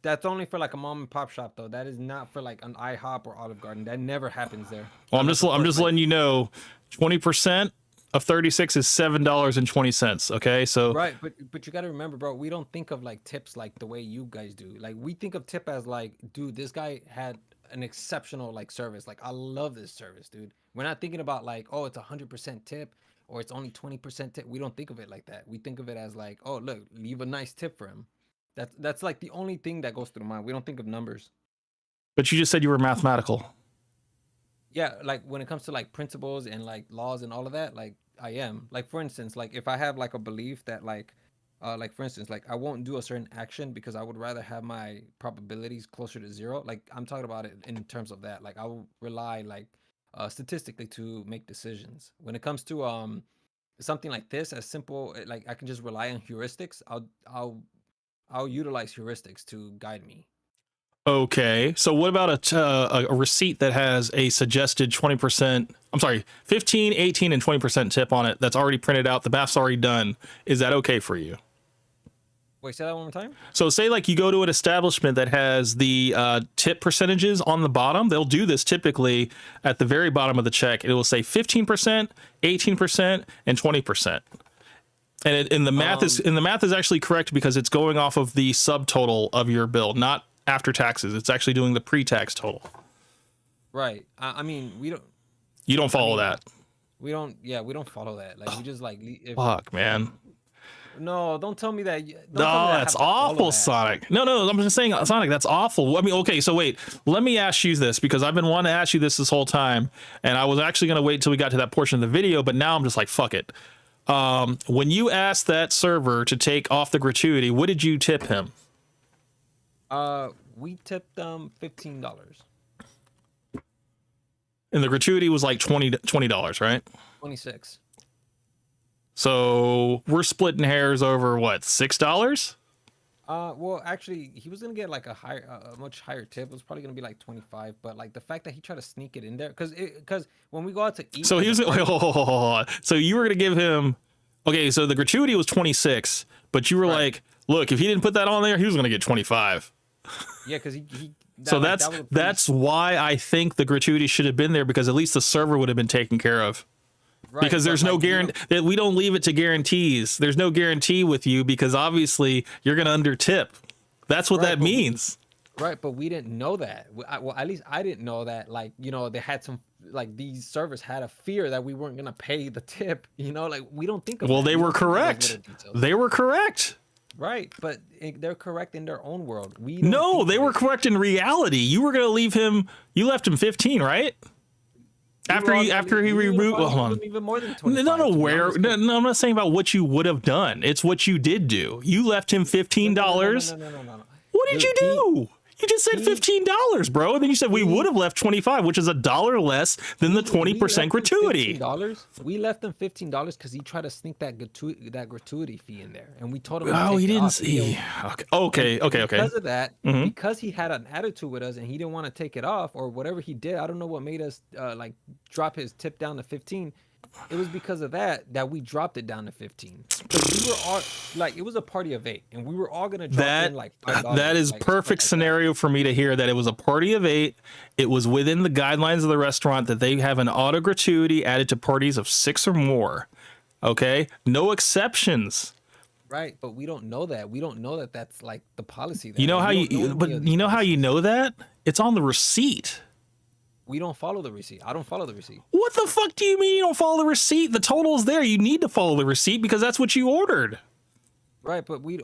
That's only for like a mom and pop shop though. That is not for like an IHOP or Olive Garden. That never happens there. Well, I'm Unless, just of course, like- letting you know 20% of 36 is $7.20. Okay. So Right, but you got to remember, bro, we don't think of like tips like the way you guys do. Like we think of tip as like, dude, this guy had an exceptional like service. Like I love this service, dude. We're not thinking about like, oh, it's 100% tip or it's only 20% tip. We don't think of it like that. We think of it as like, oh, look, leave a nice tip for him. That's like the only thing that goes through mind. We don't think of numbers. but you just said you were mathematical. Yeah, like when it comes to like principles and like laws and all of that, like I am. Like for instance, like if I have like a belief that like for instance, like I won't do a certain action because I would rather have my probabilities closer to zero. Like I'm talking about it in terms of that. Like I will rely like statistically to make decisions. When it comes to something like this, as simple like I can just rely on heuristics. I'll utilize heuristics to guide me. Okay. So what about a receipt that has a suggested 20%, I'm sorry, 15, 18, and 20% tip on it that's already printed out, the math's already done. Is that okay for you? Wait, say that one more time. So say like you go to an establishment that has the tip percentages on the bottom. They'll do this typically at the very bottom of the check. It will say 15%, 18%, and 20%. And the math is actually correct because it's going off of the subtotal of your bill, not after taxes. It's actually doing the pre-tax total. Right. I mean, You don't follow that. we don't follow that. Like we just like Fuck, man. No, don't tell me that. Don't tell me No, that I have that's to follow awful, that. Sonic. No, I'm just saying, Sonic, that's awful. I mean, okay, so wait, let me ask you this because I've been wanting to ask you this whole time, and I was actually going to wait till we got to that portion of the video, but now I'm just like, fuck it. When you asked that server to take off the gratuity, what did you tip him? We tipped them $15. And the gratuity was like $20, right? 26. So we're splitting hairs over what, $6? Well, actually, he was gonna get like a much higher tip. It was probably gonna be like 25. But like the fact that he tried to sneak it in there, because when we go out to eat, So he was wait, hold on. So you were gonna give him, okay, so the gratuity was 26, but you were like, look, if he didn't put that on there, he was gonna get 25. yeah, because he So that was a pretty- that's why I think the gratuity should have been there, because at least the server would have been taken care of. right, Because but, there's no like, you know- guarantee that we don't leave it to guarantees. There's no guarantee with you because obviously you're gonna under tip. That's what Right, that but we- means. Right, but we didn't know that. Well, at least I didn't know that. Like, you know, they had some, like, these servers had a fear that we weren't gonna pay the tip. You know, like we don't think of. Well, that. they We were don't think of those correct. little details. They were correct. Right, but they're correct in their own world. We don't No, think they of were it. correct in reality. You were gonna leave him. You left him 15, right? After he removed. Well, hold on. Even more than 25. No, to be where? honest. No, I'm not saying about what you would have done. It's what you did do. You left him $15. No. What did Dude, you do? You just said $15, bro. And then you said we would have left 25, which is $1 less than the 20% gratuity. We left him $15 because he tried to sneak that gratuity fee in there, and we told him. Oh, he didn't see. Okay. Because of that, Mhm. because he had an attitude with us and he didn't want to take it off or whatever he did. I don't know what made us like drop his tip down to 15. It was because of that we dropped it down to 15. Because we were all like, it was a party of 8, and we were all gonna drop in like $5. That is like, perfect scenario for me to hear that it was a party of 8. It was within the guidelines of the restaurant that they have an auto gratuity added to parties of 6 or more. Okay, no exceptions. Right, but we don't know that. We don't know that that's like the policy. You know Like, how we don't you, know but any of these you know how you policies. know that? It's on the receipt. We don't follow the receipt. I don't follow the receipt. What the fuck do you mean you don't follow the receipt? The total is there. You need to follow the receipt because that's what you ordered. Right, but we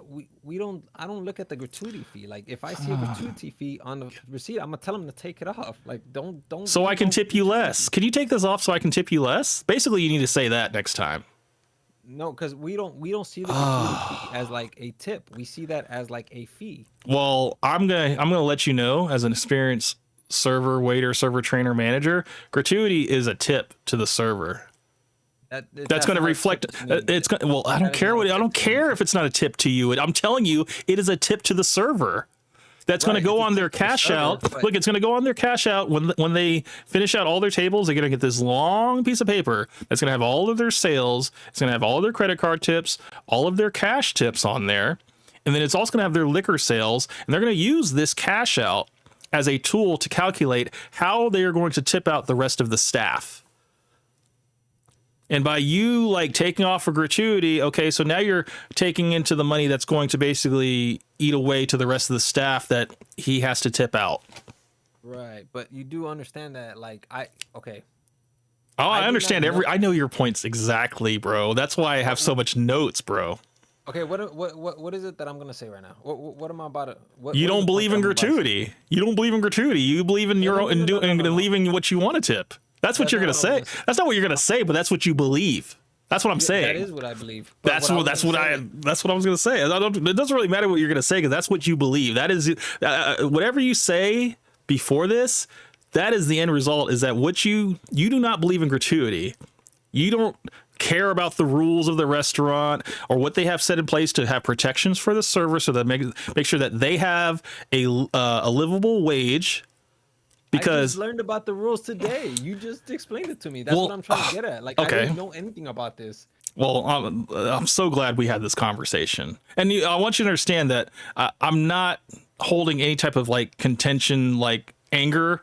don't. I don't look at the gratuity fee. Like if I see a gratuity fee on the receipt, I'm gonna tell them to take it off. Like don't. So I can tip you less. Can you take this off so I can tip you less? Basically, you need to say that next time. No, because we don't see the gratuity fee as like a tip. We see that as like a fee. Well, I'm gonna let you know as an experienced server, waiter, server trainer, manager, gratuity is a tip to the server. That's going to reflect. It's going. Well, I don't care what. I don't care if it's not a tip to you. I'm telling you, it is a tip to the server. That's going to go on their cash out. Look, it's going to go on their cash out when they finish out all their tables. They're going to get this long piece of paper that's going to have all of their sales. It's going to have all of their credit card tips, all of their cash tips on there, and then it's also going to have their liquor sales. And they're going to use this cash out as a tool to calculate how they are going to tip out the rest of the staff. And by you like taking off a gratuity, okay, so now you're taking into the money that's going to basically eat away to the rest of the staff that he has to tip out. Right, but you do understand that, like okay. Oh, I do understand not know- I know your points exactly, bro. That's why I have so much notes, bro. Okay, what is it that I'm gonna say right now? What am I about to? What, You what is don't the believe point in that I'm about to say? gratuity. You don't believe in gratuity. You believe in your no, own no, and no. leaving what you want to tip. That's what That's you're not gonna what I'm say. gonna say. That's not what you're gonna say, but that's what you believe. That's what I'm saying. That is what I believe. But That's I what was that's gonna what say- I that's what I was gonna say. It doesn't really matter what you're gonna say because that's what you believe. That is whatever you say before this. That is the end result. Is that what you do not believe in gratuity. You don't care about the rules of the restaurant or what they have set in place to have protections for the server, so that make sure that they have a livable wage. I Because just learned about the rules today. You just explained it to me. That's Well, what I'm trying to get at. Like okay. I didn't know anything about this. well, I'm so glad we had this conversation, and I want you to understand that I'm not holding any type of like contention, like anger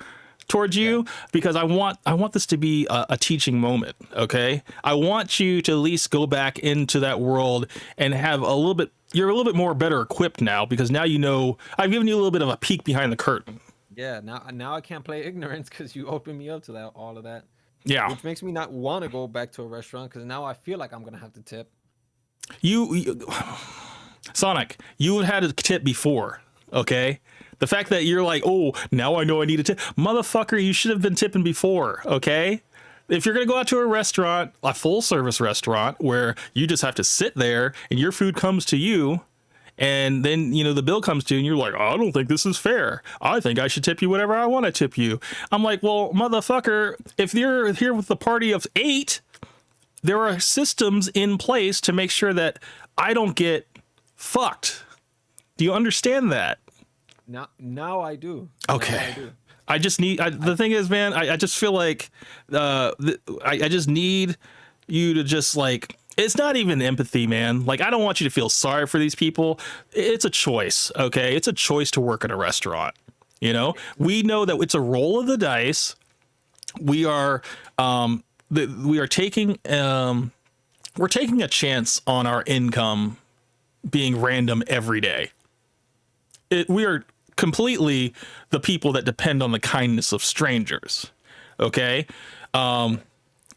towards you, because I want this to be a teaching moment. Okay, I want you to at least go back into that world and have a little bit. You're a little bit more better equipped now because now you know. I've given you a little bit of a peek behind the curtain. Yeah, now I can't play ignorance because you opened me up to that all of that, Yeah. which makes me not want to go back to a restaurant because now I feel like I'm gonna have to tip. You Sonic, you had a tip before, okay? The fact that you're like, oh, now I know I need a tip. Motherfucker, you should have been tipping before, okay? If you're going to go out to a restaurant, a full service restaurant, where you just have to sit there and your food comes to you, and then, you know, the bill comes to you and you're like, oh, I don't think this is fair. I think I should tip you whatever I want to tip you. I'm like, well, motherfucker, if you're here with the party of 8, there are systems in place to make sure that I don't get fucked. Do you understand that? Now I do. Now Okay. I do. I just need, the thing is, man, I just feel like I just need you to just like, it's not even empathy, man. Like, I don't want you to feel sorry for these people. It's a choice, okay? It's a choice to work at a restaurant. You know, we know that it's a roll of the dice. We are taking we're taking a chance on our income being random every day. We are completely the people that depend on the kindness of strangers. Okay,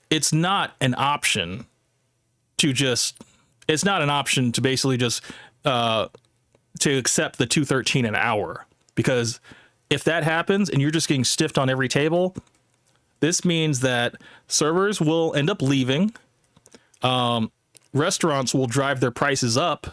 it's not an option to just. It's not an option to basically just to accept the $2.13 an hour, because if that happens and you're just getting stiffed on every table, this means that servers will end up leaving. Restaurants will drive their prices up.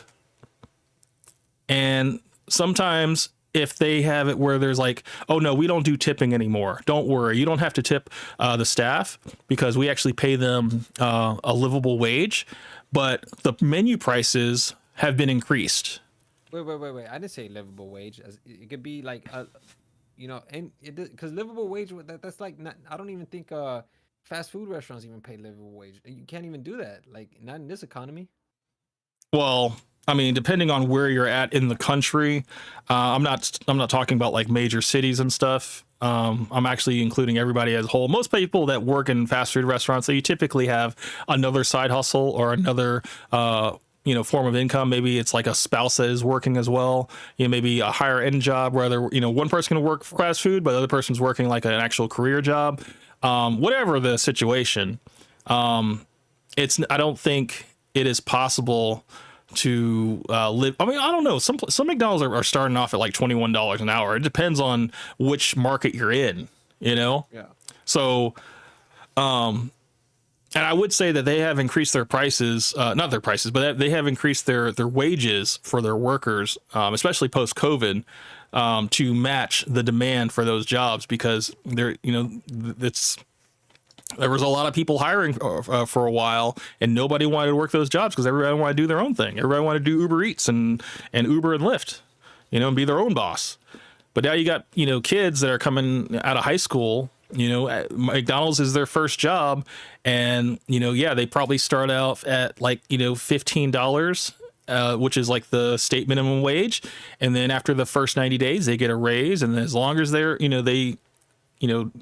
And sometimes if they have it where there's like, oh no, we don't do tipping anymore. Don't worry, you don't have to tip the staff because we actually pay them a livable wage, but the menu prices have been increased. Wait. I didn't say livable wage. It could be like, you know, and it because livable wage that's like not. I don't even think fast food restaurants even pay livable wage. You can't even do that. Like not in this economy. Well, I mean, depending on where you're at in the country, I'm not talking about like major cities and stuff. I'm actually including everybody as a whole. Most people that work in fast food restaurants, so you typically have another side hustle or another form of income. Maybe it's like a spouse that is working as well. You know, maybe a higher end job where one person can work for fast food, but the other person's working like an actual career job. Whatever the situation, I don't think it is possible to live. I mean, I don't know. Some McDonald's are starting off at like $21 an hour. It depends on which market you're in, you know? Yeah. So, and I would say that they have increased their prices, not their prices, but they have increased their wages for their workers, especially post COVID, to match the demand for those jobs because there was a lot of people hiring for a while and nobody wanted to work those jobs because everybody wanted to do their own thing. Everybody wanted to do Uber Eats and Uber and Lyft, and be their own boss. But now you got, kids that are coming out of high school, McDonald's is their first job. And, they probably start out at like, $15, which is like the state minimum wage. And then after the first 90 days, they get a raise. And as long as they're, they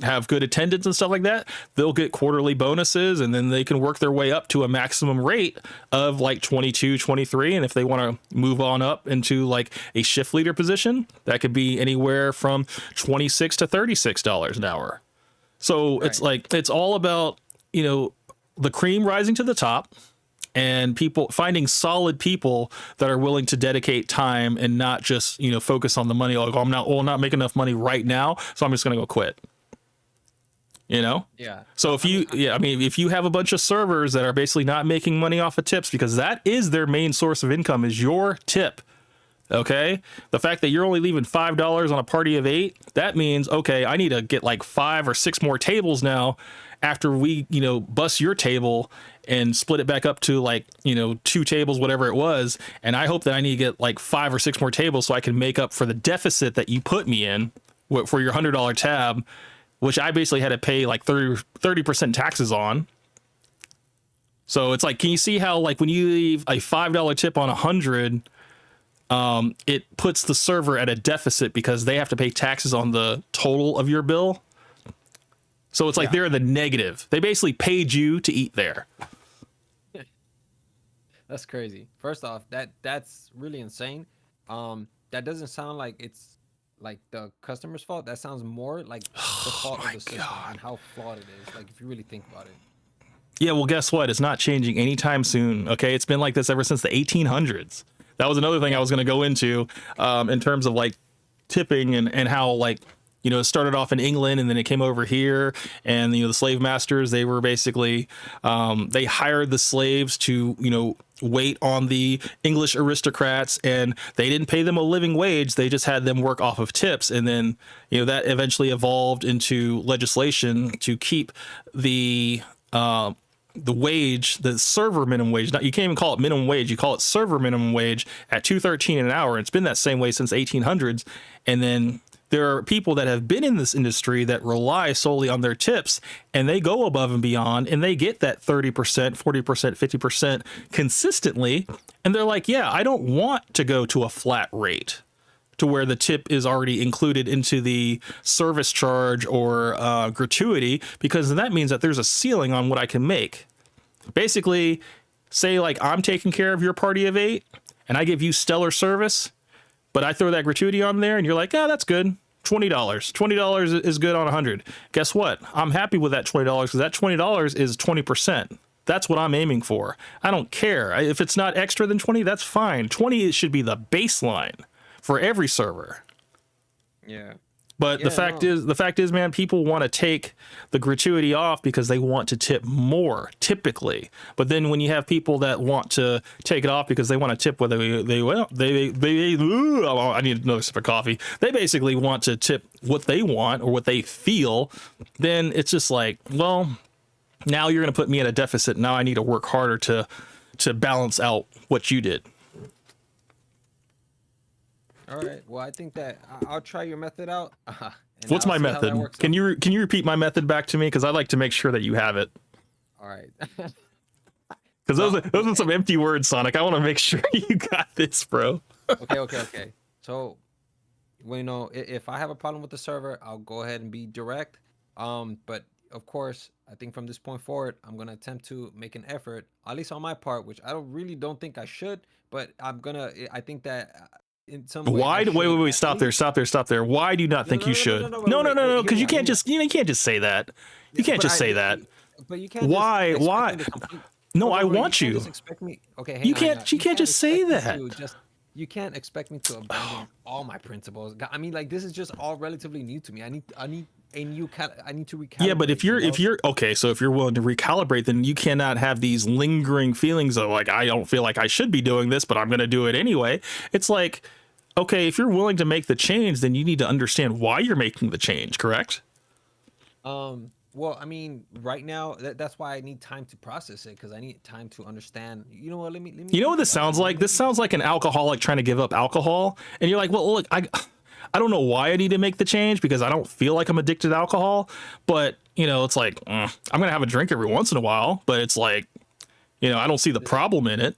have good attendance and stuff like that, they'll get quarterly bonuses and then they can work their way up to a maximum rate of like 22, 23. And if they want to move on up into like a shift leader position, that could be anywhere from $26 to $36 an hour. So right. It's like, it's all about, the cream rising to the top and people finding solid people that are willing to dedicate time and not just, focus on the money. Like, I'm not making enough money right now, so I'm just going to go quit. Yeah. So if you have a bunch of servers that are basically not making money off of tips, because that is their main source of income is your tip. Okay. The fact that you're only leaving $5 on a party of 8, that means, okay, I need to get like 5 or 6 more tables now after we, bust your table and split it back up to like, 2 tables, whatever it was. And I hope that I need to get like 5 or 6 more tables so I can make up for the deficit that you put me in for your $100 tab, which I basically had to pay like 30% taxes on. So it's like, can you see how like when you leave a $5 tip on 100, it puts the server at a deficit because they have to pay taxes on the total of your bill. So it's like they're the negative. They basically paid you to eat there. That's crazy. First off, that's really insane. That doesn't sound like it's like the customer's fault. That sounds more like the fault of the system and how flawed it is. Like if you really think about it. Yeah, well, guess what? It's not changing anytime soon. Okay, it's been like this ever since the 1800s. That was another thing I was going to go into in terms of like tipping and how like, it started off in England and then it came over here and, the slave masters, they were basically, they hired the slaves to, wait on the English aristocrats and they didn't pay them a living wage. They just had them work off of tips. And then, that eventually evolved into legislation to keep the wage, the server minimum wage. You can't even call it minimum wage. You call it server minimum wage at $2.13 an hour. It's been that same way since 1800s. And then there are people that have been in this industry that rely solely on their tips and they go above and beyond and they get that 30%, 40%, 50% consistently. And they're like, yeah, I don't want to go to a flat rate to where the tip is already included into the service charge or gratuity, because that means that there's a ceiling on what I can make. Basically, say like I'm taking care of your party of 8 and I give you stellar service, but I throw that gratuity on there and you're like, oh, that's good. $20. $20 is good on 100. Guess what? I'm happy with that $20 because that $20 is 20%. That's what I'm aiming for. I don't care. If it's not extra than 20, that's fine. 20 should be the baseline for every server. Yeah. But Yeah, the fact is, man, people want to take the gratuity off because they want to tip more, typically. But then when you have people that want to take it off because they want to tip whether I need another sip of coffee. They basically want to tip what they want or what they feel. Then it's just like, well, now you're going to put me at a deficit. Now I need to work harder to balance out what you did. All right. Well, I think that I'll try your method out. And What's I'll my see how that method? works Can out. you repeat my method back to me? Because I'd like to make sure that you have it. All right. Because those are some empty words, Sonic. I want to make sure you got this, bro. Okay. So, well, you know, if I have a problem with the server, I'll go ahead and be direct. But of course, I think from this point forward, I'm gonna attempt to make an effort, at least on my part, which I don't think I should, but I think that in some way. Why? Wait! Stop there. Why do you not think you should? No. Because you can't just say that. You can't just say that. But you can't. Why? No, I want you. Expect me. Okay. You can't. You can't just say that. You can't expect me to abandon all my principles. I mean, like, this is just all relatively new to me. I need a new I need to recalibrate. Yeah, but if you're okay, so if you're willing to recalibrate, then you cannot have these lingering feelings of like, I don't feel like I should be doing this, but I'm going to do it anyway. It's like, okay, if you're willing to make the change, then you need to understand why you're making the change, correct? Well, I mean, right now, that's why I need time to process it, because I need time to understand. You know what? Let me. You know what this sounds like? This sounds like an alcoholic trying to give up alcohol, and you're like, well, look, I don't know why I need to make the change because I don't feel like I'm addicted to alcohol, but you know, it's like I'm gonna have a drink every once in a while, but it's like, you know, I don't see the problem in it.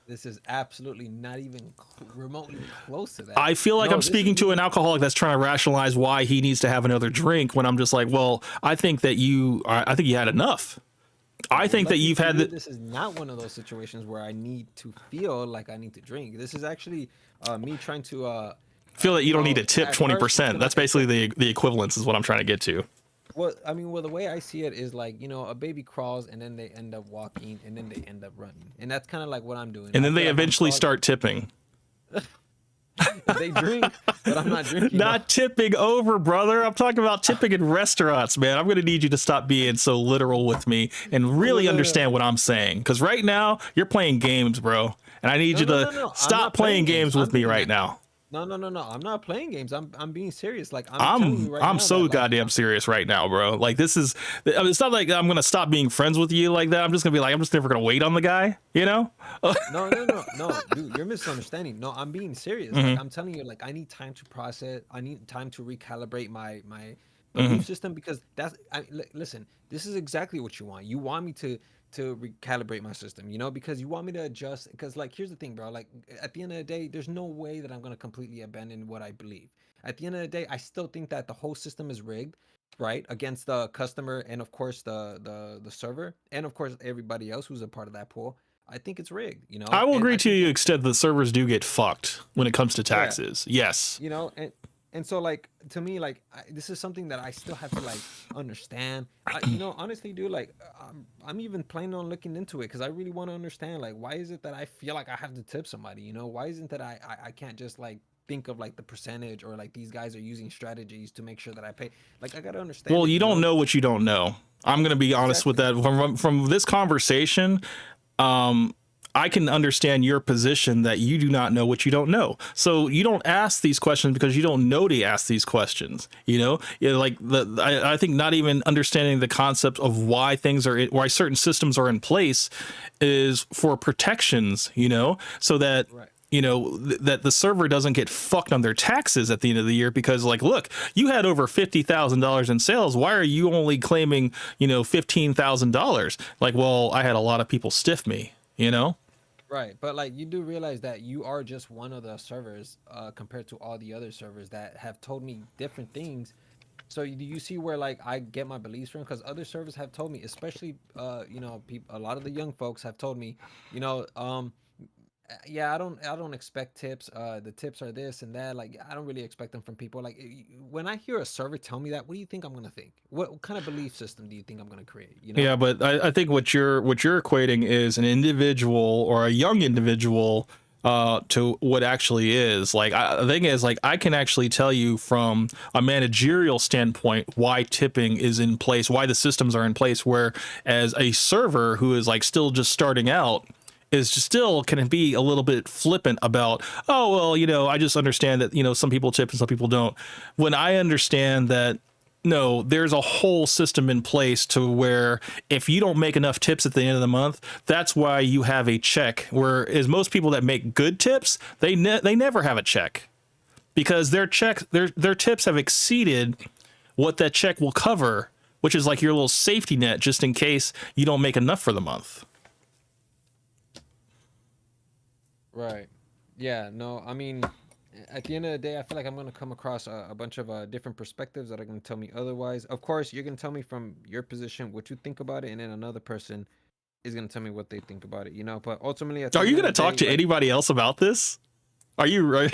This is absolutely not even remotely close to that. I feel like I'm speaking to an alcoholic that's trying to rationalize why he needs to have another drink when I'm just like, well, I think you had enough. I think that you've had This is not one of those situations where I need to feel like I need to drink. This is actually me trying to feel that you don't need to tip 20%. That's basically the equivalence is what I'm trying to get to. Well, I mean, the way I see it is like, you know, a baby crawls and then they end up walking and then they end up running. And that's kind of like what I'm doing. And then they eventually start tipping. They drink, but I'm not drinking. Not tipping over, brother. I'm talking about tipping in restaurants, man. I'm going to need you to stop being so literal with me and really understand what I'm saying. Because right now, you're playing games, bro. And I need you to stop playing games with me right now. No. I'm not playing games. I'm being serious. Like I'm so goddamn serious right now, bro. Like this is. It's not like I'm gonna stop being friends with you like that. I'm just gonna be like, I'm just never gonna wait on the guy. You know? No, dude, you're misunderstanding. No, I'm being serious. Like, I'm telling you, like, I need time to process. I need time to recalibrate my belief system, because listen, this is exactly what you want. You want me to recalibrate my system, you know, because you want me to adjust. Because, like, here's the thing, bro. Like, at the end of the day, there's no way that I'm gonna completely abandon what I believe. At the end of the day, I still think that the whole system is rigged, right, against the customer and of course the server and of course everybody else who's a part of that pool. I think it's rigged, you know. I will agree to you extent the servers do get fucked when it comes to taxes. Yeah. Yes. You know, and so, like, to me, like, this is something that I still have to, like, understand. You know, honestly, dude, like, I'm even planning on looking into it because I really want to understand, like, why is it that I feel like I have to tip somebody, you know? Why isn't that I can't just, like, think of, like, the percentage, or, like, these guys are using strategies to make sure that I pay? Like, I got to understand. Well, you don't know what you don't know. I'm going to be honest with that. From this conversation, I can understand your position that you do not know what you don't know. So you don't ask these questions because you don't know to ask these questions. You know, like I think not even understanding the concept of why why certain systems are in place is for protections, you know, so that, you know, that the server doesn't get fucked on their taxes at the end of the year because, like, look, you had over $50,000 in sales. Why are you only claiming, you know, $15,000? Like, well, I had a lot of people stiff me, you know? Right, but, like, you do realize that you are just one of the servers compared to all the other servers that have told me different things. So do you see where, like, I get my beliefs from? Because other servers have told me, especially you know, a lot of the young folks have told me, you know, yeah, I don't expect tips. The tips are this and that. Like, I don't really expect them from people. Like, when I hear a server tell me that, what do you think I'm gonna think? What kind of belief system do you think I'm gonna create? You know? Yeah, but I think what you're equating is an individual or a young individual to what actually is. Like, the thing is, like, I can actually tell you from a managerial standpoint why tipping is in place, why the systems are in place, where as a server who is like still just starting out is just still can be a little bit flippant about, oh, well, you know, I just understand that, you know, some people tip and some people don't. When I understand that, no, there's a whole system in place to where if you don't make enough tips at the end of the month, that's why you have a check. Whereas most people that make good tips, they never have a check because their tips have exceeded what that check will cover, which is like your little safety net just in case you don't make enough for the month. Right. Yeah. No, I mean, at the end of the day, I feel like I'm going to come across a bunch of different perspectives that are going to tell me otherwise. Of course, you're going to tell me from your position what you think about it, and then another person is going to tell me what they think about it, you know? But ultimately, Are you going to talk to anybody else about this? Are you right?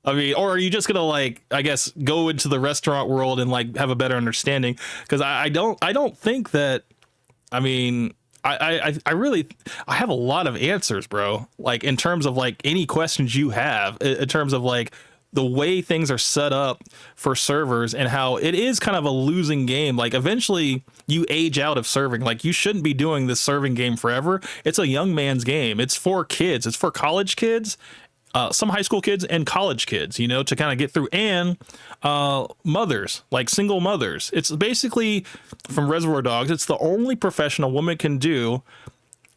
I mean, or are you just gonna like, I guess, go into the restaurant world and like have a better understanding? Because I don't think that. I mean, I really have a lot of answers, bro. Like in terms of like any questions you have, in terms of like the way things are set up for servers and how it is kind of a losing game. Like eventually you age out of serving. Like you shouldn't be doing this serving game forever. It's a young man's game. It's for kids. It's for college kids. Some high school kids and college kids, you know, to kind of get through, and mothers, like single mothers. It's basically, from Reservoir Dogs, it's the only profession a woman can do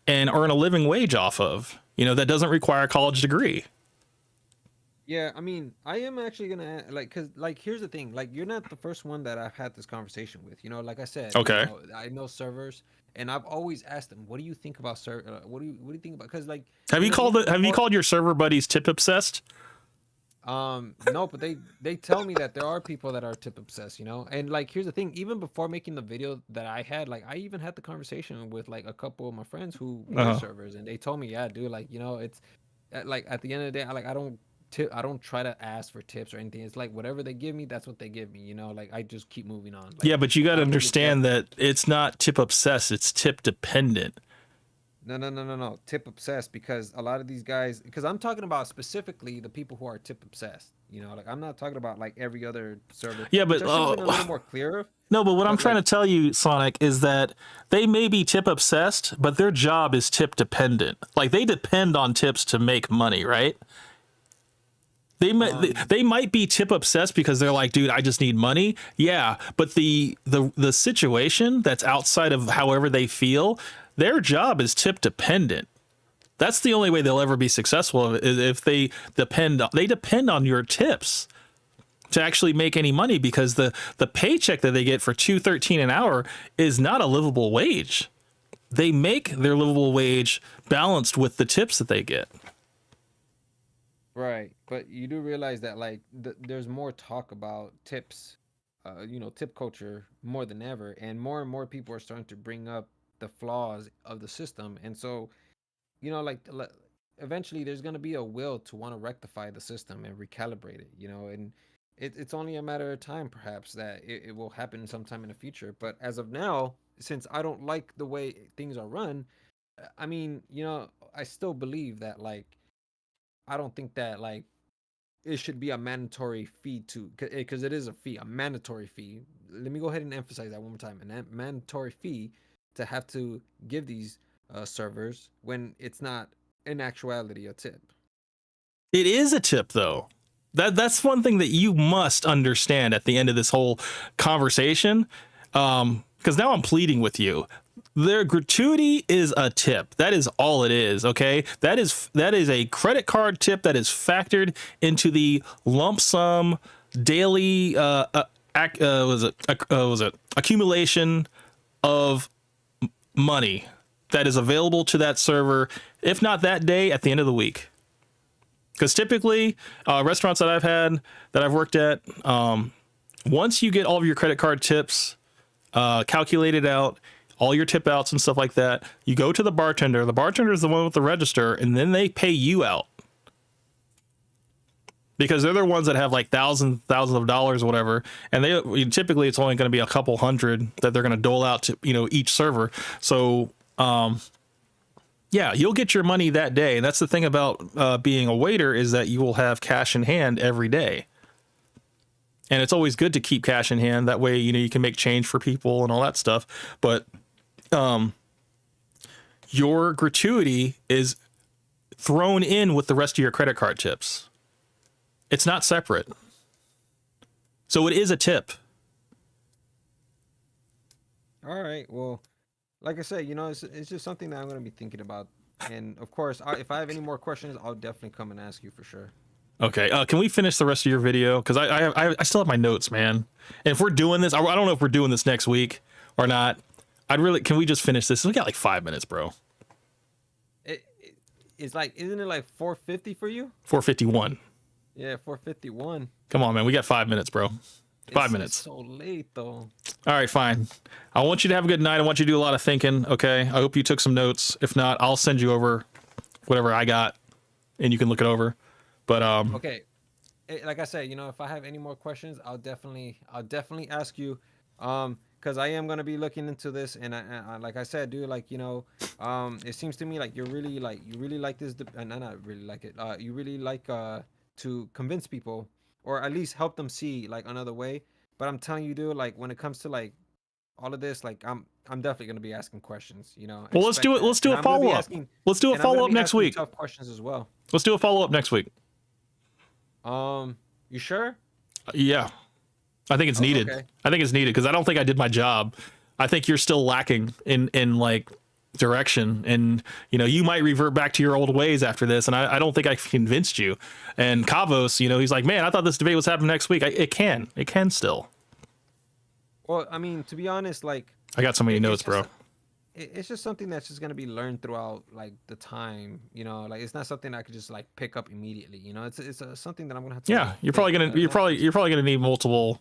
and earn a living wage off of, you know, that doesn't require a college degree. Yeah, I mean, I am actually gonna like, cause like, here's the thing, like, you're not the first one that I've had this conversation with. You know, like I said, Okay. I know servers, and I've always asked them, what do you think about server? What do you think about? Cause like, Have you know, called even have you before- called your server buddies tip obsessed? No, but they tell me that there are people that are tip obsessed, you know. And like, here's the thing, even before making the video that I had, like, I even had the conversation with like a couple of my friends who were servers, and they told me, yeah, dude, like, you know, it's like at the end of the day, I don't try to ask for tips or anything. It's like whatever they give me, that's what they give me, you know. Like, I just keep moving on. Like, Yeah, but you got I to don't really understand care. that it's not tip obsessed, it's tip dependent. No. Tip obsessed, because a lot of these guys, because I'm talking about specifically the people who are tip obsessed. You know, like, I'm not talking about like every other server. Yeah, but which I should've been a little more clear. No, but what I'm But, trying like- to tell you, Sonic, is that they may be tip obsessed, but their job is tip dependent. Like they depend on tips to make money, right? They might be tip obsessed because they're like, dude, I just need money. Yeah, but the situation that's outside of however they feel, their job is tip dependent. That's the only way they'll ever be successful, is if they depend on your tips to actually make any money, because the paycheck that they get for $2.13 an hour is not a livable wage. They make their livable wage balanced with the tips that they get. Right, but you do realize that like there's more talk about tips, you know, tip culture more than ever, and more people are starting to bring up the flaws of the system, and so, you know, like eventually there's gonna be a will to want to rectify the system and recalibrate it, you know, and it's only a matter of time, perhaps, that it will happen sometime in the future. But as of now, since I don't like the way things are run, I mean, you know, I still believe that like. I don't think that like it should be a mandatory fee because it is a fee, a mandatory fee. Let me go ahead and emphasize that one more time. A mandatory fee to have to give these servers when it's not in actuality a tip. It is a tip, though. That's one thing that you must understand at the end of this whole conversation. Because now I'm pleading with you. Their gratuity is a tip. That is all it is. Okay, that is a credit card tip that is factored into the lump sum daily accumulation of money that is available to that server, if not that day, at the end of the week. Because typically, restaurants that I've worked at, once you get all of your credit card tips calculated out, all your tip outs and stuff like that, you go to the bartender. The bartender is the one with the register, and then they pay you out. Because they're the ones that have like thousands of dollars or whatever, and typically it's only going to be a couple hundred that they're going to dole out to, you know, each server. So Yeah, you'll get your money that day. And that's the thing about being a waiter is that you will have cash in hand every day. And it's always good to keep cash in hand. That way, you know, you can make change for people and all that stuff. But your gratuity is thrown in with the rest of your credit card tips. It's not separate. So it is a tip. All right. Well, like I said, you know, it's just something that I'm going to be thinking about. And of course, if I have any more questions, I'll definitely come and ask you for sure. Okay. Can we finish the rest of your video? Because I still have my notes, man. And if we're doing this, I don't know if we're doing this next week or not. Can we just finish this? We got like 5 minutes, bro. It's like, isn't it like 4:50 for you? 4:51. Yeah, 4:51. Come on, man. We got 5 minutes, bro. 5 minutes. It's so late though. All right, fine. I want you to have a good night. I want you to do a lot of thinking. Okay. I hope you took some notes. If not, I'll send you over whatever I got and you can look it over. But Okay. Like I said, you know, if I have any more questions, I'll definitely ask you. Because I am gonna be looking into this, and I like I said, dude, like, you know, it seems to me like you really like this, and not really like it. You really like to convince people, or at least help them see like another way. But I'm telling you, dude, like when it comes to like all of this, like I'm definitely gonna be asking questions. You know. well, let's do it. Let's do a follow up. Let's do a follow up next week. Tough questions as well. Let's do a follow up next week. You sure? Yeah. I think it's needed. Okay. I think it's needed because I don't think I did my job. I think you're still lacking in like direction, and you know, you might revert back to your old ways after this, and I don't think I convinced you. And Kavos, you know, he's like, man, I thought this debate was happening next week. It can still. Well, I mean, to be honest, like I got so many notes, bro. It's just something that's just gonna be learned throughout like the time, you know. Like it's not something I could just like pick up immediately, you know. It's something that I'm gonna have to. Yeah, like, you're probably gonna need multiple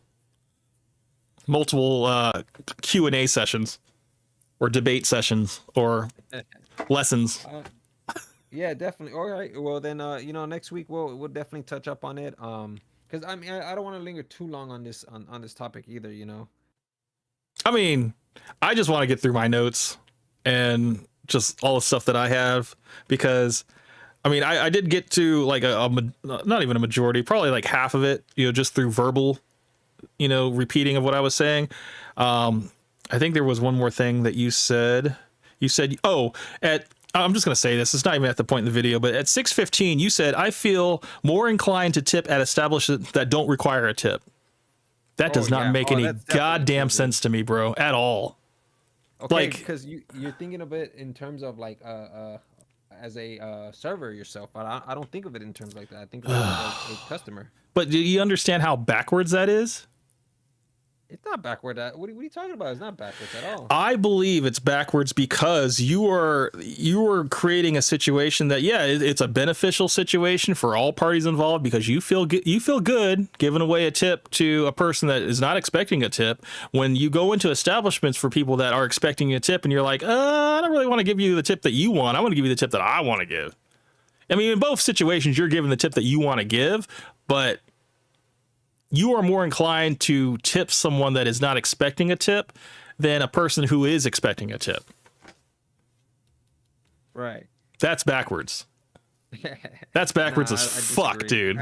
Q&A sessions or debate sessions or lessons. Yeah, definitely. All right. Well, then, you know, next week we'll definitely touch up on it. Because I mean, I don't want to linger too long on this topic either, you know. I mean, I just want to get through my notes and just all the stuff that I have, because I mean, I did get to like not even a majority, probably like half of it, you know, just through verbal, you know, repeating of what I was saying. I think there was one more thing that you said. I'm just going to say this. It's not even at the point in the video, but at 6:15, you said, I feel more inclined to tip at establishments that don't require a tip. That does not make any goddamn sense to me, bro, at all. Okay, like, because you're thinking of it in terms of like as a server yourself. I don't think of it in terms like that. I think of it as a customer. But do you understand how backwards that is? It's not backward. What are you talking about? It's not backwards at all. I believe it's backwards because you are creating a situation that, yeah, it's a beneficial situation for all parties involved, because you feel good giving away a tip to a person that is not expecting a tip. When you go into establishments for people that are expecting a tip and you're like, I don't really want to give you the tip that you want. I want to give you the tip that I want to give. I mean, in both situations, you're giving the tip that you want to give, but you are more inclined to tip someone that is not expecting a tip than a person who is expecting a tip. Right. That's backwards. That's backwards as fuck, dude.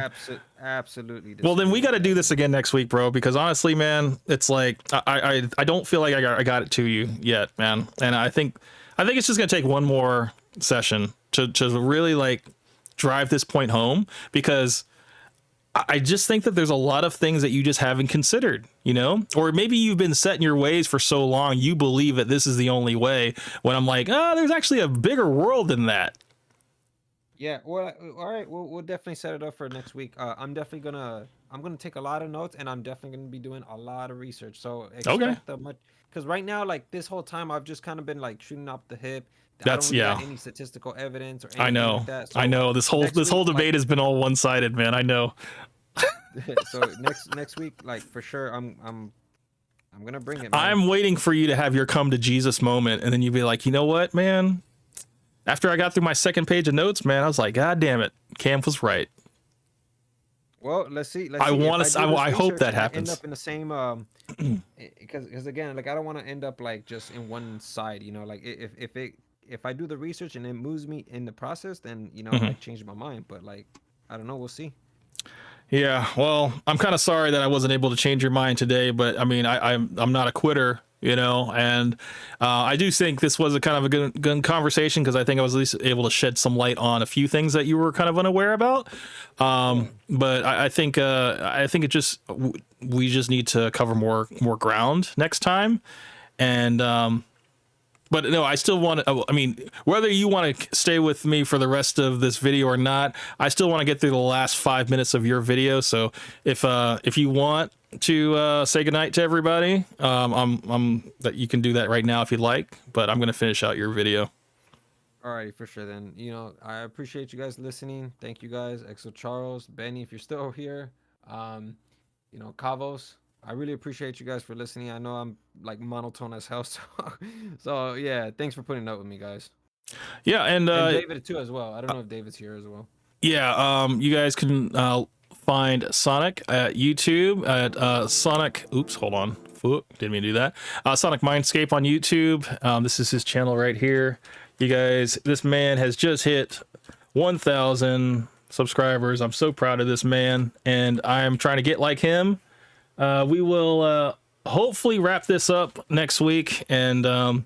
Absolutely. Well, then we got to do this again next week, bro, because honestly, man, it's like I don't feel like I got it to you yet, man. And I think it's just going to take one more session to really like drive this point home, because I just think that there's a lot of things that you just haven't considered, you know, or maybe you've been set in your ways for so long, you believe that this is the only way, when I'm like, there's actually a bigger world than that. Yeah. Well, all right. We'll definitely set it up for next week. I'm gonna take a lot of notes, and I'm definitely gonna be doing a lot of research. So expect because right now, like this whole time, I've just kind of been like shooting up the hip. I don't really got any statistical evidence or anything I know. like that. So I know this whole debate has been all one-sided, man. I know. So next week, like for sure, I'm gonna bring it, man. I'm waiting for you to have your come to Jesus moment, and then you'd be like, you know what, man? After I got through my second page of notes, man, I was like, God damn it, Cam was right. Well, let's see. I hope that happens. End up in the same because again, like I don't want to end up like just in one side, you know. Like if if I do the research and it moves me in the process, then you know Mm-hmm. I changed my mind. But like, I don't know. We'll see. Yeah, well, I'm kind of sorry that I wasn't able to change your mind today, but I mean, I'm not a quitter, you know, and I do think this was a kind of a good conversation because I think I was at least able to shed some light on a few things that you were kind of unaware about. But I think it just we just need to cover more ground next time, and but no, I still want to, I mean, whether you want to stay with me for the rest of this video or not, I still want to get through the last 5 minutes of your video. So if you want to say goodnight to everybody, I'm that you can do that right now if you'd like, but I'm going to finish out your video. Alrighty, for sure. Then you know I appreciate you guys listening. Thank you guys, Exo Charles, Benny, if you're still here. You know, Kavos. I really appreciate you guys for listening. I know I'm like monotone as hell, so yeah. Thanks for putting up with me, guys. Yeah, and David too as well. I don't know if David's here as well. yeah, you guys can find Sonic at YouTube at Sonic. Oops, hold on. Didn't mean to do that. Sonic Mindscape on YouTube. This is his channel right here. You guys, this man has just hit 1,000 subscribers. I'm so proud of this man, and I'm trying to get like him. We will hopefully wrap this up next week, and I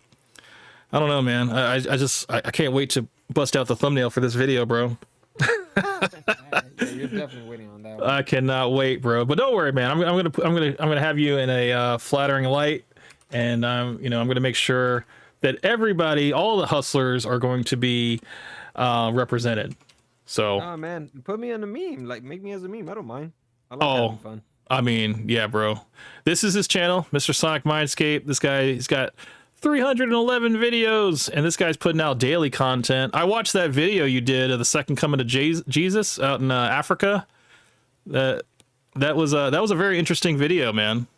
don't know, man. I can't wait to bust out the thumbnail for this video, bro. Yeah, you're definitely waiting on that one. I cannot wait, bro. But don't worry, man. I'm gonna have you in a flattering light, and I'm gonna make sure that everybody, all the hustlers, are going to be represented. So. Oh man, put me on a meme. Like, make me as a meme. I don't mind. I like having fun. I mean, yeah, bro. This is his channel, Mr. Sonic Mindscape. This guy, he's got 311 videos, and this guy's putting out daily content. I watched that video you did of the second coming to Jesus out in Africa. That was a very interesting video, man.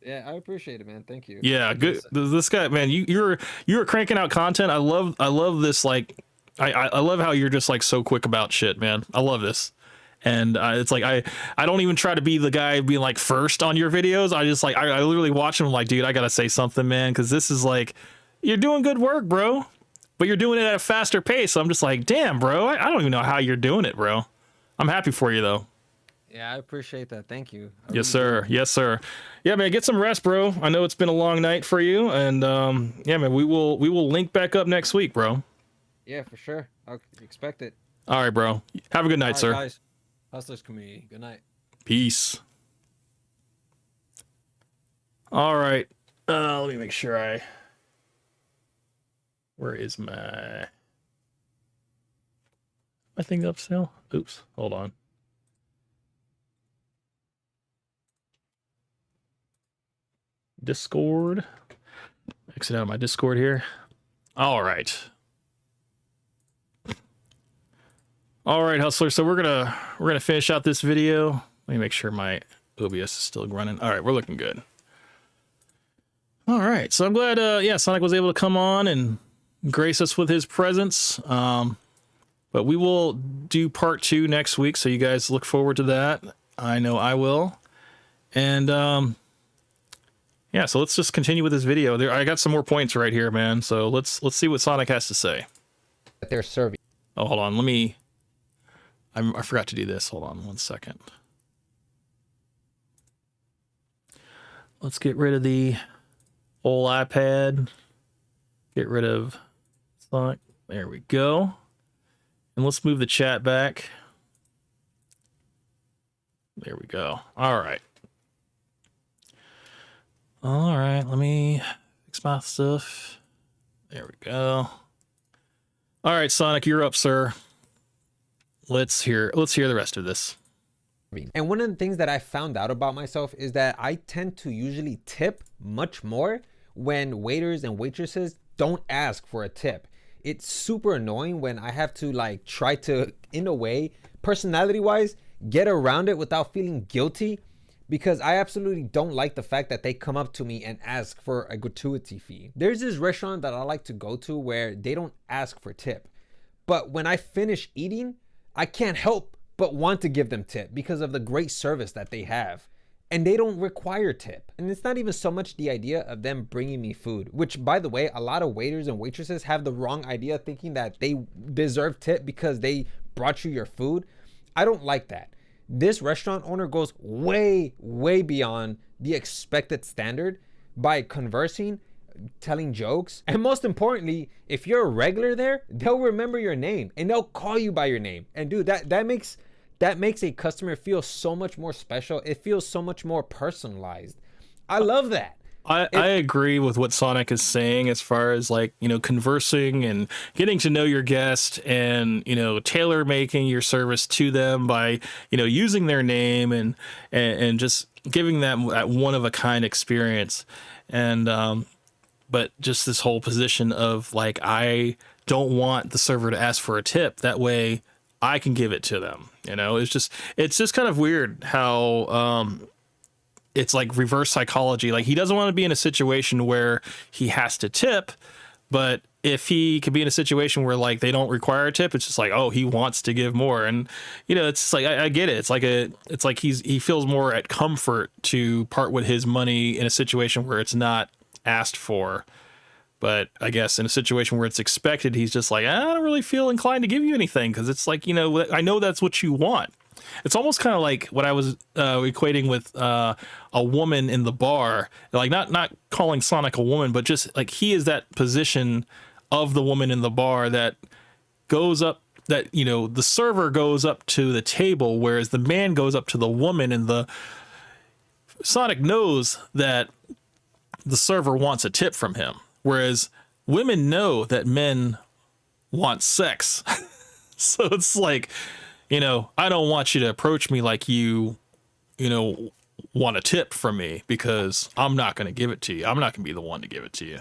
Yeah, I appreciate it, man. Thank you. Yeah, good. This guy, man, you're cranking out content. I love this. Like, I love how you're just like so quick about shit, man. I love this. And it's like I don't even try to be the guy being like first on your videos. I just like I literally watch them like, dude, I gotta say something, man, because this is like, you're doing good work, bro, but you're doing it at a faster pace. So I'm just like, damn, bro, I don't even know how you're doing it, bro. I'm happy for you though. Yeah, I appreciate that. Thank you. Yes, sir. Yes, sir. Yeah, man, get some rest, bro. I know it's been a long night for you, and yeah, man, we will link back up next week, bro. Yeah, for sure. I'll expect it. All right, bro. Have a good night, All right, sir. guys. Hustlers community. Good night. Peace. All right. Let me make sure where is my thing up still? Oops. Hold on. Discord. Exit out of my Discord here. All right. All right, hustler. So we're gonna finish out this video. Let me make sure my OBS is still running. All right, we're looking good. All right, so I'm glad. Yeah, Sonic was able to come on and grace us with his presence. But we will do part 2 next week, so you guys look forward to that. I know I will. And yeah, so let's just continue with this video. I got some more points right here, man. So let's see what Sonic has to say. That they're serving. Oh, hold on. I forgot to do this. Hold on 1 second. Let's get rid of the old iPad. Get rid of Sonic. There we go. And let's move the chat back. There we go. All right. All right. Let me fix my stuff. There we go. All right, Sonic, you're up, sir. Let's hear the rest of this. And one of the things that I found out about myself is that I tend to usually tip much more when waiters and waitresses don't ask for a tip. It's super annoying when I have to like try to, in a way, personality wise, get around it without feeling guilty, because I absolutely don't like the fact that they come up to me and ask for a gratuity fee. There's this restaurant that I like to go to where they don't ask for tip, but when I finish eating, I can't help but want to give them tip because of the great service that they have. and they don't require tip. And it's not even so much the idea of them bringing me food, which, by the way, a lot of waiters and waitresses have the wrong idea, thinking that they deserve tip because they brought you your food. I don't like that. This restaurant owner goes way, way beyond the expected standard by conversing, telling jokes, and most importantly, if you're a regular there, they'll remember your name and they'll call you by your name. And dude, that makes a customer feel so much more special. It feels so much more personalized. I love that. I agree with what Sonic is saying as far as like, you know, conversing and getting to know your guest and, you know, tailor making your service to them by, you know, using their name and just giving them that one of a kind experience. And, but just this whole position of like, I don't want the server to ask for a tip. That way I can give it to them. You know, it's just kind of weird how, it's like reverse psychology. Like he doesn't want to be in a situation where he has to tip, but if he could be in a situation where like they don't require a tip, it's just like, oh, he wants to give more. And you know, it's like, I get it. It's like he feels more at comfort to part with his money in a situation where it's not asked for. But I guess in a situation where it's expected, he's just like, I don't really feel inclined to give you anything. Cause it's like, you know, I know that's what you want. It's almost kind of like what I was equating with a woman in the bar, like not calling Sonic a woman, but just like he is that position of the woman in the bar that goes up, that, you know, the server goes up to the table, whereas the man goes up to the woman, and the Sonic knows that the server wants a tip from him, whereas women know that men want sex. So it's like, you know, I don't want you to approach me like you know, want a tip from me, because I'm not going to give it to you. I'm not going to be the one to give it to you.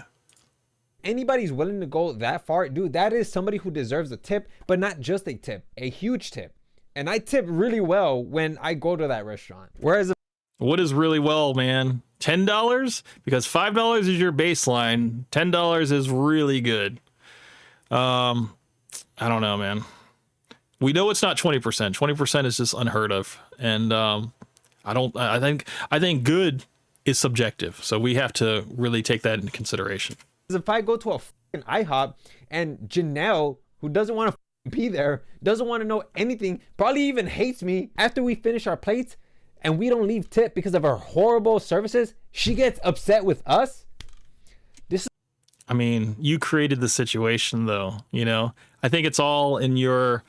Anybody's willing to go that far, dude, that is somebody who deserves a tip, but not just a tip, a huge tip. And I tip really well when I go to that restaurant. Whereas what is really well, man? $10? Because $5 is your baseline. $10 is really good. I don't know, man. We know it's not 20%. 20% is just unheard of. And I think good is subjective. So we have to really take that into consideration. if I go to a fucking IHOP and Janelle, who doesn't want to be there, doesn't want to know anything, probably even hates me after we finish our plates and we don't leave tip because of our horrible services, she gets upset with us. I mean, you created the situation though, you know. I think it's all in your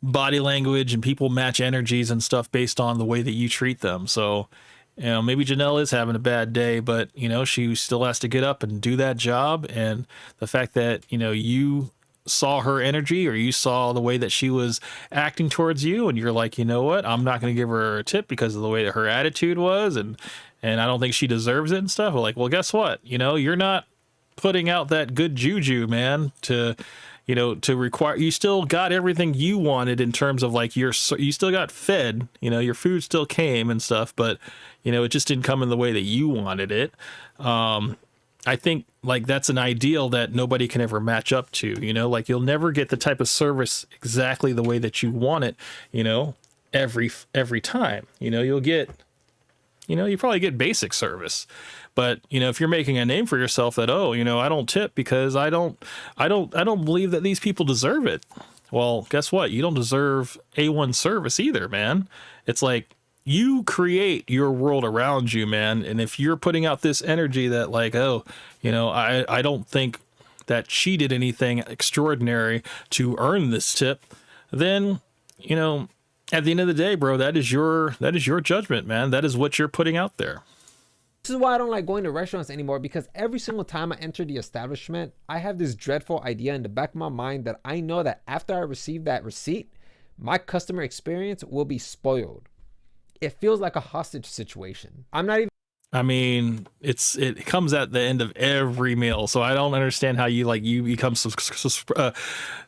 body language, and people match energies and stuff based on the way that you treat them. So, you know, maybe Janelle is having a bad day, but, you know, she still has to get up and do that job. And the fact that, you know, you saw her energy, or you saw the way that she was acting towards you, and you're like, you know what, I'm not going to give her a tip because of the way that her attitude was, and I don't think she deserves it and stuff. But like, well, guess what? You know, you're not putting out that good juju, man, to, you know, to require, you still got everything you wanted in terms of like you still got fed, you know, your food still came and stuff, but, you know, it just didn't come in the way that you wanted it. I think like that's an ideal that nobody can ever match up to, you know, like you'll never get the type of service exactly the way that you want it, you know, every time, you know, you'll get, you know, you probably get basic service. But, you know, if you're making a name for yourself that, oh, you know, I don't tip because I don't believe that these people deserve it. Well, guess what? You don't deserve A1 service either, man. It's like you create your world around you, man. And if you're putting out this energy that like, oh, you know, I don't think that she did anything extraordinary to earn this tip, then, you know, at the end of the day, bro, that is your judgment, man. That is what you're putting out there. This is why I don't like going to restaurants anymore, because every single time I enter the establishment, I have this dreadful idea in the back of my mind that I know that after I receive that receipt, my customer experience will be spoiled. It feels like a hostage situation. I mean, it comes at the end of every meal, so I don't understand how you become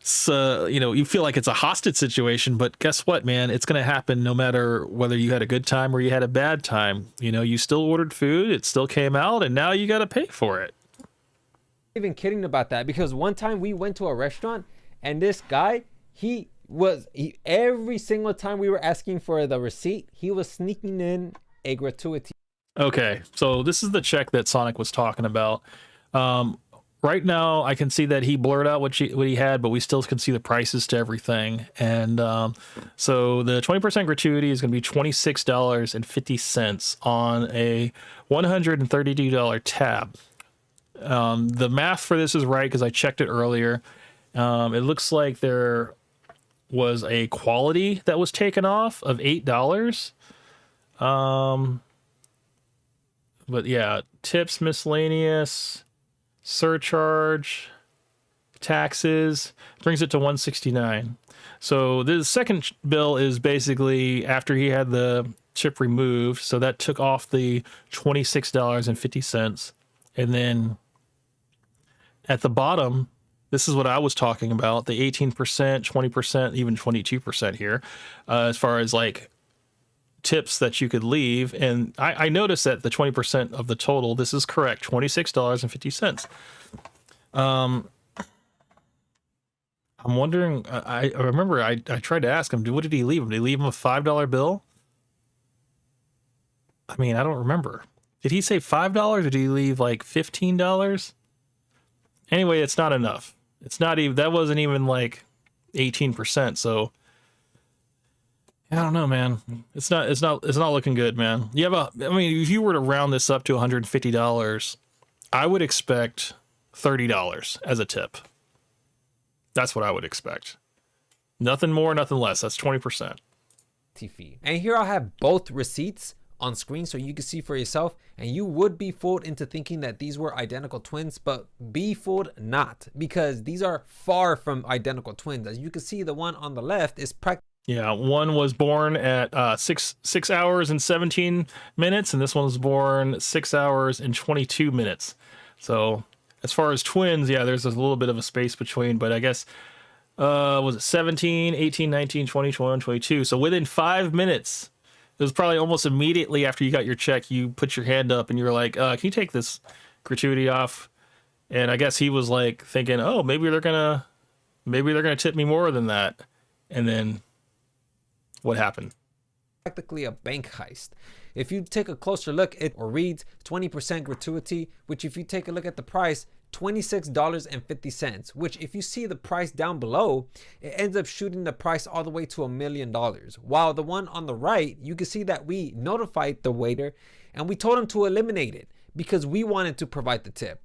you know, you feel like it's a hostage situation. But guess what, man? It's gonna happen no matter whether you had a good time or you had a bad time. You know, you still ordered food, it still came out, and now you got to pay for it. I'm not even kidding about that, because one time we went to a restaurant and this guy, every single time we were asking for the receipt, he was sneaking in a gratuity. Okay, so this is the check that Sonic was talking about. Right now, I can see that he blurred out what he had, but we still can see the prices to everything. And so the 20% gratuity is going to be $26.50 on a $132 tab. The math for this is right because I checked it earlier. It looks like there was a quality that was taken off of $8. But yeah, tips, miscellaneous, surcharge, taxes, brings it to $169. So the second bill is basically after he had the chip removed. So that took off the $26.50. And then at the bottom, this is what I was talking about, the 18%, 20%, even 22% here, as far as like tips that you could leave. And I noticed that the 20% of the total, this is correct, $26.50. I'm wondering, I remember I tried to ask him, what did he leave him? Did he leave him a $5 bill? I mean, I don't remember. Did he say $5 or did he leave like $15? Anyway, it's not enough. It's not even, that wasn't even like 18%. So I don't know, man. It's not looking good, man. I mean, if you were to round this up to $150, I would expect $30 as a tip. That's what I would expect. Nothing more, nothing less. That's 20%. Fee. And here I'll have both receipts on screen so you can see for yourself, and you would be fooled into thinking that these were identical twins, but be fooled not, because these are far from identical twins. As you can see, the one on the left is practically, yeah, one was born at 6 hours and 17 minutes, and this one was born 6 hours and 22 minutes. So as far as twins, yeah, there's a little bit of a space between, but I guess was it 17, 18, 19, 20, 21, 22. So within 5 minutes, it was probably almost immediately after you got your check, you put your hand up and you were like, can you take this gratuity off? And I guess he was like thinking, oh, maybe they're gonna tip me more than that. And then what happened? practically a bank heist. If you take a closer look, it reads 20% gratuity, which if you take a look at the price, $26.50, which if you see the price down below, it ends up shooting the price all the way to $1 million. While the one on the right, you can see that we notified the waiter and we told him to eliminate it because we wanted to provide the tip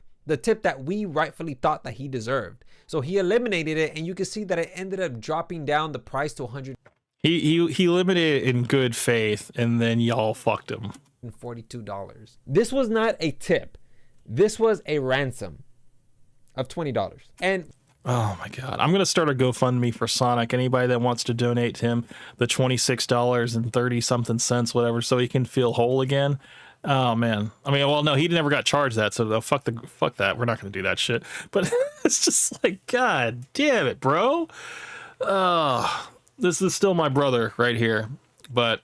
that we rightfully thought that he deserved. So he eliminated it, and you can see that it ended up dropping down the price to $100. He eliminated it in good faith, and then y'all fucked him. $42. This was not a tip. This was a ransom of $20. And oh my God, I'm gonna start a GoFundMe for Sonic. Anybody that wants to donate to him the $26.30-something, whatever, so he can feel whole again. Oh man, I mean, well, no, he never got charged that, so fuck that. We're not gonna do that shit. But it's just like, God damn it, bro. This is still my brother right here, but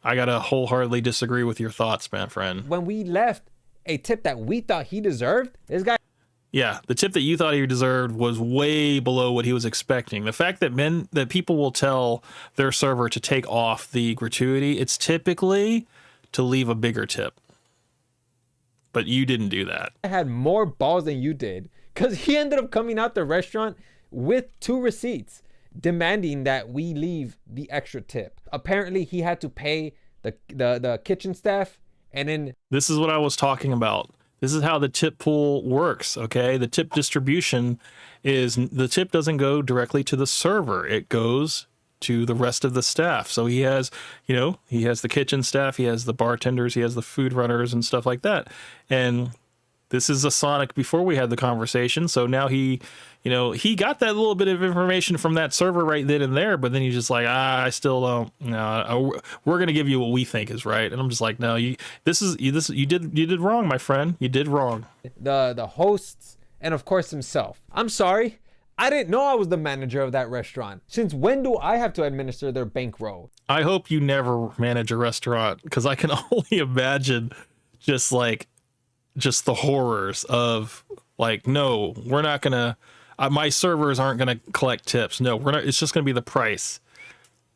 I gotta wholeheartedly disagree with your thoughts, man, friend. when we left a tip that we thought he deserved, this guy Yeah, the tip that you thought he deserved was way below what he was expecting. The fact that people will tell their server to take off the gratuity, it's typically to leave a bigger tip. But you didn't do that. had more balls than you did, because he ended up coming out the restaurant with 2 receipts demanding that we leave the extra tip. Apparently he had to pay the kitchen staff, and then This is what I was talking about. This is how the tip pool works, okay? The tip distribution is, the tip doesn't go directly to the server. It goes to the rest of the staff. So he has, he has the kitchen staff, he has the bartenders, he has the food runners and stuff like that. And this is a Sonic before we had the conversation. So now he got that little bit of information from that server right then and there, but then he's just like, I still don't, we're going to give you what we think is right. And I'm just like, no, you did wrong, my friend. You did wrong. the hosts, and of course himself. I'm sorry, I didn't know I was the manager of that restaurant. Since when do I have to administer their bankroll? I hope you never manage a restaurant, because I can only imagine just the horrors of like, no, we're not gonna, my servers aren't gonna collect tips. No, we're not. It's just gonna be the price.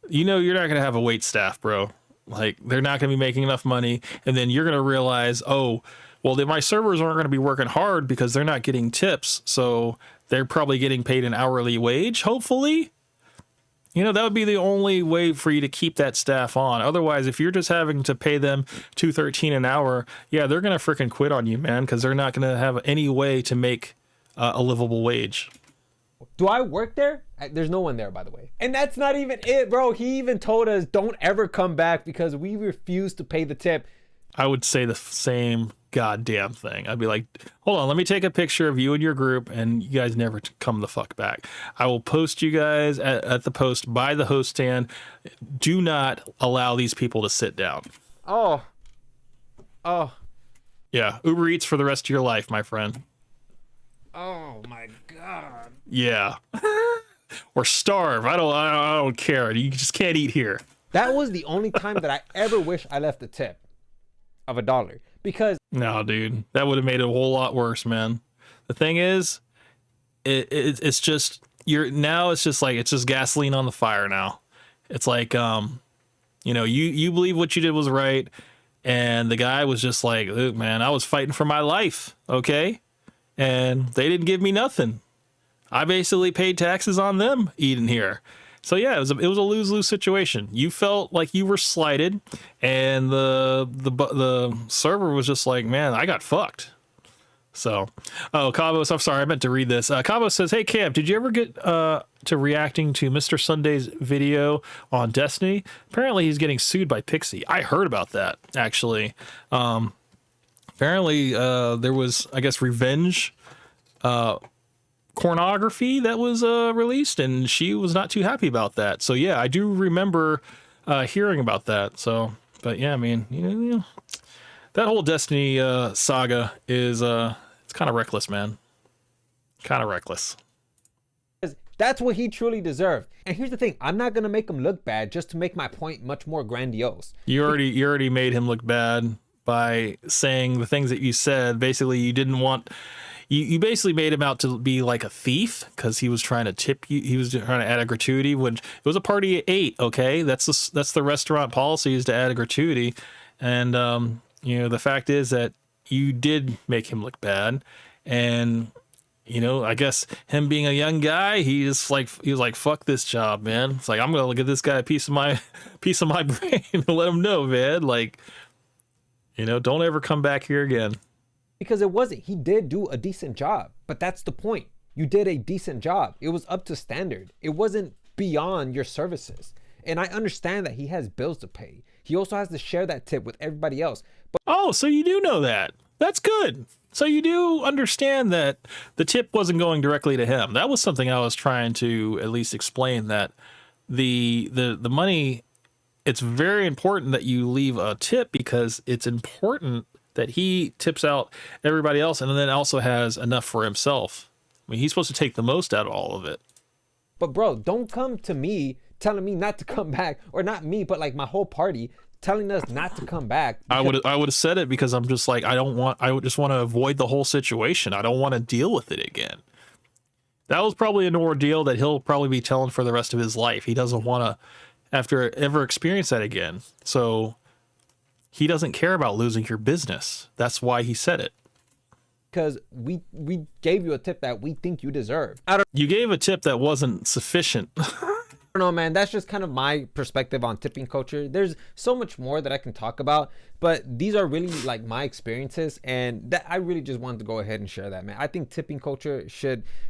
You're not gonna have a wait staff, bro. Like they're not going to be making enough money. And then you're going to realize, oh, well, then my servers aren't going to be working hard because they're not getting tips. So they're probably getting paid an hourly wage, hopefully. You know, that would be the only way for you to keep that staff on. Otherwise, if you're just having to pay them $2.13 an hour, yeah, they're going to freaking quit on you, man, because they're not going to have any way to make a livable wage. Do I work there? There's no one there, by the way. And that's not even it, bro. He even told us don't ever come back because we refuse to pay the tip. I would say the same goddamn thing. I'd be like, hold on, let me take a picture of you and your group, and you guys never come the fuck back. I will post you guys at the post by the host stand. Do not allow these people to sit down. Oh. Yeah, Uber Eats for the rest of your life, my friend. Oh my God. Yeah. Or starve. I don't care. You just can't eat here. That was the only time that I ever wish I left a tip of $1 because No, dude, that would have made it a whole lot worse, man. The thing is, it's just it's just gasoline on the fire now. It's like, you know, you believe what you did was right, and the guy was just like, look, man, I was fighting for my life, okay, and they didn't give me nothing. I basically paid taxes on them eating here. So yeah, it was a lose-lose situation. You felt like you were slighted, and the server was just like, man, I got fucked. So, oh, Cabos, I'm sorry, I meant to read this. Cabos says, hey, Cam, did you ever get to reacting to Mr. Sunday's video on Destiny? Apparently he's getting sued by Pixie. I heard about that, actually. Apparently there was, I guess, revenge pornography that was released, and she was not too happy about that. So yeah, I do remember hearing about that. So, but yeah, I mean, you know, that whole Destiny saga is it's kind of reckless, man. Kind of reckless. that's what he truly deserved. And here's the thing, I'm not gonna make him look bad just to make my point much more grandiose. You already made him look bad by saying the things that you said. Basically, you didn't want. You basically made him out to be like a thief because he was trying to tip you. He was trying to add a gratuity when it was a party at 8. Okay, that's the restaurant policy, is to add a gratuity, and you know, the fact is that you did make him look bad, and you know, I guess him being a young guy, he was like fuck this job, man. It's like, I'm gonna give this guy a piece of my brain and let him know, man. Like, you know, don't ever come back here again. Because it wasn't. He did do a decent job, but that's the point. You did a decent job. It was up to standard. It wasn't beyond your services. And I understand that he has bills to pay. He also has to share that tip with everybody else. But oh, so you do know that. That's good. So you do understand that the tip wasn't going directly to him. That was something I was trying to at least explain, that the money, it's very important that you leave a tip because it's important that he tips out everybody else and then also has enough for himself. I mean, he's supposed to take the most out of all of it. But bro, don't come to me telling me not to come back, or not me, but like my whole party telling us not to come back. I would have said it because I'm just like, I just want to avoid the whole situation. I don't want to deal with it again. That was probably an ordeal that he'll probably be telling for the rest of his life. He doesn't want to ever experience that again. So he doesn't care about losing your business. That's why he said it. Because we gave you a tip that we think you deserve. You gave a tip that wasn't sufficient. I don't know, man. That's just kind of my perspective on tipping culture. There's so much more that I can talk about, but these are really like my experiences, and that I really just wanted to go ahead and share that, man. I think tipping culture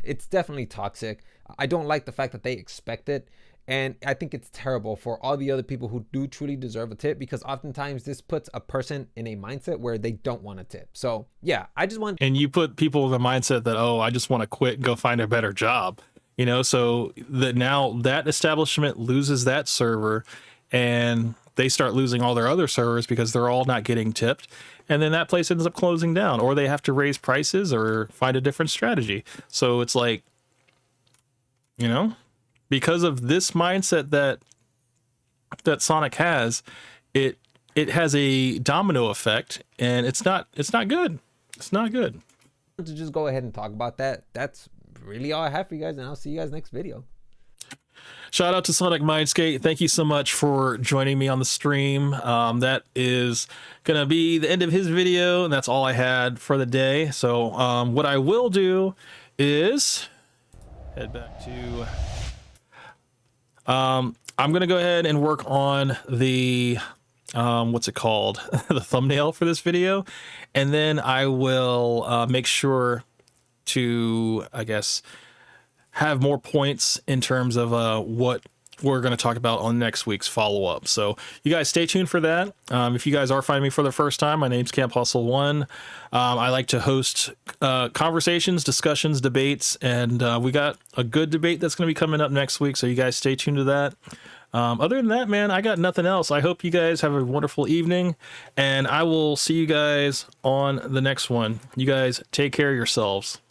it's definitely toxic. I don't like the fact that they expect it. And I think it's terrible for all the other people who do truly deserve a tip, because oftentimes this puts a person in a mindset where they don't want to tip. So yeah, I just want. And you put people in the mindset that, oh, I just want to quit and go find a better job, you know, so that now that establishment loses that server and they start losing all their other servers because they're all not getting tipped. And then that place ends up closing down, or they have to raise prices or find a different strategy. So it's like, you know, because of this mindset that Sonic has, it has a domino effect, and it's not good. It's not good. To just go ahead and talk about that. That's really all I have for you guys, and I'll see you guys next video. Shout out to Sonic Mindscape. Thank you so much for joining me on the stream. That is going to be the end of his video, and that's all I had for the day. So what I will do is head back to... I'm going to go ahead and work on the... what's it called? The thumbnail for this video. And then I will make sure to, I guess, have more points in terms of what we're going to talk about on next week's follow-up. So you guys stay tuned for that. If you guys are finding me for the first time, my name's Camp Hustle 1. I like to host conversations, discussions, debates, and we got a good debate that's going to be coming up next week, so you guys stay tuned to that. Other than that, man, I got nothing else. I hope you guys have a wonderful evening, and I will see you guys on the next one. You guys take care of yourselves.